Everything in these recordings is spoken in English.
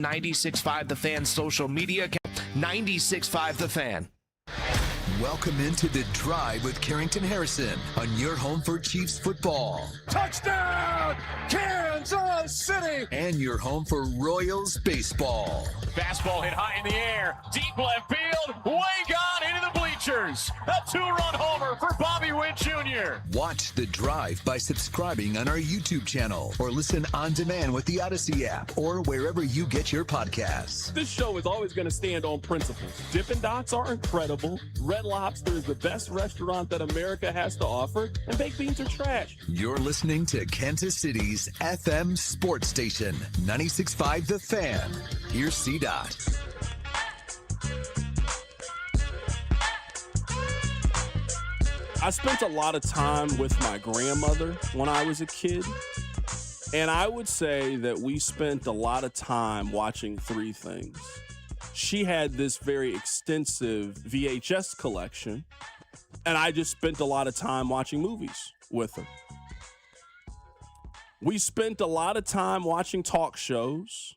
96.5 The Fan social media account, 96.5 The Fan. Welcome into The Drive with Carrington Harrison on your home for Chiefs football. Touchdown, Kansas City! And your home for Royals baseball. Fastball hit high in the air, deep left field, way gone into the bleachers. A two-run homer for Bobby Witt Jr. Watch The Drive by subscribing on our YouTube channel or listen on demand with the Odyssey app or wherever you get your podcasts. This show is always going to stand on principles. Dippin' Dots are incredible. Red Lobster is the best restaurant that America has to offer, and baked beans are trash. You're listening to Kansas City's FM sports station, 96.5 The Fan. Here's C-Dot. I spent a lot of time with my grandmother when I was a kid, and I would say that we spent a lot of time watching three things. She had this very extensive VHS collection, and I just spent a lot of time watching movies with her. We spent a lot of time watching talk shows,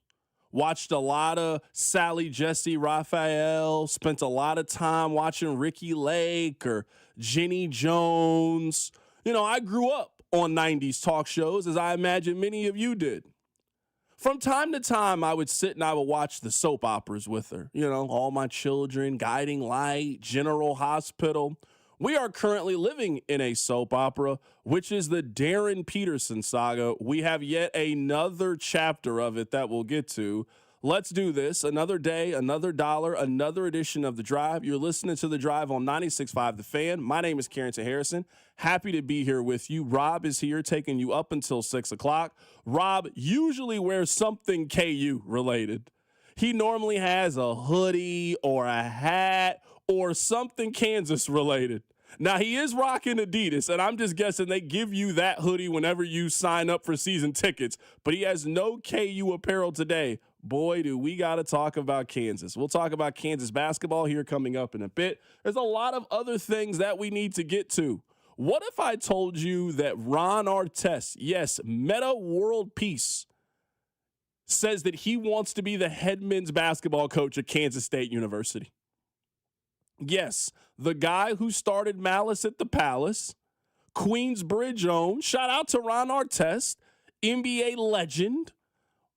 watched a lot of Sally Jesse Raphael, spent a lot of time watching Ricky Lake or Jenny Jones. You know, I grew up on 90s talk shows, as I imagine many of you did. From time to time, I would sit and I would watch the soap operas with her. You know, All My Children, Guiding Light, General Hospital. We are currently living in a soap opera, which is the Darryn Peterson saga. We have yet another chapter of it that we'll get to. Let's do this. Another day, another dollar, another edition of The Drive. You're listening to The Drive on 96.5 The Fan. My name is Carrington Harrison. Happy to be here with you. Rob is here taking you up until 6 o'clock. Rob usually wears something KU related. He normally has a hoodie or a hat or something Kansas related. Now, he is rocking Adidas, and I'm just guessing they give you that hoodie whenever you sign up for season tickets, but he has no KU apparel today. Boy, do we got to talk about Kansas. We'll talk about Kansas basketball here coming up in a bit. There's a lot of other things that we need to get to. What if I told you that Ron Artest, yes, Meta World Peace, says that he wants to be the head men's basketball coach at Kansas State University? Yes, the guy who started Malice at the Palace, Queensbridge own, shout out to Ron Artest, NBA legend.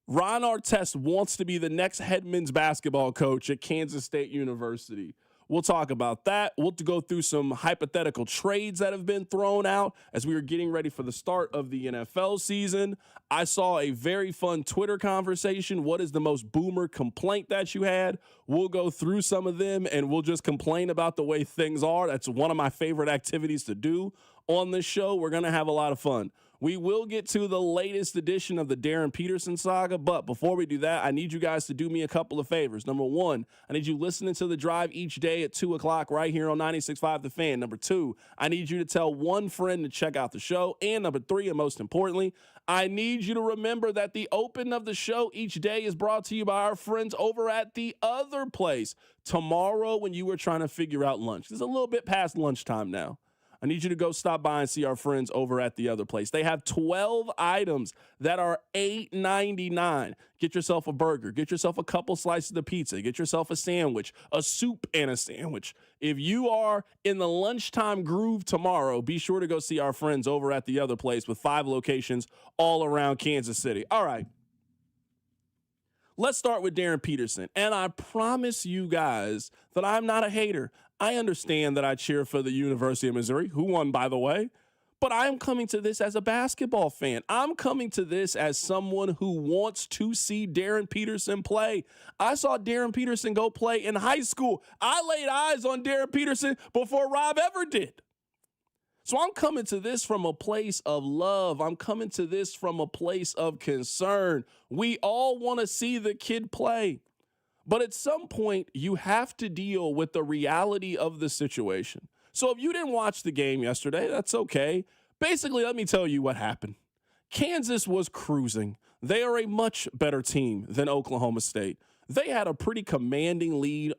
Ron Artest wants to be the next head men's basketball coach at Kansas State University. We'll talk about that. We'll go through some hypothetical trades that have been thrown out as we are getting ready for the start of the NFL season. I saw a very fun Twitter conversation. What is the most boomer complaint that you had? We'll go through some of them, and we'll just complain about the way things are. That's one of my favorite activities to do on this show. We're going to have a lot of fun. We will get to the latest edition of the Darryn Peterson saga, but before we do that, I need you guys to do me a couple of favors. Number one, I need you listening to The Drive each day at 2 o'clock right here on 96.5 The Fan. Number two, I need you to tell one friend to check out the show. And number three, and most importantly, I need you to remember that the open of the show each day is brought to you by our friends over at The Other Place. Tomorrow, when you were trying to figure out lunch, it's a little bit past lunchtime now. I need you to go stop by and see our friends over at The Other Place. They have 12 items that are $8.99. Get yourself a burger. Get yourself a couple slices of pizza. Get yourself a sandwich, a soup and a sandwich. If you are in the lunchtime groove tomorrow, be sure to go see our friends over at The Other Place with 5 locations all around Kansas City. All right. Let's start with Darryn Peterson. And I promise you guys that I'm not a hater. I understand that I cheer for the University of Missouri, who won, by the way. But I'm coming to this as a basketball fan. I'm coming to this as someone who wants to see Darryn Peterson play. I saw Darryn Peterson go play in high school. I laid eyes on Darryn Peterson before Rob ever did. So I'm coming to this from a place of love. I'm coming to this from a place of concern. We all want to see the kid play. But at some point, you have to deal with the reality of the situation. So if you didn't watch the game yesterday, that's okay. Basically, let me tell you what happened. Kansas was cruising. They are a much better team than Oklahoma State. They had a pretty commanding lead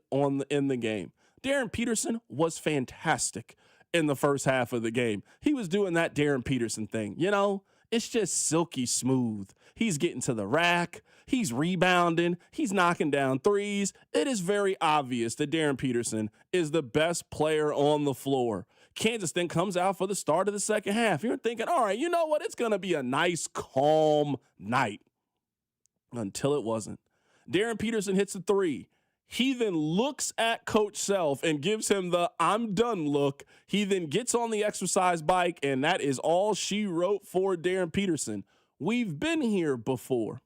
in the game. Darryn Peterson was fantastic in the first half of the game. He was doing that Darryn Peterson thing. You know, it's just silky smooth. He's getting to the rack. He's rebounding. He's knocking down threes. It is very obvious that Darryn Peterson is the best player on the floor. Kansas then comes out for the start of the second half. You're thinking, all right, you know what? It's going to be a nice, calm night. Until it wasn't. Darryn Peterson hits a three. He then looks at Coach Self and gives him the I'm done look. He then gets on the exercise bike, and that is all she wrote for Darryn Peterson. We've been here before.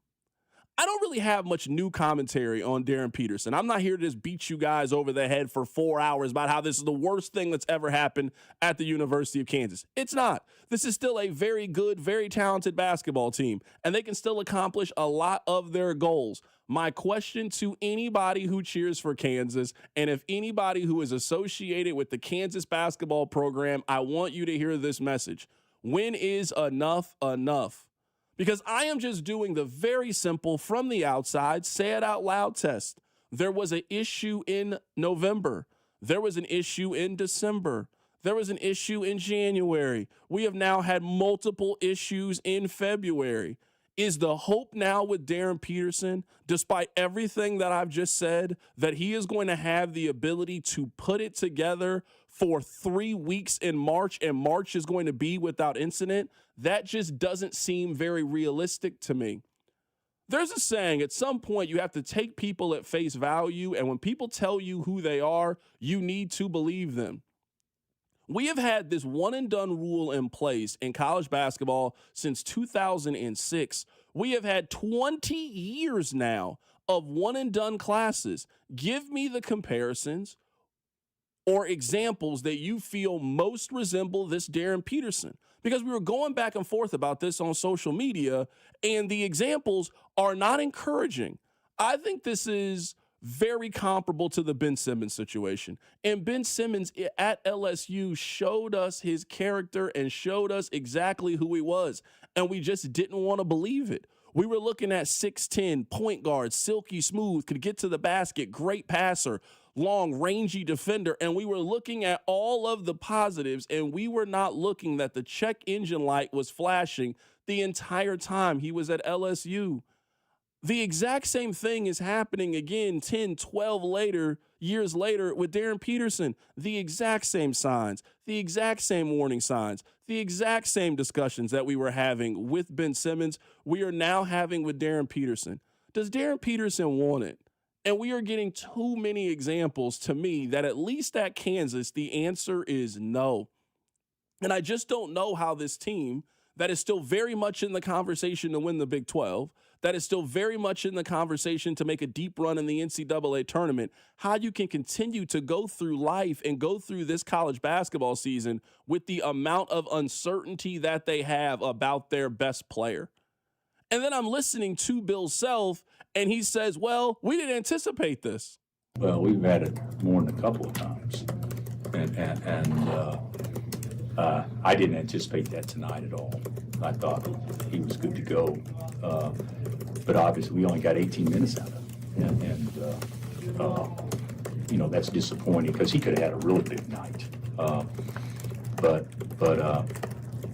I don't really have much new commentary on Darryn Peterson. I'm not here to just beat you guys over the head for 4 hours about how this is the worst thing that's ever happened at the University of Kansas. It's not. This is still a very good, very talented basketball team, and they can still accomplish a lot of their goals. My question to anybody who cheers for Kansas, and if anybody who is associated with the Kansas basketball program, I want you to hear this message. When is enough enough? Because I am just doing the very simple, from the outside, say it out loud test. There was an issue in November. There was an issue in December. There was an issue in January. We have now had multiple issues in February. Is the hope now with Darryn Peterson, despite everything that I've just said, that he is going to have the ability to put it together for 3 weeks in March, and March is going to be without incident? That just doesn't seem very realistic to me. There's a saying, at some point you have to take people at face value, and when people tell you who they are, you need to believe them. We have had this one-and-done rule in place in college basketball since 2006. We have had 20 years now of one-and-done classes. Give me the comparisons or examples that you feel most resemble this Darryn Peterson. Because we were going back and forth about this on social media, and the examples are not encouraging. I think this is very comparable to the Ben Simmons situation. And Ben Simmons at LSU showed us his character and showed us exactly who he was. And we just didn't want to believe it. We were looking at 6'10", point guard, silky smooth, could get to the basket, great passer, long, rangy defender. And we were looking at all of the positives, and we were not looking that the check engine light was flashing the entire time he was at LSU. The exact same thing is happening again 10, 12 years later with Darryn Peterson. The exact same signs, the exact same warning signs, the exact same discussions that we were having with Ben Simmons, we are now having with Darryn Peterson. Does Darryn Peterson want it? And we are getting too many examples to me that at least at Kansas, the answer is no. And I just don't know how this team that is still very much in the conversation to win the Big 12, that is still very much in the conversation to make a deep run in the NCAA tournament, how you can continue to go through life and go through this college basketball season with the amount of uncertainty that they have about their best player. And then I'm listening to Bill Self, and he says, well, we didn't anticipate this. Well, we've had it more than a couple of times. I didn't anticipate that tonight at all. I thought he was good to go. But obviously we only got 18 minutes out of him. And that's disappointing because he could have had a really big night. But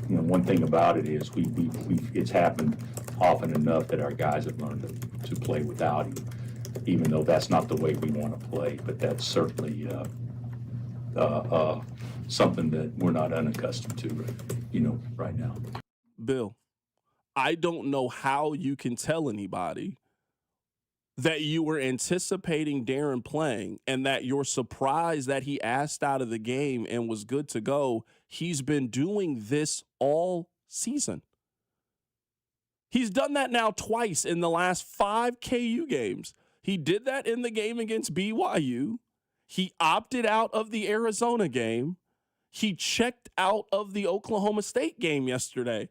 one thing about it is it's happened often enough that our guys have learned to play without him, even though that's not the way we want to play. But that's certainly something that we're not unaccustomed to, right now. Bill, I don't know how you can tell anybody that you were anticipating Darryn playing and that you're surprised that he asked out of the game and was good to go. He's been doing this all season. He's done that now twice in the last 5 KU games. He did that in the game against BYU. He opted out of the Arizona game. He checked out of the Oklahoma State game yesterday.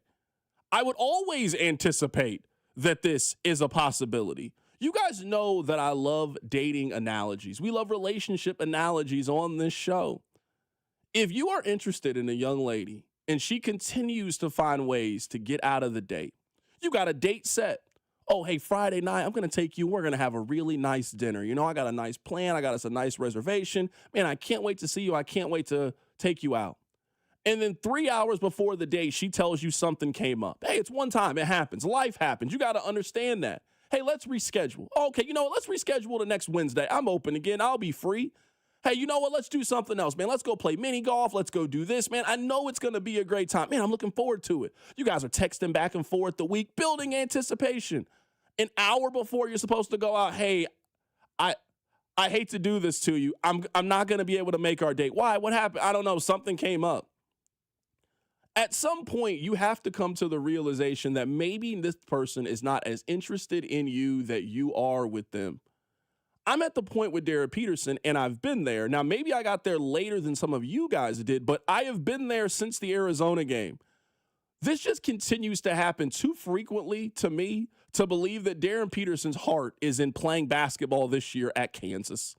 I would always anticipate that this is a possibility. You guys know that I love dating analogies. We love relationship analogies on this show. If you are interested in a young lady and she continues to find ways to get out of the date, you got a date set. Oh, hey, Friday night, I'm going to take you. We're going to have a really nice dinner. I got a nice plan. I got us a nice reservation. Man, I can't wait to see you. I can't wait to take you out. And then 3 hours before the date, she tells you something came up. Hey, it's one time. It happens. Life happens. You got to understand that. Hey, let's reschedule. Okay, you know what? Let's reschedule to next Wednesday. I'm open again. I'll be free. Hey, you know what? Let's do something else, man. Let's go play mini golf. Let's go do this, man. I know it's going to be a great time. Man, I'm looking forward to it. You guys are texting back and forth the week, building anticipation. An hour before you're supposed to go out, hey, I hate to do this to you. I'm not going to be able to make our date. Why? What happened? I don't know. Something came up. At some point, you have to come to the realization that maybe this person is not as interested in you that you are with them. I'm at the point with Darryn Peterson, and I've been there. Now, maybe I got there later than some of you guys did, but I have been there since the Arizona game. This just continues to happen too frequently to me to believe that Darryn Peterson's heart is in playing basketball this year at Kansas.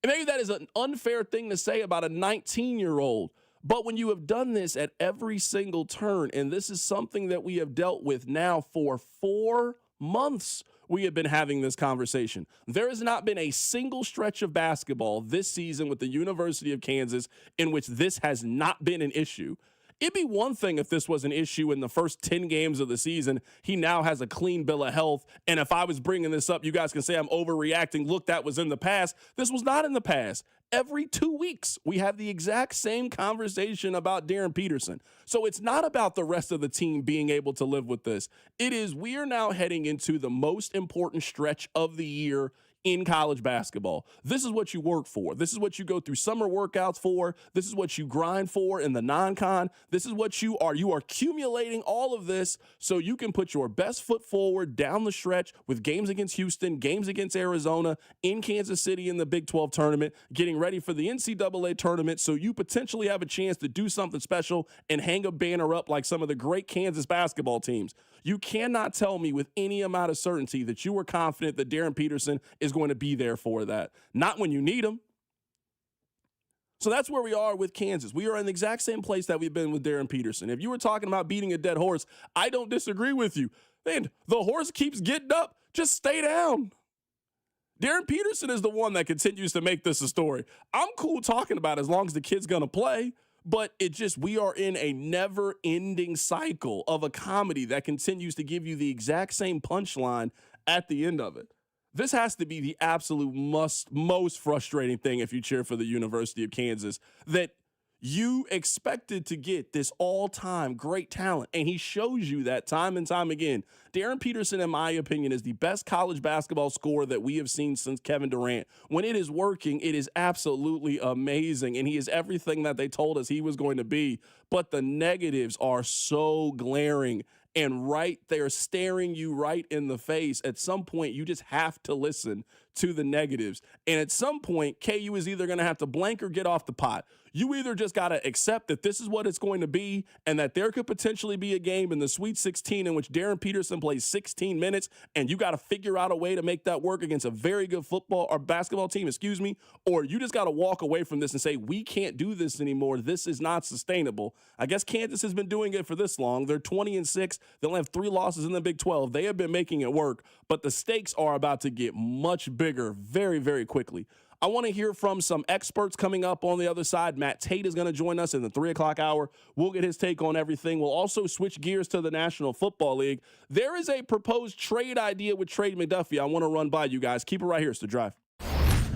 And maybe that is an unfair thing to say about a 19-year-old, but when you have done this at every single turn, and this is something that we have dealt with now for 4 months, we have been having this conversation. There has not been a single stretch of basketball this season with the University of Kansas in which this has not been an issue. It'd be one thing if this was an issue in the first 10 games of the season. He now has a clean bill of health. And if I was bringing this up, you guys can say I'm overreacting. Look, that was in the past. This was not in the past. Every 2 weeks, we have the exact same conversation about Darryn Peterson. So it's not about the rest of the team being able to live with this. It is we are now heading into the most important stretch of the year in college basketball. This is what you work for. This is what you go through summer workouts for. This is what you grind for in the non-con. This is what you are. You are accumulating all of this so you can put your best foot forward down the stretch with games against Houston, games against Arizona, in Kansas City in the Big 12 tournament, getting ready for the NCAA tournament so you potentially have a chance to do something special and hang a banner up like some of the great Kansas basketball teams. You cannot tell me with any amount of certainty that you are confident that Darryn Peterson is going to be there for that. Not when you need him. So that's where we are with Kansas. We are in the exact same place that we've been with Darryn Peterson. If you were talking about beating a dead horse, I don't disagree with you. Man, the horse keeps getting up. Just stay down. Darryn Peterson is the one that continues to make this a story. I'm cool talking about it as long as the kid's going to play. But we are in a never-ending cycle of a comedy that continues to give you the exact same punchline at the end of it. This has to be the absolute most frustrating thing if you cheer for the University of Kansas, that you expected to get this all-time great talent, and he shows you that time and time again. Darryn Peterson, in my opinion, is the best college basketball scorer that we have seen since Kevin Durant. When it is working, it is absolutely amazing, and he is everything that they told us he was going to be. But the negatives are so glaring and right there staring you right in the face. At some point, you just have to listen to the negatives. And at some point, KU is either going to have to blank or get off the pot. You either just got to accept that this is what it's going to be and that there could potentially be a game in the Sweet 16 in which Darryn Peterson plays 16 minutes and you got to figure out a way to make that work against a very good football or basketball team, or you just got to walk away from this and say, we can't do this anymore. This is not sustainable. I guess Kansas has been doing it for this long. They're 20-6. They'll have 3 losses in the Big 12. They have been making it work, but the stakes are about to get much bigger very, very quickly. I want to hear from some experts coming up on the other side. Matt Tate is going to join us in the 3 o'clock hour. We'll get his take on everything. We'll also switch gears to the National Football League. There is a proposed trade idea with Trade McDuffie I want to run by you guys. Keep it right here. It's The Drive.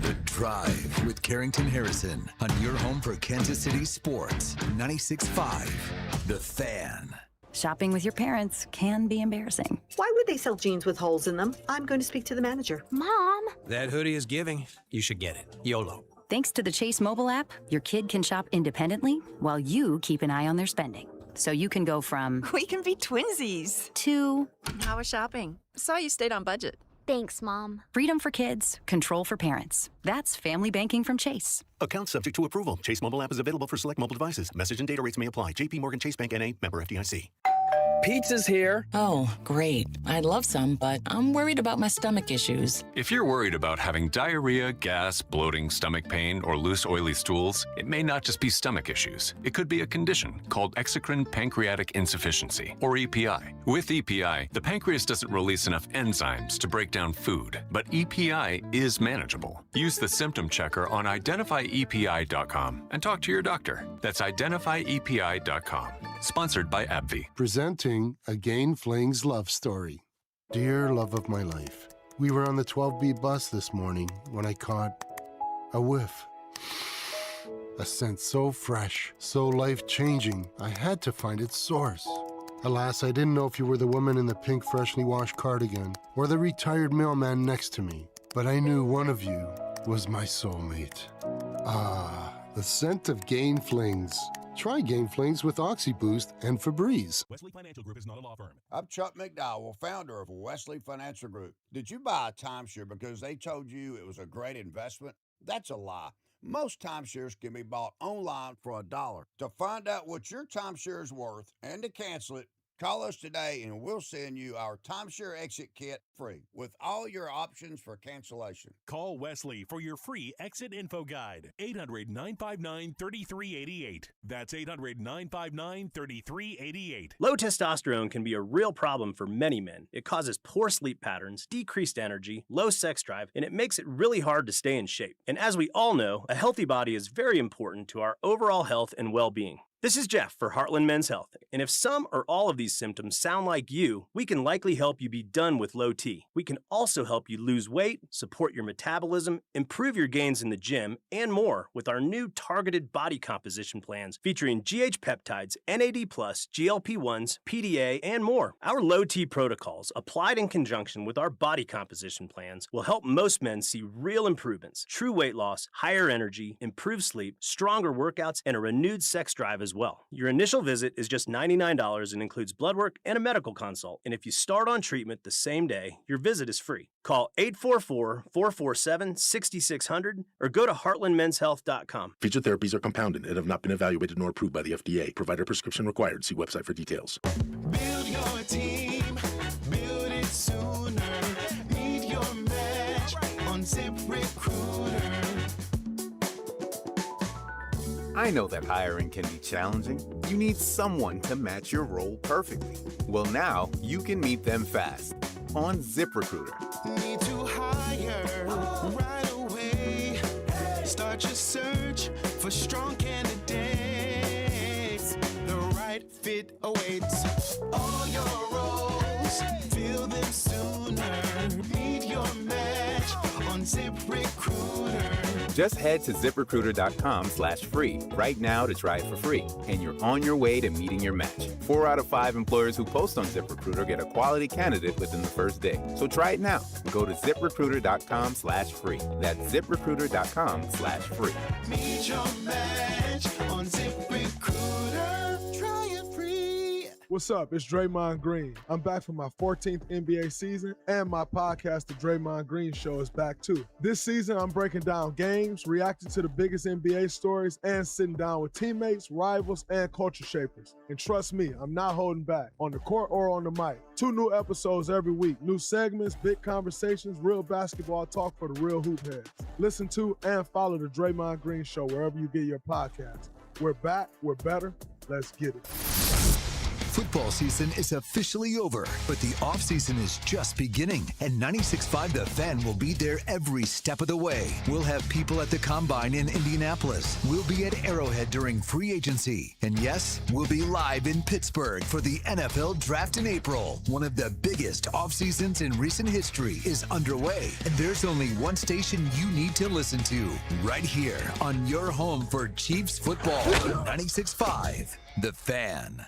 The Drive with Carrington Harrison on your home for Kansas City sports. 96.5 The Fan. Shopping with your parents can be embarrassing. Why would they sell jeans with holes in them? I'm going to speak to the manager. Mom! That hoodie is giving. You should get it. YOLO. Thanks to the Chase mobile app, your kid can shop independently while you keep an eye on their spending. So you can go from We can be twinsies. to How was shopping? Saw you stayed on budget. Thanks, Mom. freedom for kids, control for parents. That's family banking from Chase. Account subject to approval. Chase mobile app is available for select mobile devices. Message and data rates may apply. JP Morgan Chase Bank N.A. Member FDIC. Pizza's here. Oh, great. I'd love some, but I'm worried about my stomach issues. If you're worried about having diarrhea, gas, bloating, stomach pain, or loose, oily stools, it may not just be stomach issues. It could be a condition called exocrine pancreatic insufficiency, or EPI. With EPI, the pancreas doesn't release enough enzymes to break down food, but EPI is manageable. Use the symptom checker on identifyepi.com and talk to your doctor. That's identifyepi.com. Sponsored by AbbVie. Presenting A Gain Flings Love Story. Dear love of my life, we were on the 12B bus this morning when I caught a whiff. A scent so fresh, so life-changing, I had to find its source. Alas, I didn't know if you were the woman in the pink freshly washed cardigan or the retired mailman next to me, but I knew one of you was my soulmate. Ah, the scent of Gain Flings. Try Gain Flings with OxyBoost and Febreze. Wesley Financial Group is not a law firm. I'm Chuck McDowell, founder of Wesley Financial Group. Did you buy a timeshare because they told you it was a great investment? That's a lie. Most timeshares can be bought online for $1. To find out what your timeshare is worth and to cancel it, call us today and we'll send you our timeshare exit kit free with all your options for cancellation. Call Wesley for your free exit info guide. 800-959-3388. That's 800-959-3388. Low testosterone can be a real problem for many men. It causes poor sleep patterns, decreased energy, low sex drive, and it makes it really hard to stay in shape. And as we all know, a healthy body is very important to our overall health and well-being. This is Jeff for Heartland Men's Health, and if some or all of these symptoms sound like you, we can likely help you be done with low T. We can also help you lose weight, support your metabolism, improve your gains in the gym, and more with our new targeted body composition plans featuring GH peptides, NAD+, GLP-1s, PDA, and more. Our low T protocols, applied in conjunction with our body composition plans, will help most men see real improvements, true weight loss, higher energy, improved sleep, stronger workouts, and a renewed sex drive as well. Your initial visit is just $99 and includes blood work and a medical consult. And if you start on treatment the same day, your visit is free. Call 844-447-6600 or go to heartlandmenshealth.com. Future therapies are compounded and have not been evaluated nor approved by the FDA. Provider prescription required. See website for details. Build your team. Build it sooner. Meet your match on ZipRecruiter. I know that hiring can be challenging. You need someone to match your role perfectly. Well, now you can meet them fast on ZipRecruiter. Need to hire right away. Start your search for strong candidates. The right fit awaits. All your roles, fill them sooner. Meet your match on ZipRecruiter. Just head to ZipRecruiter.com/free right now to try it for free, and you're on your way to meeting your match. 4 out of 5 employers who post on ZipRecruiter get a quality candidate within the first day. So try it now. Go to ZipRecruiter.com/free. That's ZipRecruiter.com/free. Meet your match on ZipRecruiter. Try it free. What's up? It's Draymond Green. I'm back for my 14th NBA season, and my podcast, The Draymond Green Show, is back too. This season, I'm breaking down games, reacting to the biggest NBA stories, and sitting down with teammates, rivals, and culture shapers. And trust me, I'm not holding back, on the court or on the mic. 2 new episodes every week, new segments, big conversations, real basketball talk for the real hoop heads. Listen to and follow The Draymond Green Show wherever you get your podcasts. We're back, we're better, let's get it. Football season is officially over, but the offseason is just beginning, and 96.5 The Fan will be there every step of the way. We'll have people at the Combine in Indianapolis. We'll be at Arrowhead during free agency. And yes, we'll be live in Pittsburgh for the NFL Draft in April. One of the biggest off-seasons in recent history is underway, and there's only one station you need to listen to, right here on your home for Chiefs football. 96.5 The Fan.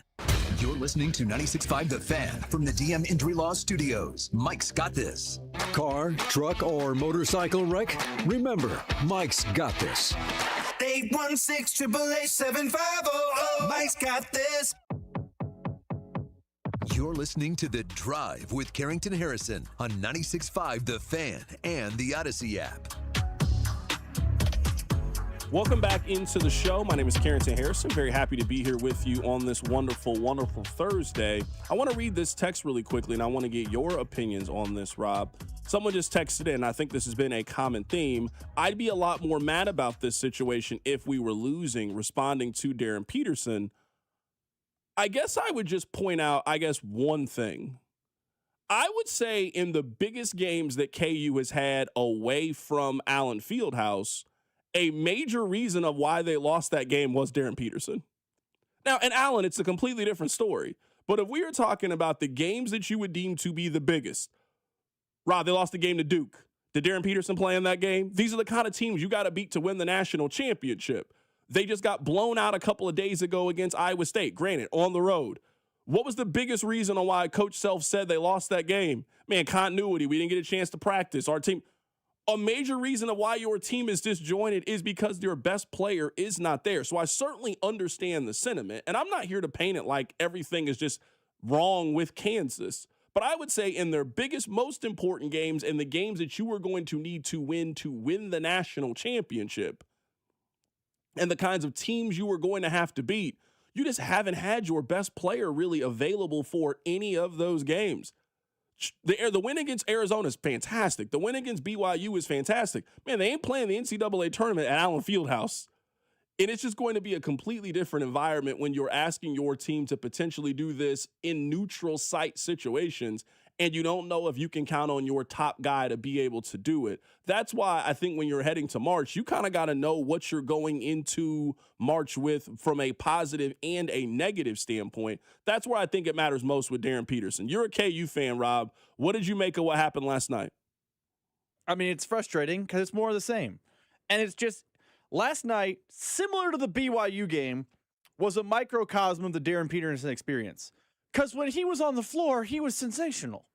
You're listening to 96.5 The Fan from the DM Injury Law Studios. Mike's got this. Car, truck, or motorcycle wreck? Remember, Mike's got this. 816-888-7500. Mike's got this. You're listening to The Drive with Carrington Harrison on 96.5 The Fan and the Odyssey app. Welcome back into the show. My name is Carrington Harrison. Very happy to be here with you on this wonderful, wonderful Thursday. I want to read this text really quickly, and I want to get your opinions on this, Rob. Someone just texted in. I think this has been a common theme. I'd be a lot more mad about this situation if we were losing, responding to Darryn Peterson. I guess I would just point out, one thing. I would say in the biggest games that KU has had away from Allen Fieldhouse, a major reason of why they lost that game was Darryn Peterson. Now, in Allen, it's a completely different story. But if we are talking about the games that you would deem to be the biggest, Rob, they lost the game to Duke. Did Darryn Peterson play in that game? These are the kind of teams you got to beat to win the national championship. They just got blown out a couple of days ago against Iowa State, granted, on the road. What was the biggest reason on why Coach Self said they lost that game? Man, continuity. We didn't get a chance to practice. Our team. A major reason of why your team is disjointed is because your best player is not there. So I certainly understand the sentiment, and I'm not here to paint it like everything is just wrong with Kansas. But I would say in their biggest, most important games and the games that you are going to need to win the national championship and the kinds of teams you are going to have to beat, you just haven't had your best player really available for any of those games. The win against Arizona is fantastic. The win against BYU is fantastic. Man, they ain't playing the NCAA tournament at Allen Fieldhouse. And it's just going to be a completely different environment when you're asking your team to potentially do this in neutral site situations, and you don't know if you can count on your top guy to be able to do it. That's why I think when you're heading to March, you kind of got to know what you're going into March with from a positive and a negative standpoint. That's where I think it matters most with Darryn Peterson. You're a KU fan, Rob. What did you make of what happened last night? I mean, it's frustrating because it's more of the same. And it's just, last night, similar to the BYU game, was a microcosm of the Darryn Peterson experience. Because when he was on the floor, he was sensational.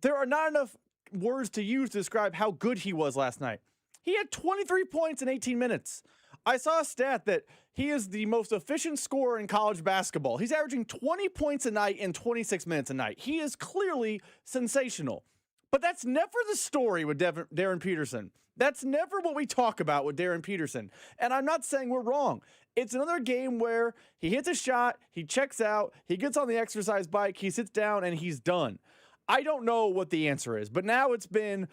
There are not enough words to use to describe how good he was last night. He had 23 points in 18 minutes. I saw a stat that he is the most efficient scorer in college basketball. He's averaging 20 points a night in 26 minutes a night. He is clearly sensational. But that's never the story with Darryn Peterson. That's never what we talk about with Darryn Peterson. And I'm not saying we're wrong. It's another game where he hits a shot, he checks out, he gets on the exercise bike, he sits down, and he's done. I don't know what the answer is, but now it's been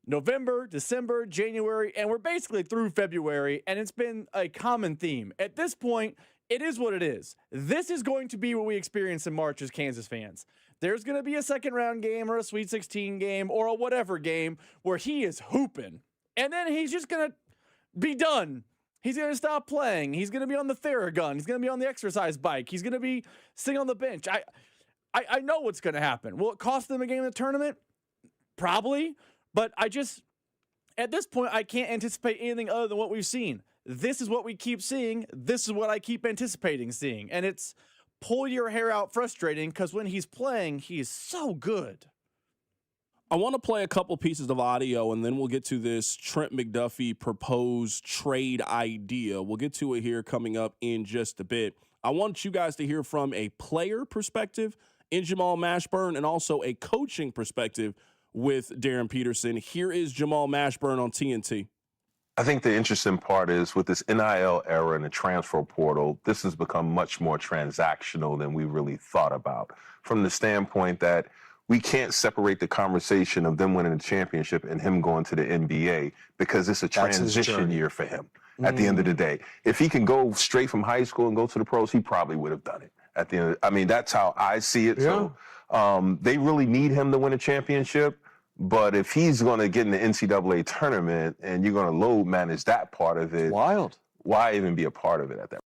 November, December, January, and we're basically through February, and it's been a common theme. At this point, it is what it is. This is going to be what we experience in March as Kansas fans. There's going to be a second-round game or a Sweet 16 game or a whatever game where he is hooping, and then he's just going to be done. He's going to stop playing. He's going to be on the Theragun. He's going to be on the exercise bike. He's going to be sitting on the bench. I know what's going to happen. Will it cost them a game in the tournament? Probably. But at this point, I can't anticipate anything other than what we've seen. This is what we keep seeing. This is what I keep anticipating seeing. And it's pull your hair out frustrating because when he's playing, he is so good. I want to play a couple pieces of audio, and then we'll get to this Trent McDuffie proposed trade idea. We'll get to it here coming up in just a bit. I want you guys to hear from a player perspective in Jamal Mashburn and also a coaching perspective with Darryn Peterson. Here is Jamal Mashburn on TNT. I think the interesting part is with this NIL era and the transfer portal, this has become much more transactional than we really thought about, from the standpoint that we can't separate the conversation of them winning the championship and him going to the NBA because it's a transition year for him at the end of the day. If he can go straight from high school and go to the pros, he probably would have done it at the end. I mean, that's how I see it. Yeah. So they really need him to win a championship. But if he's going to get in the NCAA tournament and you're going to load manage that part of it, wild. Why even be a part of it at that point?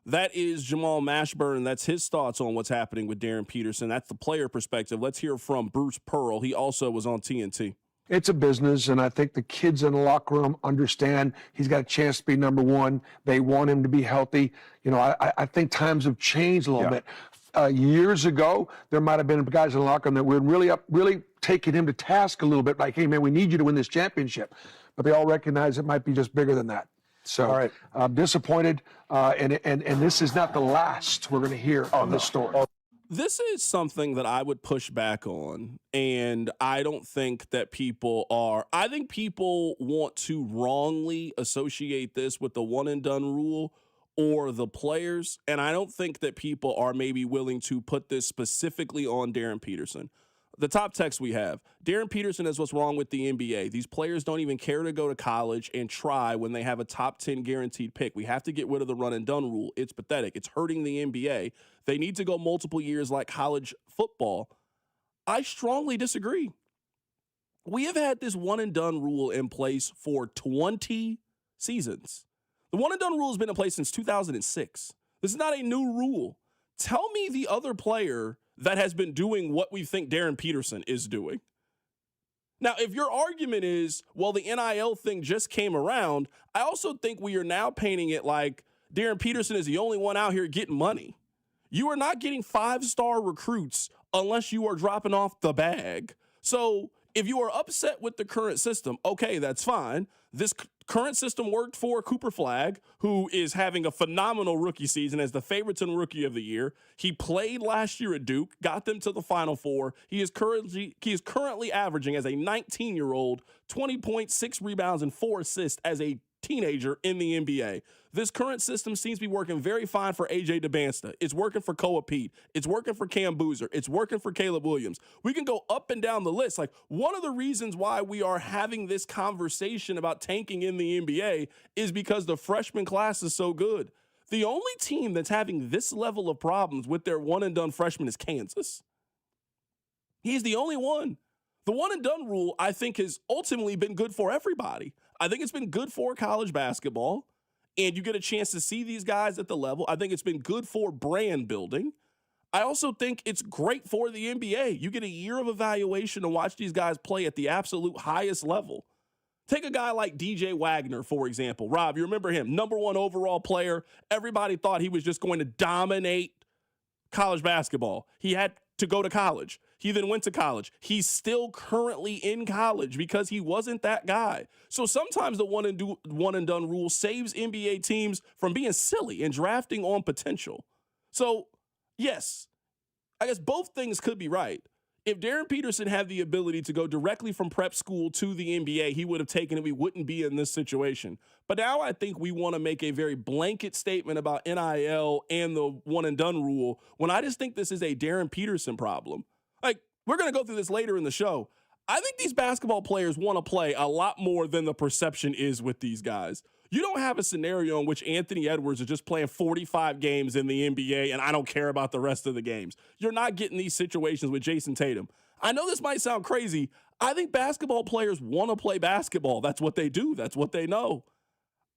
That is Jamal Mashburn. That's his thoughts on what's happening with Darryn Peterson. That's the player perspective. Let's hear from Bruce Pearl. He also was on TNT. It's a business, and I think the kids in the locker room understand he's got a chance to be number one. They want him to be healthy. You know, I think times have changed a little bit. Years ago, there might have been guys in the locker room that were really taking him to task a little bit, like, hey, man, we need you to win this championship. But they all recognize it might be just bigger than that. So I'm disappointed, and this is not the last we're going to hear on this story. This is something that I would push back on, and I don't think that people are. I think people want to wrongly associate this with the one-and-done rule or the players, and I don't think that people are maybe willing to put this specifically on Darryn Peterson. The top text we have, Darryn Peterson is what's wrong with the NBA. These players don't even care to go to college and try when they have a top 10 guaranteed pick. We have to get rid of the run and done rule. It's pathetic. It's hurting the NBA. They need to go multiple years like college football. I strongly disagree. We have had this one and done rule in place for 20 seasons. The one and done rule has been in place since 2006. This is not a new rule. Tell me the other player that has been doing what we think Darryn Peterson is doing. Now, if your argument is, well, the NIL thing just came around, I also think we are now painting it like Darryn Peterson is the only one out here getting money. You are not getting 5-star recruits unless you are dropping off the bag. So if you are upset with the current system, okay, that's fine. This current system worked for Cooper Flagg, who is having a phenomenal rookie season as the Favoriton Rookie of the Year. He played last year at Duke, got them to the Final Four. He is currently averaging as a 19-year-old 20 points, 6 rebounds, and 4 assists as a teenager in the NBA. This current system seems to be working very fine for AJ DeBansta. It's working for Koa Pete. It's working for Cam Boozer. It's working for Caleb Williams. We can go up and down the list. Like, one of the reasons why we are having this conversation about tanking in the NBA is because the freshman class is so good. The only team that's having this level of problems with their one-and-done freshmen is Kansas. He's the only one. The one-and-done rule, I think, has ultimately been good for everybody. I think it's been good for college basketball, and you get a chance to see these guys at the level. I think it's been good for brand building. I also think it's great for the NBA. You get a year of evaluation to watch these guys play at the absolute highest level. Take a guy like DJ Wagner, for example. Rob, you remember him, #1 overall player. Everybody thought he was just going to dominate college basketball. He had to go to college. He then went to college. He's still currently in college because he wasn't that guy. So sometimes the one and done rule saves NBA teams from being silly and drafting on potential. So, yes, I guess both things could be right. If Darryn Peterson had the ability to go directly from prep school to the NBA, he would have taken it. We wouldn't be in this situation. But now I think we want to make a very blanket statement about NIL and the one-and-done rule when I just think this is a Darryn Peterson problem. Like, we're going to go through this later in the show. I think these basketball players want to play a lot more than the perception is with these guys. You don't have a scenario in which Anthony Edwards is just playing 45 games in the NBA and I don't care about the rest of the games. You're not getting these situations with Jason Tatum. I know this might sound crazy. I think basketball players want to play basketball. That's what they do. That's what they know.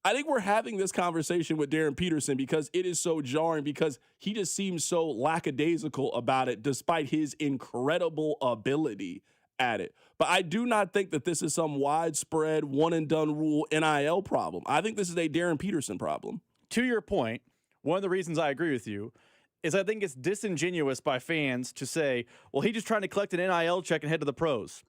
I think we're having this conversation with Darryn Peterson because it is so jarring, because he just seems so lackadaisical about it despite his incredible ability at it. But I do not think that this is some widespread one-and-done rule NIL problem. I think this is a Darryn Peterson problem. To your point, one of the reasons I agree with you is I think it's disingenuous by fans to say, well, he's just trying to collect an NIL check and head to the pros.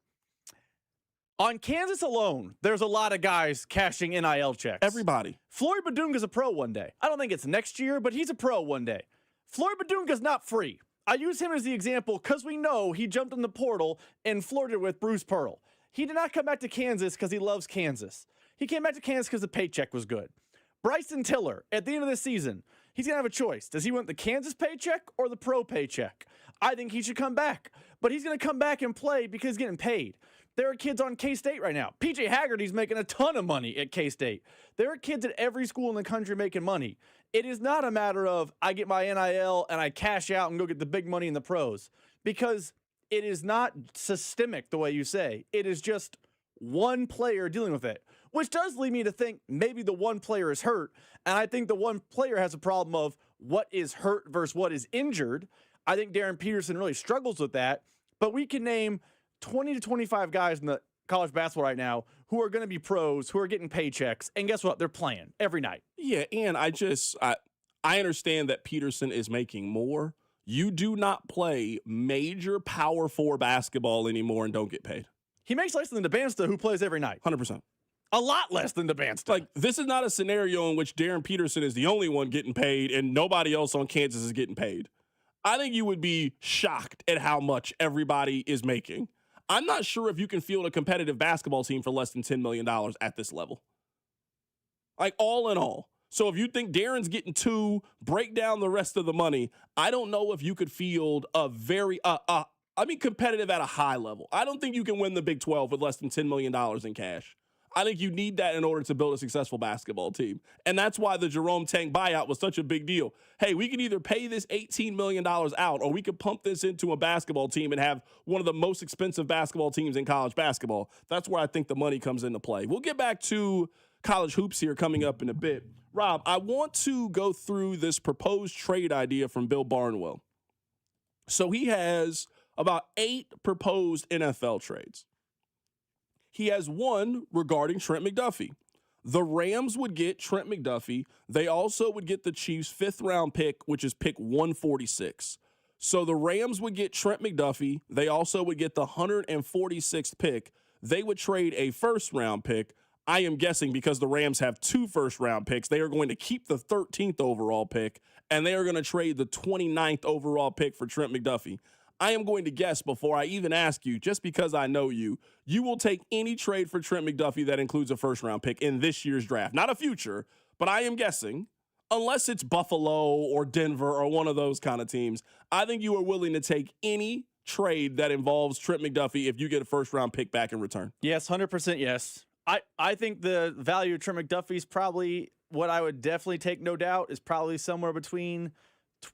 On Kansas alone, there's a lot of guys cashing NIL checks. Everybody. Floyd Badunga's a pro one day. I don't think it's next year, but he's a pro one day. Floyd Badunga's not free. I use him as the example because we know he jumped in the portal and flirted with Bruce Pearl. He did not come back to Kansas because he loves Kansas. He came back to Kansas because the paycheck was good. Bryson Tiller, at the end of this season, he's going to have a choice. Does he want the Kansas paycheck or the pro paycheck? I think he should come back. But he's going to come back and play because he's getting paid. There are kids on K-State right now. PJ Haggerty's making a ton of money at K-State. There are kids at every school in the country making money. It is not a matter of I get my NIL and I cash out and go get the big money in the pros, because it is not systemic the way you say. It is just one player dealing with it, which does lead me to think maybe the one player is hurt, and I think the one player has a problem of what is hurt versus what is injured. I think Darryn Peterson really struggles with that, but we can name 20 to 25 guys in the college basketball right now who are going to be pros, who are getting paychecks, and guess what? They're playing every night. Yeah, and I understand that Peterson is making more. You do not play major Power 4 basketball anymore and don't get paid. He makes less than DeBansta, who plays every night. 100%. A lot less than DeBansta. Like, this is not a scenario in which Darryn Peterson is the only one getting paid and nobody else on Kansas is getting paid. I think you would be shocked at how much everybody is making. I'm not sure if you can field a competitive basketball team for less than $10 million at this level. Like, all in all. So if you think Darren's getting 2, break down the rest of the money. I don't know if you could field a very, competitive at a high level. I don't think you can win the Big 12 with less than $10 million in cash. I think you need that in order to build a successful basketball team. And that's why the Jerome Tang buyout was such a big deal. Hey, we can either pay this $18 million out, or we could pump this into a basketball team and have one of the most expensive basketball teams in college basketball. That's where I think the money comes into play. We'll get back to college hoops here coming up in a bit. Rob, I want to go through this proposed trade idea from Bill Barnwell. So he has about 8 proposed NFL trades. He has one regarding Trent McDuffie. The Rams would get Trent McDuffie. They also would get the Chiefs' 5th-round pick, which is pick 146. So the Rams would get Trent McDuffie. They also would get the 146th pick. They would trade a 1st-round pick. I am guessing because the Rams have 2 first-round picks, they are going to keep the 13th overall pick, and they are going to trade the 29th overall pick for Trent McDuffie. I am going to guess before I even ask you, just because I know you, you will take any trade for Trent McDuffie that includes a 1st-round pick in this year's draft. Not a future, but I am guessing, unless it's Buffalo or Denver or one of those kind of teams, I think you are willing to take any trade that involves Trent McDuffie if you get a 1st-round pick back in return. Yes, 100% yes. I think the value of Trent McDuffie is probably what I would definitely take, no doubt, is probably somewhere between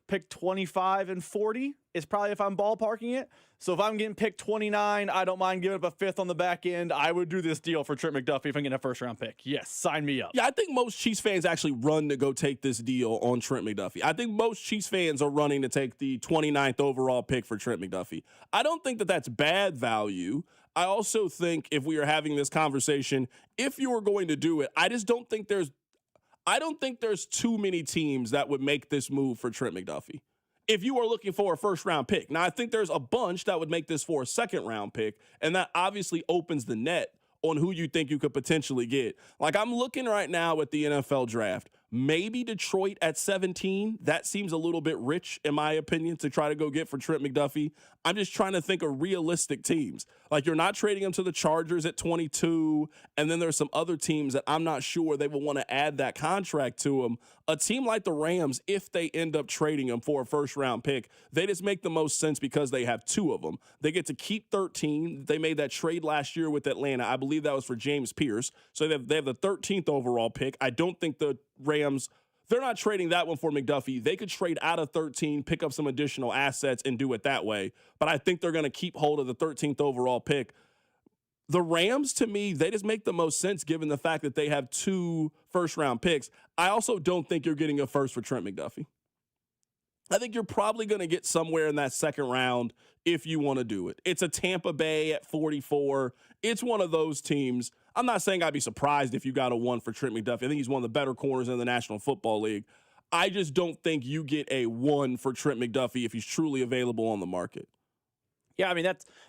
pick 25 and 40 is probably if I'm ballparking it. So if I'm getting pick 29, I don't mind giving up a 5th on the back end. I would do this deal for Trent McDuffie if I'm getting a 1st-round pick. Yes, sign me up. Yeah, I think most Chiefs fans actually run to go take this deal on Trent McDuffie. I think most Chiefs fans are running to take the 29th overall pick for Trent McDuffie. I don't think that that's bad value. I also think if we are having this conversation, if you were going to do it, I don't think there's too many teams that would make this move for Trent McDuffie. If you are looking for a 1st-round pick. Now, I think there's a bunch that would make this for a 2nd-round pick, and that obviously opens the net on who you think you could potentially get. Like, I'm looking right now at the NFL draft. Maybe Detroit at 17. That seems a little bit rich, in my opinion, to try to go get for Trent McDuffie. I'm just trying to think of realistic teams. Like, you're not trading him to the Chargers at 22, and then there's some other teams that I'm not sure they will want to add that contract to him. A team like the Rams, if they end up trading him for a 1st-round pick, they just make the most sense because they have 2 of them. They get to keep 13. They made that trade last year with Atlanta. I believe that was for James Pierce. So they have the 13th overall pick. I don't think the Rams, they're not trading that one for McDuffie. They could trade out of 13, pick up some additional assets, and do it that way. But I think they're going to keep hold of the 13th overall pick. The Rams, to me, they just make the most sense given the fact that they have 2 first-round picks. I also don't think you're getting a 1st for Trent McDuffie. I think you're probably going to get somewhere in that 2nd round if you want to do it. It's a Tampa Bay at 44. It's one of those teams. I'm not saying I'd be surprised if you got a 1 for Trent McDuffie. I think he's one of the better corners in the National Football League. I just don't think you get a 1 for Trent McDuffie if he's truly available on the market. Yeah, I mean,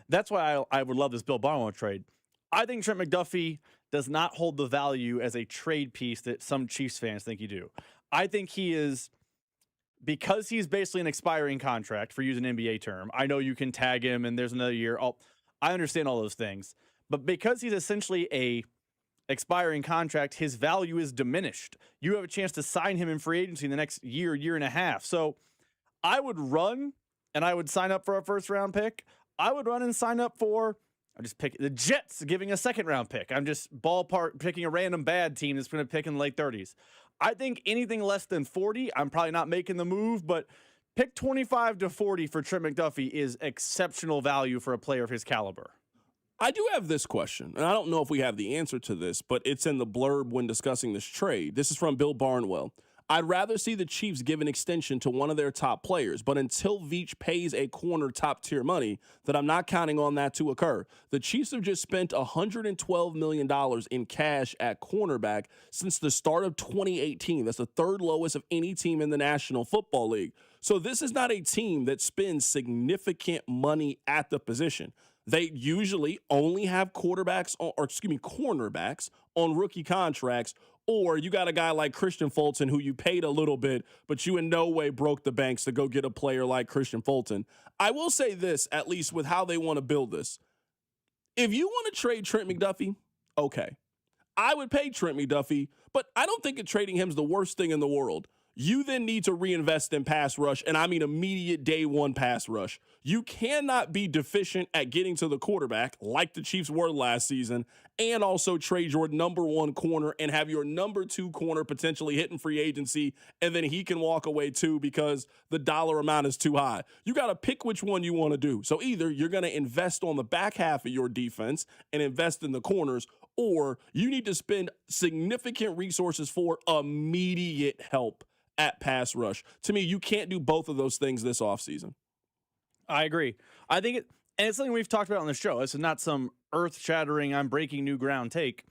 that's why I would love this Bill Barnwell trade. I think Trent McDuffie does not hold the value as a trade piece that some Chiefs fans think you do. I think he is, because he's basically an expiring contract, for using an NBA term. I know you can tag him and there's another year. I understand all those things. But because he's essentially a expiring contract, his value is diminished. You have a chance to sign him in free agency in the next year, year and a half. So I would run and I would sign up for a 1st-round pick. I would run and sign up for, I just pick the Jets giving a 2nd-round pick. I'm just ballpark picking a random bad team that's going to pick in the late 30s. I think anything less than 40, I'm probably not making the move, but pick 25 to 40 for Trent McDuffie is exceptional value for a player of his caliber. I do have this question, and I don't know if we have the answer to this, but it's in the blurb when discussing this trade. This is from Bill Barnwell. I'd rather see the Chiefs give an extension to one of their top players, but until Veach pays a corner top-tier money, that I'm not counting on that to occur. The Chiefs have just spent $112 million in cash at cornerback since the start of 2018. That's the 3rd lowest of any team in the National Football League. So this is not a team that spends significant money at the position. They usually only have cornerbacks on rookie contracts, or you got a guy like Christian Fulton who you paid a little bit, but you in no way broke the banks to go get a player like Christian Fulton. I will say this, at least with how they want to build this. If you want to trade Trent McDuffie, okay. I would pay Trent McDuffie, but I don't think trading him is the worst thing in the world. you then need to reinvest in pass rush, and I mean immediate day one pass rush. You cannot be deficient at getting to the quarterback like the Chiefs were last season and also trade your number one corner and have your number two corner potentially hitting free agency, and then he can walk away too because the dollar amount is too high. You got to pick which one you want to do. So either you're going to invest on the back half of your defense and invest in the corners, or you need to spend significant resources for immediate help at pass rush. To me, you can't do both of those things this offseason. I agree. I think and it's something we've talked about on the show. This is not some earth-shattering, I'm breaking new ground take.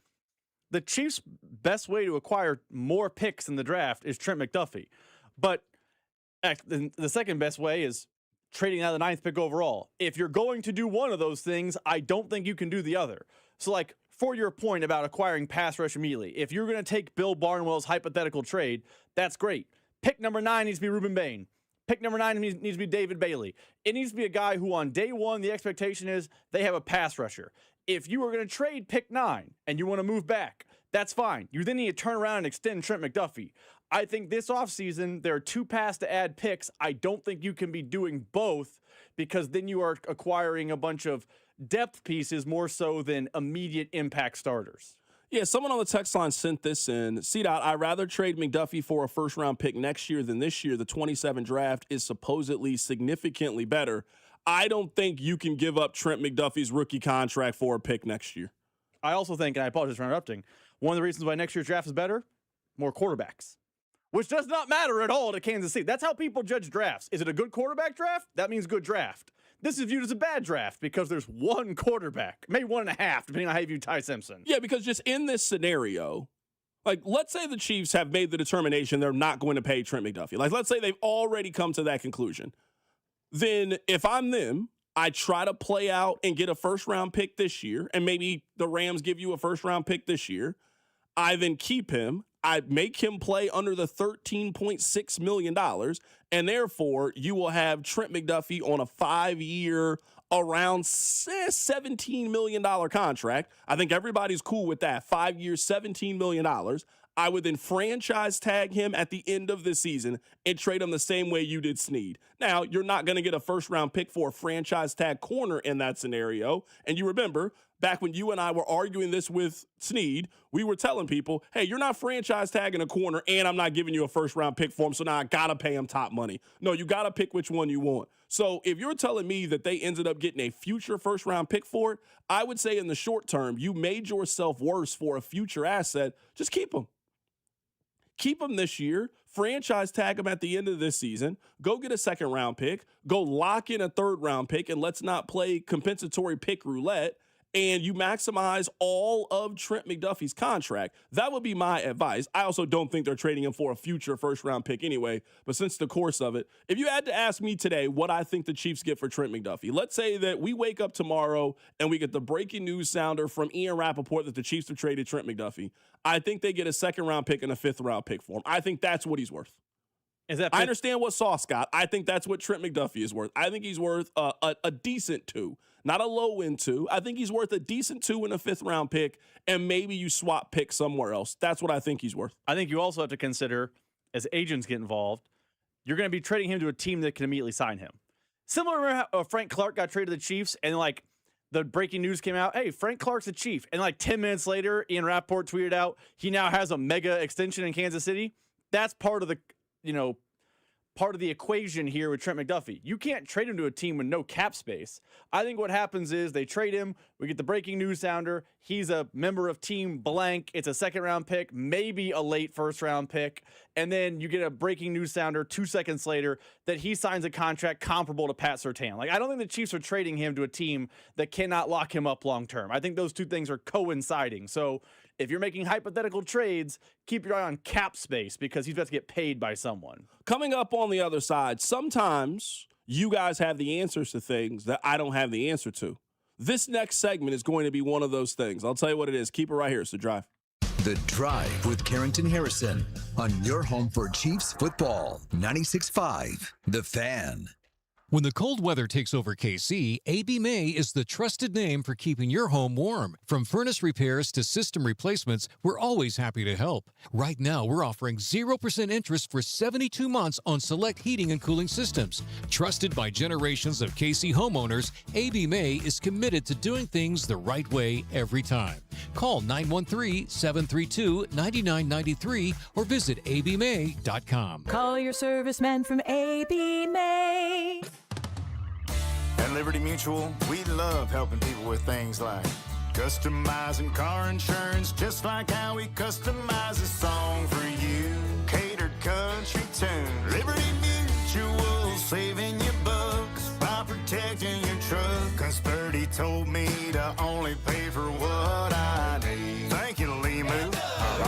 The Chiefs' best way to acquire more picks in the draft is Trent McDuffie. But the second best way is trading out of the 9th pick overall. If you're going to do one of those things, I don't think you can do the other. So, like, for your point about acquiring pass rush immediately, if you're going to take Bill Barnwell's hypothetical trade, that's great. Pick number 9 needs to be Reuben Bain. Pick number 9 needs to be David Bailey. It needs to be a guy who on day one, the expectation is they have a pass rusher. If you are going to trade pick 9 and you want to move back, that's fine. You then need to turn around and extend Trent McDuffie. I think this offseason, there are 2 paths to add picks. I don't think you can be doing both because then you are acquiring a bunch of depth pieces more so than immediate impact starters. Yeah, someone on the text line sent this in. CDOT, I'd rather trade McDuffie for a first-round pick next year than this year. The 27 draft is supposedly significantly better. I don't think you can give up Trent McDuffie's rookie contract for a pick next year. I also think, and I apologize for interrupting, one of the reasons why next year's draft is better, more quarterbacks, which does not matter at all to Kansas City. That's how people judge drafts. Is it a good quarterback draft? That means good draft. This is viewed as a bad draft because there's one quarterback, maybe 1.5, depending on how you view Ty Simpson. Yeah, because just in this scenario, like, let's say the Chiefs have made the determination they're not going to pay Trent McDuffie. Like, let's say they've already come to that conclusion. Then if I'm them, I try to play out and get a first-round pick this year, and maybe the Rams give you a first-round pick this year. I then keep him. I make him play under the $13.6 million, and therefore you will have Trent McDuffie on a 5-year, around $17 million contract. I think everybody's cool with that. 5 years, $17 million. I would then franchise tag him at the end of the season and trade him the same way you did Snead. Now, you're not going to get a first-round pick for a franchise tag corner in that scenario. And you remember, back when you and I were arguing this with Snead, we were telling people, hey, you're not franchise tagging a corner and I'm not giving you a first-round pick for him, so now I got to pay him top money. No, you got to pick which one you want. So if you're telling me that they ended up getting a future first-round pick for it, I would say in the short term, you made yourself worse for a future asset. Just keep him. Keep him this year, franchise tag him at the end of this season, go get a second-round pick, go lock in a third-round pick, and let's not play compensatory pick roulette, and you maximize all of Trent McDuffie's contract. That would be my advice. I also don't think they're trading him for a future first-round pick anyway, but since the course of it, if you had to ask me today what I think the Chiefs get for Trent McDuffie, let's say that we wake up tomorrow and we get the breaking news sounder from Ian Rappaport that the Chiefs have traded Trent McDuffie. I think they get a second-round pick and a fifth-round pick for him. I think that's what he's worth. I understand what Sauce got. I think that's what Trent McDuffie is worth. I think he's worth a decent 2, not a low-end 2. I think he's worth a decent 2 and a fifth-round pick, and maybe you swap pick somewhere else. That's what I think he's worth. I think you also have to consider, as agents get involved, you're going to be trading him to a team that can immediately sign him. Similar to how Frank Clark got traded to the Chiefs, and like the breaking news came out, hey, Frank Clark's a Chief. And like 10 minutes later, Ian Rappaport tweeted out, he now has a mega extension in Kansas City. That's part of the, part of the equation here with Trent McDuffie. You can't trade him to a team with no cap space. I think what happens is they trade him, we get the breaking news sounder, he's a member of team blank, it's a second-round pick, maybe a late first-round pick, and then you get a breaking news sounder 2 seconds later that he signs a contract comparable to Pat Surtain. Like, I don't think the Chiefs are trading him to a team that cannot lock him up long-term. I think those two things are coinciding. So if you're making hypothetical trades, keep your eye on cap space because he's about to get paid by someone. Coming up on the other side, sometimes you guys have the answers to things that I don't have the answer to. This next segment is going to be one of those things. I'll tell you what it is. Keep it right here. It's The Drive. The Drive with Carrington Harrison on your home for Chiefs football. 96.5 The Fan. When the cold weather takes over KC, AB May is the trusted name for keeping your home warm. From furnace repairs to system replacements, we're always happy to help. Right now, we're offering 0% interest for 72 months on select heating and cooling systems. Trusted by generations of KC homeowners, AB May is committed to doing things the right way every time. Call 913-732-9993 or visit abmay.com. Call your serviceman from AB May. At Liberty Mutual, we love helping people with things like customizing car insurance, just like how we customize a song for you. Catered country tune. Liberty Mutual, saving you bucks by protecting your truck. 'Cause Birdie told me to only pay for what I need. Thank you, Limu.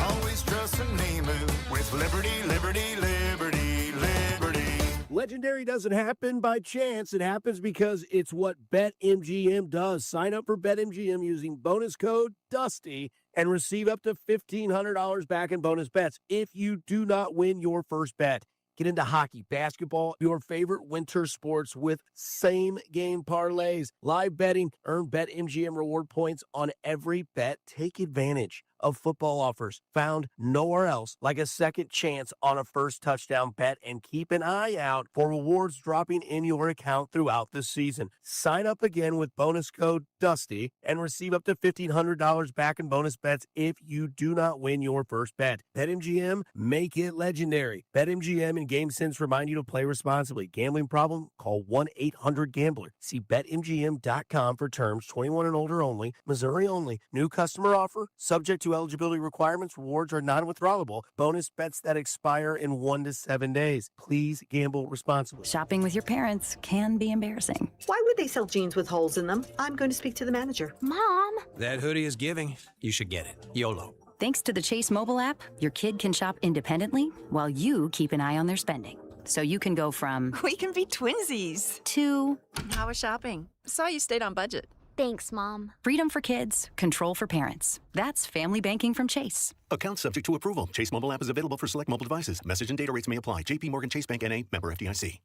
Always trust in Limu with Liberty, Liberty, Liberty, Liberty. Legendary doesn't happen by chance. It happens because it's what BetMGM does. Sign up for BetMGM using bonus code DUSTY and receive up to $1,500 back in bonus bets if you do not win your first bet. Get into hockey, basketball, your favorite winter sports with same-game parlays. Live betting, earn BetMGM reward points on every bet. Take advantage of football offers found nowhere else, like a second chance on a first touchdown bet, and keep an eye out for rewards dropping in your account throughout the season. Sign up again with bonus code DUSTY and receive up to $1,500 back in bonus bets if you do not win your first bet. BetMGM, make it legendary. BetMGM and GameSense remind you to play responsibly. Gambling problem? Call 1-800-GAMBLER. See BetMGM.com for terms. 21 and older only. Missouri only. New customer offer. Subject to eligibility requirements. Rewards are non-withdrawable. Bonus bets that expire in 1 to 7 days. Please gamble responsibly. Shopping with your parents can be embarrassing. Why would they sell jeans with holes in them? I'm going to speak to the manager. Mom! That hoodie is giving. You should get it. YOLO. Thanks to the Chase mobile app, your kid can shop independently while you keep an eye on their spending. So you can go from... We can be twinsies. To... How was shopping? Saw you stayed on budget. Thanks, Mom. Freedom for kids, control for parents. That's family banking from Chase. Account subject to approval. Chase mobile app is available for select mobile devices. Message and data rates may apply. JP Morgan Chase Bank N.A. Member FDIC.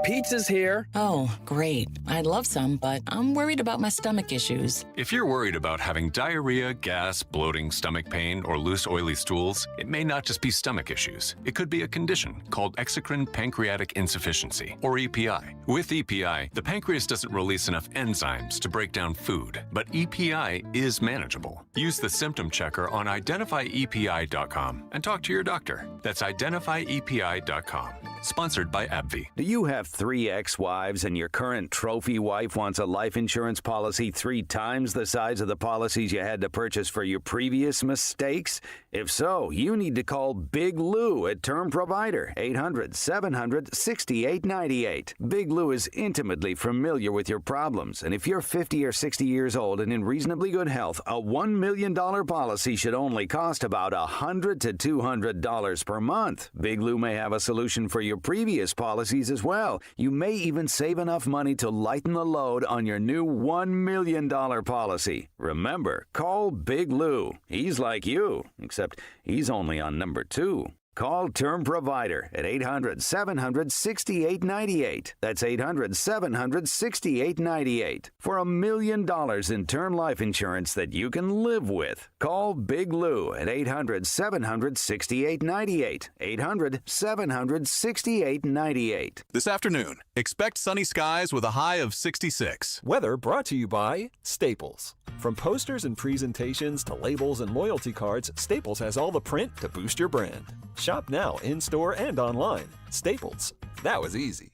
Pizza's here. Oh, great. I'd love some, but I'm worried about my stomach issues. If you're worried about having diarrhea, gas, bloating, stomach pain, or loose, oily stools, it may not just be stomach issues. It could be a condition called exocrine pancreatic insufficiency, or EPI. With EPI, the pancreas doesn't release enough enzymes to break down food, but EPI is manageable. Use the symptom checker on identifyepi.com and talk to your doctor. That's identifyepi.com. Sponsored by AbbVie. Do you have 3 ex-wives and your current trophy wife wants a life insurance policy 3 times the size of the policies you had to purchase for your previous mistakes? If so, you need to call Big Lou at Term Provider, 800-700-6898. Big Lou is intimately familiar with your problems, and if you're 50 or 60 years old and in reasonably good health, a $1 million policy should only cost about $100 to $200 per month. Big Lou may have a solution for your previous policies as well. You may even save enough money to lighten the load on your new $1 million policy. Remember, call Big Lou. He's like you, except he's only on number 2. Call Term Provider at 800-700-6898. That's 800-700-6898. For $1 million in term life insurance that you can live with. Call Big Lou at 800-700-6898. 800-700-6898. This afternoon, expect sunny skies with a high of 66. Weather brought to you by Staples. From posters and presentations to labels and loyalty cards, Staples has all the print to boost your brand. Shop now in-store and online. Staples. That was easy.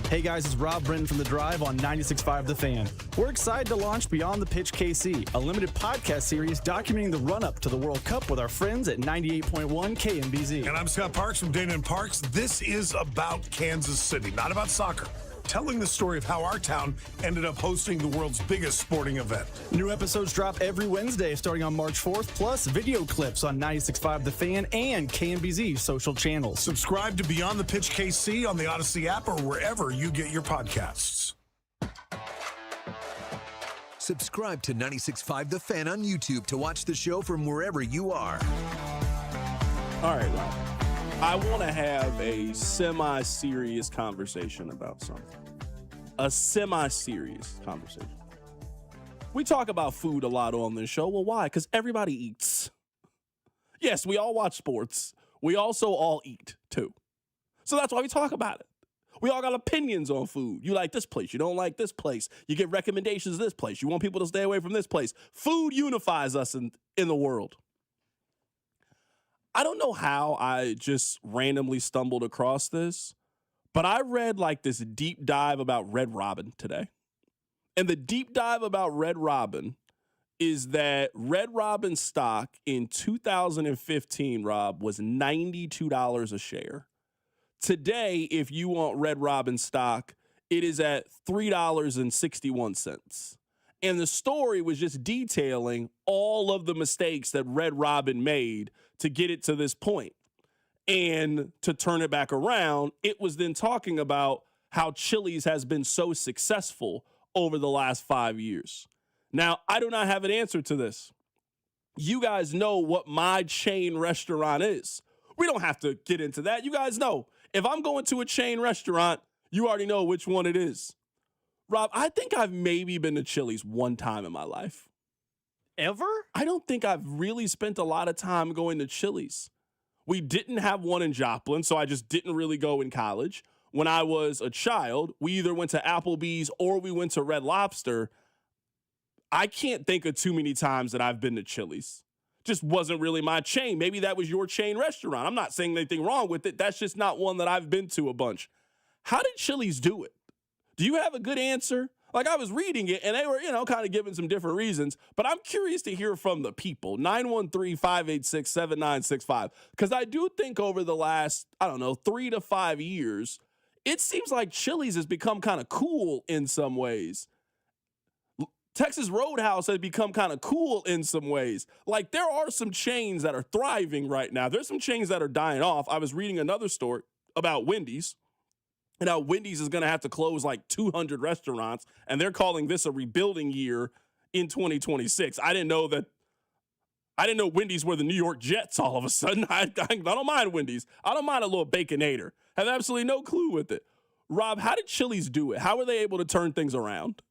Hey guys, it's Rob Britton from The Drive on 96.5 The Fan. We're excited to launch Beyond the Pitch KC, a limited podcast series documenting the run-up to the World Cup with our friends at 98.1 KMBZ. And I'm Scott Parks from Dana and Parks. This is about Kansas City, not about soccer. Telling the story of how our town ended up hosting the world's biggest sporting event. New episodes drop every Wednesday starting on March 4th, plus video clips on 96.5 The Fan and KMBZ social channels. Subscribe to Beyond the Pitch KC on the Odyssey app or wherever you get your podcasts. Subscribe to 96.5 The Fan on YouTube to watch the show from wherever you are. All right, Rob. I want to have a semi-serious conversation about something. a semi-serious conversation. We talk about food a lot on this show. Well, why? Because everybody eats. Yes, we all watch sports. We also all eat, too. So that's why we talk about it. We all got opinions on food. You like this place. You don't like this place. You get recommendations of this place. You want people to stay away from this place. Food unifies us in the world. I don't know how I just randomly stumbled across this, but I read like this deep dive about Red Robin today. And the deep dive about Red Robin is that Red Robin stock in 2015, Rob, was $92 a share. Today, if you want Red Robin stock, it is at $3.61. And the story was just detailing all of the mistakes that Red Robin made to get it to this point. And to turn it back around, it was then talking about how Chili's has been so successful over the last 5 years. Now, I do not have an answer to this. You guys know what my chain restaurant is. We don't have to get into that. You guys know. If I'm going to a chain restaurant, you already know which one it is. Rob, I think I've maybe been to Chili's one time in my life. Ever? I don't think I've really spent a lot of time going to Chili's. We didn't have one in Joplin, so I just didn't really go in college. When I was a child, we either went to Applebee's or we went to Red Lobster. I can't think of too many times that I've been to Chili's. Just wasn't really my chain. Maybe that was your chain restaurant. I'm not saying anything wrong with it. That's just not one that I've been to a bunch. How did Chili's do it? Do you have a good answer? Like, I was reading it, and they were, kind of giving some different reasons. But I'm curious to hear from the people. 913-586-7965. Because I do think over the last, 3 to 5 years, it seems like Chili's has become kind of cool in some ways. Texas Roadhouse has become kind of cool in some ways. Like, there are some chains that are thriving right now. There's some chains that are dying off. I was reading another story about Wendy's. And how Wendy's is going to have to close like 200 restaurants, and they're calling this a rebuilding year in 2026. I didn't know Wendy's were the New York Jets all of a sudden. I don't mind Wendy's. I don't mind a little Baconator. Have absolutely no clue with it. Rob, how did Chili's do it? How were they able to turn things around?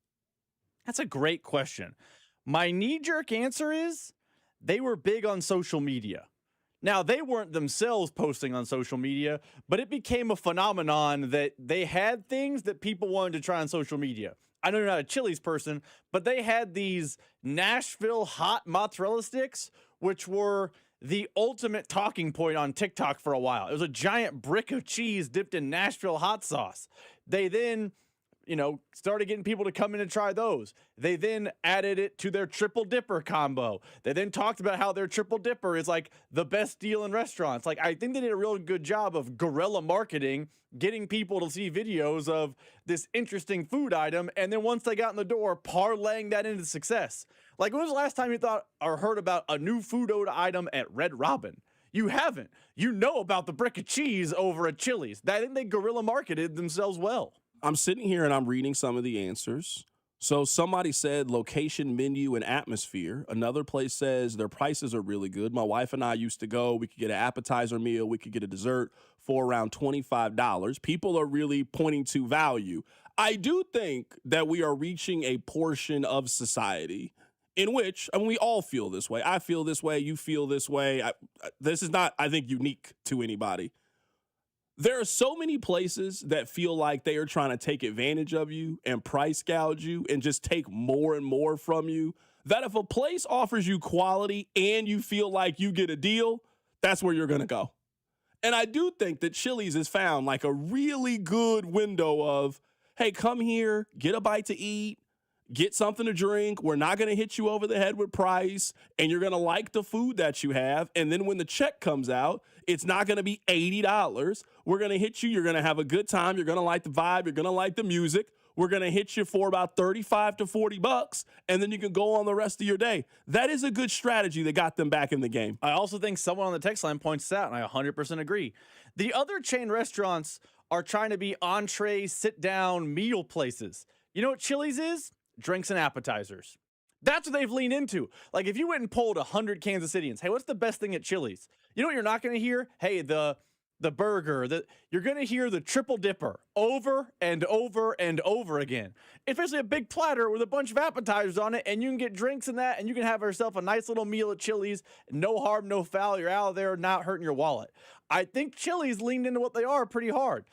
That's a great question. My knee-jerk answer is they were big on social media. Now, they weren't themselves posting on social media, but it became a phenomenon that they had things that people wanted to try on social media. I know you're not a Chili's person, but they had these Nashville hot mozzarella sticks, which were the ultimate talking point on TikTok for a while. It was a giant brick of cheese dipped in Nashville hot sauce. They then started getting people to come in and try those. They then added it to their triple dipper combo. They then talked about how their triple dipper is like the best deal in restaurants. Like, I think they did a real good job of guerrilla marketing, getting people to see videos of this interesting food item. And then once they got in the door, parlaying that into success. Like, when was the last time you thought or heard about a new food item at Red Robin? You haven't. You know about the brick of cheese over at Chili's. I think they guerrilla marketed themselves well. I'm sitting here and I'm reading some of the answers. So somebody said location, menu, and atmosphere. Another place says their prices are really good. My wife and I used to go. We could get an appetizer meal. We could get a dessert for around $25. People are really pointing to value. I do think that we are reaching a portion of society in which, we all feel this way. I feel this way. You feel this way. This is not, I think, unique to anybody. There are so many places that feel like they are trying to take advantage of you and price gouge you and just take more and more from you, that if a place offers you quality and you feel like you get a deal, that's where you're going to go. And I do think that Chili's has found like a really good window of, hey, come here, get a bite to eat, get something to drink. We're not going to hit you over the head with price, and you're going to like the food that you have. And then when the check comes out, it's not going to be $80. We're going to hit you. You're going to have a good time. You're going to like the vibe. You're going to like the music. We're going to hit you for about $35 to $40, and then you can go on the rest of your day. That is a good strategy that got them back in the game. I also think someone on the text line points out, and I 100% agree. The other chain restaurants are trying to be entree, sit-down meal places. You know what Chili's is? Drinks and appetizers. That's what they've leaned into. Like, if you went and polled 100 Kansas Cityans, hey, what's the best thing at Chili's? You know what you're not going to hear? Hey, the the burger, you're going to hear the triple dipper over and over and over again. It's basically a big platter with a bunch of appetizers on it, and you can get drinks in that, and you can have yourself a nice little meal at Chili's. No harm, no foul. You're out of there not hurting your wallet. I think Chili's leaned into what they are pretty hard.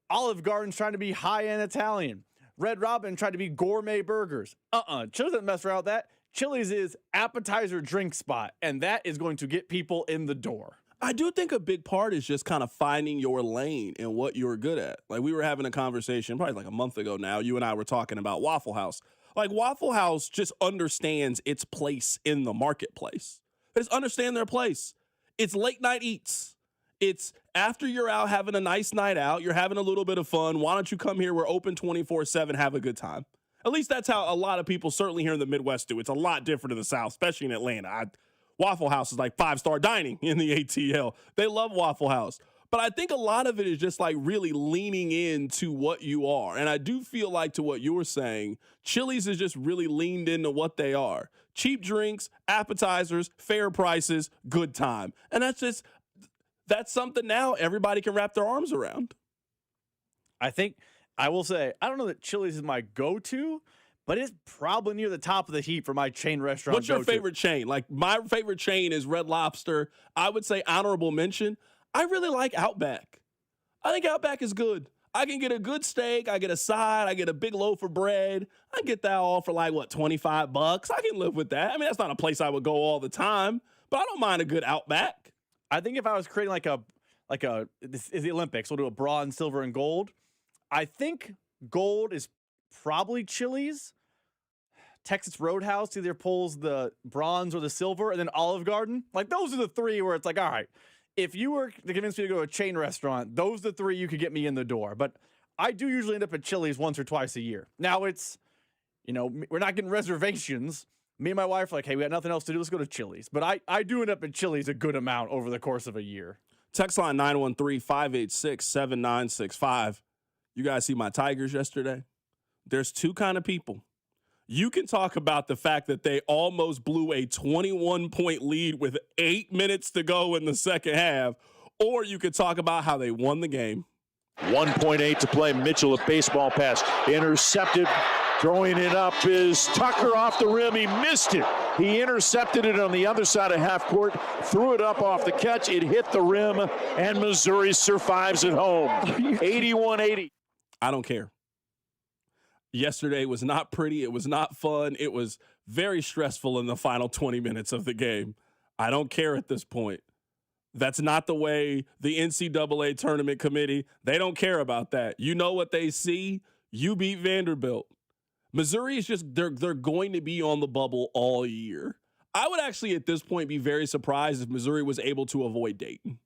Olive Garden's trying to be high-end Italian. Red Robin tried to be gourmet burgers. Chili's doesn't mess around with that. Chili's is appetizer drink spot, and that is going to get people in the door. I do think a big part is just kind of finding your lane and what you're good at. Like, we were having a conversation probably like a month ago now. You and I were talking about Waffle House. Like, Waffle House just understands its place in the marketplace. They just understand their place. It's late night eats. It's after you're out having a nice night out, you're having a little bit of fun. Why don't you come here? We're open 24/7, have a good time. At least that's how a lot of people, certainly here in the Midwest, do. It's a lot different in the South, especially in Atlanta. Waffle House is like 5-star dining in the ATL. They love Waffle House. But I think a lot of it is just like really leaning into what you are. And I do feel like, to what you were saying, Chili's is just really leaned into what they are. Cheap drinks, appetizers, fair prices, good time. And that's something now everybody can wrap their arms around. I will say, I don't know that Chili's is my go-to, but it's probably near the top of the heap for my chain restaurant. What's your favorite chain? Like, my favorite chain is Red Lobster. I would say honorable mention. I really like Outback. I think Outback is good. I can get a good steak. I get a side. I get a big loaf of bread. I get that all for like, $25? I can live with that. I mean, that's not a place I would go all the time, but I don't mind a good Outback. I think if I was creating this is the Olympics, we'll do a bronze, silver, and gold. I think gold is probably Chili's. Texas Roadhouse either pulls the bronze or the silver, and then Olive Garden. Like, those are the three where it's like, all right, if you were to convince me to go to a chain restaurant, those are the three you could get me in the door. But I do usually end up at Chili's once or twice a year. Now it's, we're not getting reservations. Me and my wife are like, hey, we got nothing else to do. Let's go to Chili's. But I do end up at Chili's a good amount over the course of a year. Text line 913-586-7965. You guys see my Tigers yesterday? There's two kind of people. You can talk about the fact that they almost blew a 21-point lead with 8 minutes to go in the second half, or you could talk about how they won the game. 1.8 to play. Mitchell, a baseball pass. Intercepted. Throwing it up is Tucker off the rim. He missed it. He intercepted it on the other side of half court, threw it up off the catch. It hit the rim, and Missouri survives at home. 81-80. I don't care. Yesterday was not pretty. It was not fun. It was very stressful in the final 20 minutes of the game. I don't care at this point. That's not the way the NCAA tournament committee, they don't care about that. You know what they see? You beat Vanderbilt. Missouri is just, they're going to be on the bubble all year. I would actually at this point be very surprised if Missouri was able to avoid Dayton.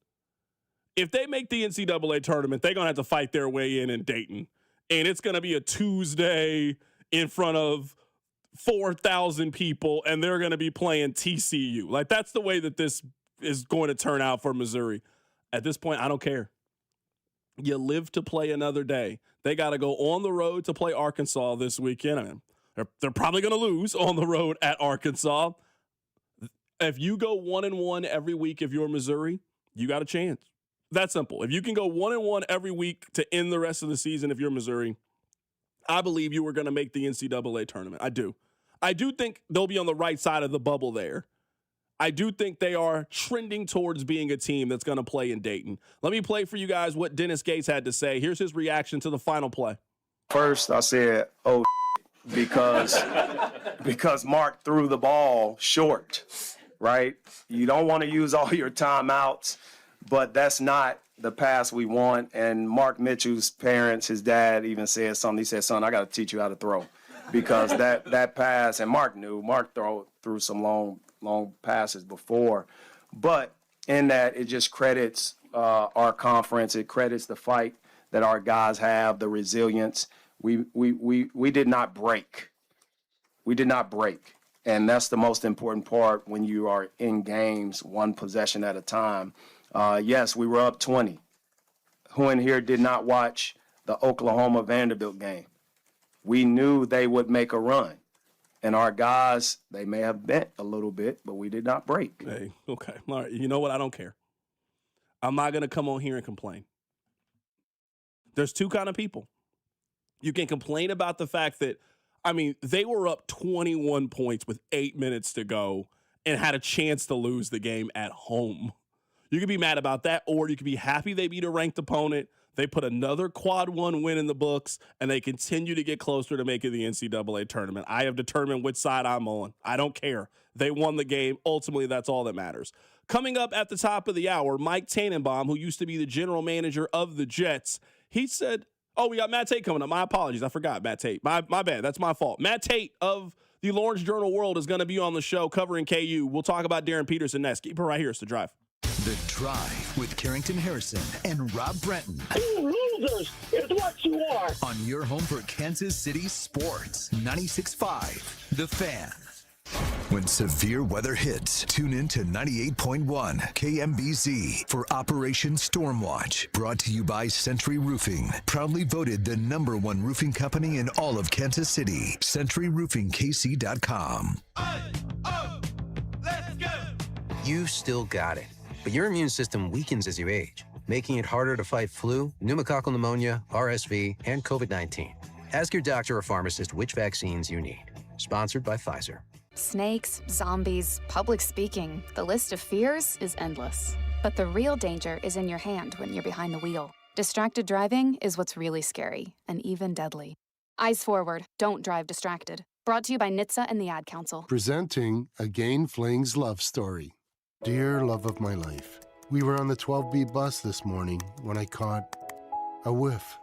If they make the NCAA tournament, they're going to have to fight their way in Dayton. And it's going to be a Tuesday in front of 4,000 people, and they're going to be playing TCU. Like, that's the way that this is going to turn out for Missouri. At this point, I don't care. You live to play another day. They got to go on the road to play Arkansas this weekend. I mean, they're probably going to lose on the road at Arkansas. If you go 1-1 every week, if you're Missouri, you got a chance. That simple. If you can go 1-1 every week to end the rest of the season, if you're Missouri, I believe you are going to make the NCAA tournament. I do. I do think they'll be on the right side of the bubble there. I do think they are trending towards being a team that's going to play in Dayton. Let me play for you guys what Dennis Gates had to say. Here's his reaction to the final play. First, I said, oh, because Mark threw the ball short, right? You don't want to use all your timeouts, but that's not the pass we want. And Mark Mitchell's parents, his dad even said something. He said, son, I got to teach you how to throw. Because that pass, and Mark knew, Mark threw some long passes before. But in that, it just credits our conference. It credits the fight that our guys have, the resilience. We did not break. We did not break. And that's the most important part when you are in games, one possession at a time. Yes, we were up 20. Who in here did not watch the Oklahoma Vanderbilt game? We knew they would make a run. And our guys, they may have bent a little bit, but we did not break. Hey, okay. All right. You know what? I don't care. I'm not going to come on here and complain. There's two kind of people. You can complain about the fact that, they were up 21 points with 8 minutes to go and had a chance to lose the game at home. You could be mad about that, or you could be happy they beat a ranked opponent. They put another quad one win in the books, and they continue to get closer to making the NCAA tournament. I have determined which side I'm on. I don't care. They won the game. Ultimately, that's all that matters. Coming up at the top of the hour, Mike Tannenbaum, who used to be the general manager of the Jets, he said, we got Matt Tate coming up. My apologies. I forgot Matt Tate. My bad. That's my fault. Matt Tate of the Lawrence Journal World is going to be on the show covering KU. We'll talk about Darryn Peterson next. Keep it right here. It's The Drive. The Drive with Carrington Harrison and Rob Brenton. You losers is what you are. On your home for Kansas City sports. 96.5 The Fan. When severe weather hits, tune in to 98.1 KMBZ for Operation Stormwatch. Brought to you by Century Roofing. Proudly voted the #1 roofing company in all of Kansas City. CenturyRoofingKC.com. Let's go. You still got it, but your immune system weakens as you age, making it harder to fight flu, pneumococcal pneumonia, RSV, and COVID-19. Ask your doctor or pharmacist which vaccines you need. Sponsored by Pfizer. Snakes, zombies, public speaking. The list of fears is endless. But the real danger is in your hand when you're behind the wheel. Distracted driving is what's really scary and even deadly. Eyes forward. Don't drive distracted. Brought to you by NHTSA and the Ad Council. Presenting Again Fling's love story. Dear love of my life, we were on the 12B bus this morning when I caught a whiff.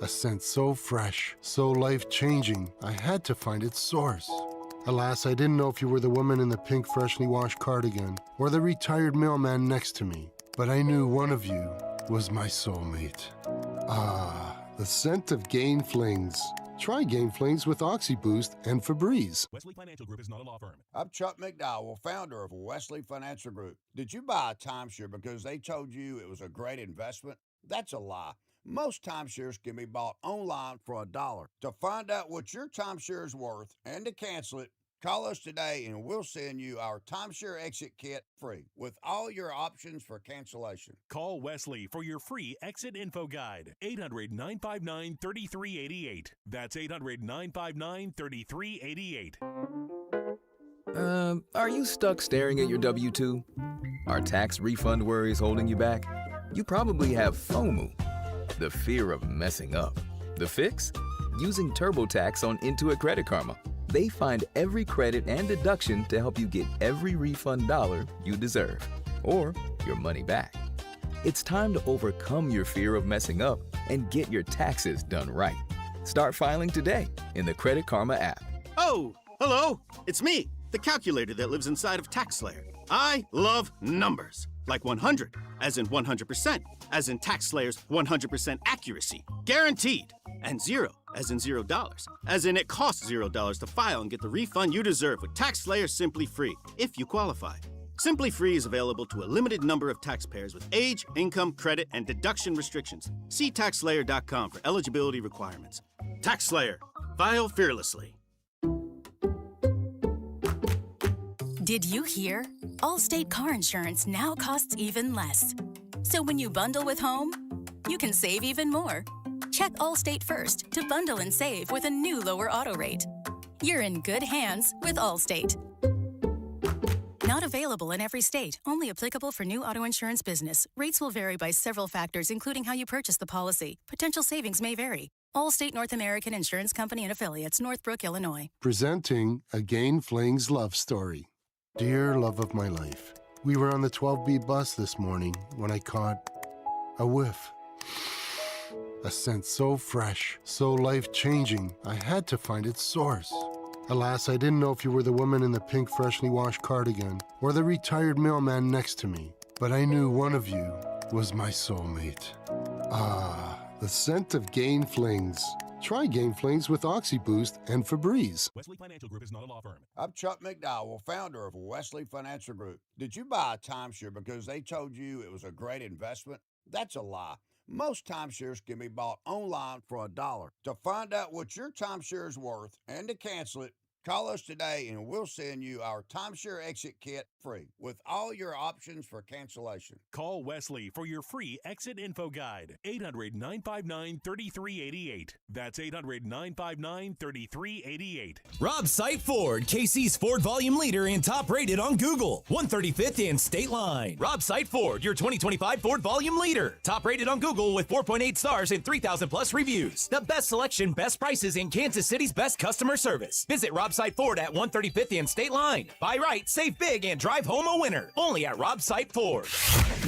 A scent so fresh, so life-changing, I had to find its source. Alas, I didn't know if you were the woman in the pink freshly washed cardigan or the retired mailman next to me, but I knew one of you was my soulmate. Ah, the scent of Gain Flings. Try Gain Flings with OxyBoost and Febreze. Wesley Financial Group is not a law firm. I'm Chuck McDowell, founder of Wesley Financial Group. Did you buy a timeshare because they told you it was a great investment? That's a lie. Most timeshares can be bought online for $1. To find out what your timeshare is worth and to cancel it, call us today and we'll send you our timeshare exit kit free with all your options for cancellation. Call Wesley for your free exit info guide. 800-959-3388. That's 800-959-3388. Are you stuck staring at your W-2? Are tax refund worries holding you back? You probably have FOMO, the fear of messing up. The fix? Using TurboTax on Intuit Credit Karma. They find every credit and deduction to help you get every refund dollar you deserve, or your money back. It's time to overcome your fear of messing up and get your taxes done right. Start filing today in the Credit Karma app. Oh, hello. It's me, the calculator that lives inside of TaxSlayer. I love numbers. Like 100, as in 100%, as in TaxSlayer's 100% accuracy, guaranteed. And 0, as in $0, as in it costs $0 to file and get the refund you deserve with TaxSlayer Simply Free, if you qualify. Simply Free is available to a limited number of taxpayers with age, income, credit, and deduction restrictions. See TaxSlayer.com for eligibility requirements. TaxSlayer. File fearlessly. Did you hear? Allstate car insurance now costs even less. So when you bundle with home, you can save even more. Check Allstate first to bundle and save with a new lower auto rate. You're in good hands with Allstate. Not available in every state. Only applicable for new auto insurance business. Rates will vary by several factors, including how you purchase the policy. Potential savings may vary. Allstate North American Insurance Company and Affiliates, Northbrook, Illinois. Presenting Again Fling's love story. Dear love of my life, we were on the 12B bus this morning when I caught a whiff. A scent so fresh, so life-changing, I had to find its source. Alas, I didn't know if you were the woman in the pink freshly washed cardigan or the retired mailman next to me, but I knew one of you was my soulmate. Ah, the scent of Gain Flings. Try Gain Flings with OxyBoost and Febreze. Wesley Financial Group is not a law firm. I'm Chuck McDowell, founder of Wesley Financial Group. Did you buy a timeshare because they told you it was a great investment? That's a lie. Most timeshares can be bought online for $1. To find out what your timeshare is worth and to cancel it, Call us today and we'll send you our timeshare exit kit free with all your options for cancellation. Call Wesley for your free exit info guide. 800-959-3388. That's 800-959-3388. Rob Sight Ford, KC's Ford volume leader and top rated on Google. 135th and State Line. Rob Sight Ford, your 2025 Ford volume leader. Top rated on Google with 4.8 stars and 3,000 plus reviews. The best selection, best prices, and Kansas City's best customer service. Visit Rob Sight Ford at 135th and State Line. Buy right, save big, and drive home a winner. Only at Rob Sight Ford.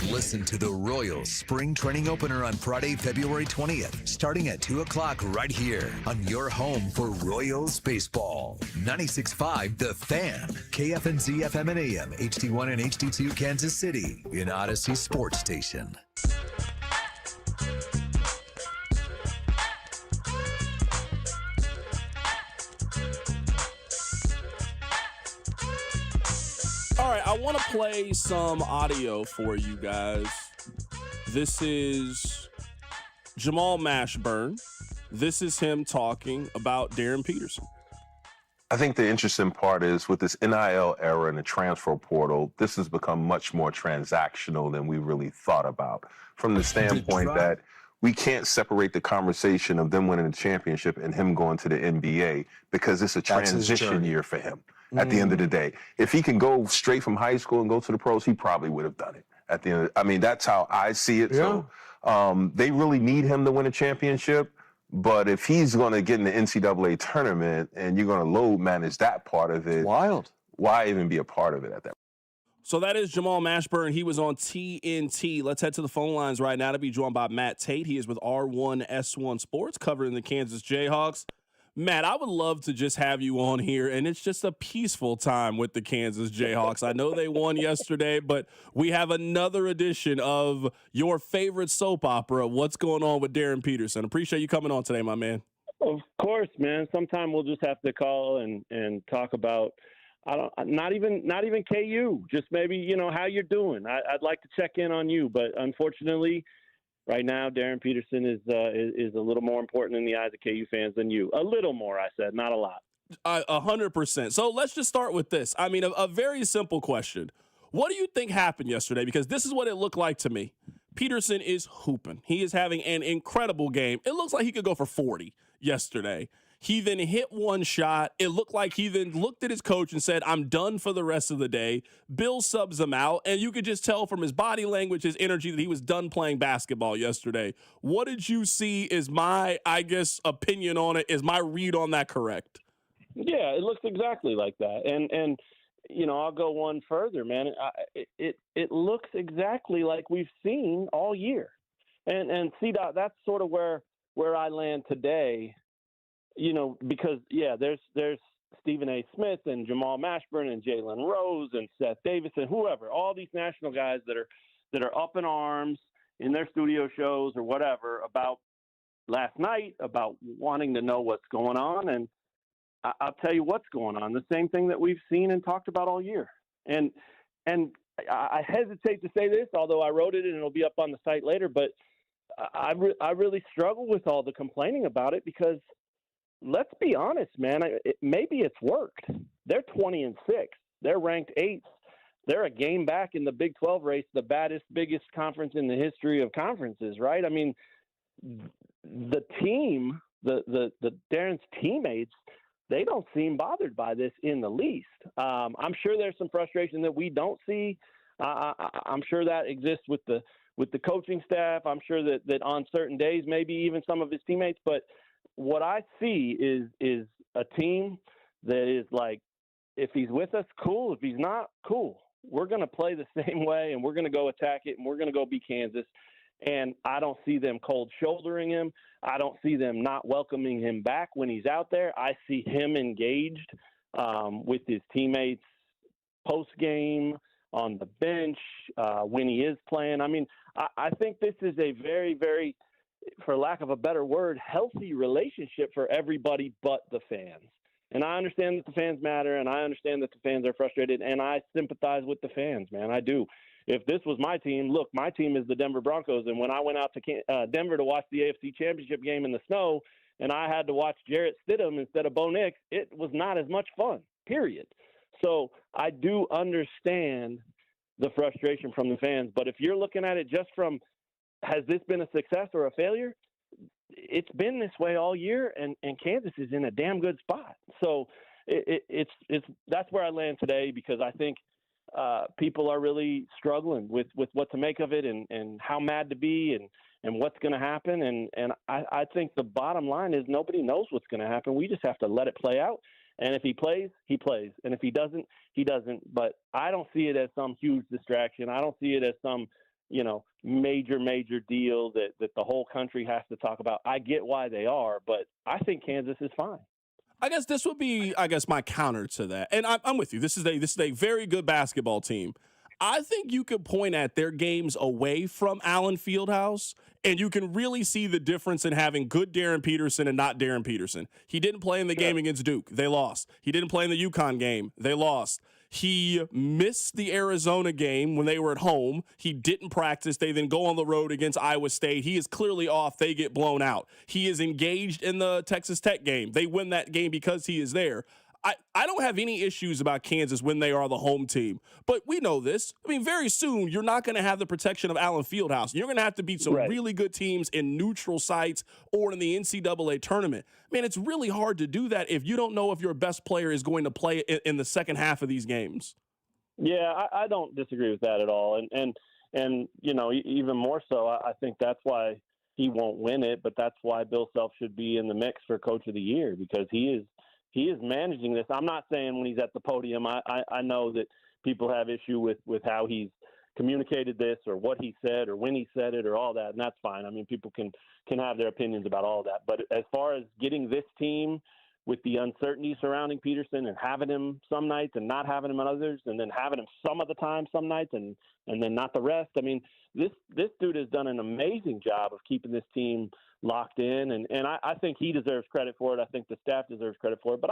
Listen to the Royals Spring Training Opener on Friday, February 20th, starting at 2 o'clock right here on your home for Royals baseball. 96.5 The Fan, KFNZ FM and AM, HD1 and HD2 Kansas City, in Odyssey Sports Station. All right, I want to play some audio for you guys. This is Jamal Mashburn. This is him talking about Darryn Peterson. I think the interesting part is with this NIL era and the transfer portal, this has become much more transactional than we really thought about, from the standpoint that we can't separate the conversation of them winning the championship and him going to the NBA because it's a transition year for him. At the end of the day, if he can go straight from high school and go to the pros, he probably would have done it. At the end, I mean, that's how I see it. Yeah. So they really need him to win a championship. But if he's going to get in the NCAA tournament and you're going to load manage that part of it, why even be a part of it at that point? So that is Jamal Mashburn. He was on TNT. Let's head to the phone lines right now to be joined by Matt Tate. He is with R1S1 Sports, covering the Kansas Jayhawks. Matt, I would love to just have you on here, and it's just a peaceful time with the Kansas Jayhawks. I know they won yesterday, but we have another edition of your favorite soap opera, What's Going On with Darryn Peterson. Appreciate you coming on today, my man. Of course, man. Sometime we'll just have to call and talk about not even KU, just maybe, how you're doing. I'd like to check in on you, but unfortunately, right now, Darryn Peterson is a little more important in the eyes of KU fans than you. A little more, I said, not a lot. 100%. So let's just start with this. I mean, a very simple question. What do you think happened yesterday? Because this is what it looked like to me. Peterson is hooping. He is having an incredible game. It looks like he could go for 40 yesterday. He then hit one shot. It looked like he then looked at his coach and said, I'm done for the rest of the day. Bill subs him out, and you could just tell from his body language, his energy, that he was done playing basketball yesterday. What did you see? Is my, opinion on it, is my read on that correct? Yeah, it looks exactly like that. And I'll go one further, man. It looks exactly like we've seen all year. And C-Dot, that's sort of where I land today. Because there's Stephen A. Smith and Jamal Mashburn and Jalen Rose and Seth Davis and whoever, all these national guys that are up in arms in their studio shows or whatever about last night, about wanting to know what's going on. And I'll tell you what's going on. The same thing that we've seen and talked about all year. And I hesitate to say this, although I wrote it and it'll be up on the site later, but I really struggle with all the complaining about it because let's be honest, man. Maybe it's worked. They're 20-6. They're ranked 8th. They're a game back in the Big 12 race, the biggest conference in the history of conferences, right? I mean, the team, the Darryn's teammates, they don't seem bothered by this in the least. I'm sure there's some frustration that we don't see. I'm sure that exists with the coaching staff. I'm sure that on certain days, maybe even some of his teammates, but what I see is a team that is like, if he's with us, cool. If he's not, cool. We're going to play the same way, and we're going to go attack it, and we're going to go beat Kansas. And I don't see them cold shouldering him. I don't see them not welcoming him back when he's out there. I see him engaged with his teammates post-game, on the bench, when he is playing. I mean, I think this is a very, very, for lack of a better word, healthy relationship for everybody but the fans. And I understand that the fans matter, and I understand that the fans are frustrated, and I sympathize with the fans, man. I do. If this was my team, look, my team is the Denver Broncos, and when I went out to Denver to watch the AFC Championship game in the snow, and I had to watch Jarrett Stidham instead of Bo Nix, it was not as much fun, period. So I do understand the frustration from the fans. But if you're looking at it just from, has this been a success or a failure? It's been this way all year, and Kansas is in a damn good spot. So it's that's where I land today, because I think people are really struggling with what to make of it and how mad to be and what's going to happen. And I think the bottom line is nobody knows what's going to happen. We just have to let it play out. And if he plays, he plays. And if he doesn't, he doesn't. But I don't see it as some huge distraction. I don't see it as some, major deal that the whole country has to talk about. I get why they are, but I think Kansas is fine. I guess this would be, my counter to that. And I'm with you. This is a very good basketball team. I think you could point at their games away from Allen Fieldhouse, and you can really see the difference in having good Darryn Peterson and not Darryn Peterson. He didn't play in the game against Duke. They lost. He didn't play in the UConn game. They lost. He missed the Arizona game when they were at home. He didn't practice. They then go on the road against Iowa State. He is clearly off. They get blown out. He is engaged in the Texas Tech game. They win that game because he is there. I don't have any issues about Kansas when they are the home team, but we know this. I mean, very soon you're not going to have the protection of Allen Fieldhouse. You're going to have to beat some really good teams in neutral sites or in the NCAA tournament. Man, it's really hard to do that if you don't know if your best player is going to play in the second half of these games. Yeah, I don't disagree with that at all. And even more so, I think that's why he won't win it, but that's why Bill Self should be in the mix for Coach of the Year, because he is managing this. I'm not saying when he's at the podium. I know that people have issue with how he's communicated this or what he said or when he said it or all that, and that's fine. I mean, people can have their opinions about all that. But as far as getting this team with the uncertainty surrounding Peterson and having him some nights and not having him on others, and then having him some of the time some nights and then not the rest, I mean, this dude has done an amazing job of keeping this team locked in, and I think he deserves credit for it. I think the staff deserves credit for it, but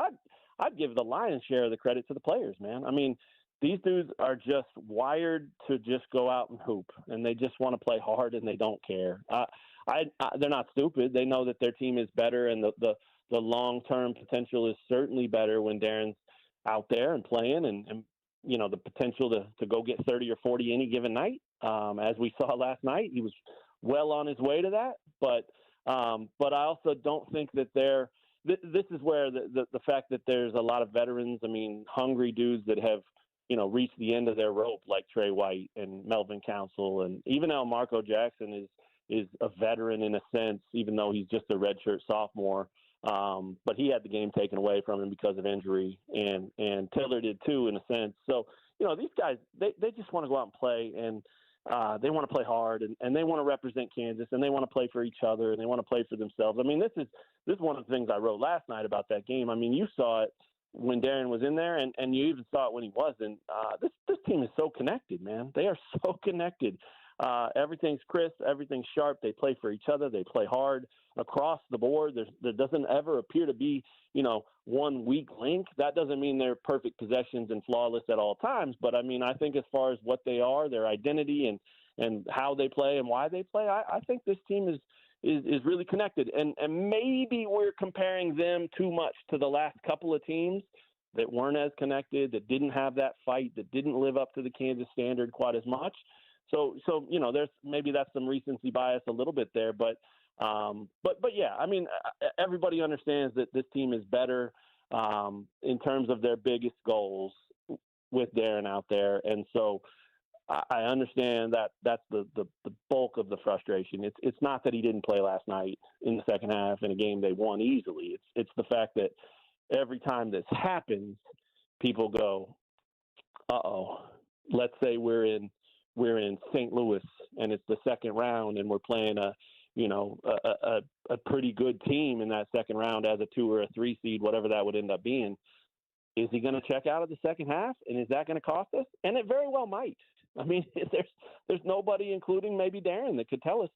I'd give the lion's share of the credit to the players, man. I mean, these dudes are just wired to just go out and hoop, and they just want to play hard, and they don't care. They're not stupid. They know that their team is better, and the long-term potential is certainly better when Darren's out there and playing, and the potential to go get 30 or 40 any given night. As we saw last night, he was well on his way to that, but I also don't think that this is where the fact that there's a lot of veterans, I mean, hungry dudes that have, reached the end of their rope, like Trey White and Melvin Council, and even Marco Jackson is a veteran in a sense, even though he's just a redshirt sophomore. But he had the game taken away from him because of injury, and Taylor did too, in a sense. So, these guys, they just want to go out and play, and they want to play hard, and they want to represent Kansas, and they want to play for each other, and they want to play for themselves. I mean, this is one of the things I wrote last night about that game. I mean, you saw it when Darryn was in there, and you even saw it when he wasn't. This team is so connected, man. They are so connected. Everything's crisp, everything's sharp. They play for each other. They play hard across the board. There doesn't ever appear to be, one weak link. That doesn't mean they're perfect possessions and flawless at all times. But I mean, I think as far as what they are, their identity and how they play and why they play, I think this team is really connected. And maybe we're comparing them too much to the last couple of teams that weren't as connected, that didn't have that fight, that didn't live up to the Kansas standard quite as much. So there's maybe that's some recency bias a little bit there, but yeah, I mean, everybody understands that this team is better in terms of their biggest goals with Darryn out there, and so I understand that that's the bulk of the frustration. It's not that he didn't play last night in the second half in a game they won easily. It's the fact that every time this happens, people go, uh-oh. Let's say we're in St. Louis and it's the second round and we're playing a pretty good team in that second round as a 2 or a 3 seed, whatever that would end up being. Is he going to check out of the second half, and is that going to cost us? And it very well might. I mean, there's nobody, including maybe Darryn, that could tell us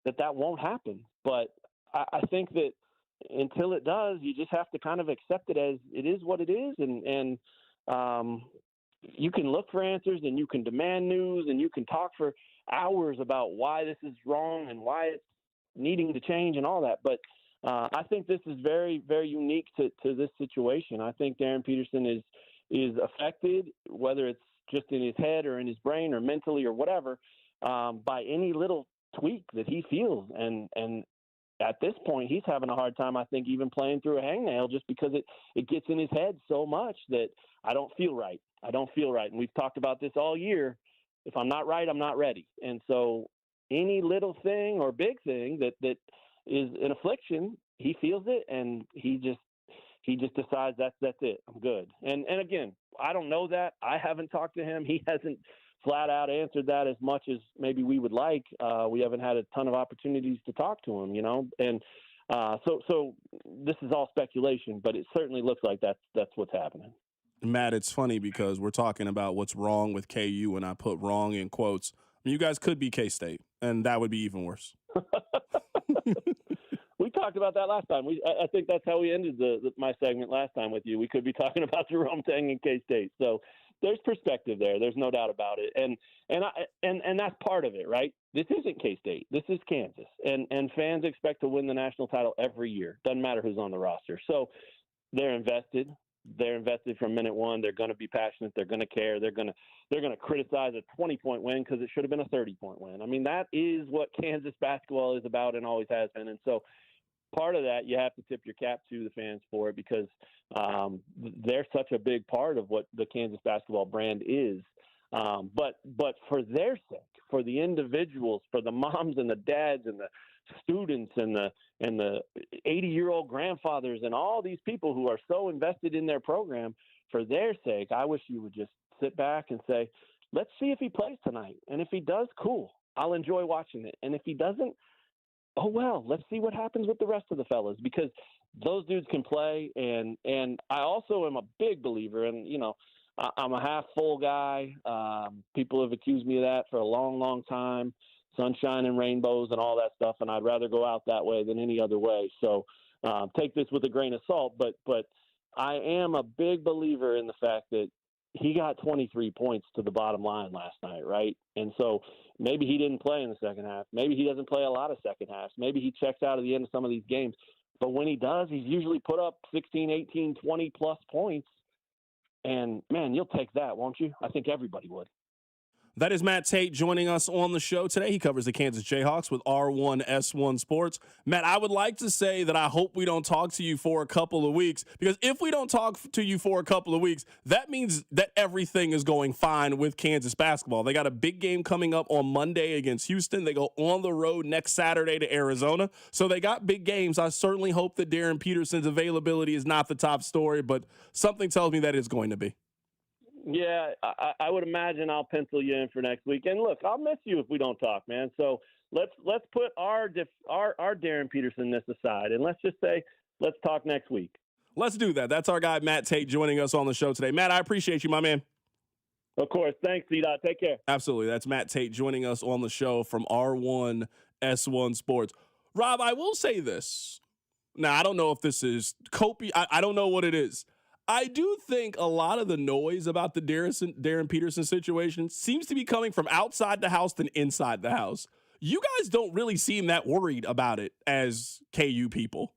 that won't happen. But I think that until it does, you just have to kind of accept it as it is what it is, and you can look for answers, and you can demand news, and you can talk for hours about why this is wrong and why it's needing to change and all that. But I think this is very, very unique to this situation. I think Darryn Peterson is affected, whether it's just in his head or in his brain or mentally or whatever, by any little tweak that he feels. And at this point, he's having a hard time, I think, even playing through a hangnail just because it gets in his head so much that I don't feel right. I don't feel right. And we've talked about this all year. If I'm not right, I'm not ready. And so any little thing or big thing that is an affliction, he feels it, and he just decides that's it. I'm good. And again, I don't know that. I haven't talked to him. He hasn't flat out answered that as much as maybe we would like. We haven't had a ton of opportunities to talk to him, and so this is all speculation, but it certainly looks like that's what's happening. Matt, it's funny because we're talking about what's wrong with KU, and I put wrong in quotes. I mean, you guys could be K-State, and that would be even worse. We talked about that last time. I think that's how we ended my segment last time with you. We could be talking about Jerome Tang and K-State. So there's perspective there. There's no doubt about it. And that's part of it, right? This isn't K-State. This is Kansas. And fans expect to win the national title every year. Doesn't matter who's on the roster. So they're invested. They're invested from minute one. They're going to be passionate. They're going to care. They're going to criticize a 20-point win because it should have been a 30-point win. I mean, that is what Kansas basketball is about and always has been. And so part of that, you have to tip your cap to the fans for it because they're such a big part of what the Kansas basketball brand is. But for their sake, for the individuals, for the moms and the dads and the students and the 80-year-old grandfathers and all these people who are so invested in their program, for their sake, I wish you would just sit back and say, let's see if he plays tonight. And if he does, cool. I'll enjoy watching it. And if he doesn't, oh, well, let's see what happens with the rest of the fellas because those dudes can play. And I also am a big believer, and, I'm a half full guy. People have accused me of that for a long, long time. Sunshine and rainbows and all that stuff, and I'd rather go out that way than any other way. So take this with a grain of salt, but I am a big believer in the fact that he got 23 points to the bottom line last night, right? And so maybe he didn't play in the second half. Maybe he doesn't play a lot of second halves. Maybe he checks out at the end of some of these games. But when he does, he's usually put up 16, 18, 20-plus points. And, man, you'll take that, won't you? I think everybody would. That is Matt Tate joining us on the show today. He covers the Kansas Jayhawks with R1S1 Sports. Matt, I would like to say that I hope we don't talk to you for a couple of weeks, because if we don't talk to you for a couple of weeks, that means that everything is going fine with Kansas basketball. They got a big game coming up on Monday against Houston. They go on the road next Saturday to Arizona. So they got big games. I certainly hope that Darryn Peterson's availability is not the top story, but something tells me that it's going to be. Yeah, I would imagine I'll pencil you in for next week. And look, I'll miss you if we don't talk, man. So let's put our Darryn Peterson-ness aside, and let's just say let's talk next week. Let's do that. That's our guy Matt Tate joining us on the show today. Matt, I appreciate you, my man. Of course. Thanks, C-Dot. Take care. Absolutely. That's Matt Tate joining us on the show from R1S1 Sports. Rob, I will say this. Now, I don't know if this is I don't know what it is. I do think a lot of the noise about the Darryn Peterson situation seems to be coming from outside the house than inside the house. You guys don't really seem that worried about it as KU people.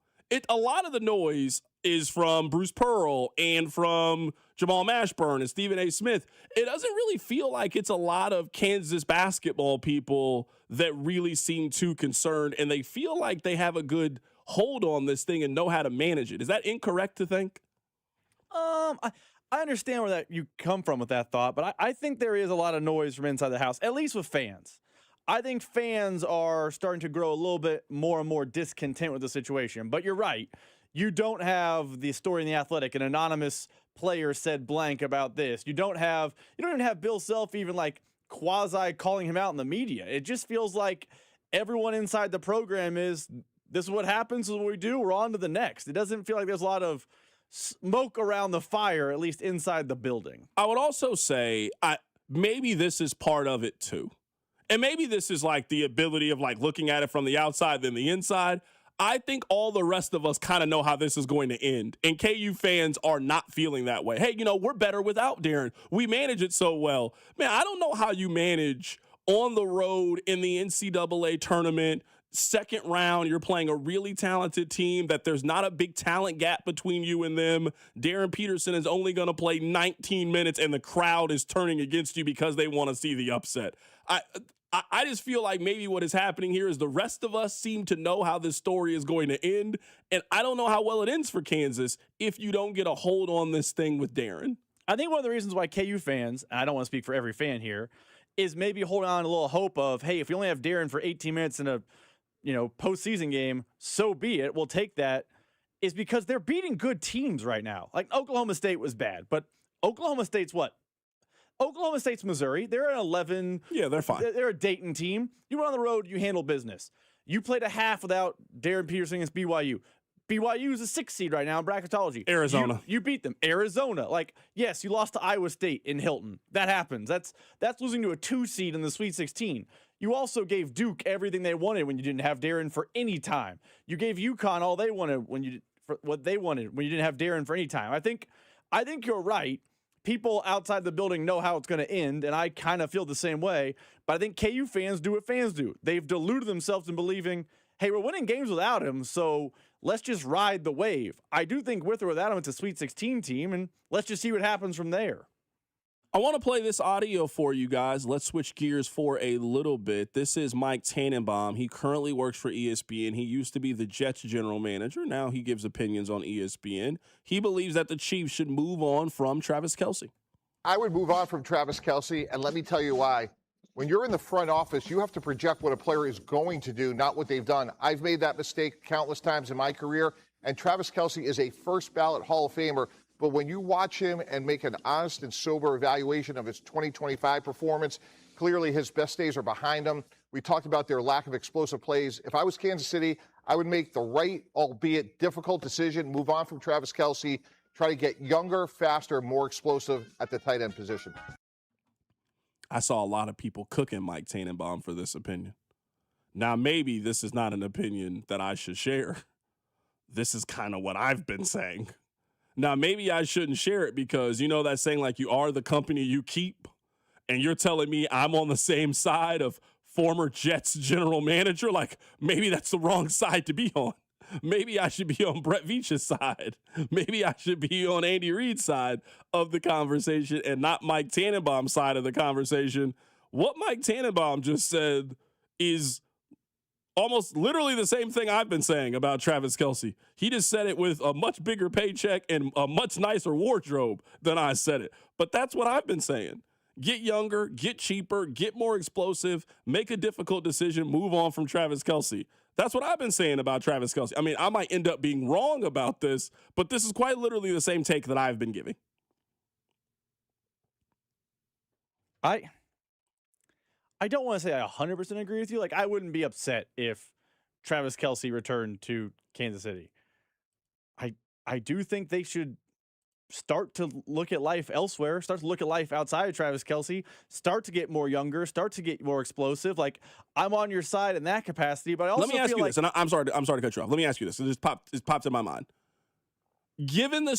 A lot of the noise is from Bruce Pearl and from Jamal Mashburn and Stephen A. Smith. It doesn't really feel like it's a lot of Kansas basketball people that really seem too concerned, and they feel like they have a good hold on this thing and know how to manage it. Is that incorrect to think? I understand where that you come from with that thought, but I think there is a lot of noise from inside the house, at least with fans. I think fans are starting to grow a little bit more and more discontent with the situation. But you're right. You don't have the story in The Athletic, an anonymous player said blank about this. You don't even have Bill Self even like quasi calling him out in the media. It just feels like everyone inside the program is, this is what happens, this is what we do, we're on to the next. It doesn't feel like there's a lot of smoke around the fire, at least inside the building. I would also say maybe this is part of it too. And maybe this is like the ability of like looking at it from the outside than the inside. I think all the rest of us kind of know how this is going to end. And KU fans are not feeling that way. Hey, we're better without Darryn. We manage it so well. Man, I don't know how you manage on the road in the NCAA tournament, second round, you're playing a really talented team, that there's not a big talent gap between you and them. Darryn Peterson is only going to play 19 minutes, and the crowd is turning against you because they want to see the upset. I just feel like maybe what is happening here is the rest of us seem to know how this story is going to end, and I don't know how well it ends for Kansas if you don't get a hold on this thing with Darryn. I think one of the reasons why KU fans, and I don't want to speak for every fan here, is maybe holding on a little hope of, hey, if you only have Darryn for 18 minutes in a postseason game, so be it. We'll take that. Is because they're beating good teams right now. Like Oklahoma State was bad, but Oklahoma State's what? Oklahoma State's Missouri. They're an 11. Yeah, they're fine. They're a Dayton team. You went on the road, you handle business. You played a half without Darryn Peterson against BYU. BYU is a 6 seed right now in bracketology. Arizona. You beat them. Arizona. Like, yes, you lost to Iowa State in Hilton. That happens. That's losing to a 2 seed in the Sweet 16. You also gave Duke everything they wanted when you didn't have Darryn for any time. You gave UConn all they wanted when you didn't have Darryn for any time. I think you're right. People outside the building know how it's going to end, and I kind of feel the same way. But I think KU fans do what fans do. They've deluded themselves in believing, hey, we're winning games without him, so let's just ride the wave. I do think with or without him, it's a Sweet 16 team, and let's just see what happens from there. I want to play this audio for you guys. Let's switch gears for a little bit. This is Mike Tannenbaum. He currently works for ESPN. He used to be the Jets general manager. Now he gives opinions on ESPN. He believes that the Chiefs should move on from Travis Kelce. I would move on from Travis Kelce, and let me tell you why. When you're in the front office, you have to project what a player is going to do, not what they've done. I've made that mistake countless times in my career, and Travis Kelce is a first-ballot Hall of Famer. But when you watch him and make an honest and sober evaluation of his 2025 performance, clearly his best days are behind him. We talked about their lack of explosive plays. If I was Kansas City, I would make the right, albeit difficult decision, move on from Travis Kelce, try to get younger, faster, more explosive at the tight end position. I saw a lot of people cooking Mike Tannenbaum for this opinion. Now, maybe this is not an opinion that I should share. This is kind of what I've been saying. Now, maybe I shouldn't share it because, you know that saying, like, you are the company you keep, and you're telling me I'm on the same side of former Jets general manager? Like, maybe that's the wrong side to be on. Maybe I should be on Brett Veach's side. Maybe I should be on Andy Reid's side of the conversation and not Mike Tannenbaum's side of the conversation. What Mike Tannenbaum just said is almost literally the same thing I've been saying about Travis Kelce. He just said it with a much bigger paycheck and a much nicer wardrobe than I said it. But that's what I've been saying. Get younger, get cheaper, get more explosive, make a difficult decision, move on from Travis Kelce. That's what I've been saying about Travis Kelce. I mean, I might end up being wrong about this, but this is quite literally the same take that I've been giving. I don't want to say I 100% agree with you. Like, I wouldn't be upset if Travis Kelce returned to Kansas City. I do think they should start to look at life elsewhere, start to look at life outside of Travis Kelce, start to get more younger, start to get more explosive. Like, I'm on your side in that capacity, but I also let me ask feel you like this, and I'm sorry to cut you off. Let me ask you this. It popped in my mind. Given the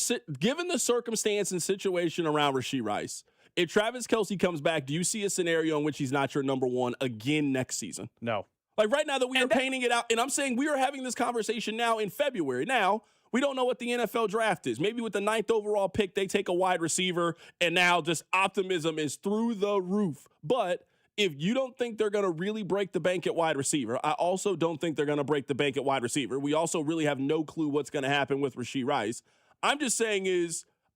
circumstance and situation around Rashee Rice, if Travis Kelce comes back, do you see a scenario in which he's not your number one again next season? No. Like right now that we are painting it out, and I'm saying we are having this conversation now in February. Now, we don't know what the NFL draft is. Maybe with the 9th overall pick, they take a wide receiver, and now just optimism is through the roof. But if you don't think they're going to really break the bank at wide receiver, I also don't think they're going to break the bank at wide receiver. We also really have no clue what's going to happen with Rashee Rice. I'm just saying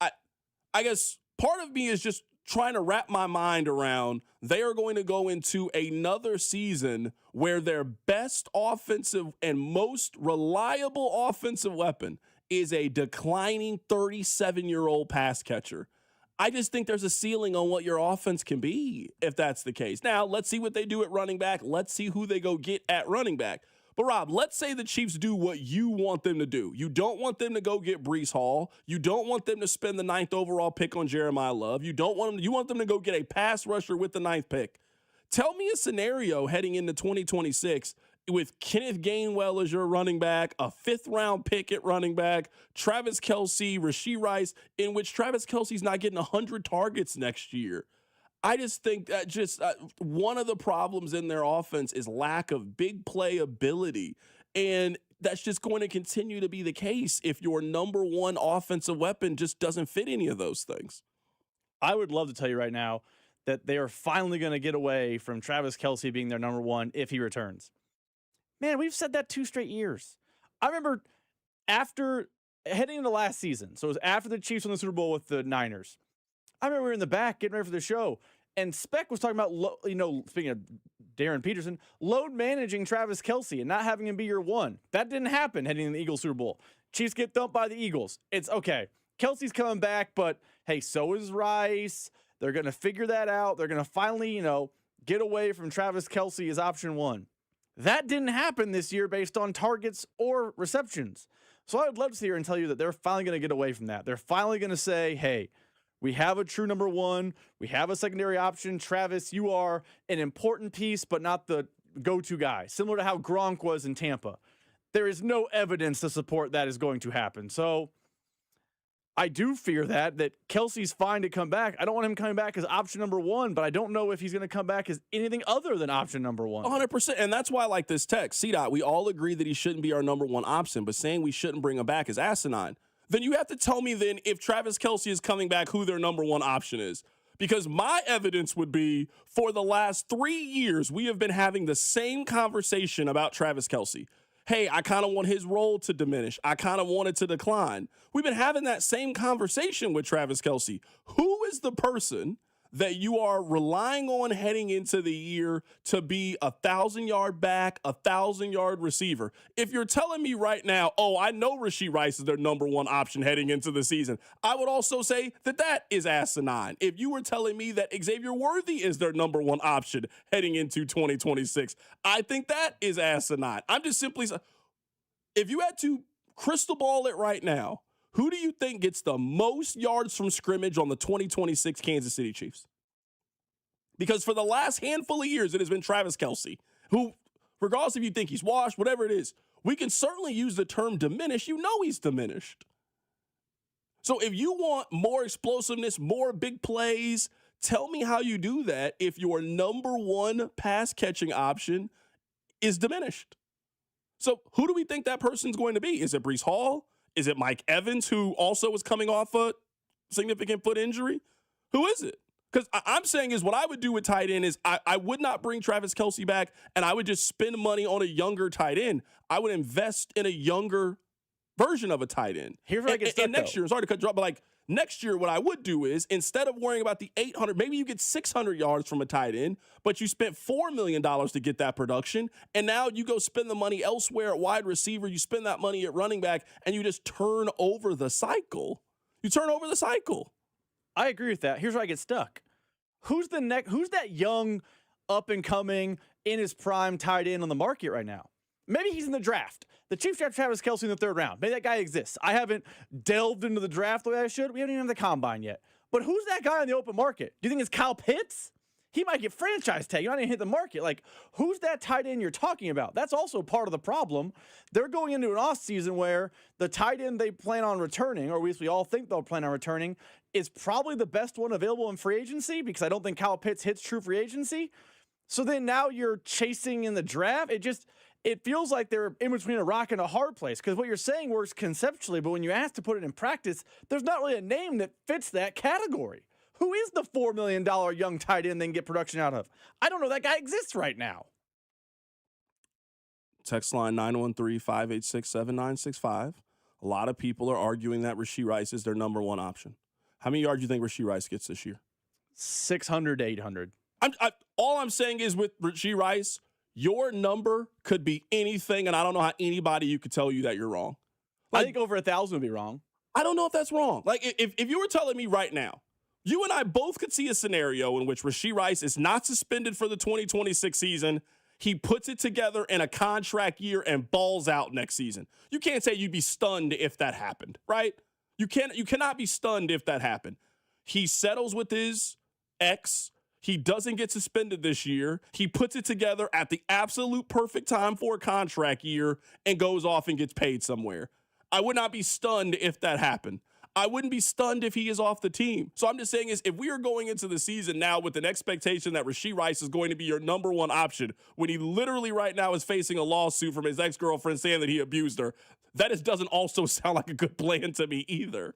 I guess part of me is just trying to wrap my mind around they are going to go into another season where their best offensive and most reliable offensive weapon is a declining 37-year-old pass catcher. I just think there's a ceiling on what your offense can be if that's the case. Now, let's see what they do at running back. Let's see who they go get at running back. But, Rob, let's say the Chiefs do what you want them to do. You don't want them to go get Breece Hall. You don't want them to spend the 9th overall pick on Jeremiah Love. You want them to go get a pass rusher with the 9th pick. Tell me a scenario heading into 2026 with Kenneth Gainwell as your running back, a 5th-round pick at running back, Travis Kelce, Rashee Rice, in which Travis Kelce's not getting 100 targets next year. I just think that one of the problems in their offense is lack of big play ability. And that's just going to continue to be the case if your number one offensive weapon just doesn't fit any of those things. I would love to tell you right now that they are finally going to get away from Travis Kelce being their number one if he returns. Man, we've said that 2 straight years. I remember after heading into last season, so it was after the Chiefs won the Super Bowl with the Niners. I remember we were in the back getting ready for the show, and Speck was talking about, speaking of Darryn Peterson, load managing Travis Kelce and not having him be your one. That didn't happen heading in the Eagles Super Bowl. Chiefs get thumped by the Eagles. It's okay. Kelce's coming back, but hey, so is Rice. They're going to figure that out. They're going to finally, get away from Travis Kelce as option one. That didn't happen this year based on targets or receptions. So I would love to sit here and tell you that they're finally going to get away from that. They're finally going to say, hey, we have a true number one. We have a secondary option. Travis, you are an important piece, but not the go-to guy, similar to how Gronk was in Tampa. There is no evidence to support that is going to happen. So I do fear that Kelce's fine to come back. I don't want him coming back as option number one, but I don't know if he's going to come back as anything other than option number one. 100%. And that's why I like this text. CDOT, we all agree that he shouldn't be our number one option, but saying we shouldn't bring him back is asinine. Then you have to tell me then if Travis Kelce is coming back, who their number one option is. Because my evidence would be for the last 3 years, we have been having the same conversation about Travis Kelce. Hey, I kind of want his role to diminish. I kind of want it to decline. We've been having that same conversation with Travis Kelce. Who is the person that you are relying on heading into the year to be a 1,000-yard back, a 1,000-yard receiver? If you're telling me right now, I know Rashee Rice is their number one option heading into the season, I would also say that is asinine. If you were telling me that Xavier Worthy is their number one option heading into 2026, I think that is asinine. I'm just simply, if you had to crystal ball it right now, who do you think gets the most yards from scrimmage on the 2026 Kansas City Chiefs? Because for the last handful of years, it has been Travis Kelce, who, regardless if you think he's washed, whatever it is, we can certainly use the term diminish. You know he's diminished. So if you want more explosiveness, more big plays, tell me how you do that if your number one pass-catching option is diminished. So who do we think that person's going to be? Is it Breece Hall? Is it Mike Evans, who also was coming off a significant foot injury? Who is it? Because I'm saying is what I would do with tight end is I would not bring Travis Kelce back, and I would just spend money on a younger tight end. I would invest in a younger version of a tight end. Here's where I get stuck, and next year, sorry to cut you off, but next year, what I would do is instead of worrying about the 800, maybe you get 600 yards from a tight end, but you spent $4 million to get that production, and now you go spend the money elsewhere at wide receiver, you spend that money at running back, and you just turn over the cycle. You turn over the cycle. I agree with that. Here's where I get stuck. Who's that young, up-and-coming, in his prime tight end on the market right now? Maybe he's in the draft. The Chiefs draft Travis Kelce in the 3rd round. Maybe that guy exists. I haven't delved into the draft the way I should. We haven't even have the combine yet. But who's that guy on the open market? Do you think it's Kyle Pitts? He might get franchise tag. You might even hit the market. Who's that tight end you're talking about? That's also part of the problem. They're going into an offseason where the tight end they plan on returning, or at least we all think they'll plan on returning, is probably the best one available in free agency because I don't think Kyle Pitts hits true free agency. So then now you're chasing in the draft. It feels like they're in between a rock and a hard place because what you're saying works conceptually, but when you ask to put it in practice, there's not really a name that fits that category. Who is the $4 million young tight end they can get production out of? I don't know that guy exists right now. Text line 913-586-7965. A lot of people are arguing that Rashee Rice is their number one option. How many yards do you think Rashee Rice gets this year? 600 to 800. All I'm saying is with Rashee Rice, your number could be anything, and I don't know how anybody you could tell you that you're wrong. I think over 1,000 would be wrong. I don't know if that's wrong. If you were telling me right now, you and I both could see a scenario in which Rashee Rice is not suspended for the 2026 season. He puts it together in a contract year and balls out next season. You can't say you'd be stunned if that happened, right? You cannot be stunned if that happened. He settles with his ex. He doesn't get suspended this year. He puts it together at the absolute perfect time for a contract year and goes off and gets paid somewhere. I would not be stunned if that happened. I wouldn't be stunned if he is off the team. So I'm just saying is if we are going into the season now with an expectation that Rashee Rice is going to be your number one option when he literally right now is facing a lawsuit from his ex-girlfriend saying that he abused her, that doesn't also sound like a good plan to me either.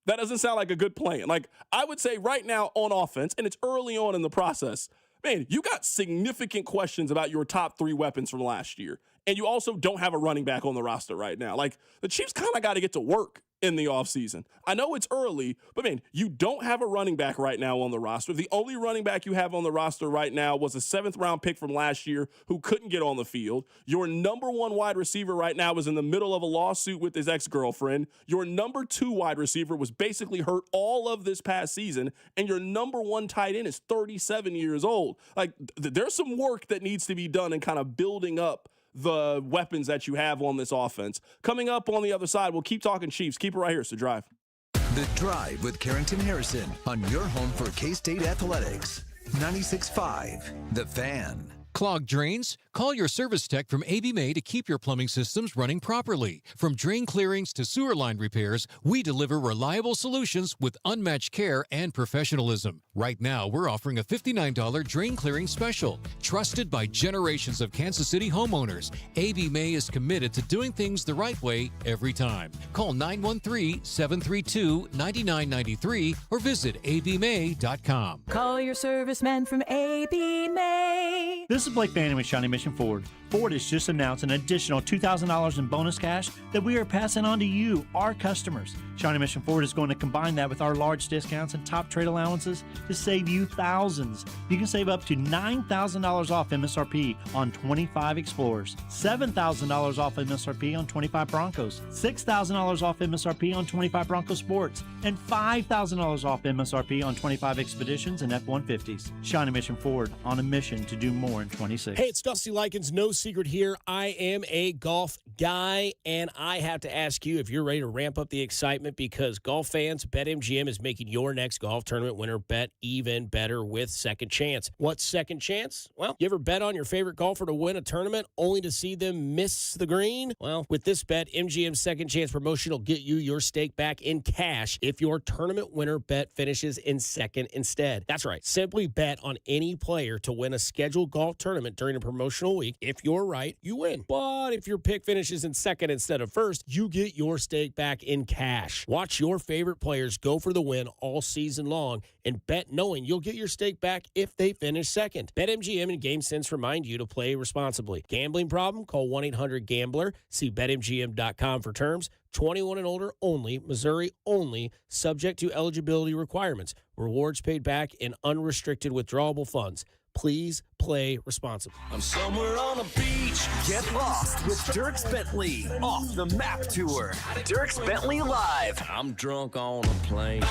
That doesn't sound like a good plan. Like, I would say right now on offense, and it's early on in the process, man, you got significant questions about your top 3 weapons from last year. And you also don't have a running back on the roster right now. Like, the Chiefs kind of got to get to work in the offseason. I know it's early, but man, you don't have a running back right now on the roster. The only running back you have on the roster right now was a 7th-round pick from last year who couldn't get on the field. Your number 1 wide receiver right now is in the middle of a lawsuit with his ex-girlfriend. Your number 2 wide receiver was basically hurt all of this past season, and your number 1 tight end is 37 years old. Like, there's some work that needs to be done in kind of building up the weapons that you have on this offense. Coming up on the other side, we'll keep talking Chiefs. Keep it right here. It's The Drive. The Drive with Carrington Harrison on your home for K-State Athletics. 96.5 The Fan. Clogged drains? Call your service tech from AB May to keep your plumbing systems running properly. From drain clearings to sewer line repairs, we deliver reliable solutions with unmatched care and professionalism. Right now, we're offering a $59 drain clearing special. Trusted by generations of Kansas City homeowners, AB May is committed to doing things the right way every time. Call 913-732-9993 or visit abmay.com. Call your serviceman from AB May. This is Blake Banning with Shawnee Mission Ford. Ford has just announced an additional $2,000 in bonus cash that we are passing on to you, our customers. Shawnee Mission Ford is going to combine that with our large discounts and top trade allowances to save you thousands. You can save up to $9,000 off MSRP on 25 Explorers, $7,000 off MSRP on 25 Broncos, $6,000 off MSRP on 25 Bronco Sports, and $5,000 off MSRP on 25 Expeditions and F-150s. Shawnee Mission Ford, on a mission to do more in 26. Hey, it's Dusty Likens. No secret here. I am a golf guy, and I have to ask you if you're ready to ramp up the excitement because golf fans, BetMGM is making your next golf tournament winner bet even better with Second Chance. What's Second Chance? Well, you ever bet on your favorite golfer to win a tournament only to see them miss the green? Well, with this bet, MGM's Second Chance promotion will get you your stake back in cash if your tournament winner bet finishes in second instead. That's right. Simply bet on any player to win a scheduled golf tournament during a promotional week. If you're right, you win. But if your pick finishes in second instead of first, you get your stake back in cash. Watch your favorite players go for the win all season long and bet knowing you'll get your stake back if they finish second. BetMGM and GameSense remind you to play responsibly. Gambling problem? Call 1-800-GAMBLER. See BetMGM.com for terms. 21 and older only, Missouri only, subject to eligibility requirements. Rewards paid back in unrestricted withdrawable funds. Please play responsibly. I'm somewhere on a beach. Get lost with Dierks Bentley. Off the Map Tour. Dierks Bentley Live. I'm drunk on a plane.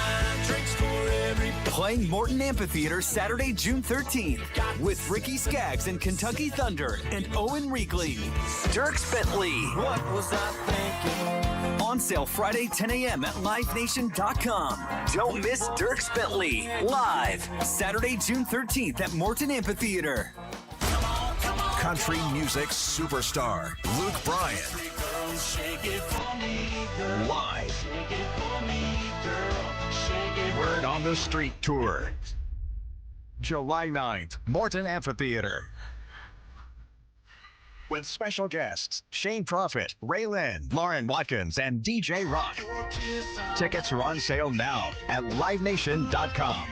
Drinks for every. Playing Morton Amphitheater Saturday, June 13th with Ricky Skaggs and Kentucky Thunder and Owen Reekley. Dierks Bentley. What was I thinking? On sale Friday, 10 a.m. at LiveNation.com. Don't miss Dierks Bentley live Saturday, June 13th at Morton Amphitheater. Country music superstar Luke Bryan. Live. Word on the Street Tour. July 9th, Morton Amphitheater. With special guests, Shane Prophet, Ray Lynn, Lauren Watkins, and DJ Rock. Tickets are on sale now at LiveNation.com.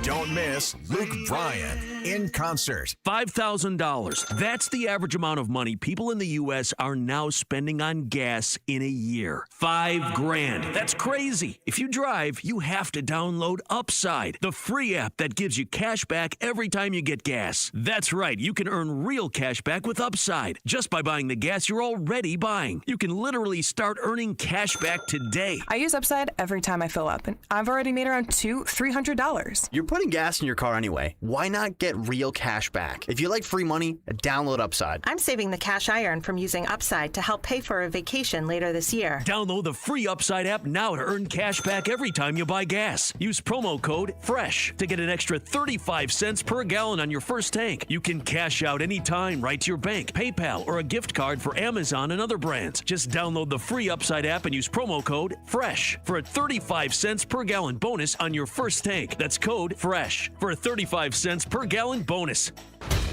Don't miss Luke Bryan in concert. $5,000. That's the average amount of money people in the U.S. are now spending on gas in a year. $5,000. That's crazy. If you drive, you have to download Upside, the free app that gives you cash back every time you get gas. That's right. You can earn real cash back with Upside just by buying the gas you're already buying. You can literally start earning cash back today. I use Upside every time I fill up, and I've already made around $200-300. You're putting gas in your car anyway, why not get real cash back? If you like free money, download Upside. I'm saving the cash I earn from using Upside to help pay for a vacation later this year. Download the free Upside app now to earn cash back every time you buy gas. Use promo code FRESH to get an extra 35 cents per gallon on your first tank. You can cash out anytime right to your bank, PayPal, or a gift card for Amazon and other brands. Just download the free Upside app and use promo code FRESH for a 35 cents per gallon bonus on your first tank. That's code FRESH for a 35 cents per gallon bonus.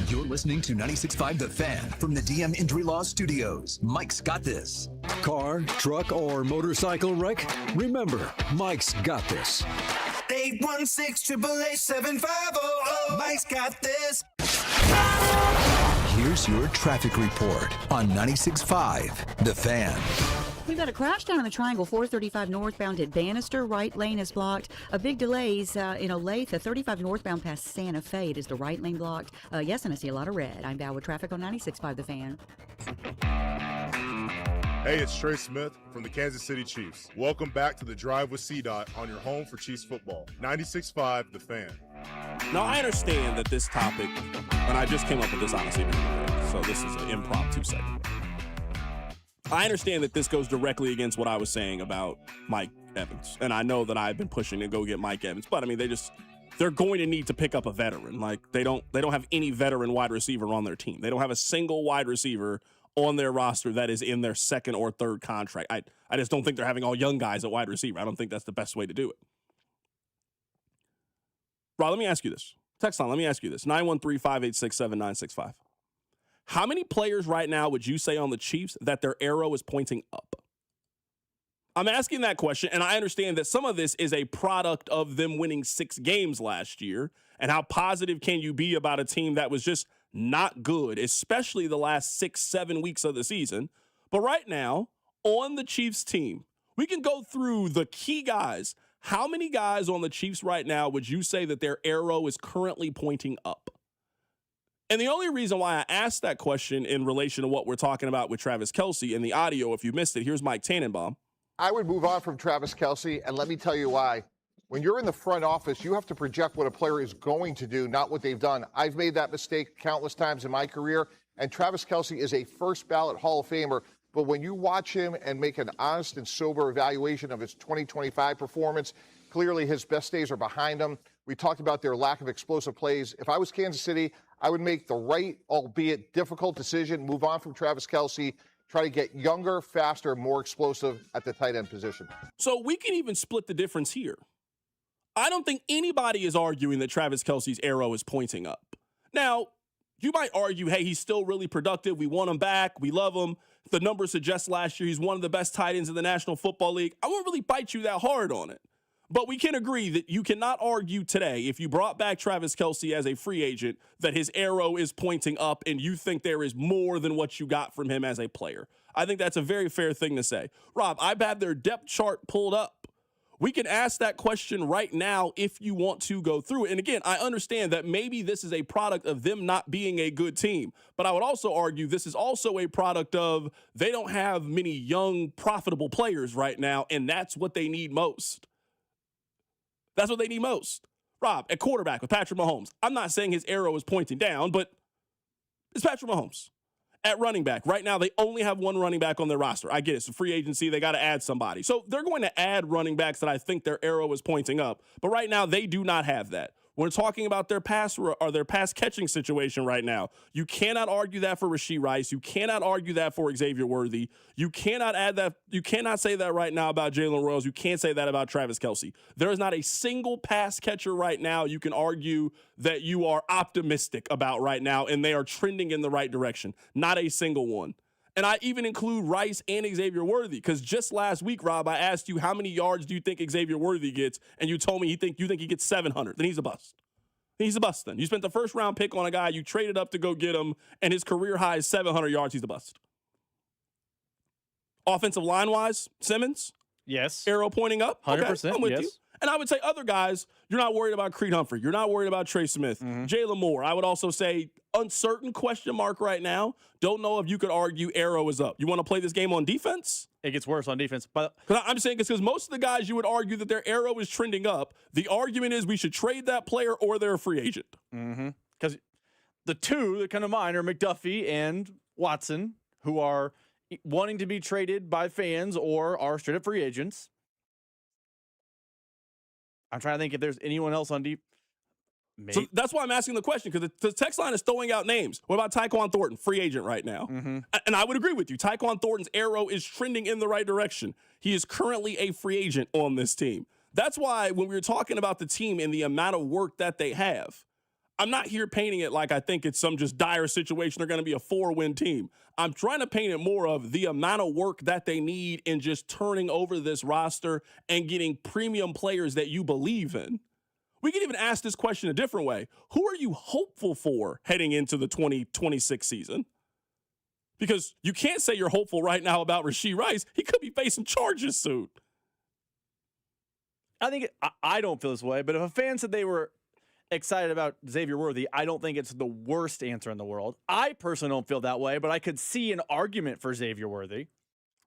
You're listening to 96.5 The Fan from the DM Injury Law Studios. Mike's got this. Car, truck, or motorcycle wreck? Remember, Mike's got this. 816-888-7500. Mike's got this. Here's your traffic report on 96.5 The Fan. We've got a crash down in the Triangle, 435 northbound at Bannister. Right lane is blocked. A big delays in Olathe, 35 northbound past Santa Fe. It is the right lane blocked. Yes, and I see a lot of red. I'm Val with traffic on 96.5 The Fan. Hey, it's Trey Smith from the Kansas City Chiefs. Welcome back to the Drive with CDOT on your home for Chiefs football. 96.5 The Fan. Now, I understand that this topic, and I just came up with this honestly, so this is an impromptu segment. I understand that this goes directly against what I was saying about Mike Evans, and I know that I've been pushing to go get Mike Evans, but I mean, they're going to need to pick up a veteran. Like they don't have any veteran wide receiver on their team. They don't have a single wide receiver on their roster that is in their second or third contract. I just don't think they're having all young guys at wide receiver. I don't think that's the best way to do it. Rob, let me ask you this. Text line, let me ask you this. 913-586-7965. How many players right now would you say on the Chiefs that their arrow is pointing up? I'm asking that question, and I understand that some of this is a product of them winning 6 games last year, and how positive can you be about a team that was just not good, especially the last 6-7 weeks of the season. But right now, on the Chiefs team, we can go through the key guys. How many guys on the Chiefs right now would you say that their arrow is currently pointing up? And the only reason why I asked that question in relation to what we're talking about with Travis Kelce in the audio, if you missed it, here's Mike Tannenbaum. I would move on from Travis Kelce, and let me tell you why. When you're in the front office, you have to project what a player is going to do, not what they've done. I've made that mistake countless times in my career, and Travis Kelce is a first-ballot Hall of Famer. But when you watch him and make an honest and sober evaluation of his 2025 performance, clearly his best days are behind him. We talked about their lack of explosive plays. If I was Kansas City, I would make the right, albeit difficult decision, move on from Travis Kelce, try to get younger, faster, more explosive at the tight end position. So we can even split the difference here. I don't think anybody is arguing that Travis Kelce's arrow is pointing up. Now, you might argue, hey, he's still really productive. We want him back. We love him. The numbers suggest last year he's one of the best tight ends in the National Football League. I won't really bite you that hard on it. But we can agree that you cannot argue today, if you brought back Travis Kelce as a free agent, that his arrow is pointing up and you think there is more than what you got from him as a player. I think that's a very fair thing to say. Rob, I have their depth chart pulled up. We can ask that question right now if you want to go through it. And again, I understand that maybe this is a product of them not being a good team. But I would also argue this is also a product of they don't have many young, profitable players right now, and that's what they need most. That's what they need most. Rob, at quarterback with Patrick Mahomes, I'm not saying his arrow is pointing down, but it's Patrick Mahomes. At running back, right now they only have one running back on their roster. I get it. It's a free agency. They got to add somebody. So they're going to add running backs that I think their arrow is pointing up. But right now they do not have that. We're talking about their pass catching situation right now. You cannot argue that for Rashee Rice. You cannot argue that for Xavier Worthy. You cannot add that. You cannot say that right now about Jalen Royals. You can't say that about Travis Kelce. There is not a single pass catcher right now you can argue that you are optimistic about right now, and they are trending in the right direction. Not a single one. And I even include Rice and Xavier Worthy, because just last week, Rob, I asked you how many yards do you think Xavier Worthy gets, and you told me you think he gets 700. Then he's a bust. He's a bust then. You spent the first round pick on a guy, you traded up to go get him, and his career high is 700 yards. He's a bust. Offensive line-wise, Simmons? Yes. Arrow pointing up? 100%, Okay, I'm with yes. you. And I would say other guys, you're not worried about Creed Humphrey. You're not worried about Trey Smith. Jalen Moore, I would also say uncertain question mark right now. Don't know if you could argue arrow is up. You want to play this game on defense? It gets worse on defense. But I'm saying it's because most of the guys you would argue that their arrow is trending up. The argument is we should trade that player or they're a free agent. Because the two that come to mind are McDuffie and Watson, who are wanting to be traded by fans or are straight up free agents. I'm trying to think if there's anyone else on deep. So that's why I'm asking the question, because the text line is throwing out names. What about Tyquan Thornton, free agent right now? And I would agree with you. Tyquan Thornton's arrow is trending in the right direction. He is currently a free agent on this team. That's why when we were talking about the team and the amount of work that they have, I'm not here painting it like I think it's some just dire situation. They're going to be a 4-win team. I'm trying to paint it more of the amount of work that they need in just turning over this roster and getting premium players that you believe in. We can even ask this question a different way. Who are you hopeful for heading into the 2026 season? Because you can't say you're hopeful right now about Rashee Rice. He could be facing charges soon. I don't feel this way, but if a fan said they were excited about Xavier Worthy, I don't think it's the worst answer in the world. I personally don't feel that way, but I could see an argument for Xavier Worthy.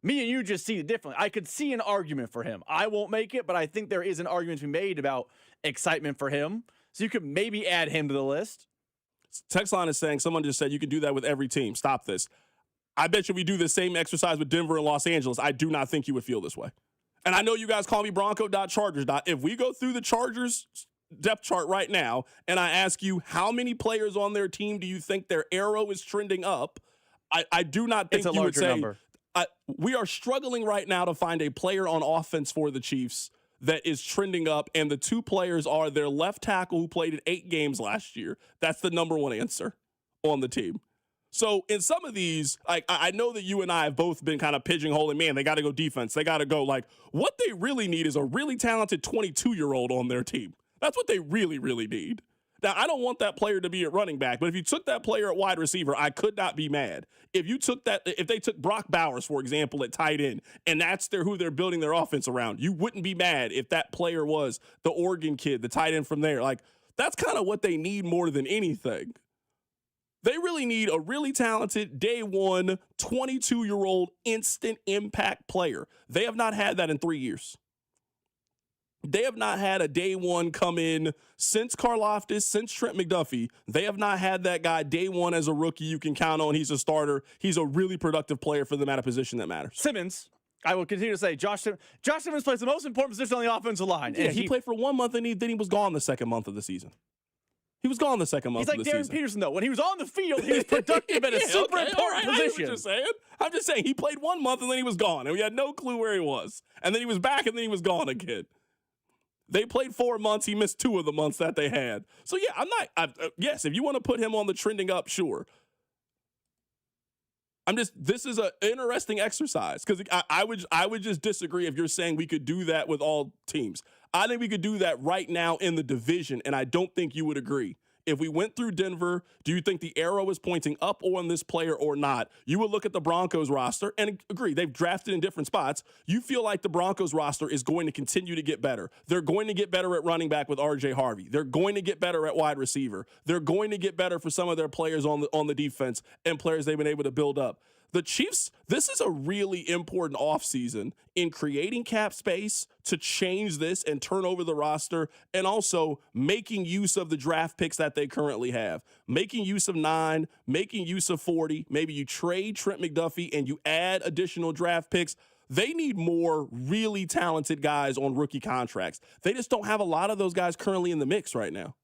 Me and you just see it differently. I could see an argument for him. I won't make it, but I think there is an argument to be made about excitement for him. So you could maybe add him to the list. Text line is saying, someone just said you can do that with every team. Stop this. I bet you we do the same exercise with Denver and Los Angeles. I do not think you would feel this way. And I know you guys call me Bronco.Chargers. If we go through the Chargers depth chart right now and I ask you how many players on their team do you think their arrow is trending up, I do not think you would say number. We are struggling right now to find a player on offense for the Chiefs that is trending up, and the two players are their left tackle who played in 8 games last year. That's the number one answer on the team. So in some of these, I know that you and I have both been kind of pigeonholing, man, they got to go defense. They got to go. What they really need is a really talented 22-year-old on their team. That's what they really, really need. Now, I don't want that player to be at running back, but if you took that player at wide receiver, I could not be mad. If they took Brock Bowers, for example, at tight end, and that's who they're building their offense around, you wouldn't be mad if that player was the Oregon kid, the tight end from there. That's kind of what they need more than anything. They really need a really talented day one, 22-year-old instant impact player. They have not had that in 3 years. They have not had a day one come in since Karlaftis, since Trent McDuffie. They have not had that guy day one as a rookie you can count on. He's a starter. He's a really productive player for them at a position that matters. Simmons, I will continue to say, Josh Simmons plays the most important position on the offensive line. Yeah, he played for 1 month, and then he was gone the second month of the season. He was gone the second month of the season. He's like Darryn Peterson, though. When he was on the field, he was productive at a super important position. I'm just saying he played 1 month, and then he was gone, and we had no clue where he was. And then he was back, and then he was gone again. They played 4 months. He missed 2 of the months that they had. So, yeah, yes, if you want to put him on the trending up, sure. This is an interesting exercise because I would just disagree if you're saying we could do that with all teams. I think we could do that right now in the division, and I don't think you would agree. If we went through Denver, do you think the arrow is pointing up on this player or not? You would look at the Broncos roster and agree, they've drafted in different spots. You feel like the Broncos roster is going to continue to get better. They're going to get better at running back with R.J. Harvey. They're going to get better at wide receiver. They're going to get better for some of their players on the defense and players they've been able to build up. The Chiefs, this is a really important offseason in creating cap space to change this and turn over the roster, and also making use of the draft picks that they currently have. Making use of 9, making use of 40. Maybe you trade Trent McDuffie and you add additional draft picks. They need more really talented guys on rookie contracts. They just don't have a lot of those guys currently in the mix right now.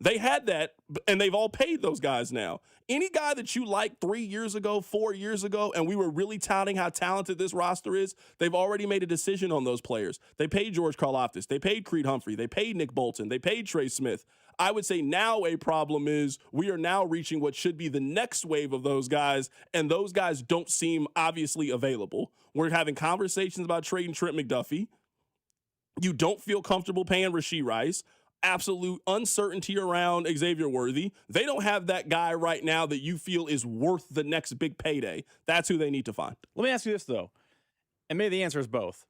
They had that, and they've all paid those guys now. Any guy that you liked 3 years ago, 4 years ago, and we were really touting how talented this roster is, they've already made a decision on those players. They paid George Karlaftis. They paid Creed Humphrey. They paid Nick Bolton. They paid Trey Smith. I would say now a problem is we are now reaching what should be the next wave of those guys, and those guys don't seem obviously available. We're having conversations about trading Trent McDuffie. You don't feel comfortable paying Rashee Rice. Absolute uncertainty around Xavier Worthy. They don't have that guy right now that you feel is worth the next big payday. That's who they need to find. Let me ask you this, though, and maybe the answer is both.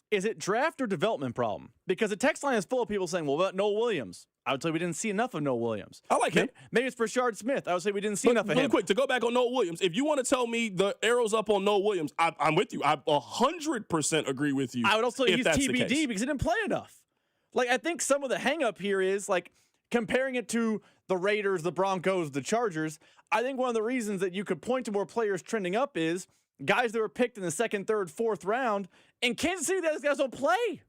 is it draft or development problem? Because the text line is full of people saying, well, what, Noel Williams? I would say we didn't see enough of Noel Williams. I like him. Maybe it's Brashard Smith. I would say we didn't see enough of him. Real quick, to go back on Noel Williams, if you want to tell me the arrow's up on Noel Williams, I'm with you. I 100% agree with you. I would also say he's TBD because he didn't play enough. Like, I think some of the hang-up here is, like, comparing it to the Raiders, the Broncos, the Chargers, I think one of the reasons that you could point to more players trending up is guys that were picked in the second, third, fourth round. In Kansas City, those guys don't play.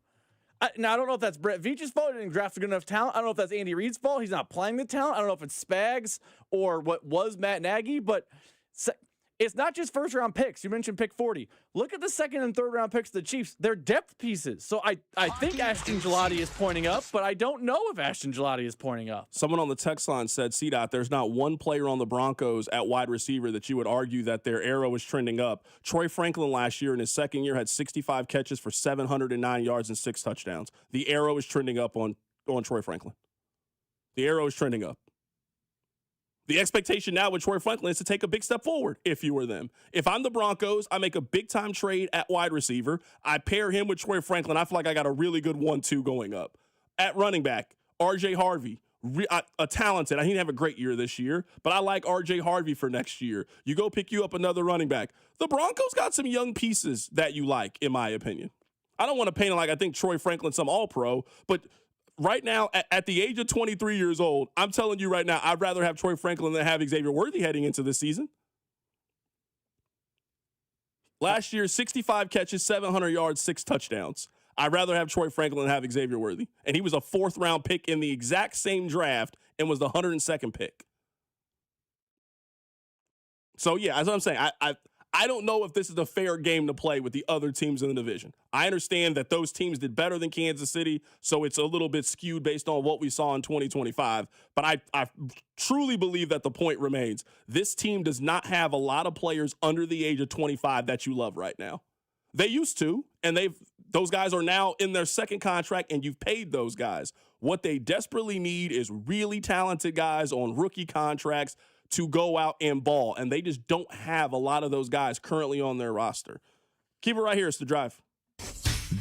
Now, I don't know if that's Brett Veach's fault. He didn't draft a good enough talent. I don't know if that's Andy Reid's fault. He's not playing the talent. I don't know if it's Spags or what was Matt Nagy, but it's not just first-round picks. You mentioned pick 40. Look at the second and third-round picks of the Chiefs. They're depth pieces. So I think Ashton Gillotte is pointing up, but I don't know if Ashton Gillotte is pointing up. Someone on the text line said, CDOT, there's not one player on the Broncos at wide receiver that you would argue that their arrow is trending up. Troy Franklin last year in his second year had 65 catches for 709 yards and 6 touchdowns. The arrow is trending up on Troy Franklin. The arrow is trending up. The expectation now with Troy Franklin is to take a big step forward if you were them. If I'm the Broncos, I make a big-time trade at wide receiver. I pair him with Troy Franklin. I feel like I got a really good 1-2 going up. At running back, R.J. Harvey, a talented. I didn't have a great year this year, but I like R.J. Harvey for next year. You go pick you up another running back. The Broncos got some young pieces that you like, in my opinion. I don't want to paint it like I think Troy Franklin's some all-pro, but right now, at the age of 23 years old, I'm telling you right now, I'd rather have Troy Franklin than have Xavier Worthy heading into this season. Last year, 65 catches, 700 yards, 6 touchdowns. I'd rather have Troy Franklin than have Xavier Worthy. And he was a 4th-round pick in the exact same draft and was the 102nd pick. So, yeah, that's what I'm saying. I don't know if this is a fair game to play with the other teams in the division. I understand that those teams did better than Kansas City, so it's a little bit skewed based on what we saw in 2025. But I truly believe that the point remains. This team does not have a lot of players under the age of 25 that you love right now. They used to, and those guys are now in their second contract, and you've paid those guys. What they desperately need is really talented guys on rookie contracts to go out and ball, and they just don't have a lot of those guys currently on their roster. Keep it right here. It's The Drive.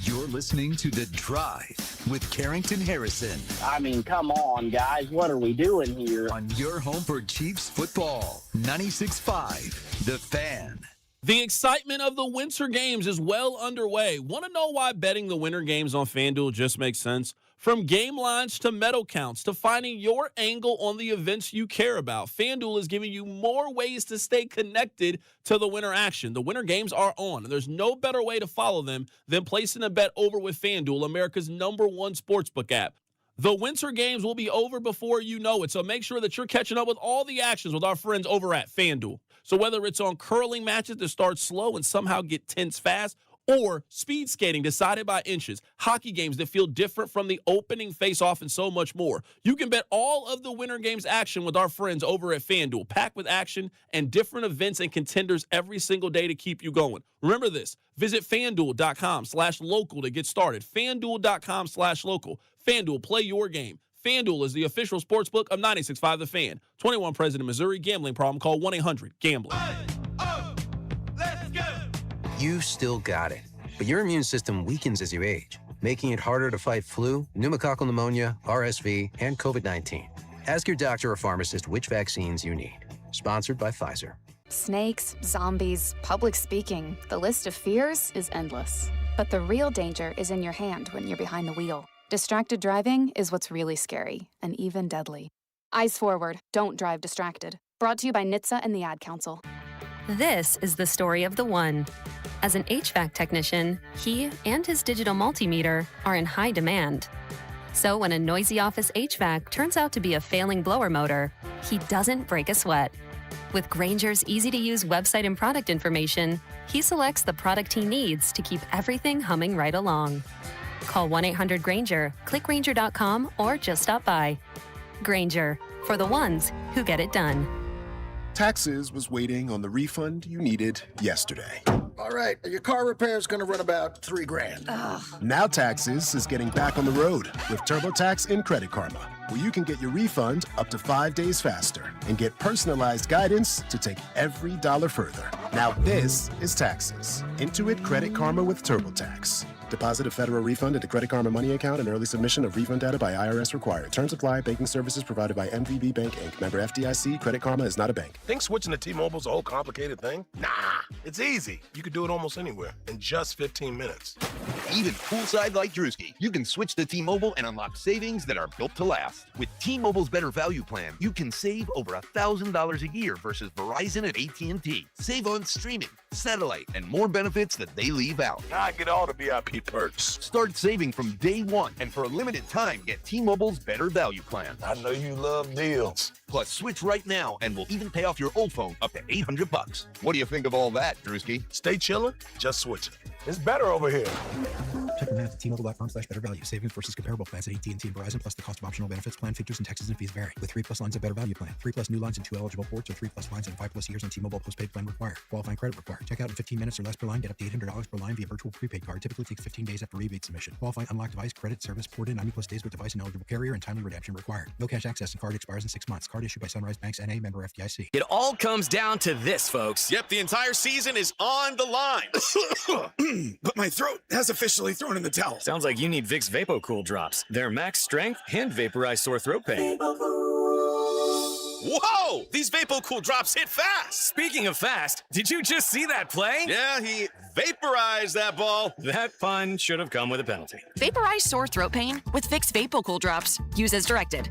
You're listening to The Drive with Carrington Harrison. I mean, come on, guys. What are we doing here? On your home for Chiefs football, 96.5, The Fan. The excitement of the winter games is well underway. Want to know why betting the winter games on FanDuel just makes sense? From game lines to medal counts to finding your angle on the events you care about, FanDuel is giving you more ways to stay connected to the winter action. The winter games are on, and there's no better way to follow them than placing a bet over with FanDuel, America's #1 sportsbook app. The winter games will be over before you know it, so make sure that you're catching up with all the actions with our friends over at FanDuel. So whether it's on curling matches that start slow and somehow get tense fast, or speed skating decided by inches, hockey games that feel different from the opening face-off, and so much more, you can bet all of the winter games action with our friends over at FanDuel, packed with action and different events and contenders every single day to keep you going. Remember this. Visit FanDuel.com/local to get started. FanDuel.com/local. FanDuel, play your game. FanDuel is the official sportsbook of 96.5 The Fan. 21 President, Missouri. Gambling problem? Call 1-800-GAMBLER. You still got it, but your immune system weakens as you age, making it harder to fight flu, pneumococcal pneumonia, RSV, and COVID-19. Ask your doctor or pharmacist which vaccines you need. Sponsored by Pfizer. Snakes, zombies, public speaking. The list of fears is endless. But the real danger is in your hand when you're behind the wheel. Distracted driving is what's really scary and even deadly. Eyes forward, don't drive distracted. Brought to you by NHTSA and the Ad Council. This is the story of the one. As an HVAC technician, he and his digital multimeter are in high demand. So when a noisy office HVAC turns out to be a failing blower motor, he doesn't break a sweat. With Grainger's easy-to-use website and product information, he selects the product he needs to keep everything humming right along. Call 1-800-GRAINGER, click Grainger.com, or just stop by. Grainger, for the ones who get it done. Taxes was waiting on the refund you needed yesterday. All right, your car repair is going to run about $3,000. Ugh. Now Taxes is getting back on the road with TurboTax and Credit Karma, where you can get your refund up to 5 days faster and get personalized guidance to take every dollar further. Now this is Taxes. Intuit Credit Karma with TurboTax. Deposit of federal refund into Credit Karma Money account and early submission of refund data by IRS required. Terms apply. Banking services provided by MVB Bank, Inc. Member FDIC. Credit Karma is not a bank. Think switching to T-Mobile's a whole complicated thing? Nah, it's easy. You can do it almost anywhere in just 15 minutes. Even poolside like Drewski, you can switch to T-Mobile and unlock savings that are built to last. With T-Mobile's Better Value Plan, you can save over $1,000 a year versus Verizon and AT&T. Save on streaming, satellite, and more benefits that they leave out. Now I get all the VIP perks. Start saving from day one, and for a limited time, get T-Mobile's Better Value Plan. I know you love deals. Plus, switch right now, and we'll even pay off your old phone up to $800. What do you think of all that, Drewski? Stay chillin', just switch it. It's better over here. Check the math at T-Mobile.com/better value. Savings versus comparable plans at AT&T and Verizon, plus the cost of optional benefits. Plan features and taxes and fees vary. With 3+ lines of Better Value Plan. 3+ new lines and 2 eligible ports, or 3+ lines and 5+ years on T-Mobile postpaid plan required. Qualifying credit required. Check out in 15 minutes or less per line. Get up to $800 per line via virtual prepaid card. Typically takes 15 days after rebate submission. Qualifying unlocked device credit service ported 90+ days with device and eligible carrier, and timely redemption required. No cash access and card expires in 6 months. Card issued by Sunrise Banks N.A. member FDIC. It all comes down to this, folks. Yep, the entire season is on the line. But my throat has officially thrown in the towel. Sounds like you need Vicks VapoCool drops. They're max strength and vaporize sore throat pain. Whoa! These VapoCool drops hit fast. Speaking of fast, did you just see that play? Yeah, he vaporized that ball. That pun should have come with a penalty. Vaporize sore throat pain with Vicks VapoCool drops. Use as directed.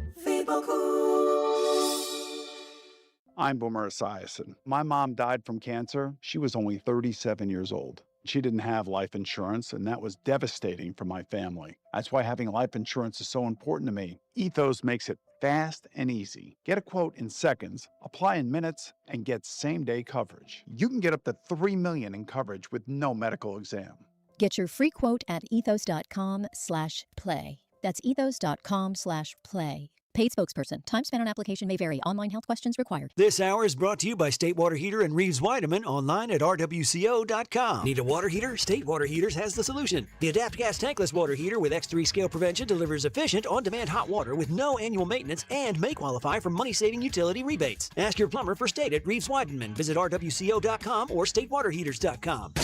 I'm Boomer Esiason. My mom died from cancer. She was only 37 years old. She didn't have life insurance, and that was devastating for my family. That's why having life insurance is so important to me. Ethos makes it fast and easy. Get a quote in seconds, apply in minutes, and get same-day coverage. You can get up to $3 million in coverage with no medical exam. Get your free quote at ethos.com/play. That's ethos.com/play. Paid spokesperson. Time spent on application may vary. Online health questions required. This hour is brought to you by State Water Heater and Reeves Weideman, online at rwco.com. Need a water heater? State Water Heaters has the solution. The Adapt Gas Tankless Water Heater with X3 scale prevention delivers efficient, on-demand hot water with no annual maintenance and may qualify for money-saving utility rebates. Ask your plumber for State at Reeves Weideman. Visit rwco.com or statewaterheaters.com.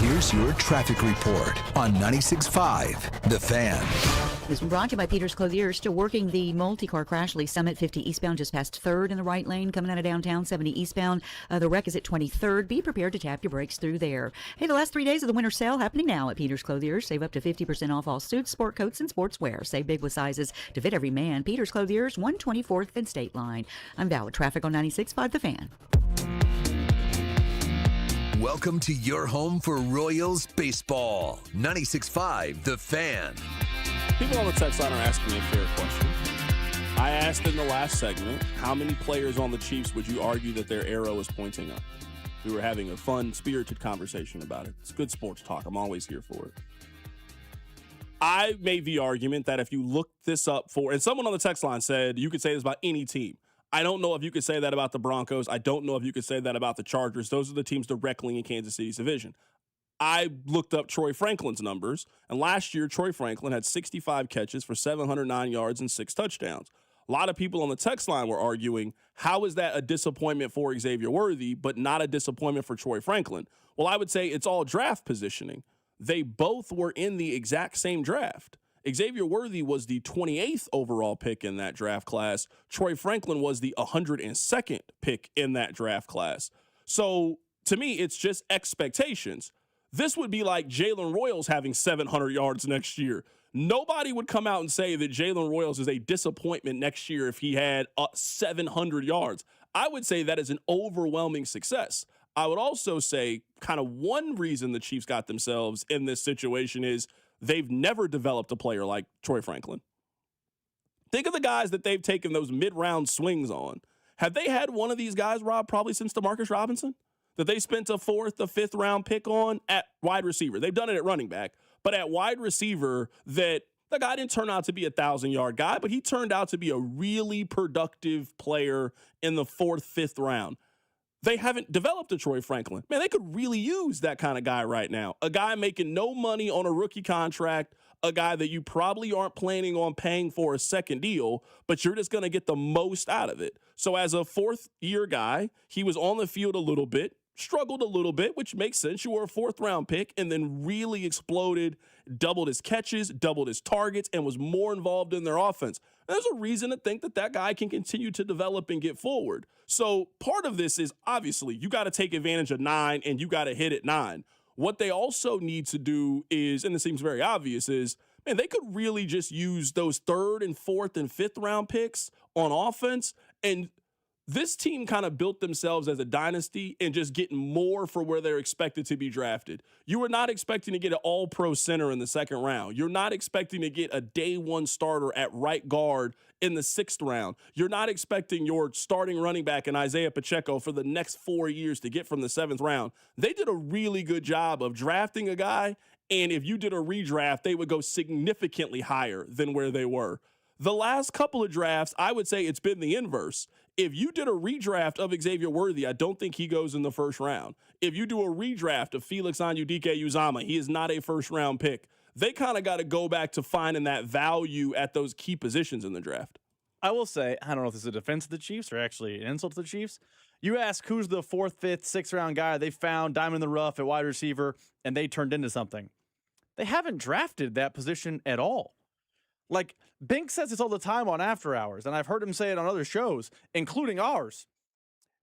Here's your traffic report on 96.5 The Fan. This one brought to you by Peter's Clothiers. Still working the multi-car crash. Lee Summit 50 eastbound just past 3rd in the right lane. Coming out of downtown 70 eastbound. The wreck is at 23rd. Be prepared to tap your brakes through there. Hey, the last 3 days of the winter sale happening now at Peter's Clothiers. Save up to 50% off all suits, sport coats, and sportswear. Save big with sizes to fit every man. Peter's Clothiers, 124th and State Line. I'm Val with traffic on 96.5 The Fan. Welcome to your home for Royals baseball. 96.5 The Fan. People on the text line are asking me a fair question. I asked in the last segment, how many players on the Chiefs would you argue that their arrow is pointing up? We were having a fun, spirited conversation about it. It's good sports talk. I'm always here for it. I made the argument that if you look this up and someone on the text line said you could say this about any team. I don't know if you could say that about the Broncos. I don't know if you could say that about the Chargers. Those are the teams directly in Kansas City's division. I looked up Troy Franklin's numbers, and last year Troy Franklin had 65 catches for 709 yards and 6 touchdowns. A lot of people on the text line were arguing, how is that a disappointment for Xavier Worthy, but not a disappointment for Troy Franklin? Well, I would say it's all draft positioning. They both were in the exact same draft. Xavier Worthy was the 28th overall pick in that draft class. Troy Franklin was the 102nd pick in that draft class. So to me, it's just expectations. This would be like Jalen Royals having 700 yards next year. Nobody would come out and say that Jalen Royals is a disappointment next year if he had 700 yards. I would say that is an overwhelming success. I would also say kind of one reason the Chiefs got themselves in this situation is they've never developed a player like Troy Franklin. Think of the guys that they've taken those mid-round swings on. Have they had one of these guys, Rob, probably since DeMarcus Robinson, that they spent a 4th, a 5th round pick on at wide receiver? They've done it at running back, but at wide receiver, that the guy didn't turn out to be a 1,000-yard guy, but he turned out to be a really productive player in the 4th, 5th round. They haven't developed a Troy Franklin. Man, they could really use that kind of guy right now. A guy making no money on a rookie contract, a guy that you probably aren't planning on paying for a second deal, but you're just going to get the most out of it. So as a 4th-year guy, he was on the field a little bit. struggled a little bit, which makes sense. You were a 4th-round pick and then really exploded, doubled his catches, doubled his targets, and was more involved in their offense. There's a reason to think that guy can continue to develop and get forward. So part of this is obviously you got to take advantage of 9 and you got to hit at 9. What they also need to do is, and it seems very obvious, is, man, they could really just use those 3rd and 4th and 5th round picks on offense. And this team kind of built themselves as a dynasty and just getting more for where they're expected to be drafted. You were not expecting to get an all-pro center in the 2nd round. You're not expecting to get a day 1 starter at right guard in the 6th round. You're not expecting your starting running back in Isaiah Pacheco for the next 4 years to get from the 7th round. They did a really good job of drafting a guy, and if you did a redraft, they would go significantly higher than where they were. The last couple of drafts, I would say it's been the inverse. If you did a redraft of Xavier Worthy, I don't think he goes in the 1st round. If you do a redraft of Felix Anudike-Uzomah, he is not a 1st-round pick. They kind of got to go back to finding that value at those key positions in the draft. I will say, I don't know if this is a defense of the Chiefs or actually an insult to the Chiefs. You ask who's the 4th, 5th, 6th-round guy they found diamond in the rough at wide receiver, and they turned into something. They haven't drafted that position at all. Like, Bink says this all the time on After Hours, and I've heard him say it on other shows, including ours.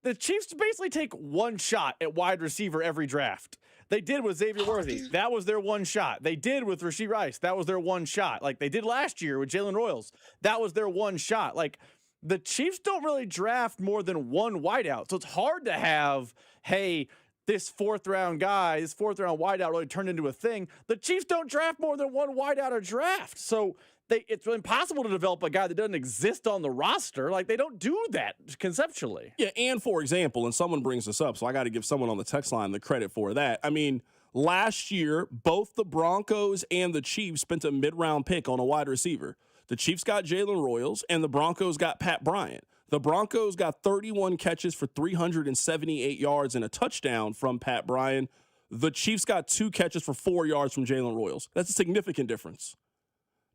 The Chiefs basically take one shot at wide receiver every draft. They did with Xavier Worthy. That was their one shot. They did with Rashee Rice. That was their one shot. Like they did last year with Jalen Royals. That was their one shot. Like the Chiefs don't really draft more than one wideout. So it's hard to have, hey, this 4th-round guy, this 4th-round wideout really turned into a thing. The Chiefs don't draft more than one wideout a draft. So it's impossible to develop a guy that doesn't exist on the roster. Like, they don't do that conceptually. Yeah, and for example, and someone brings this up, so I got to give someone on the text line the credit for that. I mean, last year, both the Broncos and the Chiefs spent a mid-round pick on a wide receiver. The Chiefs got Jalen Royals, and the Broncos got Pat Bryant. The Broncos got 31 catches for 378 yards and a touchdown from Pat Bryant. The Chiefs got 2 catches for 4 yards from Jalen Royals. That's a significant difference.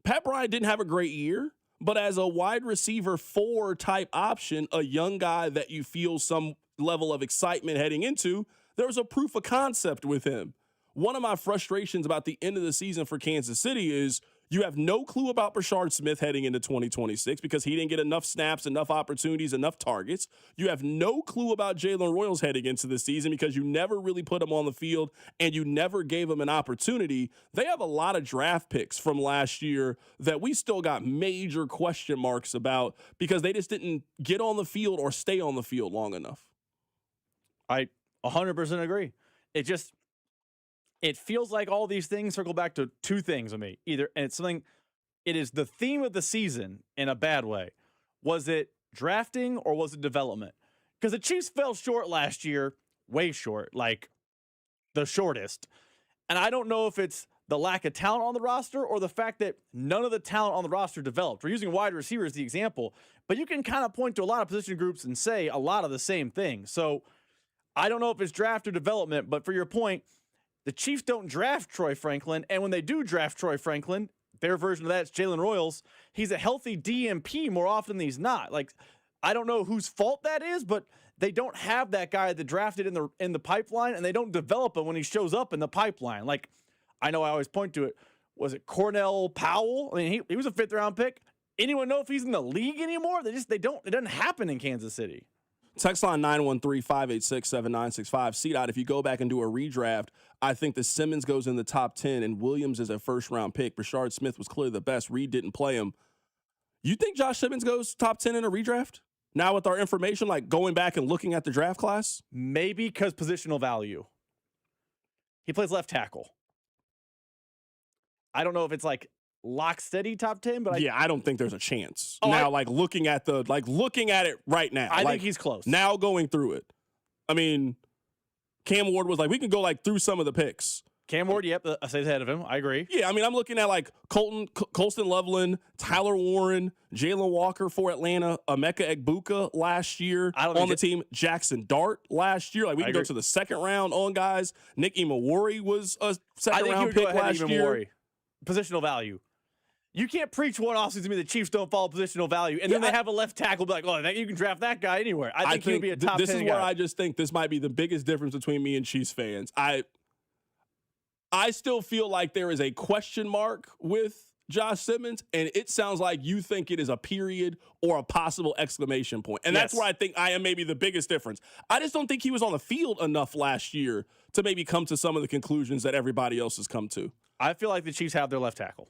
Pat Bryant didn't have a great year, but as a wide receiver 4 type option, a young guy that you feel some level of excitement heading into, there's a proof of concept with him. One of my frustrations about the end of the season for Kansas City is you have no clue about Brashard Smith heading into 2026 because he didn't get enough snaps, enough opportunities, enough targets. You have no clue about Jalen Royals heading into the season because you never really put him on the field and you never gave him an opportunity. They have a lot of draft picks from last year that we still got major question marks about because they just didn't get on the field or stay on the field long enough. I 100% agree. It feels like all these things circle back to 2 things with me. Either, and it is the theme of the season in a bad way. Was it drafting or was it development? Because the Chiefs fell short last year, way short, like the shortest. And I don't know if it's the lack of talent on the roster or the fact that none of the talent on the roster developed. We're using wide receiver as the example, but you can kind of point to a lot of position groups and say a lot of the same things. So I don't know if it's draft or development, but for your point, the Chiefs don't draft Troy Franklin, and when they do draft Troy Franklin, their version of that is Jalen Royals. He's a healthy DMP more often than he's not. Like, I don't know whose fault that is, but they don't have that guy that drafted in the pipeline, and they don't develop him when he shows up in the pipeline. Like, I know I always point to it. Was it Cornell Powell? I mean, he was a 5th-round pick. Anyone know if he's in the league anymore? It doesn't happen in Kansas City. Text line 913-586-7965. C-Dot, if you go back and do a redraft, I think that Simmons goes in the top 10 and Williams is a 1st-round pick. Brashard Smith was clearly the best. Reed didn't play him. You think Josh Simmons goes top 10 in a redraft? Now with our information, like going back and looking at the draft class? Maybe because positional value. He plays left tackle. I don't know if it's like lock steady top 10, but I don't think there's a chance. Looking at it right now. I think he's close. Now going through it. I mean, Cam Ward was like, we can go through some of the picks. Cam Ward, yep, I say ahead of him. I agree. Yeah, I mean, I'm looking at Colston Loveland, Tyler Warren, Jalen Walker for Atlanta, Emeka Egbuka last year on the team, Jackson Dart last year. We can go to the 2nd round on guys. Nick Imawari was a 2nd round pick last year. Positional value. You can't preach one offseason to me the Chiefs don't follow positional value, and then they have a left tackle be like, oh, you can draft that guy anywhere. I think he'll be a top 10 This is guy. where I just think this might be the biggest difference between me and Chiefs fans. I still feel like there is a question mark with Josh Simmons, and it sounds like you think it is a period or a possible exclamation point. And that's where I think I am maybe the biggest difference. I just don't think he was on the field enough last year to maybe come to some of the conclusions that everybody else has come to. I feel like the Chiefs have their left tackle.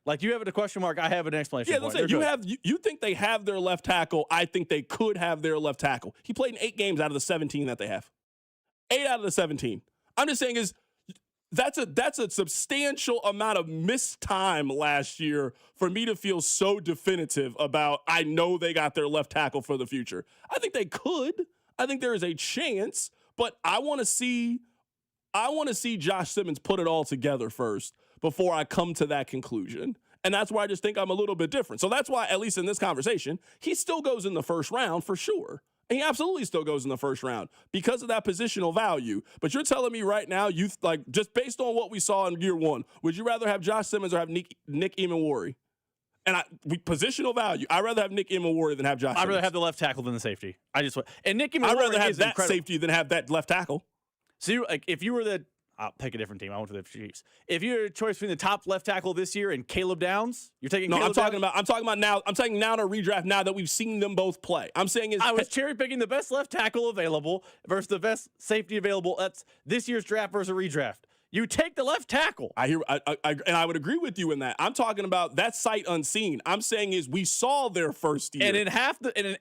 Like, you have a question mark, I have an explanation point. You think they have their left tackle. I think they could have their left tackle. He played in 8 games out of the 17 that they have. 8 out of the 17. I'm just saying that's a substantial amount of missed time last year for me to feel so definitive about I know they got their left tackle for the future. I think they could. I think there is a chance, but I want to see Josh Simmons put it all together first before I come to that conclusion. And that's why I just think I'm a little bit different. So that's why, at least in this conversation, he still goes in the first round for sure. And he absolutely still goes in the first round because of that positional value. But you're telling me right now, just based on what we saw in year 1, would you rather have Josh Simmons or have Nick Emmanwori? And positional value, I'd rather have Nick Emmanwori than have Josh Simmons. I'd rather have the left tackle than the safety. And Nick Emmanwori I'd rather have that incredible. Safety than have that left tackle. So if you were I'll pick a different team. I went to the Chiefs. If you had a choice between the top left tackle this year and Caleb Downs, you're taking. No, Caleb I'm talking about now. I'm taking now to redraft now that we've seen them both play. I'm saying I was cherry picking the best left tackle available versus the best safety available. That's this year's draft versus a redraft. You take the left tackle. And I would agree with you in that. I'm talking about that sight unseen. I'm saying is we saw their first year. And in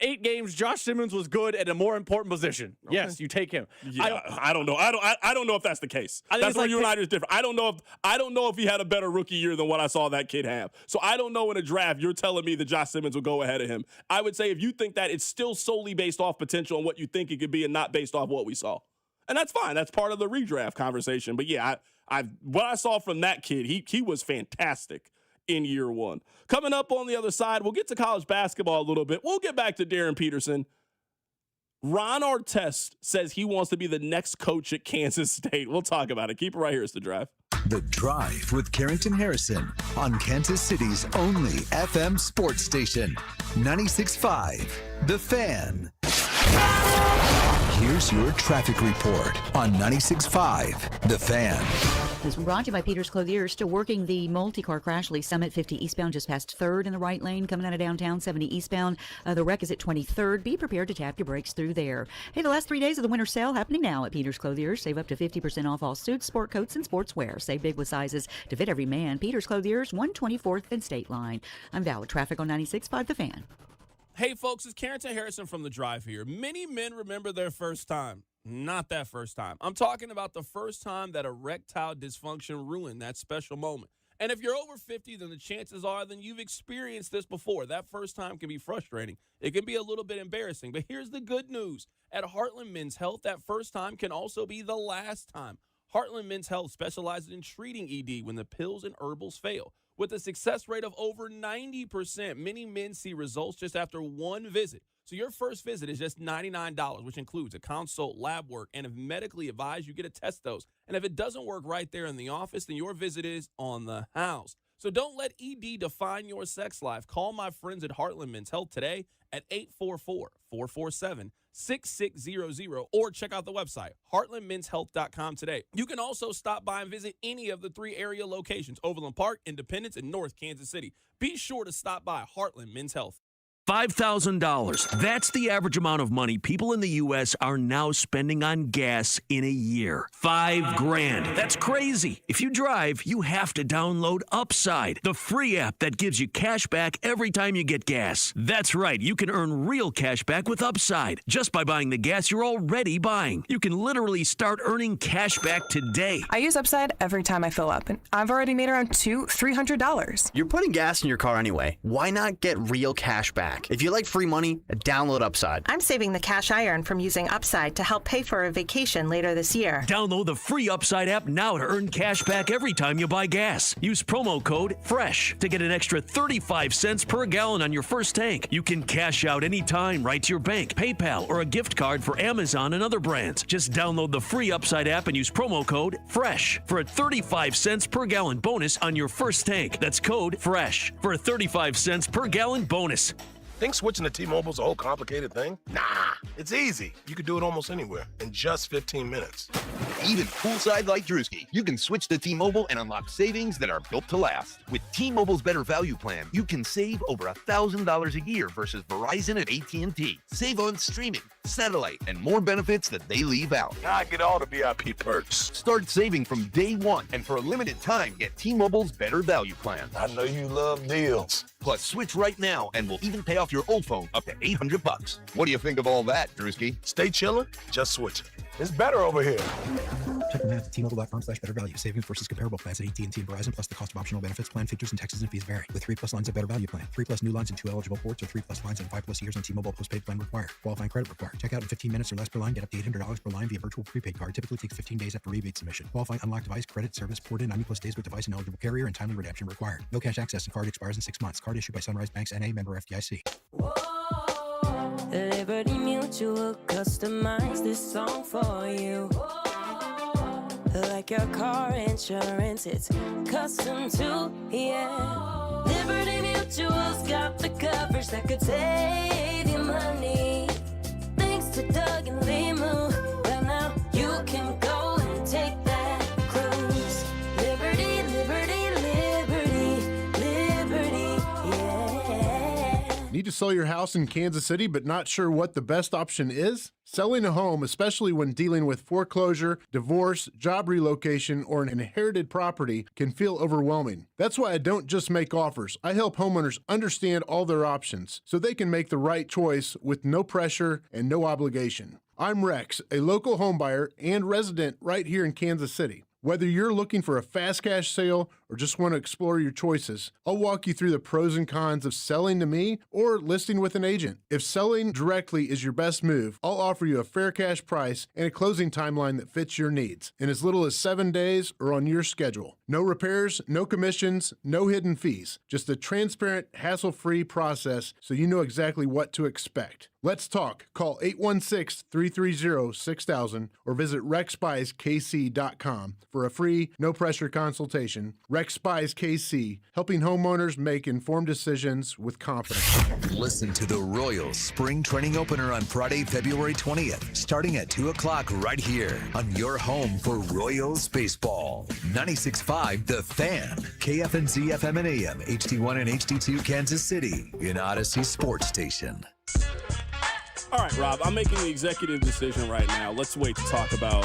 8 games, Josh Simmons was good at a more important position. Okay. Yes, you take him. Yeah, I don't know. I don't know if that's the case. That's where you and I are just different. I don't know if he had a better rookie year than what I saw that kid have. So I don't know in a draft you're telling me that Josh Simmons will go ahead of him. I would say if you think that, it's still solely based off potential and what you think it could be and not based off what we saw. And that's fine. That's part of the redraft conversation. But yeah, what I saw from that kid, he was fantastic in year 1. Coming up on the other side, we'll get to college basketball a little bit. We'll get back to Darryn Peterson. Ron Artest says he wants to be the next coach at Kansas State. We'll talk about it. Keep it right here. It's The Drive. The Drive with Carrington Harrison on Kansas City's only FM sports station, 96.5 The Fan. Here's your traffic report on 96.5 The Fan. This is brought to you by Peter's Clothiers. Still working the multi-car crash. Lee Summit 50 eastbound just past 3rd in the right lane. Coming out of downtown 70 eastbound. The wreck is at 23rd. Be prepared to tap your brakes through there. Hey, the last 3 days of the winter sale happening now at Peter's Clothiers. Save up to 50% off all suits, sport coats, and sportswear. Save big with sizes to fit every man. Peter's Clothiers, 124th and State Line. I'm Val with traffic on 96.5 The Fan. Hey, folks, it's Carrington Harrison from The Drive here. Many men remember their first time. Not that first time. I'm talking about the first time that erectile dysfunction ruined that special moment. And if you're over 50, then the chances are then you've experienced this before. That first time can be frustrating. It can be a little bit embarrassing. But here's the good news. At Heartland Men's Health, that first time can also be the last time. Heartland Men's Health specializes in treating ED when the pills and herbals fail. With a success rate of over 90%, many men see results just after one visit. So your first visit is just $99, which includes a consult, lab work, and if medically advised, you get a test dose. And if it doesn't work right there in the office, then your visit is on the house. So don't let ED define your sex life. Call my friends at Heartland Men's Health today at 844-447-6600 or check out the website, heartlandmenshealth.com today. You can also stop by and visit any of the 3 area locations, Overland Park, Independence, and North Kansas City. Be sure to stop by Heartland Men's Health. $5,000. That's the average amount of money people in the U.S. are now spending on gas in a year. $5,000. That's crazy. If you drive, you have to download Upside, the free app that gives you cash back every time you get gas. That's right. You can earn real cash back with Upside just by buying the gas you're already buying. You can literally start earning cash back today. I use Upside every time I fill up, and I've already made around $200-300. You're putting gas in your car anyway. Why not get real cash back? back. If you like free money, download Upside. I'm saving the cash I earn from using Upside to help pay for a vacation later this year. Download the free Upside app now to earn cash back every time you buy gas. Use promo code FRESH to get an extra 35 cents per gallon on your first tank. You can cash out anytime right to your bank, PayPal, or a gift card for Amazon and other brands. Just download the free Upside app and use promo code FRESH for a 35 cents per gallon bonus on your first tank. That's code FRESH for a 35 cents per gallon bonus. Think switching to T-Mobile's a whole complicated thing? Nah, it's easy. You can do it almost anywhere in just 15 minutes. Even poolside like Drewski, you can switch to T-Mobile and unlock savings that are built to last. With T-Mobile's better value plan, you can save over $1,000 a year versus Verizon and AT&T. Save on streaming, satellite, and more benefits that they leave out. Now I get all the VIP perks. Start saving from day one, and for a limited time, get T-Mobile's better value plan. I know you love deals. Plus, switch right now, and we'll even pay off your old phone up to $800. What do you think of all that, Drewski? Stay chillin', just switch it. It's better over here. Check the math at T-Mobile.com/better value. Savings versus comparable plans at AT&T and Verizon, plus the cost of optional benefits. Plan features and taxes and fees vary. With 3+ lines of better value plan. 3+ new lines and 2 eligible ports, or 3+ lines and 5+ years on T-Mobile postpaid plan required. Qualifying credit required. Check out in 15 minutes or less per line. Get up to $800 per line via virtual prepaid card. Typically takes 15 days after rebate submission. Qualifying unlocked device credit service ported 90+ days with device and eligible carrier, and timely redemption required. No cash access and card expires in 6 months. Card issued by Sunrise Banks N.A. member FDIC. Liberty Mutual customize this song for you. Like your car insurance, it's custom too, yeah. Liberty Mutual's got the coverage that could save you money. Thanks to Doug and Limu, well now you can go and take that cruise. Liberty, liberty, liberty, liberty, yeah. Need to sell your house in Kansas City but not sure what the best option is? Selling a home, especially when dealing with foreclosure, divorce, job relocation, or an inherited property, can feel overwhelming. That's why I don't just make offers. I help homeowners understand all their options so they can make the right choice with no pressure and no obligation. I'm Rex, a local homebuyer and resident right here in Kansas City. Whether you're looking for a fast cash sale or just want to explore your choices, I'll walk you through the pros and cons of selling to me or listing with an agent. If selling directly is your best move, I'll offer you a fair cash price and a closing timeline that fits your needs in as little as 7 days or on your schedule. No repairs, no commissions, no hidden fees. Just a transparent, hassle-free process so you know exactly what to expect. Let's talk. Call 816-330-6000 or visit rexbuyskc.com for a free, no-pressure consultation. Rex Buys KC, helping homeowners make informed decisions with confidence. Listen to the Royals Spring Training Opener on Friday, February 20th, starting at 2 o'clock right here on your home for Royals baseball. 96.5 The Fan, KFNZ FM and AM, HD1 and HD2 Kansas City, in Odyssey Sports Station. All right, Rob, I'm making the executive decision right now. Let's wait to talk about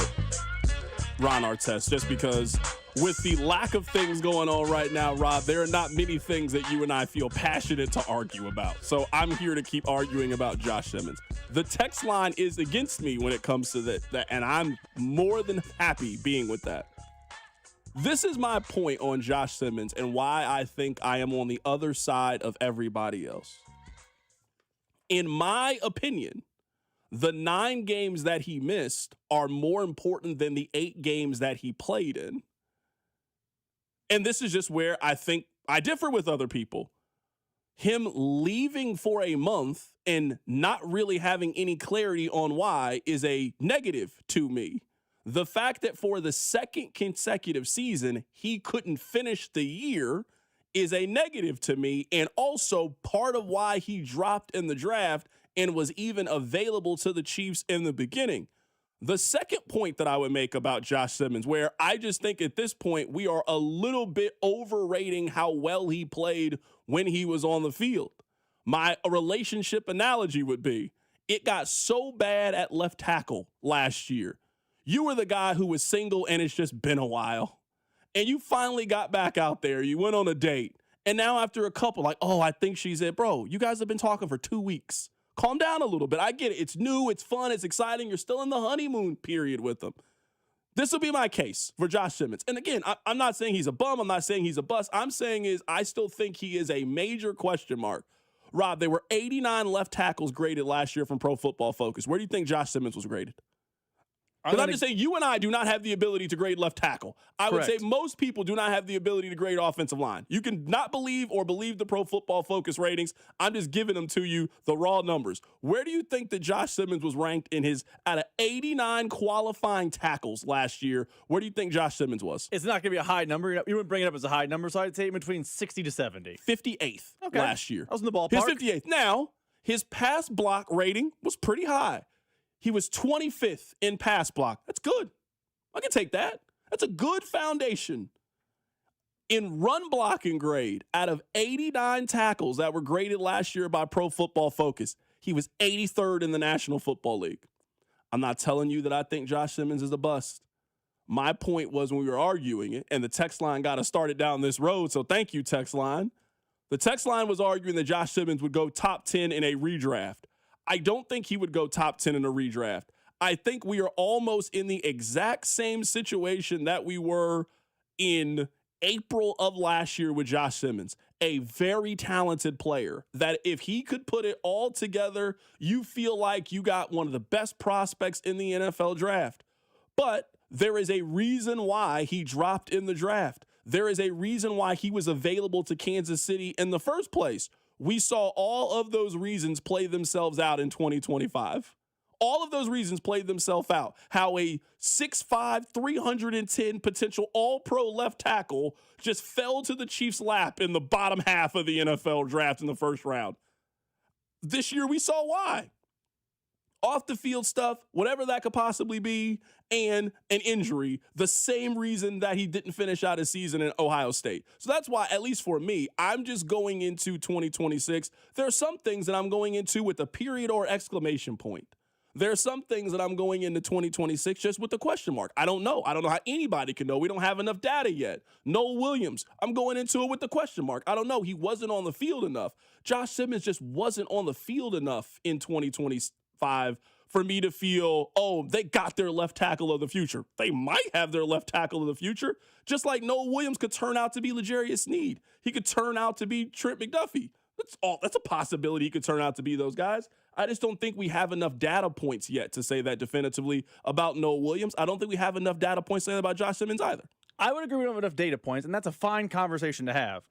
Ron Artest, just because with the lack of things going on right now, Rob, there are not many things that you and I feel passionate to argue about. So I'm here to keep arguing about Josh Simmons. The text line is against me when it comes to that, and I'm more than happy being with that. This is my point on Josh Simmons and why I think I am on the other side of everybody else. In my opinion, the 9 games that he missed are more important than the 8 games that he played in. And this is just where I think I differ with other people. Him leaving for a month and not really having any clarity on why is a negative to me. The fact that for the second consecutive season, he couldn't finish the year is a negative to me, and also part of why he dropped in the draft and was even available to the Chiefs in the beginning. The second point that I would make about Josh Simmons, where I just think at this point we are a little bit overrating how well he played when he was on the field. My relationship analogy would be, it got so bad at left tackle last year. You were the guy who was single and it's just been a while. And you finally got back out there. You went on a date. And now after a couple, like, oh, I think she's it. Bro, you guys have been talking for 2 weeks. Calm down a little bit. I get it. It's new. It's fun. It's exciting. You're still in the honeymoon period with them. This will be my case for Josh Simmons. And again, I'm not saying he's a bum. I'm not saying he's a bust. I'm saying is I still think he is a major question mark. Rob, there were 89 left tackles graded last year from Pro Football Focus. Where do you think Josh Simmons was graded? Because I'm just saying, you and I do not have the ability to grade left tackle. I would say most people do not have the ability to grade offensive line. You can not believe or believe the Pro Football Focus ratings. I'm just giving them to you, the raw numbers. Where do you think that Josh Simmons was ranked in his, out of 89 qualifying tackles last year, where do you think Josh Simmons was? It's not going to be a high number. You wouldn't bring it up as a high number, so I'd say between 60 to 70. 58th last year. I was in the ballpark. His 58th. Now, his pass block rating was pretty high. He was 25th in pass block. That's good. I can take that. That's a good foundation. In run blocking grade, out of 89 tackles that were graded last year by Pro Football Focus, he was 83rd in the National Football League. I'm not telling you that I think Josh Simmons is a bust. My point was when we were arguing it, and the text line got us started down this road, so thank you, text line. The text line was arguing that Josh Simmons would go top 10 in a redraft. I don't think he would go top 10 in a redraft. I think we are almost in the exact same situation that we were in April of last year with Josh Simmons, a very talented player that if he could put it all together, you feel like you got one of the best prospects in the NFL draft. But there is a reason why he dropped in the draft. There is a reason why he was available to Kansas City in the first place. We saw all of those reasons play themselves out in 2025. All of those reasons played themselves out. How a 6'5", 310 potential all-pro left tackle just fell to the Chiefs' lap in the bottom half of the NFL draft in the first round. This year we saw why. Off the field stuff, whatever that could possibly be, and an injury, the same reason that he didn't finish out his season in Ohio State. So that's why, at least for me, I'm just going into 2026. There are some things that I'm going into with a period or exclamation point. There are some things that I'm going into 2026 just with a question mark. I don't know. I don't know how anybody can know. We don't have enough data yet. Noel Williams, I'm going into it with the question mark. I don't know. He wasn't on the field enough. Josh Simmons just wasn't on the field enough in 2025 for me to feel, oh, they got their left tackle of the future. They might have their left tackle of the future, just like Noel Williams could turn out to be L'Jarius Sneed. He could turn out to be Trent McDuffie. That's a possibility he could turn out to be those guys. I just don't think we have enough data points yet to say that definitively about Noel Williams. I don't think we have enough data points to say that about Josh Simmons either. I would agree we don't have enough data points, and that's a fine conversation to have.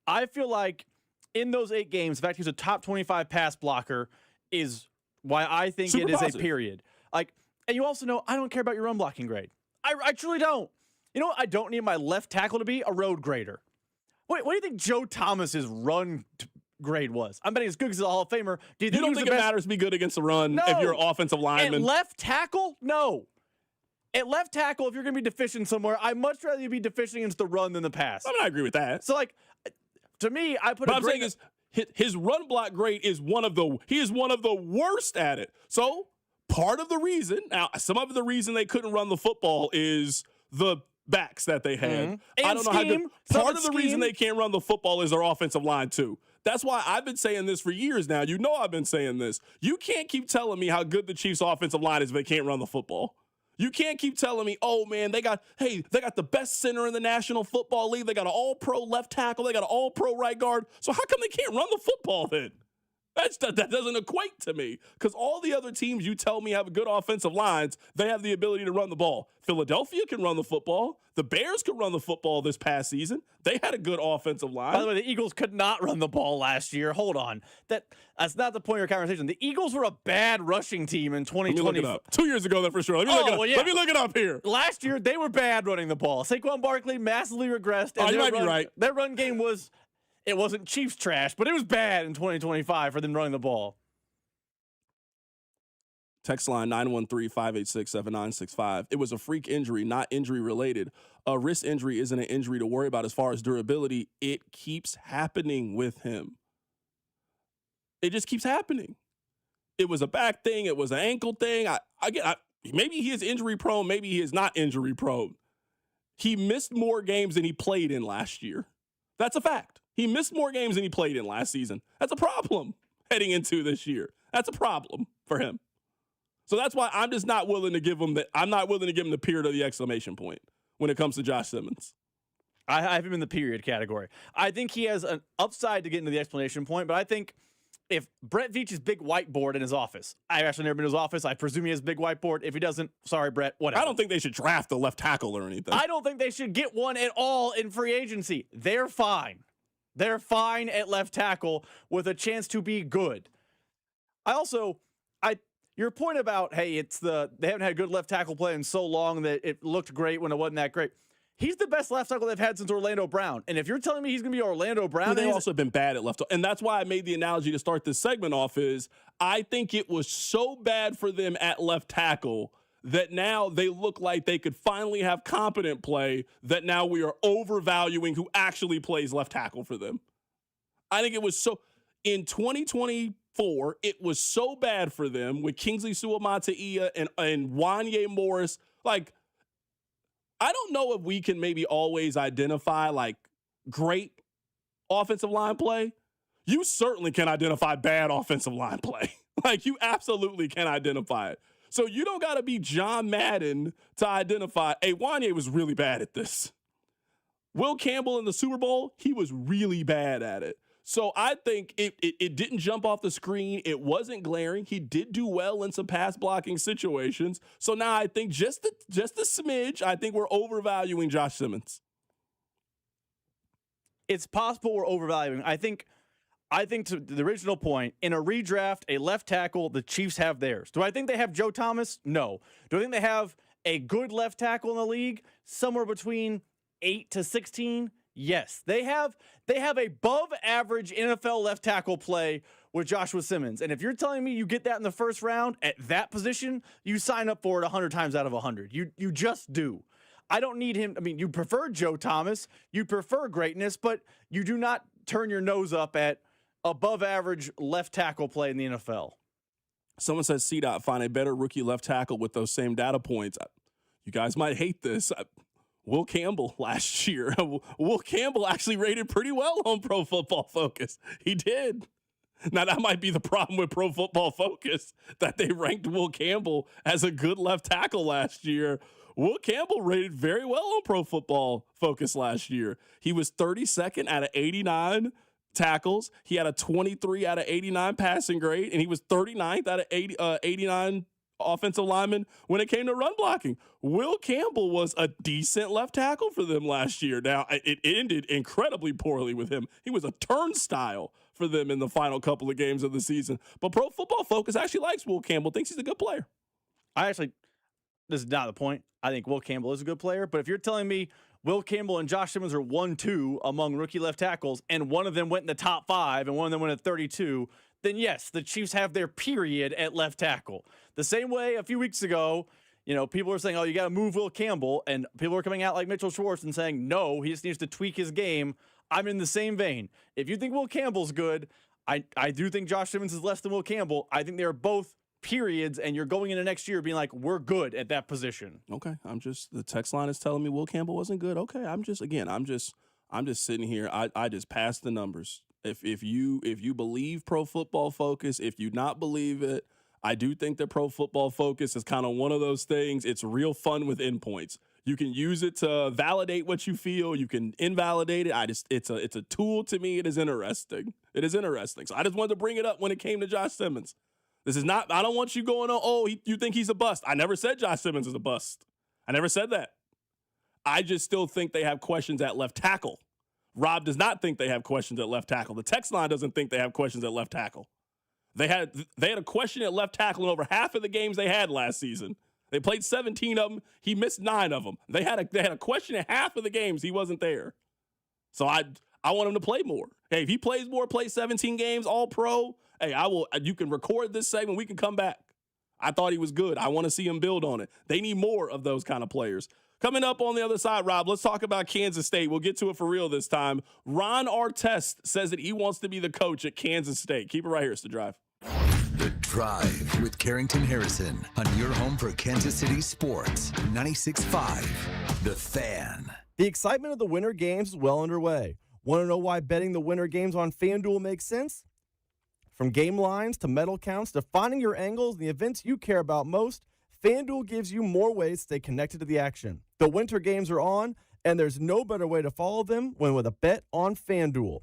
I feel like in those 8 games, the fact he's a top 25 pass blocker is why I think super it is positive. a period. Like, and you also know I don't care about your run blocking grade. I truly don't. You know what? I don't need my left tackle to be a road grader. What do you think Joe Thomas's run grade was? I'm betting as good as a Hall of Famer. Do you don't think it matters to be good against the run if you're an offensive lineman? At left tackle? No. At left tackle, if you're going to be deficient somewhere, I'd much rather you be deficient against the run than the pass. I agree with that. So, like, to me, I put but I'm saying is his run block grade is one of the worst at it. So part of the reason, now some of the reason they couldn't run the football is the backs that they had. Mm-hmm. I don't know how good. Part of the reason they can't run the football is their offensive line too. That's why I've been saying this for years now. You know I've been saying this. You can't keep telling me how good the Chiefs' offensive line is if they can't run the football. You can't keep telling me, oh, man, they got the best center in the National Football League. They got an all-pro left tackle. They got an all-pro right guard. So how come they can't run the football then? That doesn't equate to me, because all the other teams you tell me have good offensive lines, they have the ability to run the ball. Philadelphia can run the football. The Bears could run the football this past season. They had a good offensive line. By the way, the Eagles could not run the ball last year. Hold on. That's not the point of your conversation. The Eagles were a bad rushing team in 2020. Let me look it up. 2 years ago, that for sure. Let me look it up. Well, yeah. Let me look it up here. Last year, they were bad running the ball. Saquon Barkley massively regressed. And you might be right. Their run game it wasn't Chiefs trash, but it was bad in 2025 for them running the ball. Text line 913-586-7965. It was a freak injury, not injury related. A wrist injury isn't an injury to worry about as far as durability. It keeps happening with him. It just keeps happening. It was a back thing. It was an ankle thing. Maybe he is injury prone. Maybe he is not injury prone. He missed more games than he played in last year. That's a fact. He missed more games than he played in last season. That's a problem heading into this year. That's a problem for him. So that's why I'm just not willing to give him the period or the exclamation point when it comes to Josh Simmons. I have him in the period category. I think he has an upside to get into the explanation point, but I think if Brett Veach's big whiteboard in his office, I've actually never been to his office. I presume he has a big whiteboard. If he doesn't, sorry, Brett, whatever. I don't think they should draft a left tackle or anything. I don't think they should get one at all in free agency. They're fine. They're fine at left tackle with a chance to be good. Your point about, hey, they haven't had good left tackle play in so long that it looked great when it wasn't that great. He's the best left tackle they've had since Orlando Brown. And if you're telling me he's going to be Orlando Brown, they've also been bad at left. And that's why I made the analogy to start this segment off is I think it was so bad for them at left tackle that now they look like they could finally have competent play, that now we are overvaluing who actually plays left tackle for them. I think it was so in 2024, it was so bad for them with Kingsley Suamataia and Wanye Morris. Like, I don't know if we can maybe always identify like great offensive line play. You certainly can identify bad offensive line play. Like, you absolutely can identify it. So you don't got to be John Madden to identify, hey, Wanye was really bad at this. Will Campbell in the Super Bowl, he was really bad at it. So I think it didn't jump off the screen. It wasn't glaring. He did do well in some pass blocking situations. So now I think just a smidge, I think we're overvaluing Josh Simmons. It's possible we're overvaluing. I think to the original point, in a redraft, a left tackle, the Chiefs have theirs. Do I think they have Joe Thomas? No. Do I think they have a good left tackle in the league? Somewhere between 8 to 16? Yes. They have above average NFL left tackle play with Joshua Simmons. And if you're telling me you get that in the first round at that position, you sign up for it 100 times out of 100. You just do. I don't need him. I mean, you prefer Joe Thomas, you prefer greatness, but you do not turn your nose up at above average left tackle play in the NFL. Someone says CDOT find a better rookie left tackle with those same data points. You guys might hate this. Will Campbell last year. Will Campbell actually rated pretty well on Pro Football Focus. He did. Now, that might be the problem with Pro Football Focus, that they ranked Will Campbell as a good left tackle last year. Will Campbell rated very well on Pro Football Focus last year. He was 32nd out of 89 tackles. He had a 23 out of 89 passing grade, and he was 39th out of 89 offensive linemen when it came to run blocking. Will Campbell was a decent left tackle for them last year. Now, it ended incredibly poorly with him. He was a turnstile for them in the final couple of games of the season. But Pro Football Focus actually likes Will Campbell, thinks he's a good player. This is not the point. I think Will Campbell is a good player, but if you're telling me Will Campbell and Josh Simmons are 1-2 among rookie left tackles, and one of them went in the top 5 and one of them went at 32, then yes, the Chiefs have their period at left tackle. The same way a few weeks ago, people were saying, oh, you got to move Will Campbell, and people were coming out like Mitchell Schwartz and saying, no, he just needs to tweak his game. I'm in the same vein. If you think Will Campbell's good, I do think Josh Simmons is less than Will Campbell. I think they're both periods, and you're going into next year being like, we're good at that position. Okay, the text line is telling me Will Campbell wasn't good. Okay, I'm just sitting here. I just passed the numbers. If you believe Pro Football Focus, if you not believe it, I do think that Pro Football Focus is kind of one of those things. It's real fun with endpoints. You can use it to validate what you feel. You can invalidate it. It's a tool to me. It is interesting. So I just wanted to bring it up when it came to Josh Simmons. This is not, I don't want you going on, you think he's a bust. I never said Josh Simmons is a bust. I never said that. I just still think they have questions at left tackle. Rob does not think they have questions at left tackle. The text line doesn't think they have questions at left tackle. They had a question at left tackle in over half of the games they had last season. They played 17 of them. He missed 9 of them. They had a question in half of the games. He wasn't there. So I want him to play more. Hey, if he plays more, plays 17 games, all pro, hey, you can record this segment. We can come back. I thought he was good. I want to see him build on it. They need more of those kind of players. Coming up on the other side, Rob, let's talk about Kansas State. We'll get to it for real this time. Ron Artest says that he wants to be the coach at Kansas State. Keep it right here. It's The Drive. The Drive with Carrington Harrison on your home for Kansas City sports. 96.5, The Fan. The excitement of the Winter Games is well underway. Want to know why betting the Winter Games on FanDuel makes sense? From game lines to medal counts to finding your angles and the events you care about most, FanDuel gives you more ways to stay connected to the action. The Winter Games are on, and there's no better way to follow them than with a bet on FanDuel.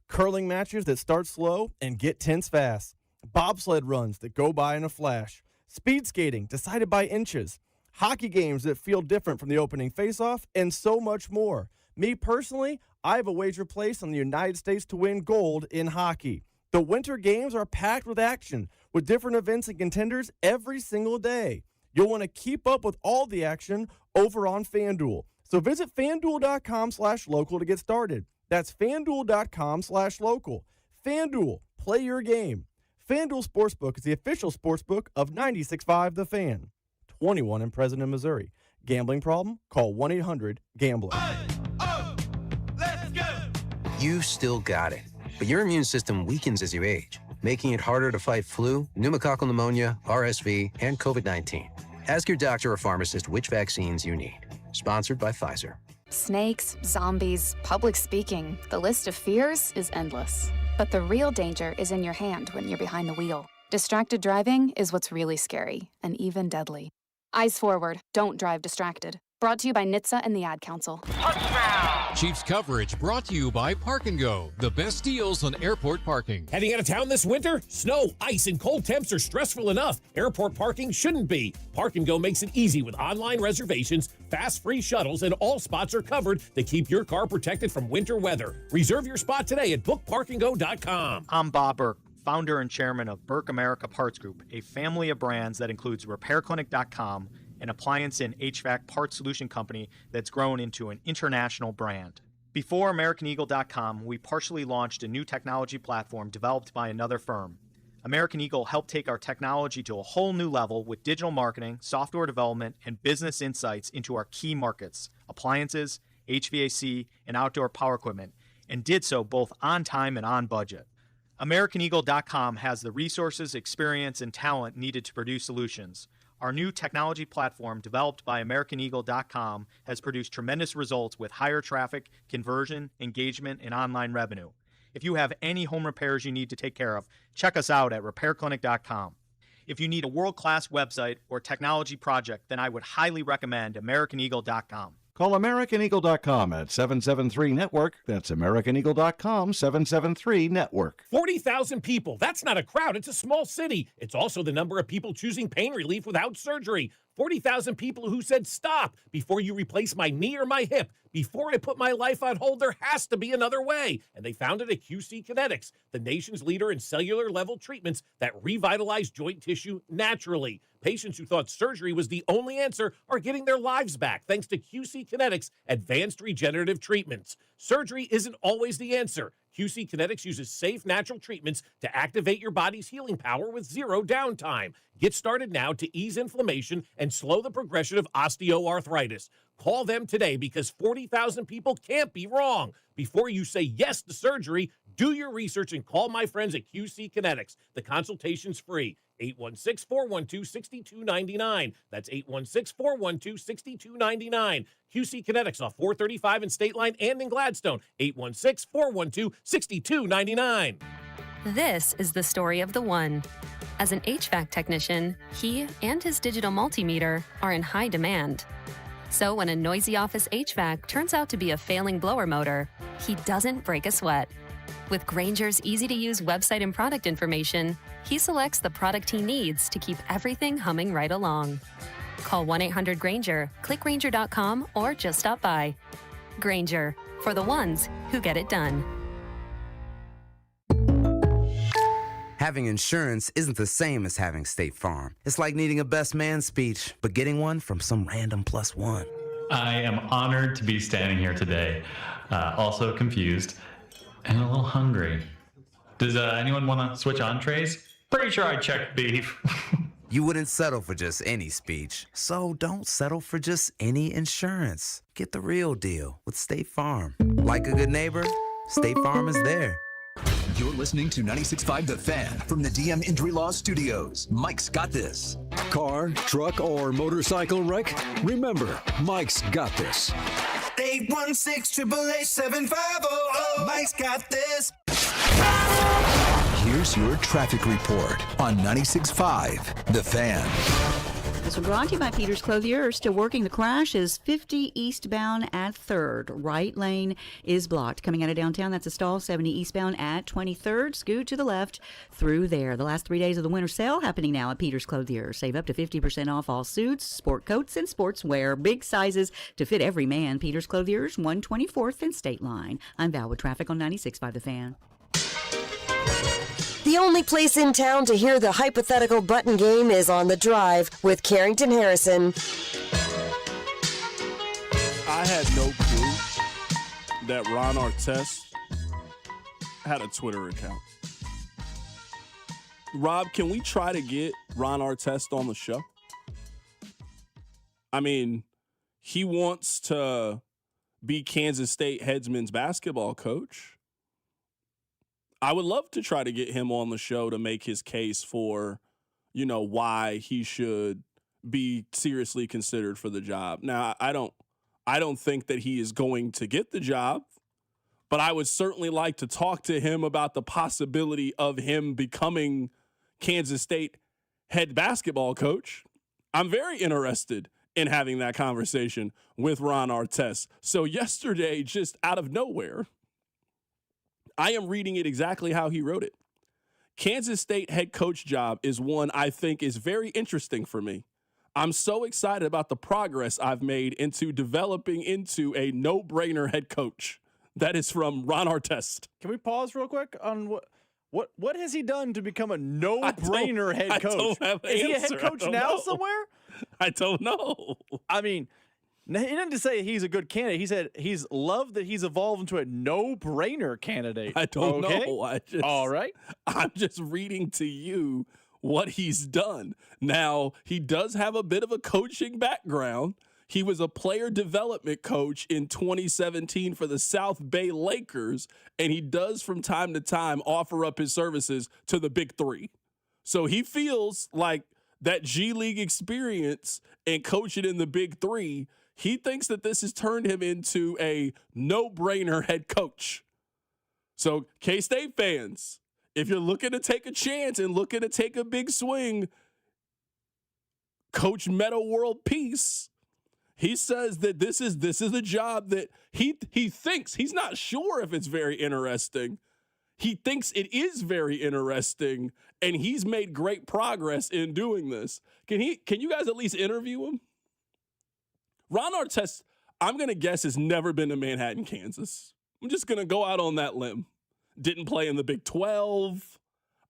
curling matches that start slow and get tense fast, bobsled runs that go by in a flash, speed skating decided by inches, hockey games that feel different from the opening faceoff, and so much more. Me personally, I have a wager placed on the United States to win gold in hockey. The Winter Games are packed with action, with different events and contenders every single day. You'll want to keep up with all the action over on FanDuel. So visit FanDuel.com/local to get started. That's FanDuel.com/local. FanDuel, play your game. FanDuel Sportsbook is the official sportsbook of 96.5 The Fan. 21 and present in Missouri. Gambling problem? Call 1-800-GAMBLER. You still got it, but your immune system weakens as you age, making it harder to fight flu, pneumococcal pneumonia, RSV, and COVID-19. Ask your doctor or pharmacist which vaccines you need. Sponsored by Pfizer. Snakes, zombies, public speaking. The list of fears is endless. But the real danger is in your hand when you're behind the wheel. Distracted driving is what's really scary and even deadly. Eyes forward, don't drive distracted. Brought to you by NHTSA and the Ad Council. Chiefs coverage brought to you by Park & Go, the best deals on airport parking. Heading out of town this winter? Snow, ice, and cold temps are stressful enough. Airport parking shouldn't be. Park & Go makes it easy with online reservations, fast free shuttles, and all spots are covered to keep your car protected from winter weather. Reserve your spot today at bookparkandgo.com. I'm Bob Burke, founder and chairman of Burke America Parts Group, a family of brands that includes RepairClinic.com, an appliance and HVAC parts solution company that's grown into an international brand. Before AmericanEagle.com, we partially launched a new technology platform developed by another firm. American Eagle helped take our technology to a whole new level with digital marketing, software development, and business insights into our key markets, appliances, HVAC, and outdoor power equipment, and did so both on time and on budget. AmericanEagle.com has the resources, experience, and talent needed to produce solutions. Our new technology platform, developed by AmericanEagle.com, has produced tremendous results with higher traffic, conversion, engagement, and online revenue. If you have any home repairs you need to take care of, check us out at RepairClinic.com. If you need a world-class website or technology project, then I would highly recommend AmericanEagle.com. Call AmericanEagle.com at 773-NETWORK. That's AmericanEagle.com, 773-NETWORK. 40,000 people. That's not a crowd. It's a small city. It's also the number of people choosing pain relief without surgery. 40,000 people who said, stop, before you replace my knee or my hip. Before I put my life on hold, there has to be another way. And they found it at QC Kinetics, the nation's leader in cellular-level treatments that revitalize joint tissue naturally. Patients who thought surgery was the only answer are getting their lives back thanks to QC Kinetics' advanced regenerative treatments. Surgery isn't always the answer. QC Kinetics uses safe, natural treatments to activate your body's healing power with zero downtime. Get started now to ease inflammation and slow the progression of osteoarthritis. Call them today because 40,000 people can't be wrong. Before you say yes to surgery, do your research and call my friends at QC Kinetics. The consultation's free. 816-412-6299. That's 816-412-6299. QC Kinetics off 435 in State Line and in Gladstone. 816-412-6299. This is the story of the one. As an HVAC technician, he and his digital multimeter are in high demand. So when a noisy office HVAC turns out to be a failing blower motor, he doesn't break a sweat. With Grainger's easy-to-use website and product information, he selects the product he needs to keep everything humming right along. Call 1-800-GRAINGER, click Grainger.com, or just stop by. Grainger, for the ones who get it done. Having insurance isn't the same as having State Farm. It's like needing a best man speech, but getting one from some random +1. I am honored to be standing here today, also confused and a little hungry. Does anyone want to switch entrees? Pretty sure I checked beef. You wouldn't settle for just any speech, so don't settle for just any insurance. Get the real deal with State Farm. Like a good neighbor, State Farm is there. You're listening to 96.5 The Fan from the DM Injury Law Studios. Mike's got this. Car, truck, or motorcycle wreck? Remember, Mike's got this. 816-888-7500. Mike's got this. Here's your traffic report on 96.5 The Fan. This was brought to you by Peters Clothier. Still working. The crash is 50 eastbound at 3rd. Right lane is blocked. Coming out of downtown, that's a stall. 70 eastbound at 23rd. Scoot to the left through there. The last 3 days of the winter sale happening now at Peters Clothier. Save up to 50% off all suits, sport coats, and sportswear. Big sizes to fit every man. Peters Clothier's 124th and State Line. I'm Val with traffic on 96.5 The Fan. The only place in town to hear the hypothetical button game is on The Drive with Carrington Harrison. I had no clue that Ron Artest had a Twitter account. Rob, can we try to get Ron Artest on the show? I mean, he wants to be Kansas State headsman's basketball coach. I would love to try to get him on the show to make his case for, why he should be seriously considered for the job. Now, I don't think that he is going to get the job, but I would certainly like to talk to him about the possibility of him becoming Kansas State head basketball coach. I'm very interested in having that conversation with Ron Artest. So yesterday, just out of nowhere, I am reading it exactly how he wrote it. Kansas State head coach job is one I think is very interesting for me. I'm so excited about the progress I've made into developing into a no-brainer head coach. That is from Ron Artest. Can we pause real quick on what has he done to become a no-brainer head coach? Is he a head coach now somewhere? I don't know. I mean, he didn't just say he's a good candidate. He said he's loved that he's evolved into a no-brainer candidate. I don't know. All right. I'm just reading to you what he's done. Now, he does have a bit of a coaching background. He was a player development coach in 2017 for the South Bay Lakers, and he does from time to time offer up his services to the Big Three. So he feels like that G League experience and coaching in the Big Three, he thinks that this has turned him into a no-brainer head coach. So K-State fans, if you're looking to take a chance and looking to take a big swing, Coach Metta World Peace, he says that this is a job that he thinks, he's not sure if it's very interesting. He thinks it is very interesting, and he's made great progress in doing this. Can you guys at least interview him? Ron Artest, I'm going to guess, has never been to Manhattan, Kansas. I'm just going to go out on that limb. Didn't play in the Big 12.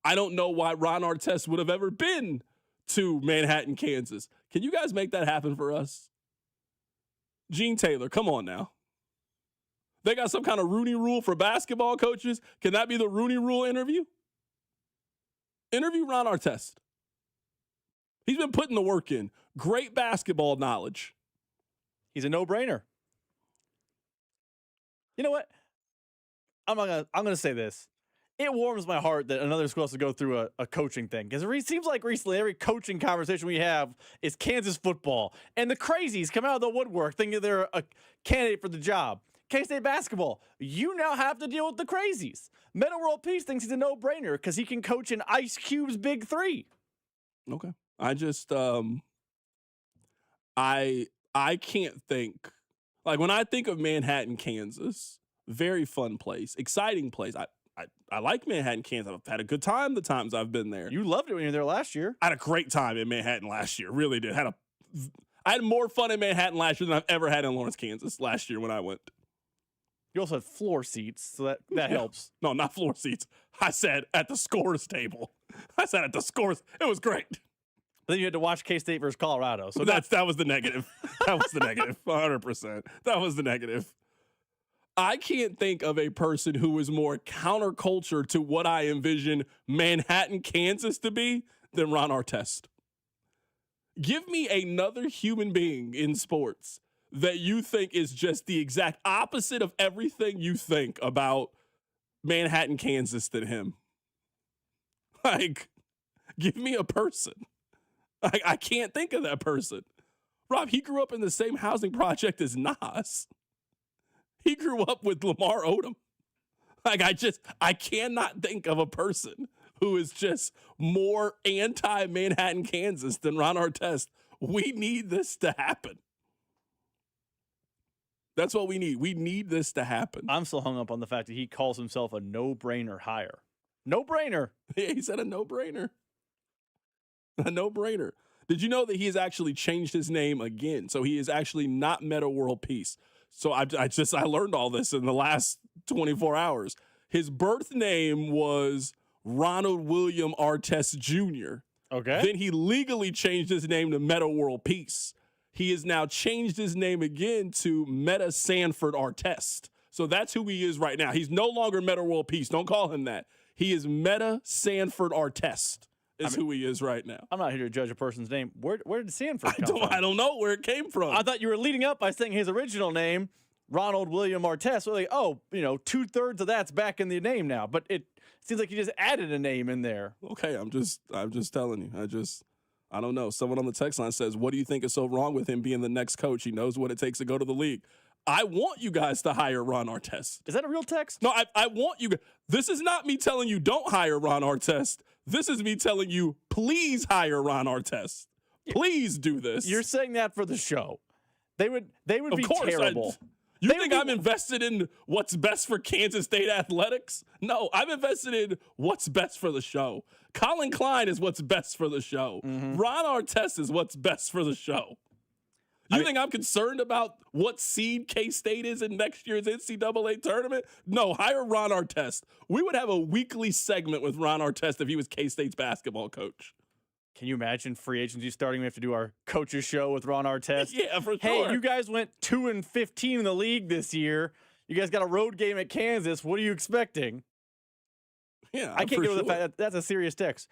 I don't know why Ron Artest would have ever been to Manhattan, Kansas. Can you guys make that happen for us? Gene Taylor, come on now. They got some kind of Rooney Rule for basketball coaches. Can that be the Rooney Rule interview? Interview Ron Artest. He's been putting the work in. Great basketball knowledge. He's a no-brainer. You know what? I'm gonna say this. It warms my heart that another school has to go through a coaching thing, because it seems like recently every coaching conversation we have is Kansas football, and the crazies come out of the woodwork thinking they're a candidate for the job. K-State basketball, you now have to deal with the crazies. Metta World Peace thinks he's a no-brainer because he can coach in Ice Cube's Big Three. Okay. I just I can't think, like, when I think of Manhattan, Kansas, very fun place, exciting place. I like Manhattan, Kansas. I've had a good time the times I've been there. You loved it when you were there last year. I had a great time in Manhattan last year. Really did. I had more fun in Manhattan last year than I've ever had in Lawrence, Kansas last year when I went. You also had floor seats, so that helps. No, not floor seats. I sat at the scores table. I sat at the scores. It was great. But then you had to watch K-State versus Colorado. So that was the negative. That was the negative. 100%. That was the negative. I can't think of a person who is more counterculture to what I envision Manhattan, Kansas to be than Ron Artest. Give me another human being in sports that you think is just the exact opposite of everything you think about Manhattan, Kansas than him. Like, give me a person. I can't think of that person. Rob, he grew up in the same housing project as Nas. He grew up with Lamar Odom. Like, I cannot think of a person who is just more anti-Manhattan, Kansas than Ron Artest We need this to happen. That's what we need. We need this to happen. I'm still hung up on the fact that he calls himself a no-brainer hire. No-brainer. Yeah, he said a no-brainer. A no-brainer. Did you know that he has actually changed his name again? So he is actually not Meta World Peace. So I learned all this in the last 24 hours. His birth name was Ronald William Artest Jr. Okay. Then he legally changed his name to Meta World Peace. He has now changed his name again to Meta Sanford Artest. So that's who he is right now. He's no longer Meta World Peace. Don't call him that. He is Meta Sanford Artest is who he is right now. I'm not here to judge a person's name. Where did Sanford come from? I don't know where it came from. I thought you were leading up by saying his original name, Ronald William Artest. So like, 2/3 of that's back in the name now. But it seems like you just added a name in there. Okay, I'm just telling you. I don't know. Someone on the text line says, what do you think is so wrong with him being the next coach? He knows what it takes to go to the league. I want you guys to hire Ron Artest. Is that a real text? No, I want you. This is not me telling you don't hire Ron Artest. This is me telling you, please hire Ron Artest. Please do this. You're saying that for the show. They would be terrible. You think I'm invested in what's best for Kansas State athletics? No, I'm invested in what's best for the show. Colin Klein is what's best for the show. Mm-hmm. Ron Artest is what's best for the show. You think I'm concerned about what seed K-State is in next year's NCAA tournament? No, hire Ron Artest. We would have a weekly segment with Ron Artest if he was K-State's basketball coach. Can you imagine free agency starting? We have to do our coaches show with Ron Artest. Yeah, for sure. Hey, you guys went 2-15 in the league this year. You guys got a road game at Kansas. What are you expecting? Yeah, I can't get over the fact that that's a serious text.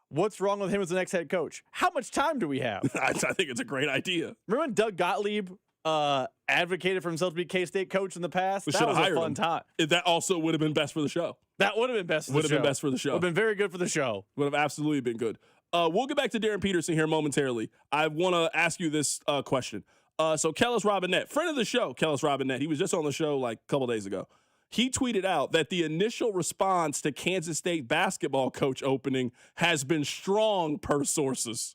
What's wrong with him as the next head coach? How much time do we have? I think it's a great idea. Remember when Doug Gottlieb advocated for himself to be K-State coach in the past? We that was a fun him. time. That also would have been best for the show. That would have been best for the show. Would have been best for the show. Would have been very good for the show. Would have absolutely been good. We'll get back to Darryn Peterson here momentarily. I want to ask you this question. So Kellis Robinette, friend of the show, Kellis Robinette, he was just on the show like a couple days ago. He tweeted out that the initial response to Kansas State basketball coach opening has been strong per sources.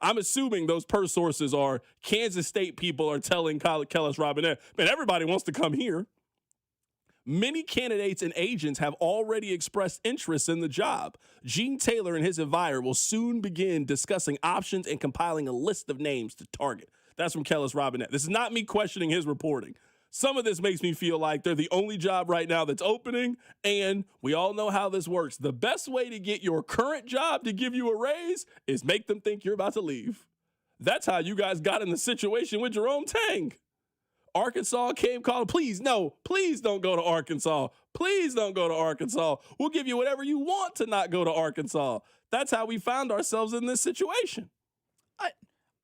I'm assuming those per sources are Kansas State people are telling Kellis Robinette, man, everybody wants to come here. Many candidates and agents have already expressed interest in the job. Gene Taylor and his advisor will soon begin discussing options and compiling a list of names to target. That's from Kellis Robinette. This is not me questioning his reporting. Some of this makes me feel like they're the only job right now that's opening, and we all know how this works. The best way to get your current job to give you a raise is make them think you're about to leave. That's how you guys got in the situation with Jerome Tang. Arkansas came calling, please don't go to Arkansas. Please don't go to Arkansas. We'll give you whatever you want to not go to Arkansas. That's how we found ourselves in this situation.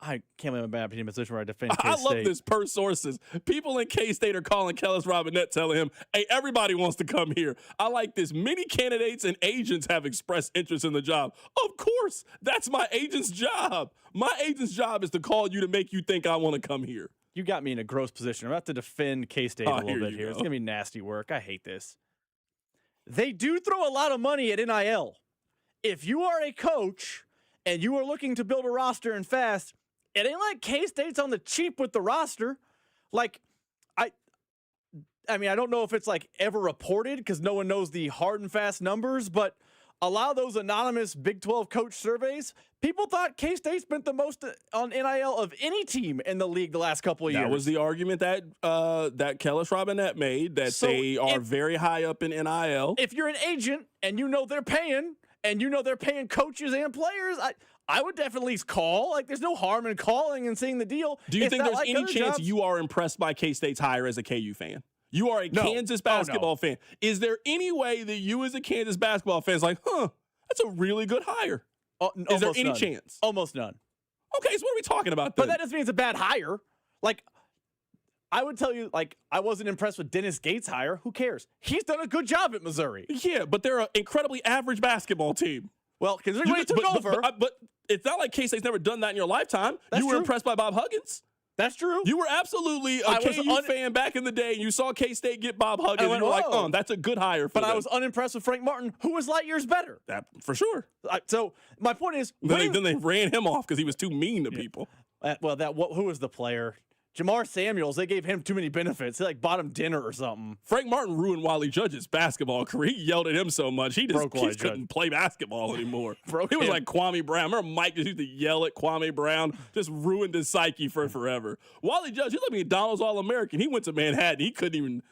I can't believe I'm in a position where I defend K-State. I love this per sources. People in K-State are calling Kellis Robinette telling him, hey, everybody wants to come here. I like this. Many candidates and agents have expressed interest in the job. Of course, that's my agent's job. My agent's job is to call you to make you think I want to come here. You got me in a gross position. I'm about to defend K-State a little bit here. Go. It's going to be nasty work. I hate this. They do throw a lot of money at NIL. If you are a coach and you are looking to build a roster and fast, it ain't like K-State's on the cheap with the roster. Like, I mean, I don't know if it's like ever reported because no one knows the hard and fast numbers, but a lot of those anonymous Big 12 coach surveys, people thought K-State spent the most on NIL of any team in the league the last couple of years. That was the argument that that Kellis Robinette made, that they are very high up in NIL. If you're an agent and you know they're paying, coaches and players, I would definitely call. Like, there's no harm in calling and seeing the deal. Do you think there's any chance you are impressed by K-State's hire as a KU fan? You are a Kansas basketball fan. Is there any way that you as a Kansas basketball fan is like, that's a really good hire? Is there any chance? Almost none. Okay, so what are we talking about then? But that doesn't mean it's a bad hire. Like, I would tell you, like, I wasn't impressed with Dennis Gates' hire. Who cares? He's done a good job at Missouri. Yeah, but they're an incredibly average basketball team. Well, considering when he took over. But it's not like K-State's never done that in your lifetime. You were impressed by Bob Huggins. That's true. You were absolutely a KU fan back in the day, and you saw K-State get Bob Huggins, and you were like, that's a good hire for them. But I was unimpressed with Frank Martin, who was light years better. That, for sure. So my point is... Then they ran him off because he was too mean to people. Who was the player? Jamar Samuels. They gave him too many benefits. They bought him dinner or something. Frank Martin ruined Wally Judge's basketball career. He yelled at him so much he just couldn't play basketball anymore. He was like Kwame Brown. Remember Mike just used to yell at Kwame Brown? Just ruined his psyche for forever. Wally Judge, he was like McDonald's All-American. He went to Manhattan. He couldn't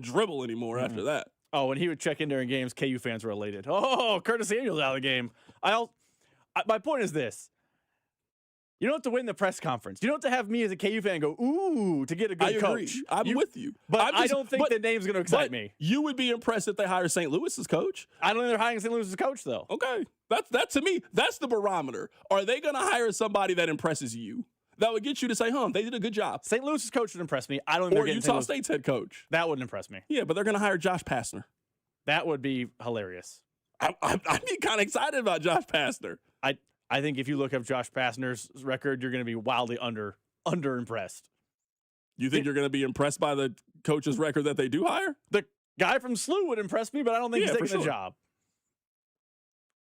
dribble anymore after that. Oh, and he would check in during games. KU fans were elated. Oh, Curtis Samuel's out of the game. My point is this. You don't have to win the press conference. You don't have to have me as a KU fan go, ooh, to get a good coach. I'm with you. But I don't think the name's going to excite me. You would be impressed if they hire St. Louis's coach. I don't think they're hiring St. Louis's coach, though. Okay. That to me, that's the barometer. Are they going to hire somebody that impresses you? That would get you to say, they did a good job. St. Louis's coach would impress me. I don't think Or Utah State's head coach. That wouldn't impress me. Yeah, but they're going to hire Josh Pastner. That would be hilarious. I'd be kind of excited about Josh Pastner. I think if you look up Josh Pastner's record, you're going to be wildly under impressed. You think you're going to be impressed by the coach's record that they do hire? The guy from SLU would impress me, but I don't think he's taking the job.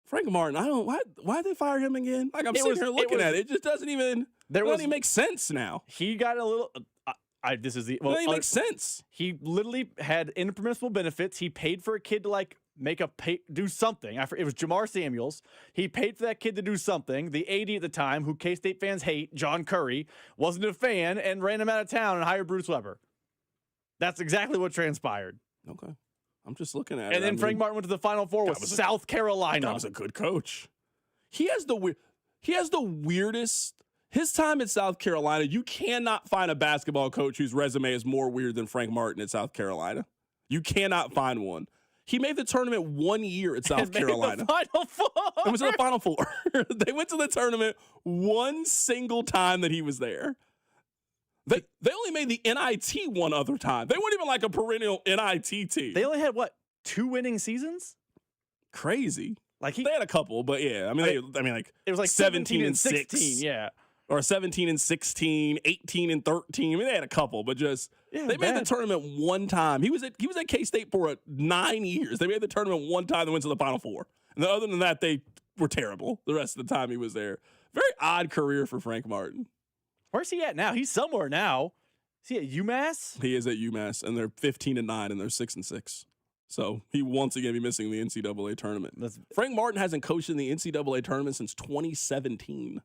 Frank Martin, why did they fire him again? Like I'm sitting here looking at it. It just doesn't even make sense now. He got a little it doesn't even make sense. He literally had impermissible benefits. He paid for a kid to do something. It was Jamar Samuels. He paid for that kid to do something. The AD at the time, who K-State fans hate, John Curry, wasn't a fan and ran him out of town and hired Bruce Weber. That's exactly what transpired. Okay. I'm just looking at it. And then Frank Martin went to the Final Four with South Carolina. That was a good coach. He has the weirdest. His time at South Carolina, you cannot find a basketball coach whose resume is more weird than Frank Martin at South Carolina. You cannot find one. He made the tournament 1 year at South Carolina. The Final Four. It was in the Final Four. They went to the tournament one single time that he was there. They only made the NIT one other time. They weren't even like a perennial NIT team. They only had 2 winning seasons? Crazy. They had a couple, but yeah. It was like 17 and 16, yeah. Or 17 and 16, 18 and 13. They had a couple, but just they made the tournament one time. He was at K-State for 9 years. They made the tournament one time and went to the Final Four. And then other than that, they were terrible the rest of the time he was there. Very odd career for Frank Martin. Where's he at now? He's somewhere now. Is he at UMass? He is at UMass, and they're 15-9, and they're 6-6. So he once again be missing the NCAA tournament. Frank Martin hasn't coached in the NCAA tournament since 2017.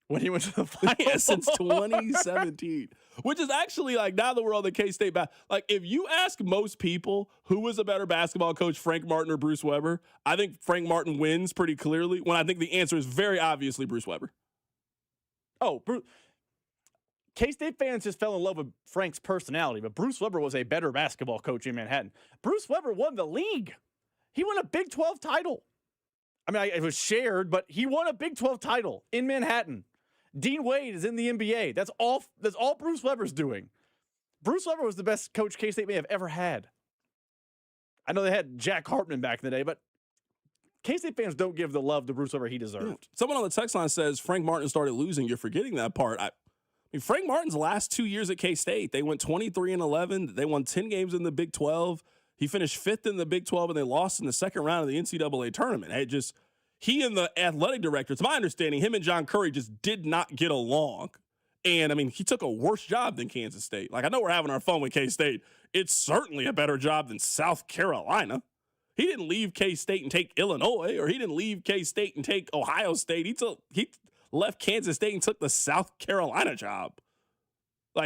When he went to the Final Four. Since 2017. Which is actually, now that we're on the K-State if you ask most people who was a better basketball coach, Frank Martin or Bruce Weber, I think Frank Martin wins pretty clearly, when I think the answer is very obviously Bruce Weber. Oh, K-State fans just fell in love with Frank's personality, but Bruce Weber was a better basketball coach in Manhattan. Bruce Weber won the league. He won a Big 12 title. It was shared, but he won a Big 12 title in Manhattan. Dean Wade is in the NBA. That's all Bruce Weber's doing. Bruce Weber was the best coach K-State may have ever had. I know they had Jack Hartman back in the day, but K-State fans don't give the love to Bruce Weber he deserved. Someone on the text line says Frank Martin started losing. You're forgetting that part. Frank Martin's last 2 years at K-State, they went 23-11. They won 10 games in the Big 12. He finished 5th in the Big 12, and they lost in the second round of the NCAA tournament. He and the athletic director, to my understanding, him and John Curry just did not get along. And, he took a worse job than Kansas State. I know we're having our fun with K-State. It's certainly a better job than South Carolina. He didn't leave K-State and take Illinois, or he didn't leave K-State and take Ohio State. He left Kansas State and took the South Carolina job.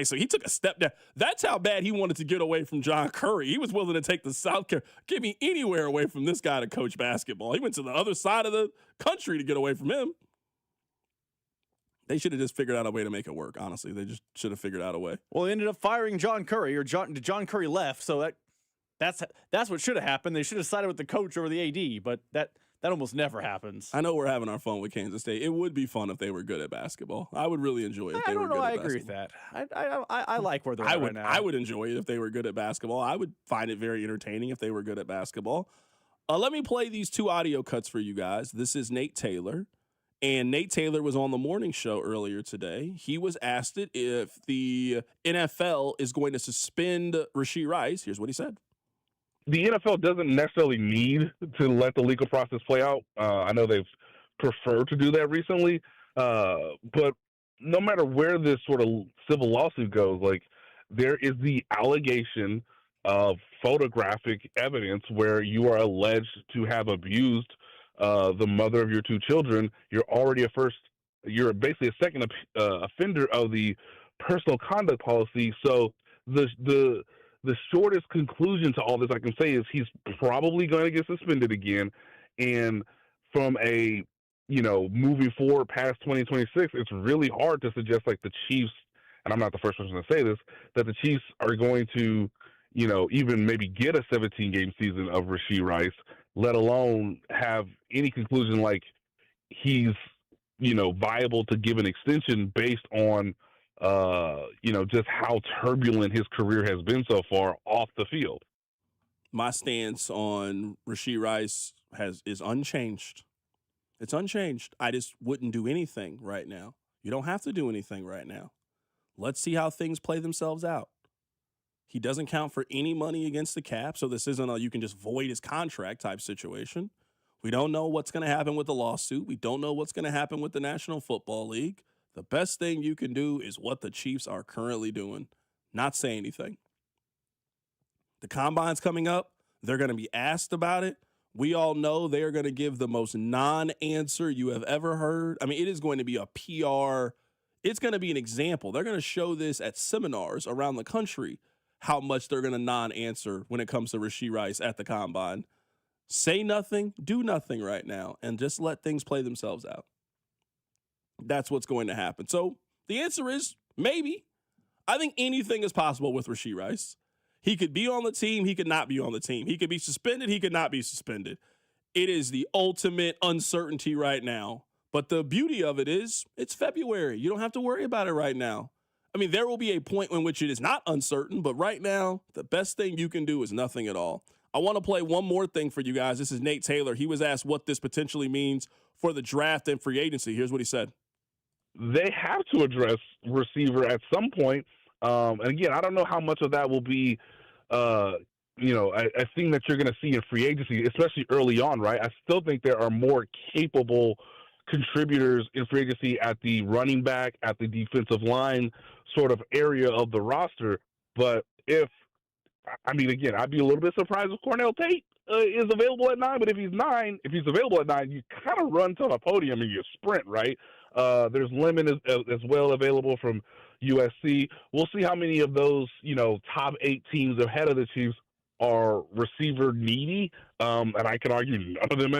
So he took a step down. That's how bad he wanted to get away from John Curry. He was willing to take the South Carolina. Get me anywhere away from this guy to coach basketball. He went to the other side of the country to get away from him. They should have just figured out a way to make it work, honestly. They just should have figured out a way. Well, they ended up firing John Curry, or John Curry left, so that's what should have happened. They should have sided with the coach over the AD, but that almost never happens. I know we're having our fun with Kansas State. It would be fun if they were good at basketball. I would really enjoy it if they were good at basketball. I agree with that. I like where they're at right now. I would enjoy it if they were good at basketball. I would find it very entertaining if they were good at basketball. Let me play these 2 audio cuts for you guys. This is Nate Taylor. And Nate Taylor was on the morning show earlier today. He was asked if the NFL is going to suspend Rashee Rice. Here's what he said. The NFL doesn't necessarily need to let the legal process play out. I know they've preferred to do that recently, but no matter where this sort of civil lawsuit goes, like there is the allegation of photographic evidence where you are alleged to have abused the mother of your two children. You're basically a second offender of the personal conduct policy. So the shortest conclusion to all this I can say is he's probably going to get suspended again. And from a, moving forward past 2026, it's really hard to suggest like the Chiefs, and I'm not the first person to say this, that the Chiefs are going to, even maybe get a 17-game season of Rashee Rice, let alone have any conclusion like he's, viable to give an extension based on, just how turbulent his career has been so far off the field. My stance on Rashee Rice is unchanged. It's unchanged. I just wouldn't do anything right now. You don't have to do anything right now. Let's see how things play themselves out. He doesn't count for any money against the cap, so this isn't a you can just void his contract type situation. We don't know what's going to happen with the lawsuit. We don't know what's going to happen with the National Football League. The best thing you can do is what the Chiefs are currently doing, not say anything. The Combine's coming up. They're going to be asked about it. We all know they are going to give the most non-answer you have ever heard. I mean, it is going to be a PR. It's going to be an example. They're going to show this at seminars around the country, how much they're going to non-answer when it comes to Rashee Rice at the Combine. Say nothing, do nothing right now, and just let things play themselves out. That's what's going to happen. So the answer is maybe. I think anything is possible with Rashee Rice. He could be on the team. He could not be on the team. He could be suspended. He could not be suspended. It is the ultimate uncertainty right now. But the beauty of it is it's February. You don't have to worry about it right now. I mean, there will be a point in which it is not uncertain, but right now, the best thing you can do is nothing at all. I want to play one more thing for you guys. This is Nate Taylor. He was asked what this potentially means for the draft and free agency. Here's what he said. They have to address receiver at some point. And again, I don't know how much of that will be, a thing that you're going to see in free agency, especially early on, right? I still think there are more capable contributors in free agency at the running back, at the defensive line sort of area of the roster. But again, I'd be a little bit surprised if Cornell Tate is available at 9, but if he's available at 9, you kind of run to the podium and you sprint, right? There's Lemon as well available from USC. We'll see how many of those, top 8 teams ahead of the Chiefs are receiver needy. And I can argue none of them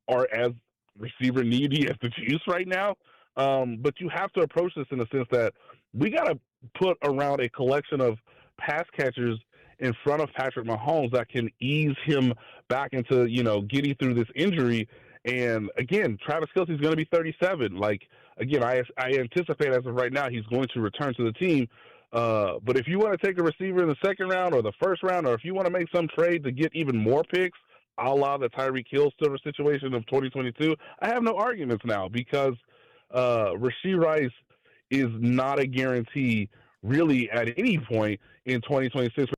are as receiver needy as the Chiefs right now. But you have to approach this in the sense that we got to put around a collection of pass catchers in front of Patrick Mahomes that can ease him back into, getting through this injury. And again, Travis Kelce's going to be 37. Like, again, I anticipate as of right now he's going to return to the team. But if you want to take a receiver in the second round or the first round, or if you want to make some trade to get even more picks, a la the Tyreek Hill situation of 2022, I have no arguments now because Rashee Rice is not a guarantee really at any point in 2026.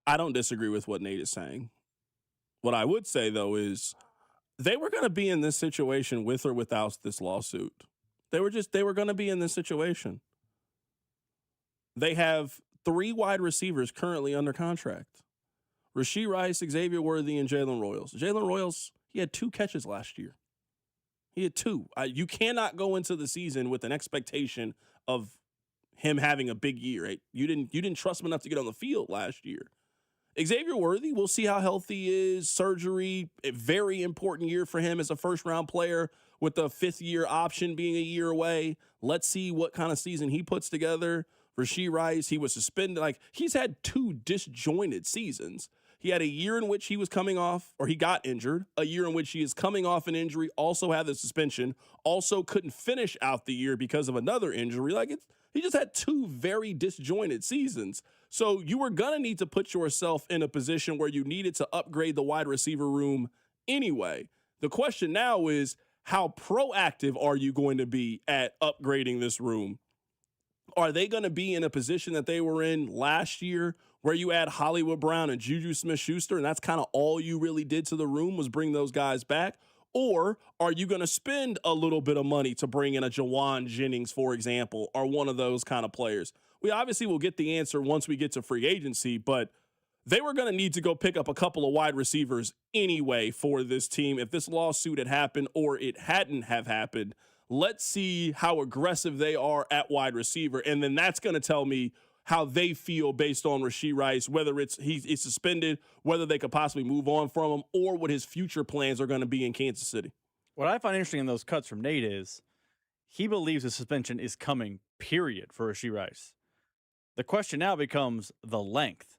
I don't disagree with what Nate is saying. What I would say, though, is they were going to be in this situation with or without this lawsuit. They were going to be in this situation. They have 3 wide receivers currently under contract. Rashee Rice, Xavier Worthy, and Jalen Royals. Jalen Royals, he had 2 catches last year. He had 2. You cannot go into the season with an expectation of him having a big year. Right? You didn't trust him enough to get on the field last year. Xavier Worthy, we'll see how healthy he is. Surgery, a very important year for him as a first-round player with the 5th-year option being a year away. Let's see what kind of season he puts together. Rashee Rice, he was suspended. Like, he's had 2 disjointed seasons. He had a year in which he was coming off, or he got injured, a year in which he is coming off an injury, also had the suspension, also couldn't finish out the year because of another injury. He just had 2 very disjointed seasons. So you were going to need to put yourself in a position where you needed to upgrade the wide receiver room anyway. The question now is, how proactive are you going to be at upgrading this room? Are they going to be in a position that they were in last year where you add Hollywood Brown and Juju Smith-Schuster, and that's kind of all you really did to the room was bring those guys back? Or are you going to spend a little bit of money to bring in a Jawan Jennings, for example, or one of those kind of players? We obviously will get the answer once we get to free agency, but they were going to need to go pick up a couple of wide receivers anyway for this team if this lawsuit had happened or it hadn't have happened. Let's see how aggressive they are at wide receiver, and then that's going to tell me how they feel based on Rashee Rice, whether he's suspended, whether they could possibly move on from him, or what his future plans are going to be in Kansas City. What I find interesting in those cuts from Nate is he believes a suspension is coming, period, for Rashee Rice. The question now becomes the length.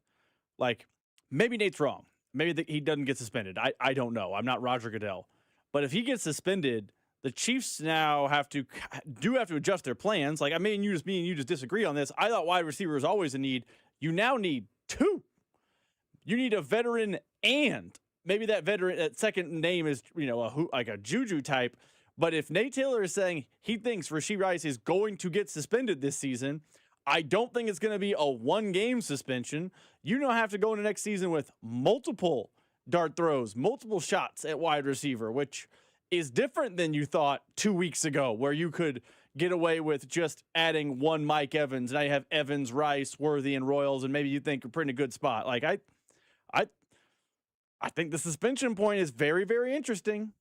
Like, maybe Nate's wrong. Maybe he doesn't get suspended. I don't know. I'm not Roger Goodell. But if he gets suspended, the Chiefs now have to adjust their plans. Like, me and you just disagree on this. I thought wide receiver is always a need. You now need two. You need a veteran, and maybe that veteran, that second name is, like a Juju type. But if Nate Taylor is saying he thinks Rashee Rice is going to get suspended this season, I don't think it's going to be a one-game suspension. You now have to go into next season with multiple dart throws, multiple shots at wide receiver, which is different than you thought 2 weeks ago, where you could get away with just adding one Mike Evans. Now you have Evans, Rice, Worthy, and Royals, and maybe you think you're in a good spot. Like, I think the suspension point is very, very interesting.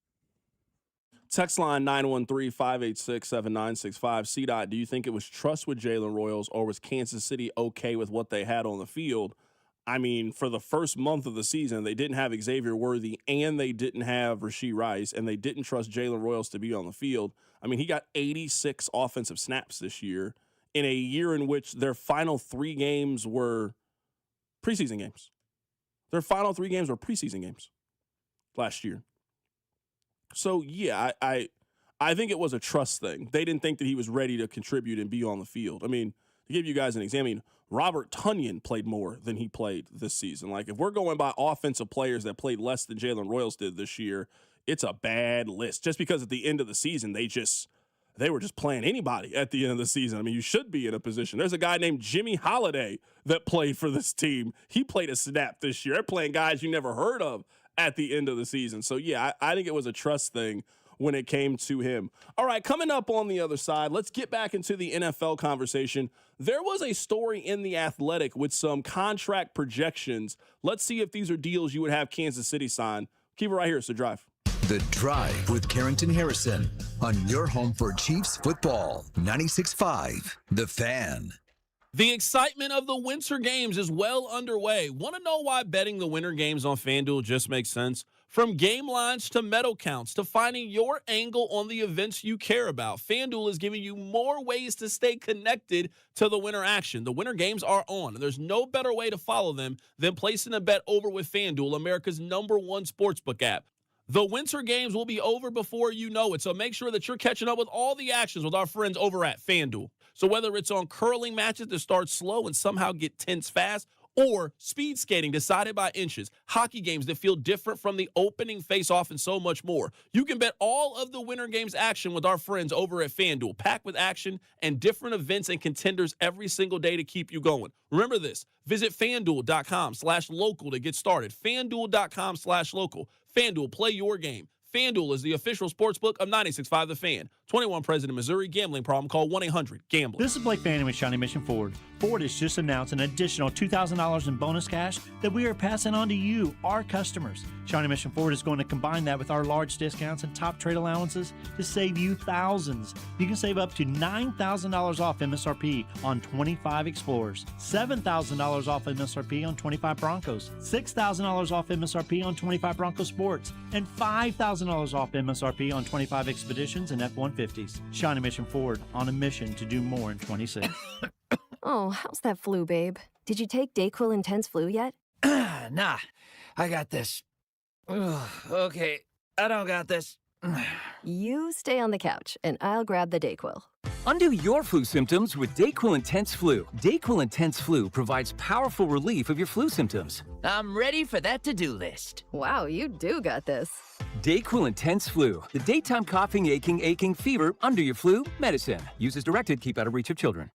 Text line 913-586-7965. C-Dot, do you think it was trust with Jalen Royals, or was Kansas City okay with what they had on the field? I mean, for the first month of the season, they didn't have Xavier Worthy and they didn't have Rashee Rice, and they didn't trust Jalen Royals to be on the field. I mean, he got 86 offensive snaps this year in a year in which their final 3 games were preseason games. Their final 3 games were preseason games last year. So, yeah, I think it was a trust thing. They didn't think that he was ready to contribute and be on the field. I mean, to give you guys an example, Robert Tonyan played more than he played this season. Like, if we're going by offensive players that played less than Jalen Royals did this year, it's a bad list. Just because at the end of the season, they were just playing anybody at the end of the season. I mean, you should be in a position. There's a guy named Jimmy Holiday that played for this team. He played a snap this year. They're playing guys you never heard of at the end of the season. So, yeah, I think it was a trust thing when it came to him. All right, coming up on the other side, let's get back into the NFL conversation. There was a story in The Athletic with some contract projections. Let's see if these are deals you would have Kansas City sign. Keep it right here. It's The Drive. The Drive with Carrington Harrison on your home for Chiefs football. 96.5 The Fan. The excitement of the winter games is well underway. Want to know why betting the winter games on FanDuel just makes sense? From game lines to medal counts to finding your angle on the events you care about, FanDuel is giving you more ways to stay connected to the winter action. The winter games are on, and there's no better way to follow them than placing a bet over with FanDuel, America's #1 sportsbook app. The winter games will be over before you know it, so make sure that you're catching up with all the actions with our friends over at FanDuel. So whether it's on curling matches that start slow and somehow get tense fast, or speed skating decided by inches, hockey games that feel different from the opening face-off, and so much more, you can bet all of the winter games action with our friends over at FanDuel, packed with action and different events and contenders every single day to keep you going. Remember this, visit FanDuel.com/local to get started. FanDuel.com/local. FanDuel, play your game. FanDuel is the official sportsbook of 96.5 The Fan. 21 President, Missouri. Gambling problem? Call 1-800-GAMBLER. This is Blake Fanning with Shawnee Mission Ford. Ford has just announced an additional $2,000 in bonus cash that we are passing on to you, our customers. Shawnee Mission Ford is going to combine that with our large discounts and top trade allowances to save you thousands. You can save up to $9,000 off MSRP on 25 Explorers, $7,000 off MSRP on 25 Broncos, $6,000 off MSRP on 25 Bronco Sports, and $5,000 off MSRP on 25 Expeditions and F-150s. Shawnee Mission Ford, on a mission to do more in 26. Oh, how's that flu, babe? Did you take DayQuil Intense Flu yet? Nah, I got this. Ugh, okay, I don't got this. You stay on the couch, and I'll grab the DayQuil. Undo your flu symptoms with DayQuil Intense Flu. DayQuil Intense Flu provides powerful relief of your flu symptoms. I'm ready for that to-do list. Wow, you do got this. DayQuil Intense Flu. The daytime coughing, aching, fever, under your flu medicine. Use as directed, keep out of reach of children.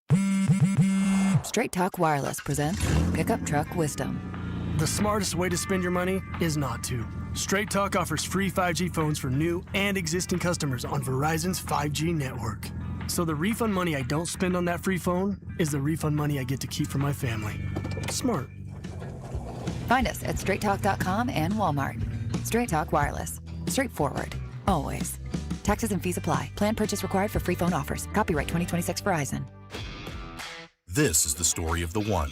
Straight Talk Wireless presents Pickup Truck Wisdom. The smartest way to spend your money is not to. Straight Talk offers free 5G phones for new and existing customers on Verizon's 5G network. So the refund money I don't spend on that free phone is the refund money I get to keep for my family. Smart. Find us at straighttalk.com and Walmart. Straight Talk Wireless. Straightforward. Always. Taxes and fees apply. Plan purchase required for free phone offers. Copyright 2026 Verizon. This is the story of the one.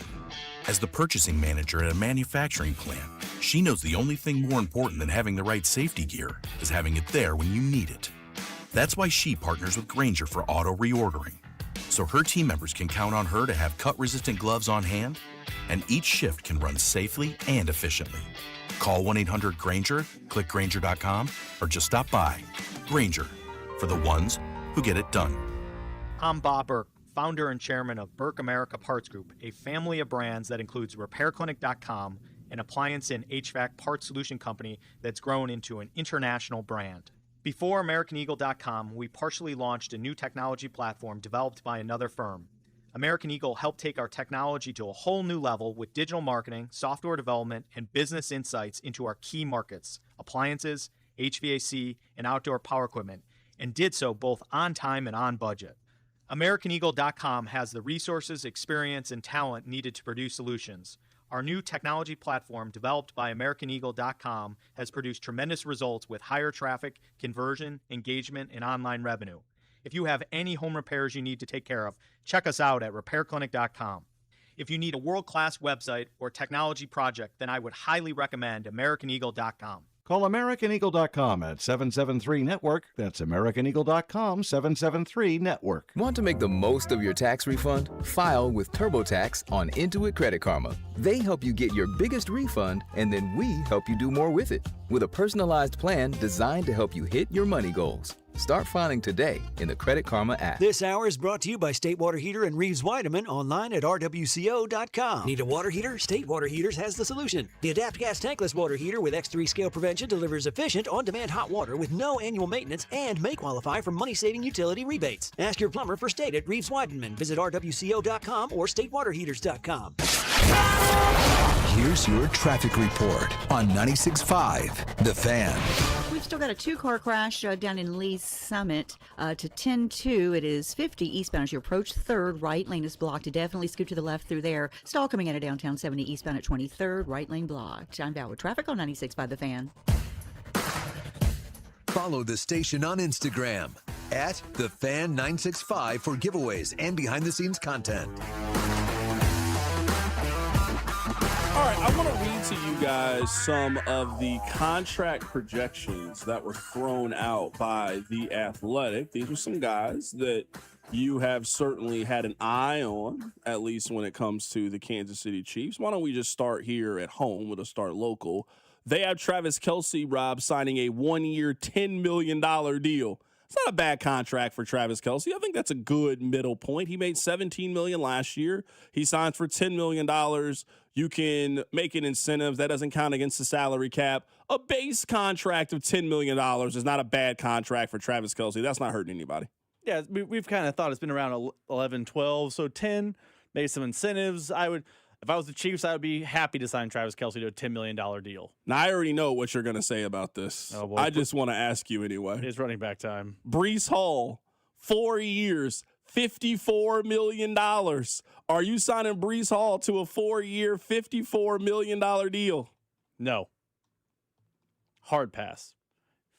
As the purchasing manager at a manufacturing plant, she knows the only thing more important than having the right safety gear is having it there when you need it. That's why she partners with Grainger for auto reordering, so her team members can count on her to have cut-resistant gloves on hand, and each shift can run safely and efficiently. Call 1-800-GRAINGER, click Grainger.com, or just stop by. Grainger, for the ones who get it done. I'm Bob Burke, founder and chairman of Burke America Parts Group, a family of brands that includes RepairClinic.com, an appliance and HVAC parts solution company that's grown into an international brand. Before AmericanEagle.com, we partially launched a new technology platform developed by another firm. American Eagle helped take our technology to a whole new level with digital marketing, software development, and business insights into our key markets, appliances, HVAC, and outdoor power equipment, and did so both on time and on budget. AmericanEagle.com has the resources, experience, and talent needed to produce solutions. Our new technology platform, developed by AmericanEagle.com, has produced tremendous results with higher traffic, conversion, engagement, and online revenue. If you have any home repairs you need to take care of, check us out at RepairClinic.com. If you need a world-class website or technology project, then I would highly recommend AmericanEagle.com. Call AmericanEagle.com at 773-NETWORK. That's AmericanEagle.com, 773-NETWORK. Want to make the most of your tax refund? File with TurboTax on Intuit Credit Karma. They help you get your biggest refund, and then we help you do more with it. With a personalized plan designed to help you hit your money goals. Start filing today in the Credit Karma app. This hour is brought to you by State Water Heater and Reeves Weideman, online at rwco.com. Need a water heater? State Water Heaters has the solution. The Adapt Gas Tankless Water Heater with X3 scale prevention delivers efficient, on-demand hot water with no annual maintenance and may qualify for money-saving utility rebates. Ask your plumber for State at Reeves Weideman. Visit rwco.com or statewaterheaters.com. Here's your traffic report on 96.5 The Fan. We've still got a two-car crash down in Lee's Summit to 10-2. It is 50 eastbound as you approach 3rd. Right lane is blocked. Definitely scoot to the left through there. Stall coming out of downtown 70 eastbound at 23rd. Right lane blocked. I'm Val with traffic on 96.5 The Fan. Follow the station on Instagram at TheFan965 for giveaways and behind-the-scenes content. All right, I want to read to you guys some of the contract projections that were thrown out by The Athletic. These are some guys that you have certainly had an eye on, at least when it comes to the Kansas City Chiefs. Why don't we just start here at home? We'll start local. They have Travis Kelce, Rob, signing a one-year, $10 million deal. It's not a bad contract for Travis Kelce. I think that's a good middle point. He made $17 million last year. He signs for $10 million. You can make an incentive. That doesn't count against the salary cap. A base contract of $10 million is not a bad contract for Travis Kelce. That's not hurting anybody. Yeah, we've kind of thought it's been around 11, 12, so 10, maybe some incentives. If I was the Chiefs, I would be happy to sign Travis Kelce to a $10 million deal. Now, I already know what you're going to say about this. Oh, I just want to ask you anyway. It's running back time. Breece Hall, 4 years, $54 million. Are you signing Breece Hall to a 4-year, $54 million deal? No. Hard pass.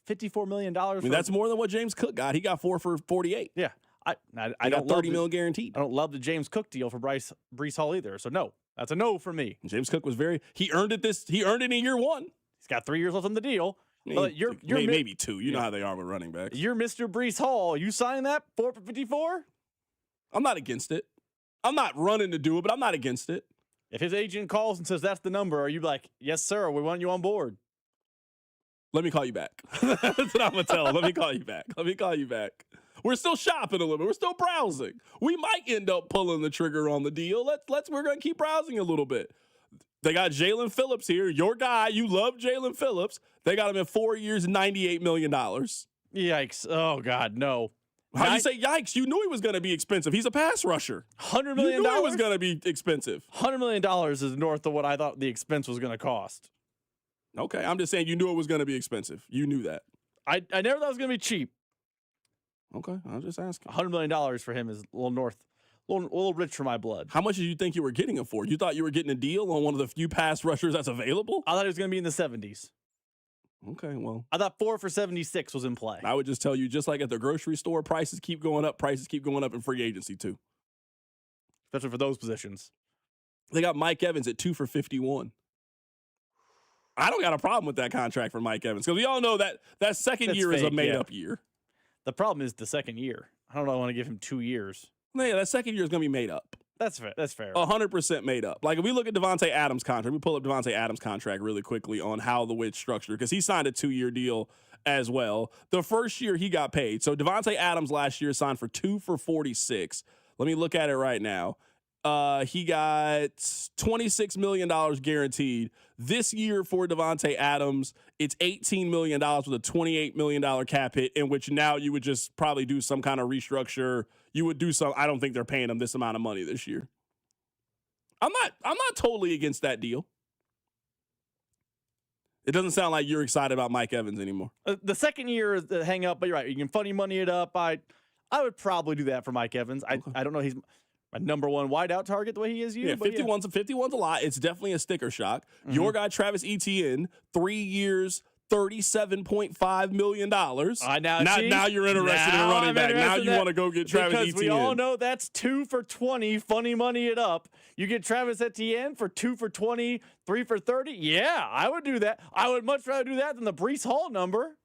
$54 million. I mean, that's more than what James Cook got. He got 4 for 48. Yeah. I don't got $30 million guaranteed. I don't love the James Cook deal for Breece Hall either. So no, that's a no for me. James Cook was he earned it in year 1. He's got 3 years left on the deal. But you're maybe 2. You know how they are with running backs. You're Mr. Breece Hall. You signing that 4 for 54? I'm not against it. I'm not running to do it, but I'm not against it. If his agent calls and says that's the number, are you like, yes, sir, we want you on board? Let me call you back. That's what I'm going to tell him. Let me call you back. We're still shopping a little bit. We're still browsing. We might end up pulling the trigger on the deal. We're going to keep browsing a little bit. They got Jalen Phillips here. Your guy. You love Jalen Phillips. They got him in 4 years, $98 million. Yikes. Oh, God, no. How'd you say yikes? You knew he was going to be expensive. He's a pass rusher. $100 million? You knew he was going to be expensive. $100 million is north of what I thought the expense was going to cost. Okay, I'm just saying you knew it was going to be expensive. You knew that. I never thought it was going to be cheap. Okay, I'm just asking. $100 million for him is a little rich for my blood. How much did you think you were getting him for? You thought you were getting a deal on one of the few pass rushers that's available? I thought it was going to be in the 70s. Okay, well. I thought 4 for 76 was in play. I would just tell you, just like at the grocery store, prices keep going up in free agency too. Especially for those positions. They got Mike Evans at 2 for 51. I don't got a problem with that contract for Mike Evans because we all know that second year is a made-up year. The problem is the second year. I don't know. I want to give him 2 years. Yeah, that second year is going to be made up. That's fair. That's fair. 100% made up. Like if we look at Devontae Adams' contract, we pull up Devontae Adams' contract really quickly on how the way it's structured because he signed a 2-year deal as well. The first year he got paid. So Devontae Adams last year signed for 2 for 46. Let me look at it right now. He got $26 million guaranteed. This year for Devontae Adams, it's $18 million with a $28 million cap hit, in which now you would just probably do some kind of restructure. You would do some. I don't think they're paying him this amount of money this year. I'm not totally against that deal. It doesn't sound like you're excited about Mike Evans anymore. The second year is the hang up, but you're right. You can funny money it up. I would probably do that for Mike Evans. I don't know. He's my number one wideout target the way he is. Yeah, 51's a lot. It's definitely a sticker shock. Mm-hmm. Your guy, Travis Etienne, 3 years, $37.5 million. Now you're interested in running back. Now you want to go get Travis Etienne. Because we all know that's 2 for 20, funny money it up. You get Travis Etienne for 2 for 20, 3 for 30. Yeah, I would do that. I would much rather do that than the Breece Hall number.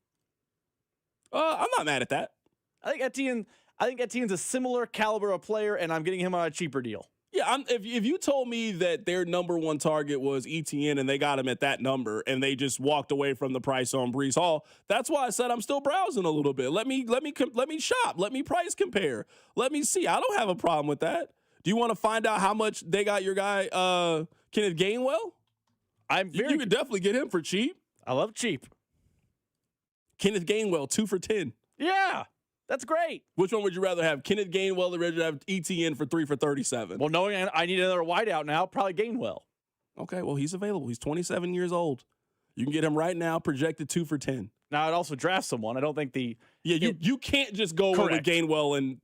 I'm not mad at that. I think Etienne's a similar caliber of player, and I'm getting him on a cheaper deal. Yeah, if you told me that their number one target was Etienne and they got him at that number and they just walked away from the price on Breece Hall, that's why I said I'm still browsing a little bit. Let me shop. Let me price compare. Let me see. I don't have a problem with that. Do you want to find out how much they got your guy Kenneth Gainwell? You could definitely get him for cheap. I love cheap. Kenneth Gainwell, 2 for 10. Yeah. That's great. Which one would you rather have? Kenneth Gainwell or rather have Etienne for 3 for 37? Well, knowing I need another wideout now, probably Gainwell. Okay, well, he's available. He's 27 years old. You can get him right now, projected 2 for 10. Now, I'd also draft someone. I don't think you can't just go with Gainwell and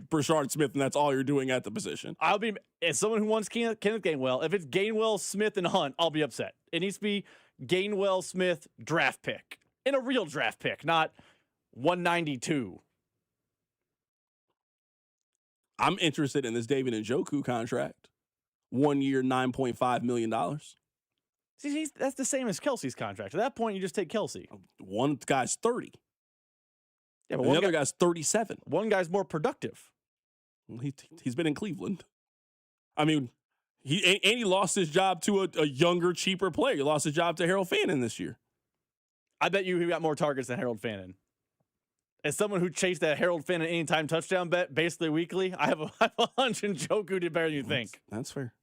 Brashard Smith, and that's all you're doing at the position. As someone who wants Kenneth Gainwell, if it's Gainwell, Smith, and Hunt, I'll be upset. It needs to be Gainwell, Smith, draft pick. And a real draft pick, not 192. I'm interested in this David Njoku contract. 1 year, $9.5 million. See, that's the same as Kelsey's contract. At that point, you just take Kelsey. One guy's 30. Yeah, but the other guy's 37. One guy's more productive. Well, he's been in Cleveland. I mean, he lost his job to a younger, cheaper player. He lost his job to Harold Fannin this year. I bet you he got more targets than Harold Fannin. As someone who chased that Harold Fannin anytime touchdown bet basically weekly, I have a hunch Njoku did better than you think. That's fair.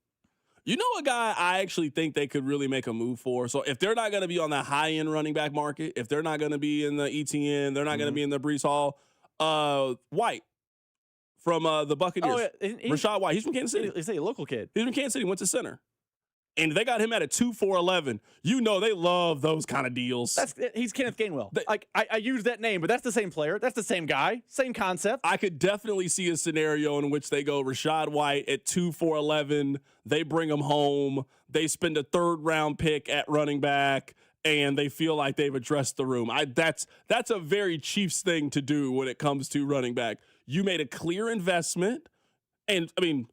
You know a guy I actually think they could really make a move for? So if they're not going to be on that high-end running back market, if they're not going to be in the ETN, they're not going to be in the Breece Hall, White from the Buccaneers. Oh, yeah. Rashad White. He's from Kansas City. He's a local kid. He's from Kansas City, went to center. And they got him at a 2 for 11. You know they love those kind of deals. He's Kenneth Gainwell. I use that name, but that's the same player. That's the same guy. Same concept. I could definitely see a scenario in which they go Rashad White at 2 for 11. They bring him home. They spend a 3rd round pick at running back, and they feel like they've addressed the room. That's a very Chiefs thing to do when it comes to running back. You made a clear investment, and I mean,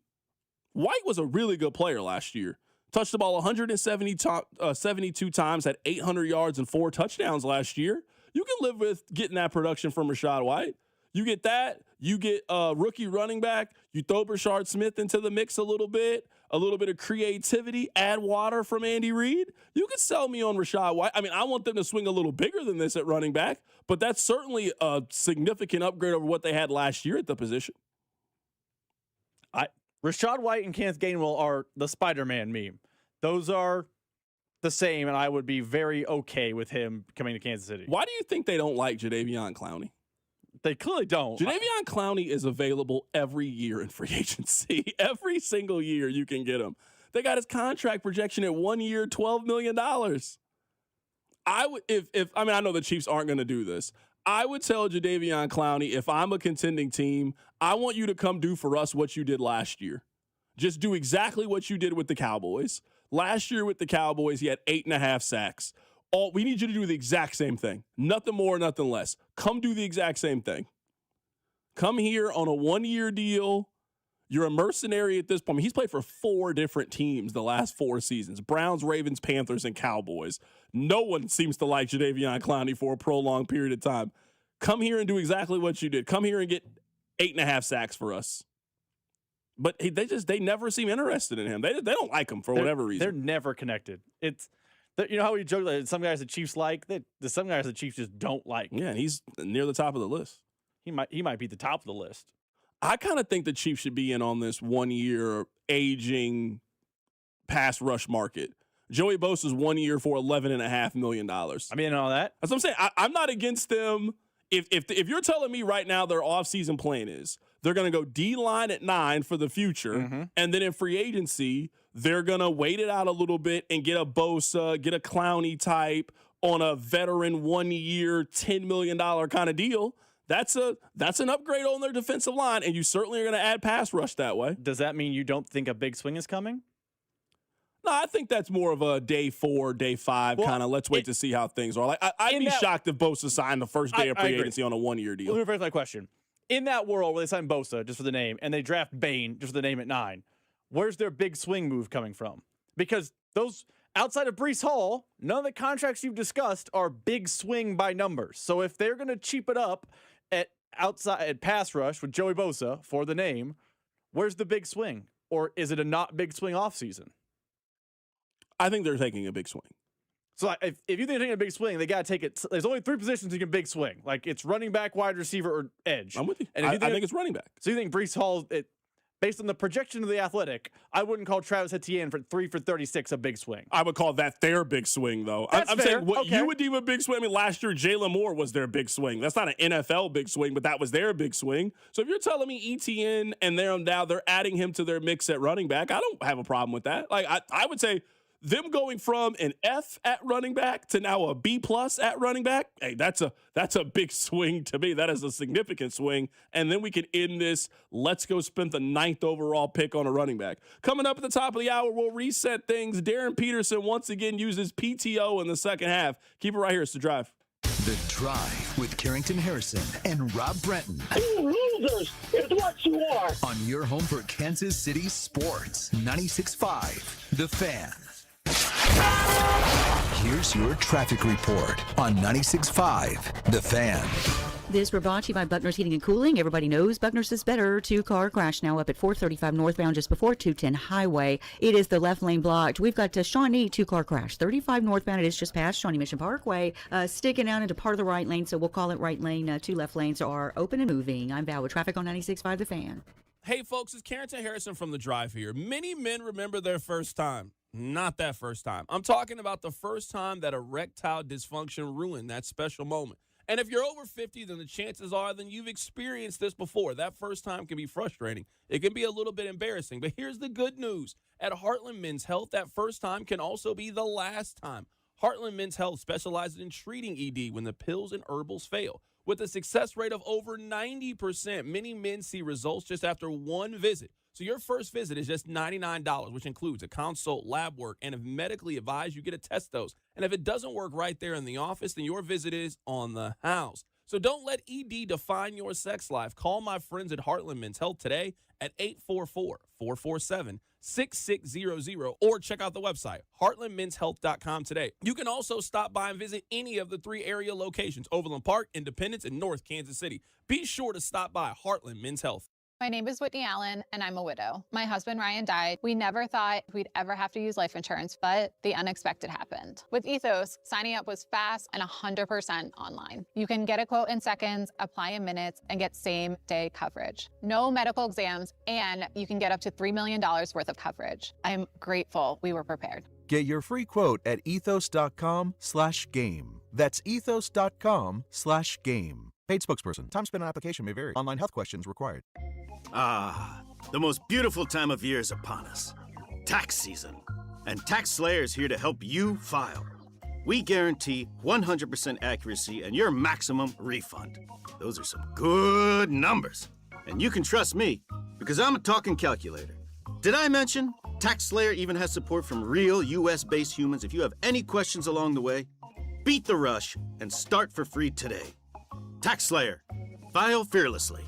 White was a really good player last year. Touched the ball 172 times, had 800 yards and 4 touchdowns last year. You can live with getting that production from Rashad White. You get that. You get a rookie running back. You throw Brashard Smith into the mix a little bit of creativity, add water from Andy Reid. You can sell me on Rashad White. I mean, I want them to swing a little bigger than this at running back, but that's certainly a significant upgrade over what they had last year at the position. Rashad White and Kenneth Gainwell are the Spider-Man meme. Those are the same, and I would be very okay with him coming to Kansas City. Why do you think they don't like Jadeveon Clowney? They clearly don't. Jadeveon Clowney is available every year in free agency. Every single year you can get him. They got his contract projection at 1 year, $12 million. I would I know the Chiefs aren't going to do this. I would tell Jadeveon Clowney, if I'm a contending team, I want you to come do for us what you did last year. Just do exactly what you did with the Cowboys. Last year with the Cowboys, he had 8.5 sacks. We need you to do the exact same thing. Nothing more, nothing less. Come do the exact same thing. Come here on a 1-year deal. You're a mercenary at this point. I mean, he's played for 4 different teams the last 4 seasons. Browns, Ravens, Panthers, and Cowboys. No one seems to like Jadeveon Clowney for a prolonged period of time. Come here and do exactly what you did. Come here and get 8.5 sacks for us. But they never seem interested in him. They don't like him for whatever reason. They're never connected. You know how we joke that some guys the Chiefs like, some guys the Chiefs just don't like. Yeah, and he's near the top of the list. He might be the top of the list. I kind of think the Chiefs should be in on this 1-year aging pass rush market. Joey Bosa's 1 year for $11.5 million. I'm in on that. That's what I'm saying. I'm not against them. If you're telling me right now their offseason plan is they're going to go D-line at 9 for the future, and then in free agency, they're going to wait it out a little bit and get a Bosa, get a Clowney type on a veteran 1 year, $10 million kind of deal. That's an upgrade on their defensive line, and you certainly are going to add pass rush that way. Does that mean you don't think a big swing is coming? No, I think that's more of a day 4, day 5 kind of let's wait to see how things are. Like I'd be shocked if Bosa signed the first day of free agency on a 1-year deal. Let me rephrase my question. In that world where they sign Bosa just for the name and they draft Bain just for the name at 9, where's their big swing move coming from? Because those outside of Breece Hall, none of the contracts you've discussed are big swing by numbers. So if they're going to cheap it up at pass rush with Joey Bosa for the name, where's the big swing? Or is it a not big swing offseason? I think they're taking a big swing. So if you think they're taking a big swing, they got to take it. There's only 3 positions you can big swing. Like it's running back, wide receiver, or edge. I'm with you. And I think it's running back. So you think Breece Hall, based on the projection of the Athletic, I wouldn't call Travis Etienne for 3 for 36 a big swing. I would call that their big swing, though. That's I'm fair. saying what Okay. you would deem a big swing. I mean, last year, Jalen Moore was their big swing. That's not an NFL big swing, but that was their big swing. So if you're telling me Etienne and they're adding him to their mix at running back, I don't have a problem with that. Like I would say them going from an F at running back to now a B+ at running back, hey, that's a big swing to me. That is a significant swing. And then we can end this. Let's go spend the 9th overall pick on a running back. Coming up at the top of the hour, we'll reset things. Darryn Peterson once again uses PTO in the second half. Keep it right here. It's The Drive. The Drive with Carrington Harrison and Rob Brenton. You losers is what you are. On your home for Kansas City sports, 96.5 The Fan. Here's your traffic report on 96.5 The Fan. This we're brought to you by Buckner's Heating and Cooling. Everybody knows Buckner's is better. 2-car crash now up at 435 northbound just before 210 highway. It is the left lane blocked. We've got Shawnee 2-car crash. 35 northbound. It is just past Shawnee Mission Parkway. Sticking out into part of the right lane, so we'll call it right lane. 2 left lanes are open and moving. I'm Val with traffic on 96.5 The Fan. Hey, folks, it's Carrington Harrison from The Drive here. Many men remember their first time. Not that first time. I'm talking about the first time that erectile dysfunction ruined that special moment. And if you're over 50, then the chances are then you've experienced this before. That first time can be frustrating. It can be a little bit embarrassing. But here's the good news. At Heartland Men's Health, that first time can also be the last time. Heartland Men's Health specializes in treating ED when the pills and herbals fail. With a success rate of over 90%, many men see results just after one visit. So your first visit is just $99, which includes a consult, lab work, and if medically advised, you get a test dose. And if it doesn't work right there in the office, then your visit is on the house. So don't let ED define your sex life. Call my friends at Heartland Men's Health today at 844-447-6600 or check out the website, heartlandmenshealth.com today. You can also stop by and visit any of the 3 area locations, Overland Park, Independence, and North Kansas City. Be sure to stop by Heartland Men's Health. My name is Whitney Allen, and I'm a widow. My husband, Ryan, died. We never thought we'd ever have to use life insurance, but the unexpected happened. With Ethos, signing up was fast and 100% online. You can get a quote in seconds, apply in minutes, and get same-day coverage. No medical exams, and you can get up to $3 million worth of coverage. I'm grateful we were prepared. Get your free quote at ethos.com/game. That's ethos.com/game. Paid spokesperson. Time spent on application may vary. Online health questions required. Ah, the most beautiful time of year is upon us. Tax season. And Tax Slayer is here to help you file. we guarantee 100% accuracy and your maximum refund. Those are some good numbers. And you can trust me, because I'm a talking calculator. Did I mention TaxSlayer even has support from real US-based humans? If you have any questions along the way, beat the rush and start for free today. TaxSlayer. File fearlessly.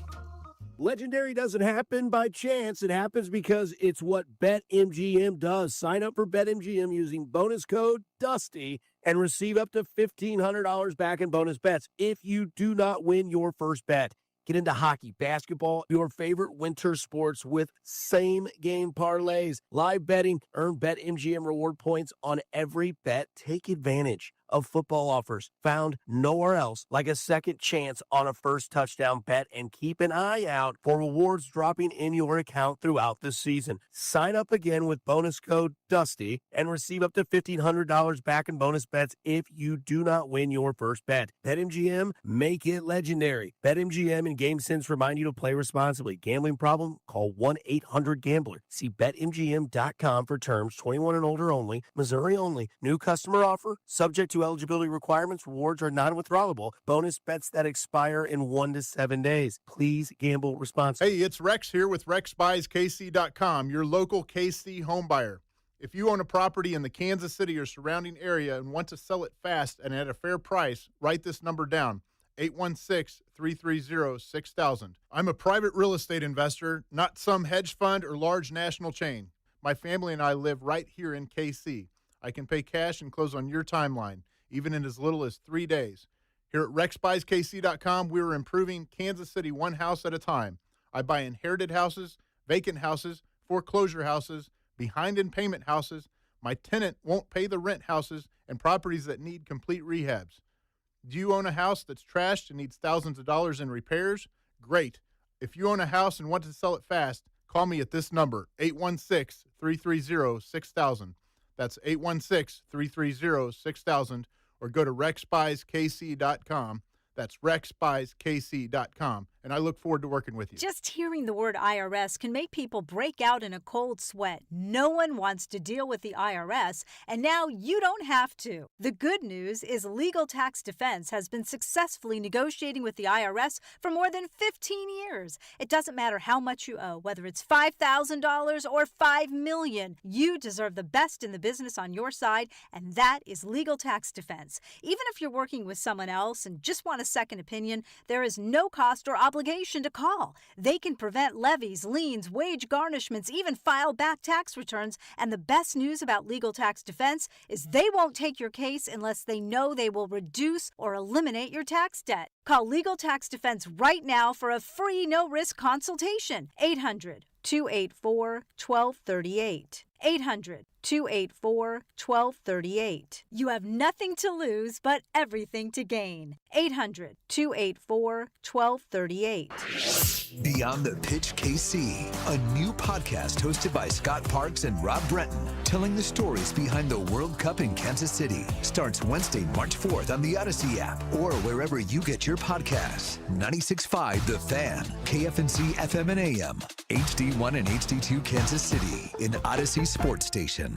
Legendary doesn't happen by chance. It happens because it's what BetMGM does. Sign up for BetMGM using bonus code DUSTY and receive up to $1,500 back in bonus bets if you do not win your first bet. Get into hockey, basketball, your favorite winter sports with same-game parlays. Live betting, earn BetMGM reward points on every bet. Take advantage of football offers found nowhere else, like a second chance on a first touchdown bet, and keep an eye out for rewards dropping in your account throughout the season. Sign up again with bonus code DUSTY and receive up to $1,500 back in bonus bets if you do not win your first bet. BetMGM, make it legendary. BetMGM and GameSense remind you to play responsibly. Gambling problem? Call 1-800-GAMBLER. See BetMGM.com for terms. 21 and older only. Missouri only. New customer offer. Subject to eligibility requirements. Rewards are non-withdrawable. Bonus bets that expire in 1 to 7 days. Please gamble responsibly. Hey, it's Rex here with RexBuysKC.com, your local KC homebuyer. If you own a property in the Kansas City or surrounding area and want to sell it fast and at a fair price, write this number down, 816-330-6000. I'm a private real estate investor, not some hedge fund or large national chain. My family and I live right here in KC. I can pay cash and close on your timeline, even in as little as 3 days. Here at RexBuysKC.com, we're improving Kansas City one house at a time. I buy inherited houses, vacant houses, foreclosure houses, behind in payment houses, my tenant won't pay the rent houses, and properties that need complete rehabs. Do you own a house that's trashed and needs thousands of dollars in repairs? Great. If you own a house and want to sell it fast, call me at this number, 816-330-6000. That's 816-330-6000, or go to RexBuysKC.com. That's RexBuysKC.com, and I look forward to working with you. Just hearing the word IRS can make people break out in a cold sweat. No one wants to deal with the IRS, and now you don't have to. The good news is Legal Tax Defense has been successfully negotiating with the IRS for more than 15 years. It doesn't matter how much you owe, whether it's $5,000 or $5 million. You deserve the best in the business on your side, and that is Legal Tax Defense. Even if you're working with someone else and just want a second opinion, there is no cost or obligation to call. They can prevent levies, liens, wage garnishments, even file back tax returns. And the best news about Legal Tax Defense is they won't take your case unless they know they will reduce or eliminate your tax debt. Call Legal Tax Defense right now for a free no-risk consultation. 800-284-1238. 800-284-1238. You have nothing to lose but everything to gain. 800-284-1238. Beyond the Pitch KC, a new podcast hosted by Scott Parks and Rob Brenton, telling the stories behind the World Cup in Kansas City. Starts Wednesday, March 4th on the Odyssey app or wherever you get your podcasts. 96.5 The Fan, KFNC FM and AM, HD1 and HD2 Kansas City, in Odyssey Sports Station.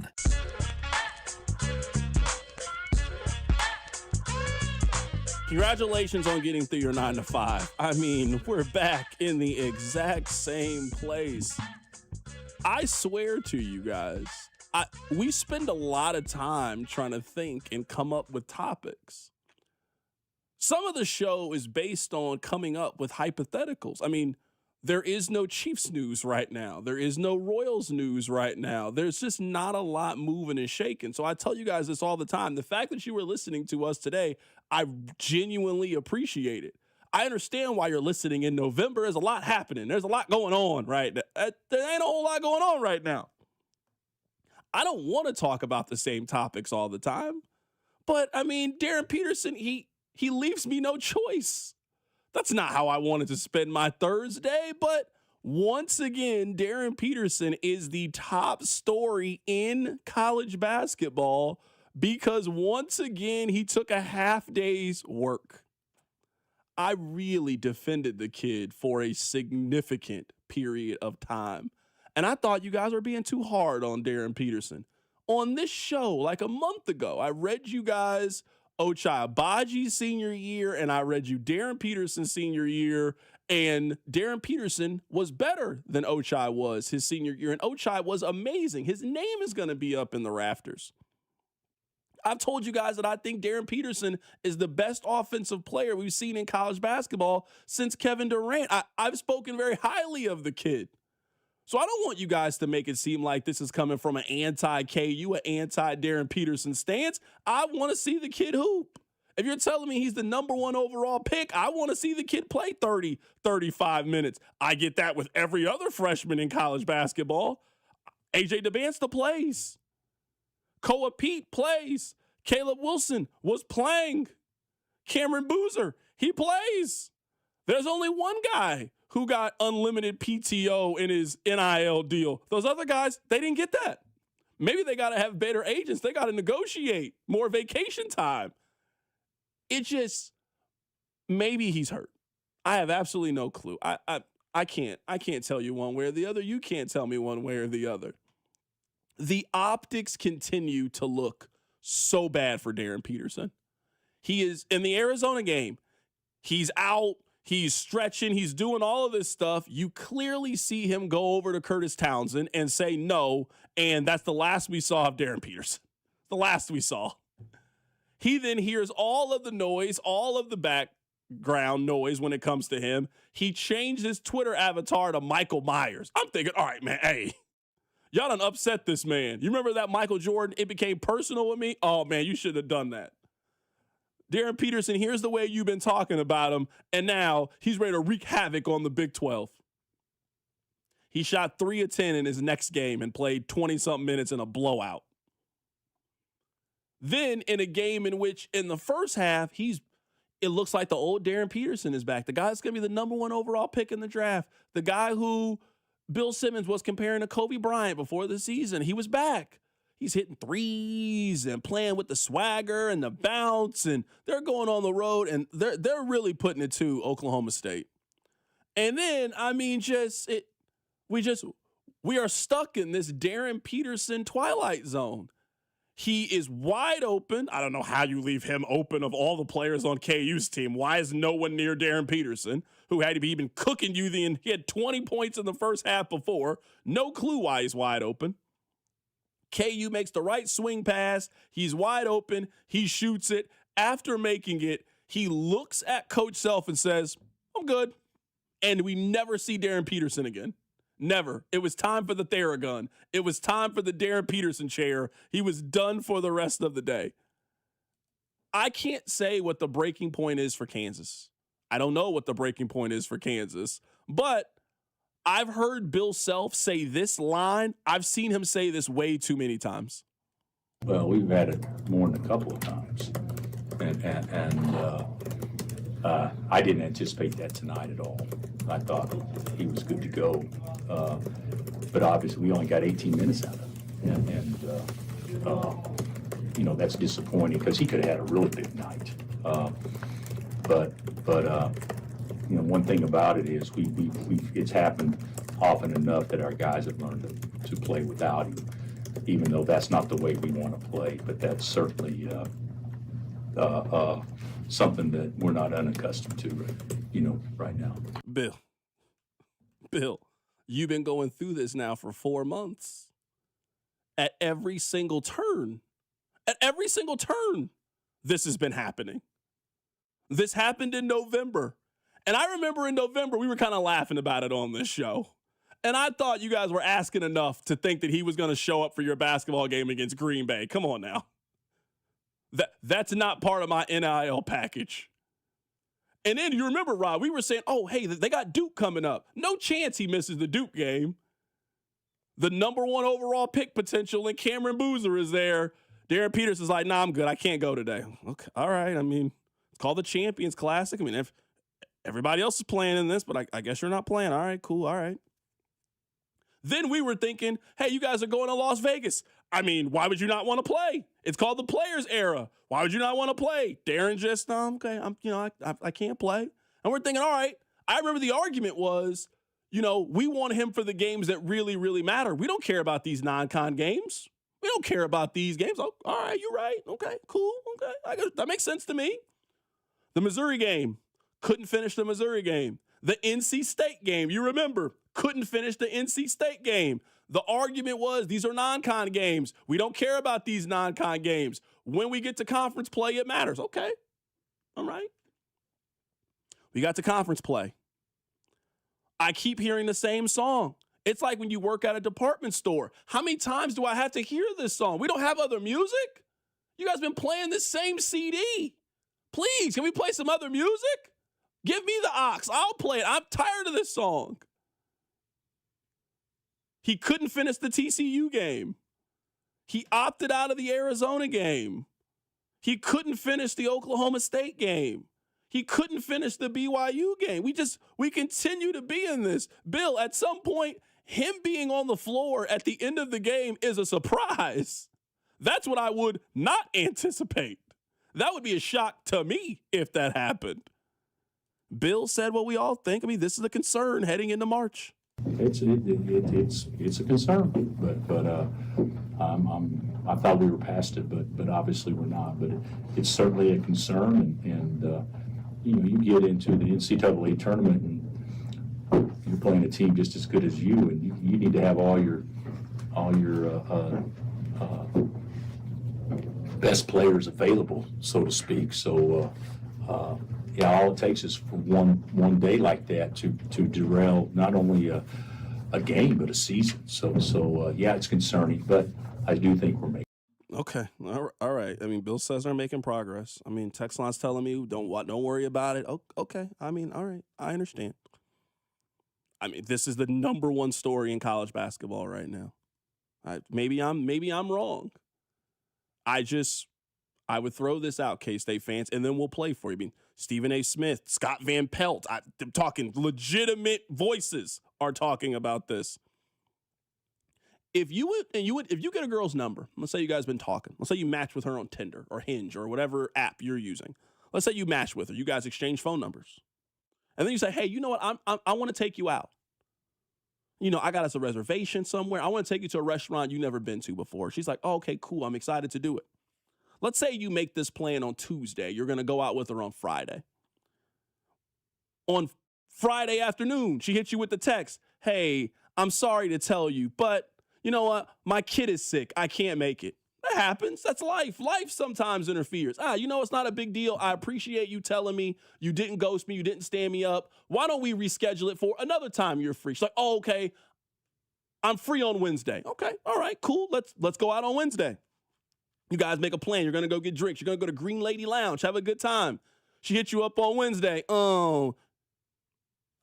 Congratulations on getting through your 9 to 5. I mean, we're back in the exact same place. I swear to you guys, we spend a lot of time trying to think and come up with topics. Some of the show is based on coming up with hypotheticals. I mean, there is no Chiefs news right now. There is no Royals news right now. There's just not a lot moving and shaking. So I tell you guys this all the time. The fact that you were listening to us today, I genuinely appreciate it. I understand why you're listening in November. There's a lot happening. There's a lot going on right now. There ain't a whole lot going on right now. I don't want to talk about the same topics all the time. But, I mean, Darryn Peterson, he leaves me no choice. That's not how I wanted to spend my Thursday, but once again, Darryn Peterson is the top story in college basketball because once again, he took a half day's work. I really defended the kid for a significant period of time. And I thought you guys were being too hard on Darryn Peterson. On this show, like a month ago, I read you guys Ochai Agbaji's senior year, and I read you Darryn Peterson's senior year, and Darryn Peterson was better than Ochai was his senior year, and Ochai was amazing. His name is going to be up in the rafters. I've told you guys that I think Darryn Peterson is the best offensive player we've seen in college basketball since Kevin Durant. I've spoken very highly of the kid. So I don't want you guys to make it seem like this is coming from an anti-KU, an anti-Darryn Peterson stance. I want to see the kid hoop. If you're telling me he's the number 1 overall pick, I want to see the kid play 30, 35 minutes. I get that with every other freshman in college basketball. AJ DeBansta plays. Koa Pete plays. Caleb Wilson was playing. Cameron Boozer, he plays. There's only one guy who got unlimited PTO in his NIL deal. Those other guys, they didn't get that. Maybe they got to have better agents. They got to negotiate more vacation time. It just, maybe he's hurt. I have absolutely no clue. I can't tell you one way or the other. You can't tell me one way or the other. The optics continue to look so bad for Darryn Peterson. He is in the Arizona game. He's out. He's stretching. He's doing all of this stuff. You clearly see him go over to Curtis Townsend and say no, and that's the last we saw of Darryn Peterson. The last we saw. He then hears all of the noise, all of the background noise when it comes to him. He changed his Twitter avatar to Michael Myers. I'm thinking, all right, man, hey, y'all done upset this man. You remember that Michael Jordan, it became personal with me? Oh, man, you should have done that. Darryn Peterson, here's the way you've been talking about him, and now he's ready to wreak havoc on the Big 12. He shot 3 of 10 in his next game and played 20-something minutes in a blowout. Then in a game in which in the first half, it looks like the old Darryn Peterson is back. The guy that's going to be the number 1 overall pick in the draft. The guy who Bill Simmons was comparing to Kobe Bryant before the season. He was back. He's hitting threes and playing with the swagger and the bounce, and they're going on the road, and they're really putting it to Oklahoma State. And then, I mean, we are stuck in this Darryn Peterson twilight zone. He is wide open. I don't know how you leave him open of all the players on KU's team. Why is no one near Darryn Peterson, who had to be even cooking you he had 20 points in the first half before. No clue why he's wide open. KU makes the right swing pass. He's wide open. He shoots it. After making it, he looks at Coach Self and says, I'm good. And we never see Darryn Peterson again. Never. It was time for the Theragun. It was time for the Darryn Peterson chair. He was done for the rest of the day. I can't say what the breaking point is for Kansas. I don't know what the breaking point is for Kansas. But I've heard Bill Self say this line. I've seen him say this way too many times. Well, we've had it more than a couple of times. And I didn't anticipate that tonight at all. I thought he was good to go. But obviously, we only got 18 minutes out of him. And that's disappointing because he could have had a really big night. But one thing about it is it's happened often enough that our guys have learned to play without him, even though that's not the way we want to play. But that's certainly something that we're not unaccustomed to, right now. Bill, you've been going through this now for 4 months. At every single turn, this has been happening. This happened in November. And I remember in November, we were kind of laughing about it on this show. And I thought you guys were asking enough to think that he was going to show up for your basketball game against Green Bay. Come on now. That's not part of my NIL package. And then you remember, Rob, we were saying, oh, hey, they got Duke coming up. No chance he misses the Duke game. The number 1 overall pick potential, and Cameron Boozer is there. Darryn Peterson's like, nah, I'm good. I can't go today. Okay, all right. I mean, it's called the Champions Classic. I mean, if everybody else is playing in this, but I guess you're not playing. All right, cool. All right. Then we were thinking, hey, you guys are going to Las Vegas. I mean, why would you not want to play? It's called the players era. Why would you not want to play? Darryn just, okay, I can't play. And we're thinking, all right. I remember the argument was, we want him for the games that really, really matter. We don't care about these non-con games. We don't care about these games. Oh, all right, you're right. Okay, cool. Okay, that makes sense to me. The Missouri game, couldn't finish the Missouri game. The NC State game, you remember, couldn't finish the NC State game. The argument was these are non-con games. We don't care about these non-con games. When we get to conference play, it matters. Okay, all right. We got to conference play. I keep hearing the same song. It's like when you work at a department store. How many times do I have to hear this song? We don't have other music? You guys been playing this same CD. Please, can we play some other music? Give me the aux. I'll play it. I'm tired of this song. He couldn't finish the TCU game. He opted out of the Arizona game. He couldn't finish the Oklahoma State game. He couldn't finish the BYU game. We continue to be in this. Bill, at some point, him being on the floor at the end of the game is a surprise. That's what I would not anticipate. That would be a shock to me if that happened. Bill said what we all think. I mean, this is a concern heading into March. It's a concern, but I thought we were past it, but obviously we're not. But it's certainly a concern, and you get into the NCAA tournament and you're playing a team just as good as you, and you need to have all your best players available, so to speak. So all it takes is for one day like that to derail not only a game but a season. So it's concerning, but I do think we're making. Okay, all right. I mean, Bill says they're making progress. I mean, text line's telling me don't worry about it. Okay. I mean, all right, I understand. I mean, this is the number one story in college basketball right now. Maybe I'm wrong. I would throw this out, K-State fans, and then we'll play for you. I mean, Stephen A. Smith, Scott Van Pelt, I'm talking legitimate voices are talking about this. If you get a girl's number, let's say you guys been talking. Let's say you match with her on Tinder or Hinge or whatever app you're using. Let's say you match with her. You guys exchange phone numbers. And then you say, hey, you know what? I want to take you out. I got us a reservation somewhere. I want to take you to a restaurant you've never been to before. She's like, oh, okay, cool. I'm excited to do it. Let's say you make this plan on Tuesday. You're going to go out with her on Friday. On Friday afternoon, she hits you with the text, hey, I'm sorry to tell you, but you know what? My kid is sick. I can't make it. That happens. That's life. Life sometimes interferes. It's not a big deal. I appreciate you telling me you didn't ghost me. You didn't stand me up. Why don't we reschedule it for another time you're free? She's like, oh, okay. I'm free on Wednesday. Okay. All right, cool. Let's go out on Wednesday. You guys make a plan. You're going to go get drinks. You're going to go to Green Lady Lounge. Have a good time. She hit you up on Wednesday. Oh,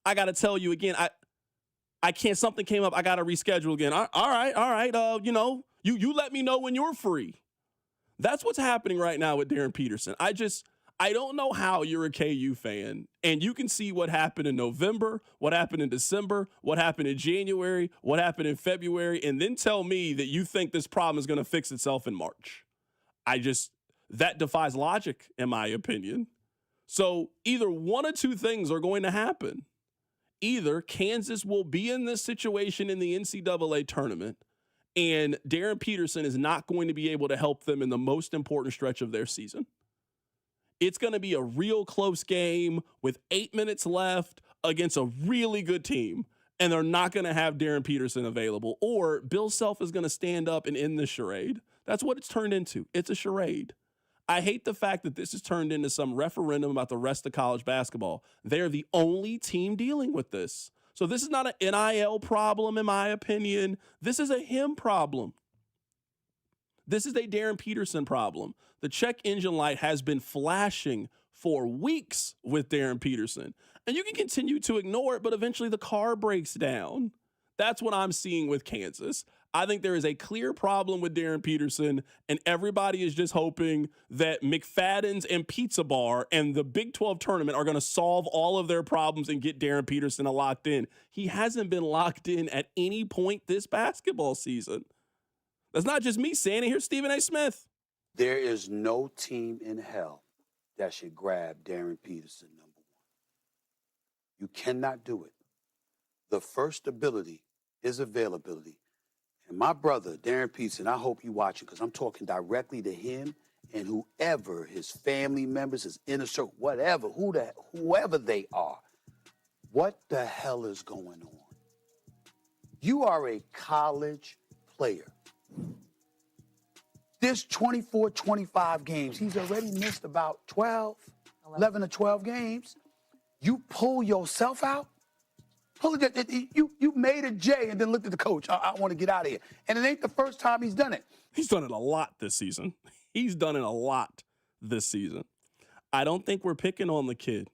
I got to tell you again. I can't, something came up. I got to reschedule again. All right. You let me know when you're free. That's what's happening right now with Darryn Peterson. I don't know how you're a KU fan and you can see what happened in November, what happened in December, what happened in January, what happened in February, and then tell me that you think this problem is going to fix itself in March. That defies logic, in my opinion. So either one or two things are going to happen. Either Kansas will be in this situation in the NCAA tournament, and Darryn Peterson is not going to be able to help them in the most important stretch of their season. It's going to be a real close game with 8 minutes left against a really good team, and they're not going to have Darryn Peterson available, or Bill Self is going to stand up and end the charade. That's what it's turned into. It's a charade. I hate the fact that this has turned into some referendum about the rest of college basketball. They're the only team dealing with this. So this is not an NIL problem, in my opinion. This is a him problem. This is a Darryn Peterson problem. The check engine light has been flashing for weeks with Darryn Peterson. And you can continue to ignore it, but eventually the car breaks down. That's what I'm seeing with Kansas. I think there is a clear problem with Darryn Peterson, and everybody is just hoping that McFadden's and Pizza Bar and the Big 12 tournament are going to solve all of their problems and get Darryn Peterson locked in. He hasn't been locked in at any point this basketball season. That's not just me saying it. Here's Stephen A. Smith. There is no team in hell that should grab Darryn Peterson, number one. You cannot do it. The first ability is availability. And my brother, Darryn Peterson, I hope you watching because I'm talking directly to him and whoever, his family members, his inner circle, whatever, whoever they are. What the hell is going on? You are a college player. This 24, 25 games, he's already missed about 11 or 12 games. You pull yourself out? You made a J and then looked at the coach. I want to get out of here. And it ain't the first time he's done it. He's done it a lot this season. He's done it a lot this season. I don't think we're picking on the kid.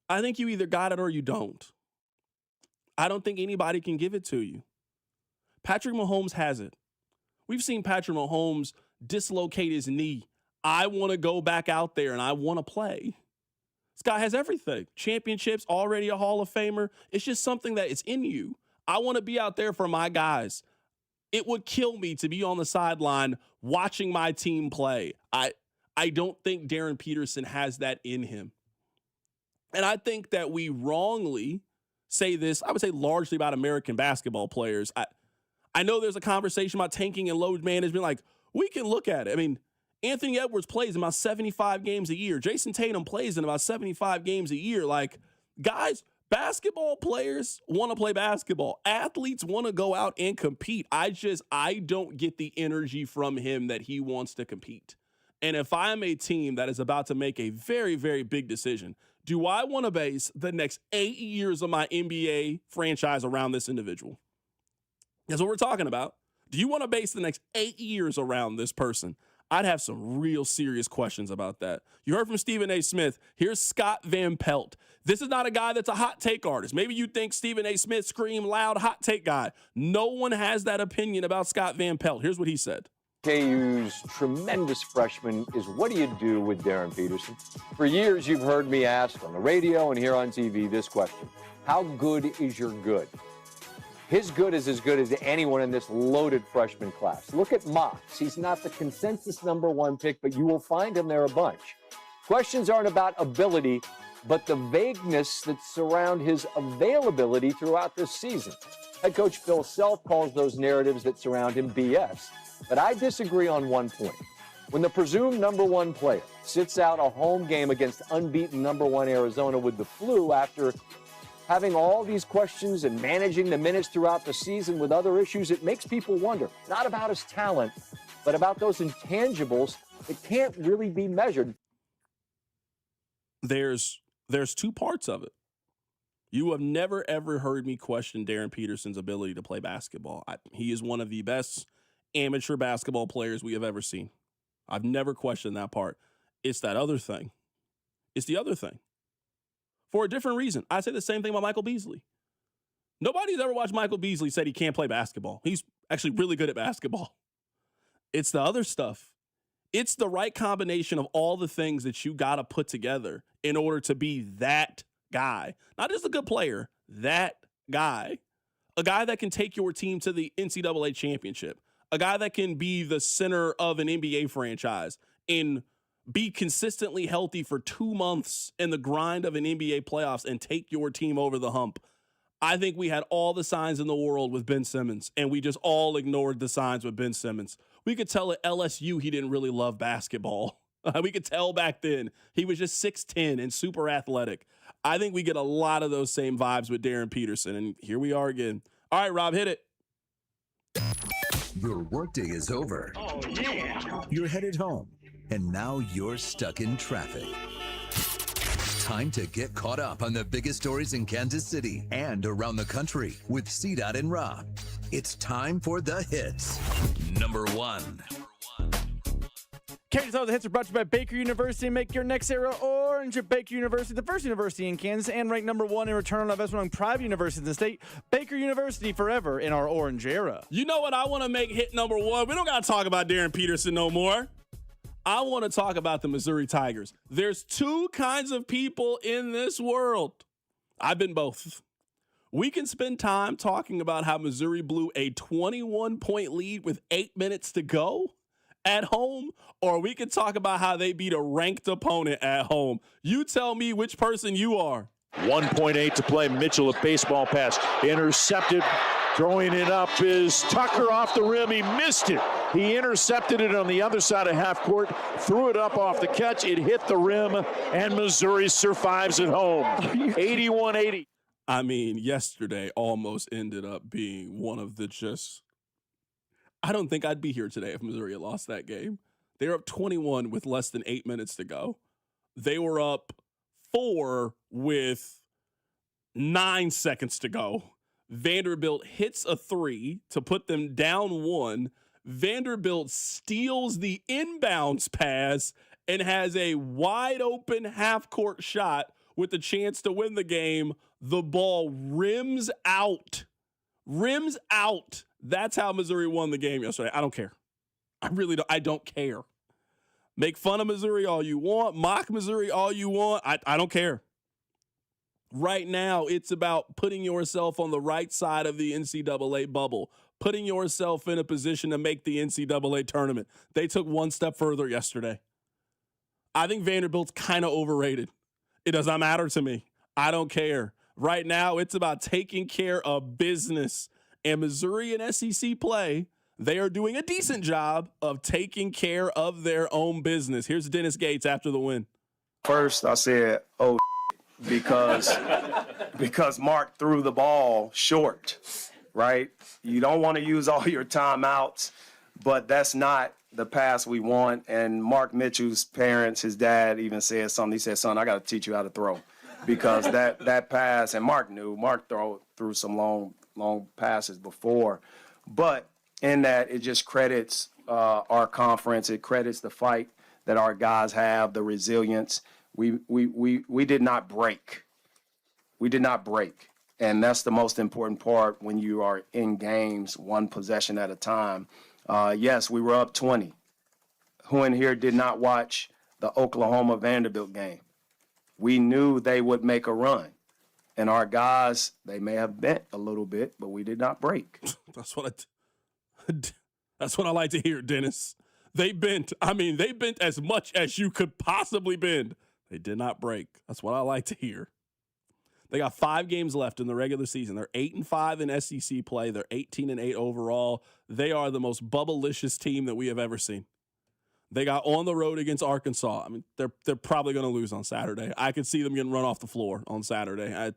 I think you either got it or you don't. I don't think anybody can give it to you. Patrick Mahomes has it. We've seen Patrick Mahomes dislocate his knee. I want to go back out there and I want to play. This guy has everything. Championships, already a Hall of Famer. It's just something that is in you. I want to be out there for my guys. It would kill me to be on the sideline watching my team play. I don't think Darryn Peterson has that in him. And I think that we wrongly say this, I would say largely about American basketball players. I know there's a conversation about tanking and load management. Like, we can look at it. I mean, Anthony Edwards plays in about 75 games a year. Jason Tatum plays in about 75 games a year. Like, guys, basketball players want to play basketball. Athletes want to go out and compete. I don't get the energy from him that he wants to compete. And if I'm a team that is about to make a very, very big decision, do I want to base the next 8 years of my NBA franchise around this individual? That's what we're talking about. Do you want to base the next 8 years around this person? I'd have some real serious questions about that. You heard from Stephen A. Smith. Here's Scott Van Pelt. This is not a guy that's a hot take artist. Maybe you think Stephen A. Smith scream loud hot take guy. No one has that opinion about Scott Van Pelt. Here's what he said. KU's tremendous freshman is what do you do with Darryn Peterson? For years, you've heard me ask on the radio and here on TV this question. How good is your good? His good is as good as anyone in this loaded freshman class. Look at Mox. He's not the consensus #1 pick, but you will find him there a bunch. Questions aren't about ability, but the vagueness that surround his availability throughout this season. Head coach Bill Self calls those narratives that surround him BS. But I disagree on one point. When the presumed #1 player sits out a home game against unbeaten #1 Arizona with the flu after having all these questions and managing the minutes throughout the season with other issues, it makes people wonder, not about his talent, but about those intangibles that can't really be measured. There's two parts of it. You have never, ever heard me question Darryn Peterson's ability to play basketball. He is one of the best amateur basketball players we have ever seen. I've never questioned that part. It's that other thing. It's the other thing. For a different reason. I say the same thing about Michael Beasley. Nobody's ever watched Michael Beasley said he can't play basketball. He's actually really good at basketball. It's the other stuff. It's the right combination of all the things that you got to put together in order to be that guy. Not just a good player, that guy. A guy that can take your team to the NCAA championship. A guy that can be the center of an NBA franchise and be consistently healthy for 2 months in the grind of an NBA playoffs and take your team over the hump. I think we had all the signs in the world with Ben Simmons, and we just all ignored the signs with Ben Simmons. We could tell at LSU he didn't really love basketball. We could tell back then. He was just 6'10" and super athletic. I think we get a lot of those same vibes with Darryn Peterson, and here we are again. All right, Rob, hit it. Your workday is over. Oh, yeah. You're headed home, and now you're stuck in traffic. Time to get caught up on the biggest stories in Kansas City and around the country with CDOT and Rob. It's time for the hits. Number 1. Kansas, the hits are brought to you by Baker University. Make your next era orange at Baker University, the first university in Kansas, and ranked #1 in return on investment among private universities in the state. Baker University, forever in our orange era. You know what I want to make hit #1? We don't got to talk about Darryn Peterson no more. I want to talk about the Missouri Tigers. There's two kinds of people in this world. I've been both. We can spend time talking about how Missouri blew a 21-point lead with 8 minutes to go at home, or we can talk about how they beat a ranked opponent at home. You tell me which person you are. 1.8 to play. Mitchell, a baseball pass intercepted Throwing it up is Tucker off the rim. He missed it. He intercepted it on the other side of half court, threw it up off the catch. It hit the rim, and Missouri survives at home. 81-80. I mean, yesterday almost ended up being one of the just – I don't think I'd be here today if Missouri had lost that game. They were up 21 with less than 8 minutes to go. They were up 4 with 9 seconds to go. Vanderbilt hits a 3 to put them down 1. Vanderbilt steals the inbounds pass and has a wide open half-court shot with the chance to win the game. The ball rims out. Rims out. That's how Missouri won the game yesterday. I don't care. I don't care. Make fun of Missouri all you want. Mock Missouri all you want. I don't care. Right now, it's about putting yourself on the right side of the NCAA bubble, putting yourself in a position to make the NCAA tournament. They took one step further yesterday. I think Vanderbilt's kind of overrated. It does not matter to me. I don't care. Right now, it's about taking care of business. And Missouri and SEC play, they are doing a decent job of taking care of their own business. Here's Dennis Gates after the win. First, I said, oh, because Mark threw the ball short, right? You don't want to use all your timeouts, but that's not the pass we want. And Mark Mitchell's parents, his dad even said something. He said, son, I got to teach you how to throw. Because that pass, and Mark knew, Mark threw some long passes before. But in that, it just credits our conference. It credits the fight that our guys have, the resilience. We did not break. We did not break. And that's the most important part when you are in games, one possession at a time. Yes, we were up 20. Who in here did not watch the Oklahoma Vanderbilt game? We knew they would make a run. And our guys, they may have bent a little bit, but we did not break. That's what I like to hear, Dennis. They bent. I mean, they bent as much as you could possibly bend. They did not break. That's what I like to hear. They got 5 games left in the regular season. They're 8-5 in SEC play. They're 18-8 overall. They are the most bubblicious team that we have ever seen. They got on the road against Arkansas. I mean, they're probably going to lose on Saturday. I could see them getting run off the floor on Saturday.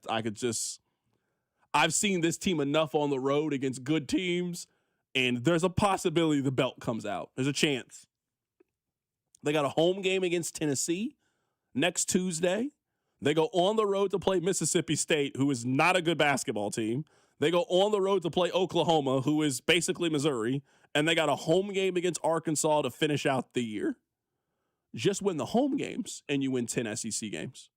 I've seen this team enough on the road against good teams, and there's a possibility the belt comes out. There's a chance. They got a home game against Tennessee next Tuesday. They go on the road to play Mississippi State, who is not a good basketball team. They go on the road to play Oklahoma, who is basically Missouri. And they got a home game against Arkansas to finish out the year. Just win the home games, and you win 10 SEC games.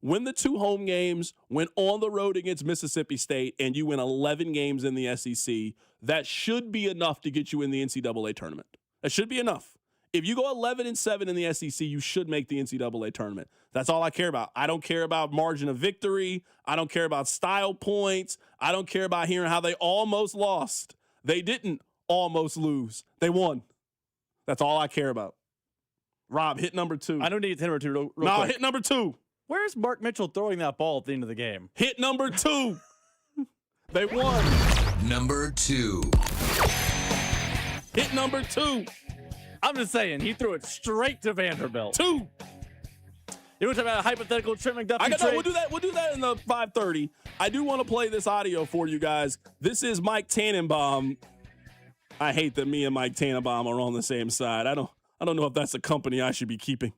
Win the 2 home games, win on the road against Mississippi State, and you win 11 games in the SEC. That should be enough to get you in the NCAA tournament. That should be enough. If you go 11-7 in the SEC, you should make the NCAA tournament. That's all I care about. I don't care about margin of victory. I don't care about style points. I don't care about hearing how they almost lost. They didn't almost lose. They won. That's all I care about. Rob, hit number 2. I don't need to hit number 2 real no, quick. Hit number 2. Where's Mark Mitchell throwing that ball at the end of the game? Hit number 2. They won. Number 2. Hit number 2. I'm just saying, he threw it straight to Vanderbilt. 2. You want to talk about a hypothetical Trent McDuffie trade? We'll do that in the 5:30. I do want to play this audio for you guys. This is Mike Tannenbaum. I hate that me and Mike Tannenbaum are on the same side. I don't know if that's a company I should be keeping.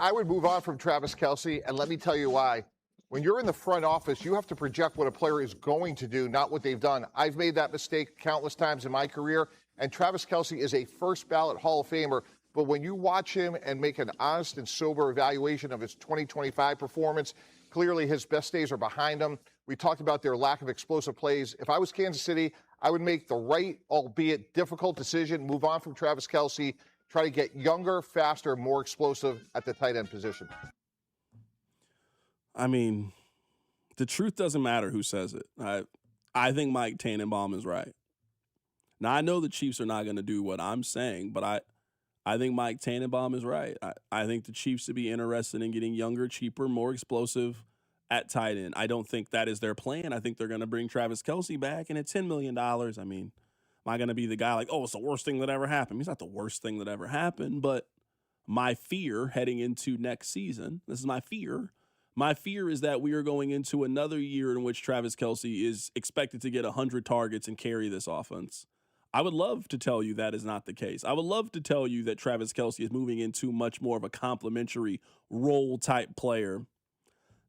I would move on from Travis Kelce, and let me tell you why. When you're in the front office, you have to project what a player is going to do, not what they've done. I've made that mistake countless times in my career, and Travis Kelce is a first-ballot Hall of Famer. But when you watch him and make an honest and sober evaluation of his 2025 performance, clearly his best days are behind him. We talked about their lack of explosive plays. If I was Kansas City, I would make the right, albeit difficult decision, move on from Travis Kelce, try to get younger, faster, more explosive at the tight end position. I mean, the truth doesn't matter who says it. I think Mike Tannenbaum is right. Now, I know the Chiefs are not going to do what I'm saying, but I think Mike Tannenbaum is right. I think the Chiefs should be interested in getting younger, cheaper, more explosive at tight end. I don't think that is their plan. I think they're going to bring Travis Kelce back, and at $10 million, I mean, am I going to be the guy like, oh, it's the worst thing that ever happened? He's not the worst thing that ever happened, but my fear heading into next season, this is my fear. My fear is that we are going into another year in which Travis Kelce is expected to get 100 targets and carry this offense. I would love to tell you that is not the case. I would love to tell you that Travis Kelce is moving into much more of a complementary role-type player.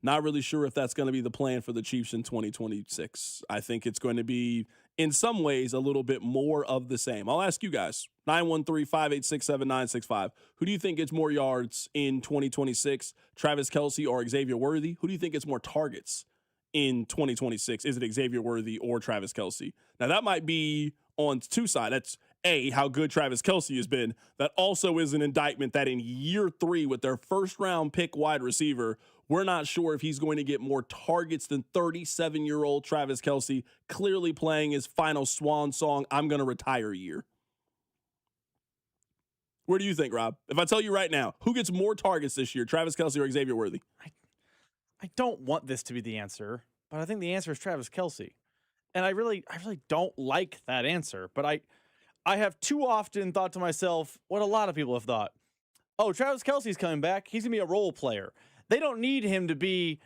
Not really sure if that's going to be the plan for the Chiefs in 2026. I think it's going to be, in some ways, a little bit more of the same. I'll ask you guys, 913-586-7965. Who do you think gets more yards in 2026, Travis Kelce or Xavier Worthy? Who do you think gets more targets in 2026? Is it Xavier Worthy or Travis Kelce? Now, that might be on two sides. That's A, how good Travis Kelce has been. That also is an indictment that in year 3 with their first-round pick wide receiver, we're not sure if he's going to get more targets than 37-year-old Travis Kelce, clearly playing his final swan song, I'm going to retire year. Where do you think, Rob? If I tell you right now, who gets more targets this year, Travis Kelce or Xavier Worthy? I don't want this to be the answer, but I think the answer is Travis Kelce. And I really don't like that answer, but I have too often thought to myself what a lot of people have thought. Oh, Travis Kelce's coming back. He's going to be a role player. They don't need him to be,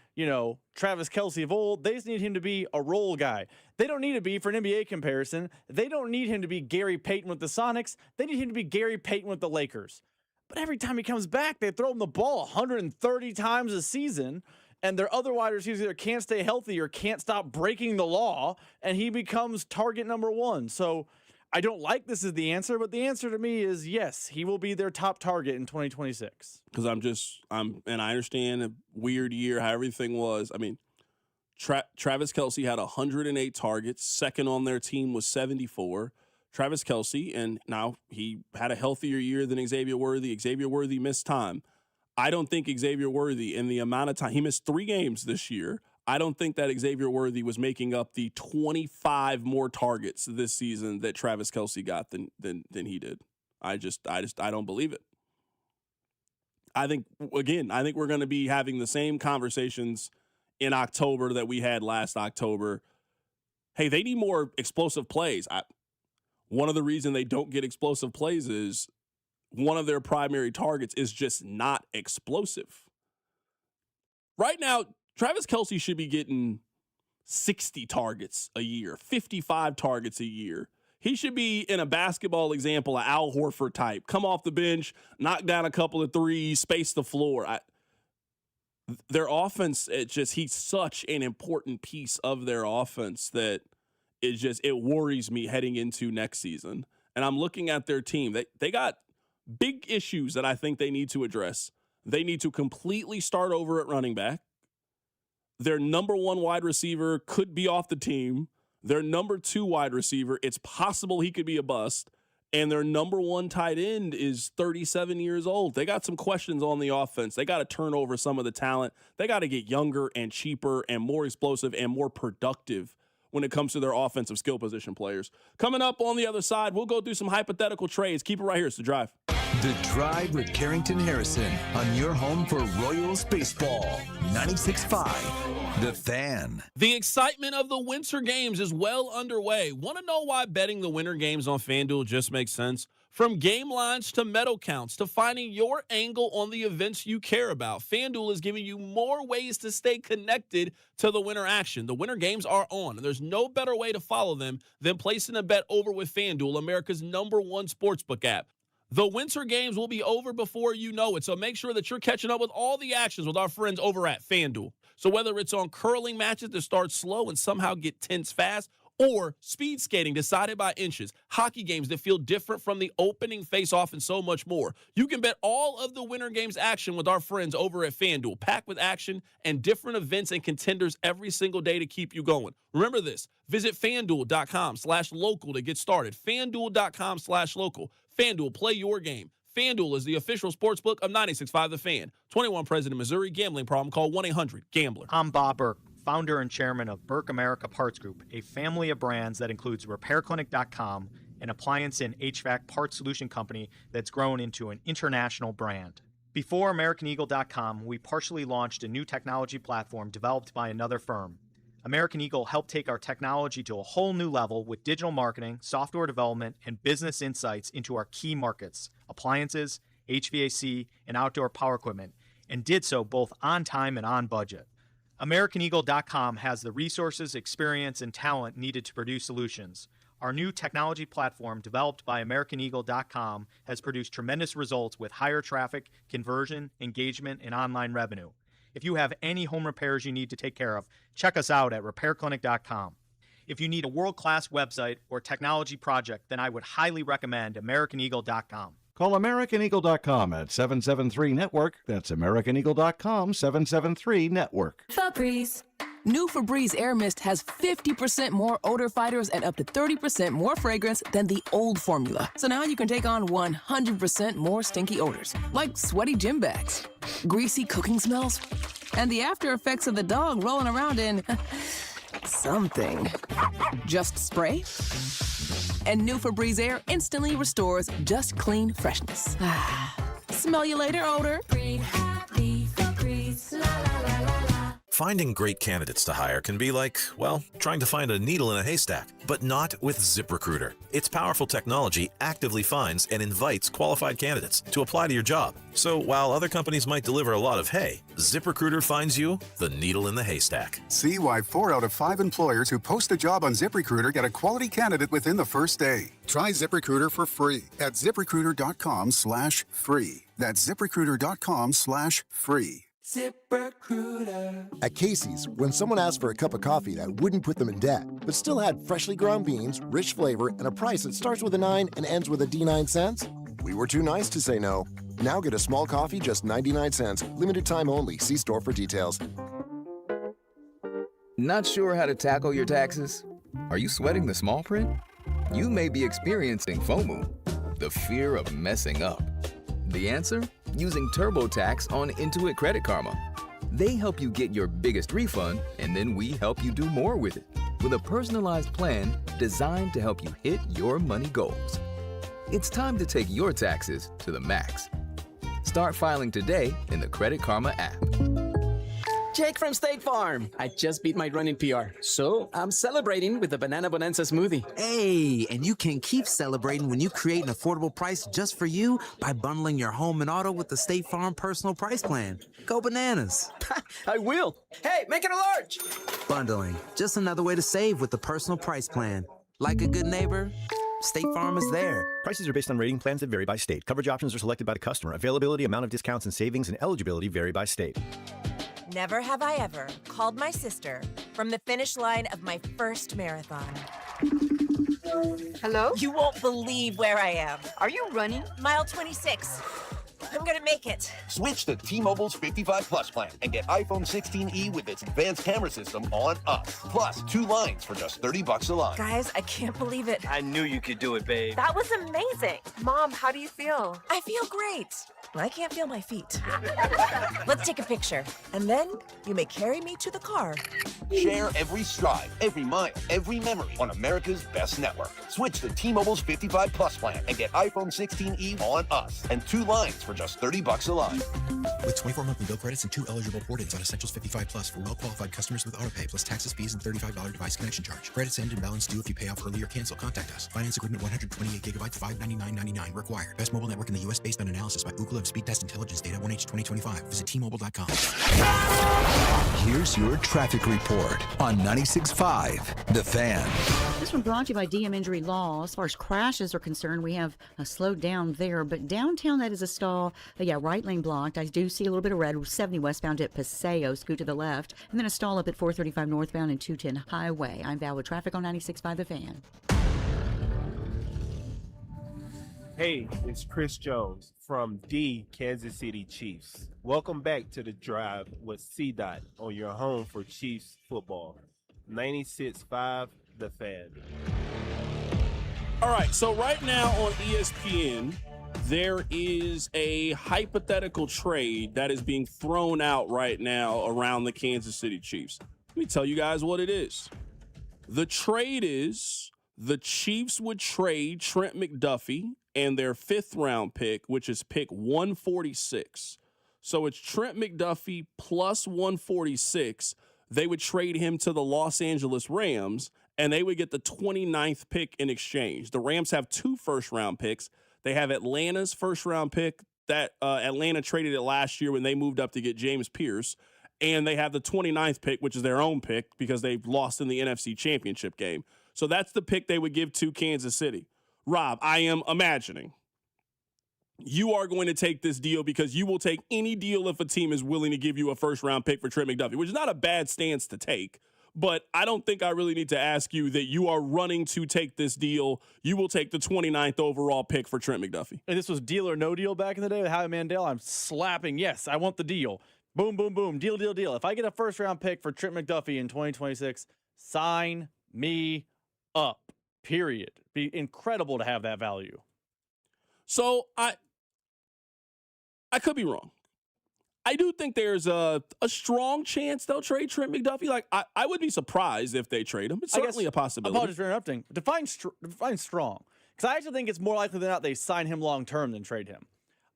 Travis Kelce of old. They just need him to be a role guy. They don't need to be, for an NBA comparison, they don't need him to be Gary Payton with the Sonics. They need him to be Gary Payton with the Lakers. But every time he comes back, they throw him the ball 130 times a season, and their other wide receivers either can't stay healthy or can't stop breaking the law, and he becomes target number 1. So I don't like this as the answer, but the answer to me is yes, he will be their top target in 2026. Because and I understand a weird year, how everything was. I mean, Travis Kelce had 108 targets. Second on their team was 74. Travis Kelce, and now he had a healthier year than Xavier Worthy. Xavier Worthy missed time. I don't think Xavier Worthy, in the amount of time, he missed 3 games this year. I don't think that Xavier Worthy was making up the 25 more targets this season that Travis Kelce got than he did. I don't believe it. I think we're going to be having the same conversations in October that we had last October. Hey, they need more explosive plays. One of the reasons they don't get explosive plays is one of their primary targets is just not explosive. Right now, Travis Kelce should be getting 60 targets a year, 55 targets a year. He should be, in a basketball example, an Al Horford type. Come off the bench, knock down a couple of threes, space the floor. Their offense, he's such an important piece of their offense that it worries me heading into next season. And I'm looking at their team. They got big issues that I think they need to address. They need to completely start over at running back. Their number 1 wide receiver could be off the team. Their number 2 wide receiver, it's possible he could be a bust. And their number 1 tight end is 37 years old. They got some questions on the offense. They got to turn over some of the talent. They got to get younger and cheaper and more explosive and more productive when it comes to their offensive skill position players. Coming up on the other side, we'll go through some hypothetical trades. Keep it right here. It's The Drive. The Drive with Carrington Harrison on your home for Royals baseball. 96.5, The Fan. The excitement of the winter games is well underway. Want to know why betting the winter games on FanDuel just makes sense? From game lines to medal counts to finding your angle on the events you care about, FanDuel is giving you more ways to stay connected to the winter action. The winter games are on, and there's no better way to follow them than placing a bet over with FanDuel, America's #1 sportsbook app. The winter games will be over before you know it, so make sure that you're catching up with all the actions with our friends over at FanDuel. So whether it's on curling matches that start slow and somehow get tense fast, or speed skating decided by inches, hockey games that feel different from the opening face-off, and so much more, you can bet all of the winter games action with our friends over at FanDuel, packed with action and different events and contenders every single day to keep you going. Remember this, visit FanDuel.com/local to get started. FanDuel.com/local. FanDuel, play your game. FanDuel is the official sportsbook of 96.5 The Fan. 21 President, Missouri. Gambling problem? Call 1-800-GAMBLER. I'm Bob Burke, founder and chairman of Burke America Parts Group, a family of brands that includes RepairClinic.com, an appliance and HVAC parts solution company that's grown into an international brand. Before AmericanEagle.com, we partially launched a new technology platform developed by another firm. American Eagle helped take our technology to a whole new level with digital marketing, software development, and business insights into our key markets, appliances, HVAC, and outdoor power equipment, and did so both on time and on budget. AmericanEagle.com has the resources, experience, and talent needed to produce solutions. Our new technology platform, developed by AmericanEagle.com, has produced tremendous results with higher traffic, conversion, engagement, and online revenue. If you have any home repairs you need to take care of, check us out at RepairClinic.com. If you need a world-class website or technology project, then I would highly recommend AmericanEagle.com. Call AmericanEagle.com at 773-NETWORK. That's AmericanEagle.com, 773-NETWORK. Febreze. New Febreze Air Mist has 50% more odor fighters and up to 30% more fragrance than the old formula. So now you can take on 100% more stinky odors, like sweaty gym bags, greasy cooking smells, and the after effects of the dog rolling around in something. Just spray, and new Febreze Air instantly restores just clean freshness. Smell you later, odor. Breathe happy Febreze, la la la la la. Finding great candidates to hire can be like, well, trying to find a needle in a haystack, but not with ZipRecruiter. Its powerful technology actively finds and invites qualified candidates to apply to your job. So while other companies might deliver a lot of hay, ZipRecruiter finds you the needle in the haystack. See why 4 out of 5 employers who post a job on ZipRecruiter get a quality candidate within the first day. Try ZipRecruiter for free at ZipRecruiter.com/free. That's ZipRecruiter.com/free. ZipRecruiter. At Casey's, when someone asked for a cup of coffee that wouldn't put them in debt, but still had freshly ground beans, rich flavor, and a price that starts with a 9 and ends with a D9 cents, we were too nice to say no. Now get a small coffee, just 99 cents. Limited time only. See store for details. Not sure how to tackle your taxes? Are you sweating the small print? You may be experiencing FOMO, the fear of messing up. The answer? Using TurboTax on Intuit Credit Karma. They help you get your biggest refund, and then we help you do more with it, with a personalized plan designed to help you hit your money goals. It's time to take your taxes to the max. Start filing today in the Credit Karma app. Jake from State Farm. I just beat my running PR, so I'm celebrating with the Banana Bonanza smoothie. Hey, and you can keep celebrating when you create an affordable price just for you by bundling your home and auto with the State Farm Personal Price Plan. Go bananas. I will. Hey, make it a large. Bundling, just another way to save with the Personal Price Plan. Like a good neighbor, State Farm is there. Prices are based on rating plans that vary by state. Coverage options are selected by the customer. Availability, amount of discounts and savings, and eligibility vary by state. Never have I ever called my sister from the finish line of my first marathon. Hello? You won't believe where I am. Are you running? Mile 26. I'm gonna make it. Switch to T-Mobile's 55 Plus plan and get iPhone 16e with its advanced camera system on us. Plus 2 lines for just $30 a line. Guys, I can't believe it. I knew you could do it, babe. That was amazing. Mom, how do you feel? I feel great. I can't feel my feet. Let's take a picture. And then you may carry me to the car. Share every stride, every mile, every memory on America's best network. Switch to T-Mobile's 55 Plus plan and get iPhone 16e on us and 2 lines for just $30 a line. With 24 monthly bill credits and 2 eligible port-ins on Essentials 55 Plus for well-qualified customers with autopay plus taxes, fees, and $35 device connection charge. Credits end and balance due if you pay off early or cancel. Contact us. Finance agreement 128 gigabytes, $599.99 required. Best mobile network in the U.S. based on analysis by Ookla of Speed Test Intelligence Data 1H 2025. Visit T-Mobile.com. Here's your traffic report on 96.5 The Fan. This one brought to you by DM Injury Law. As far as crashes are concerned, we have a slowed down there, but downtown that is a stall. Right lane blocked. I do see a little bit of red. 70 westbound at Paseo, scoot to the left, and then a stall up at 435 northbound and 210 highway. I'm Val with traffic on 96.5 The Fan. Hey, it's Chris Jones from the Kansas City Chiefs. Welcome back to The Drive with C-Dot on your home for Chiefs football. 96.5 The Fan. All right, so right now on ESPN, there is a hypothetical trade that is being thrown out right now around the Kansas City Chiefs. Let me tell you guys what it is. The trade is the Chiefs would trade Trent McDuffie and their 5th round pick, which is pick 146, So it's Trent McDuffie plus 146. They would trade him to the Los Angeles Rams, and they would get the 29th pick in exchange. The Rams have 2 first-round picks. They have Atlanta's first-round pick that Atlanta traded it last year when they moved up to get James Pierce. And they have the 29th pick, which is their own pick because they've lost in the NFC Championship game. So that's the pick they would give to Kansas City. Rob, I am imagining you are going to take this deal because you will take any deal if a team is willing to give you a first-round pick for Trent McDuffie, which is not a bad stance to take. But I don't think I really need to ask you that you are running to take this deal. You will take the 29th overall pick for Trent McDuffie. And this was deal or no deal back in the day with Howie Mandel. I'm slapping, yes, I want the deal. Boom, boom, boom, deal, deal, deal. If I get a first-round pick for Trent McDuffie in 2026, sign me up, period. Be incredible to have that value. So I could be wrong. I do think there's a strong chance they'll trade Trent McDuffie. Like, I would be surprised if they trade him. It's certainly a possibility. Apologies for interrupting. Define strong. Because I actually think it's more likely than not they sign him long-term than trade him.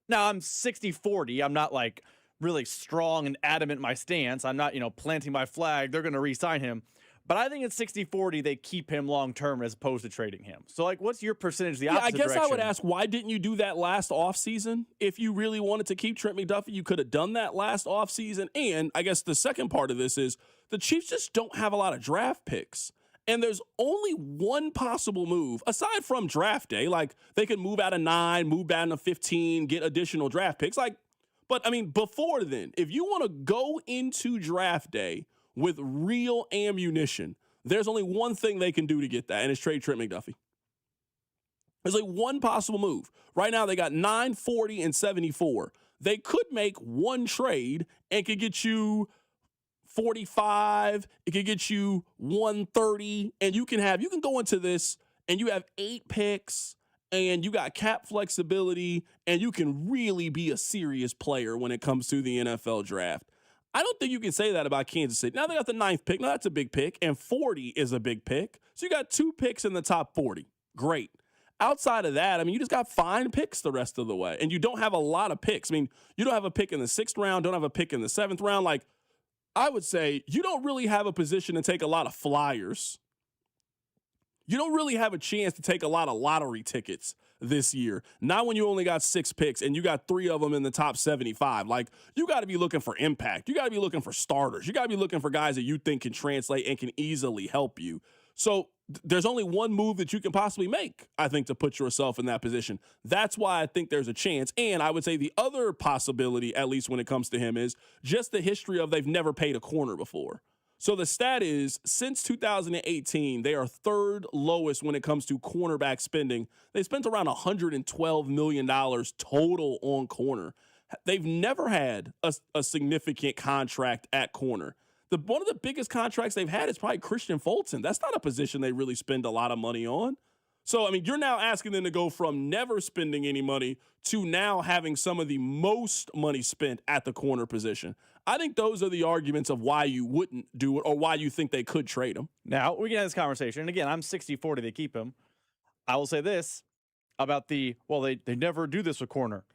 Now, I'm 60-40. I'm not, like, really strong and adamant in my stance. I'm not, planting my flag. They're going to re-sign him. But I think it's 60-40 they keep him long-term as opposed to trading him. So, like, what's your percentage the opposite I guess direction? I would ask, why didn't you do that last offseason? If you really wanted to keep Trent McDuffie, you could have done that last offseason. And I guess the second part of this is the Chiefs just don't have a lot of draft picks. And there's only one possible move, aside from draft day. Like, they could move out of 9, move down to 15, get additional draft picks. But, I mean, before then, if you want to go into draft day with real ammunition, there's only one thing they can do to get that, and it's trade Trent McDuffie. There's like one possible move. Right now, they got 9, 40, and 74. They could make one trade and could get you 45. It could get you 130, and you can go into this, and you have 8 picks, and you got cap flexibility, and you can really be a serious player when it comes to the NFL draft. I don't think you can say that about Kansas City. Now they got the 9th pick. Now that's a big pick, and 40 is a big pick. So you got 2 picks in the top 40. Great. Outside of that, I mean, you just got fine picks the rest of the way, and you don't have a lot of picks. I mean, you don't have a pick in the 6th round, don't have a pick in the 7th round. Like, I would say you don't really have a position to take a lot of flyers. You don't really have a chance to take a lot of lottery tickets this year. Not when you only got 6 picks and you got 3 of them in the top 75. Like, you got to be looking for impact. You got to be looking for starters. You got to be looking for guys that you think can translate and can easily help you. So there's only one move that you can possibly make, I think, to put yourself in that position. That's why I think there's a chance. And I would say the other possibility, at least when it comes to him, is just the history of they've never paid a corner before. So the stat is, since 2018, they are 3rd lowest when it comes to cornerback spending. They spent around $112 million total on corner. They've never had a significant contract at corner. One of the biggest contracts they've had is probably Christian Fulton. That's not a position they really spend a lot of money on. So, I mean, you're now asking them to go from never spending any money to now having some of the most money spent at the corner position. I think those are the arguments of why you wouldn't do it or why you think they could trade him. Now, we can have this conversation. And again, I'm 60-40 they keep him. I will say this about they never do this with corner.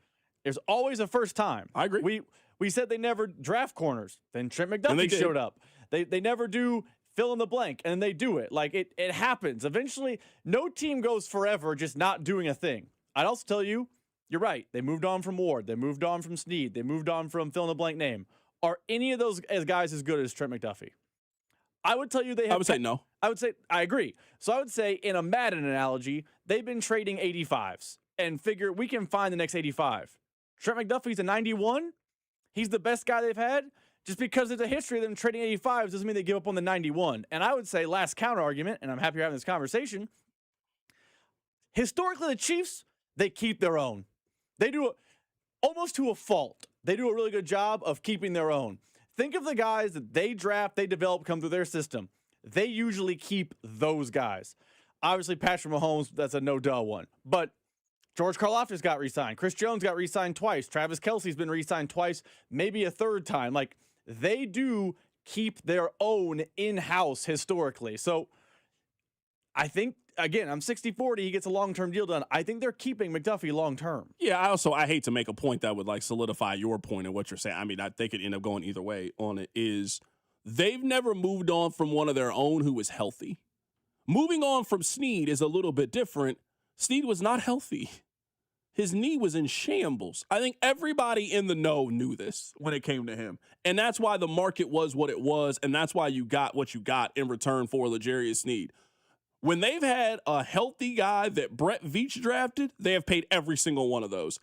There's always a first time. I agree. We said they never draft corners. Then Trent McDuffie showed up. They never do fill in the blank, and they do it. Like, it happens. Eventually, no team goes forever just not doing a thing. I'd also tell you, you're right. They moved on from Ward. They moved on from Snead. They moved on from fill in the blank name. Are any of those guys as good as Trent McDuffie? I would tell you they have. I would say no. I would say I agree. So I would say, in a Madden analogy, they've been trading 85s and figure we can find the next 85. Trent McDuffie's a 91. He's the best guy they've had. Just because there's a history of them trading 85s doesn't mean they give up on the 91. And I would say, last counter argument, and I'm happy you're having this conversation, historically the Chiefs, they keep their own. They do it almost to a fault. They do a really good job of keeping their own. Think of the guys that they draft, they develop, come through their system. They usually keep those guys. Obviously, Patrick Mahomes, that's a no-duh one. But George Karlaftis got re-signed. Chris Jones got re-signed twice. Travis Kelce's been re-signed twice, maybe a third time. Like, they do keep their own in-house historically. So I think again, I'm 60-40. He gets a long-term deal done. I think they're keeping McDuffie long-term. Yeah, I hate to make a point that would like solidify your point of what you're saying. I mean, they could end up going either way on it. Is they've never moved on from one of their own who was healthy. Moving on from Snead is a little bit different. Snead was not healthy. His knee was in shambles. I think everybody in the know knew this when it came to him. And that's why the market was what it was, and that's why you got what you got in return for L'Jarius Snead. When they've had a healthy guy that Brett Veach drafted, they have paid every single one of those.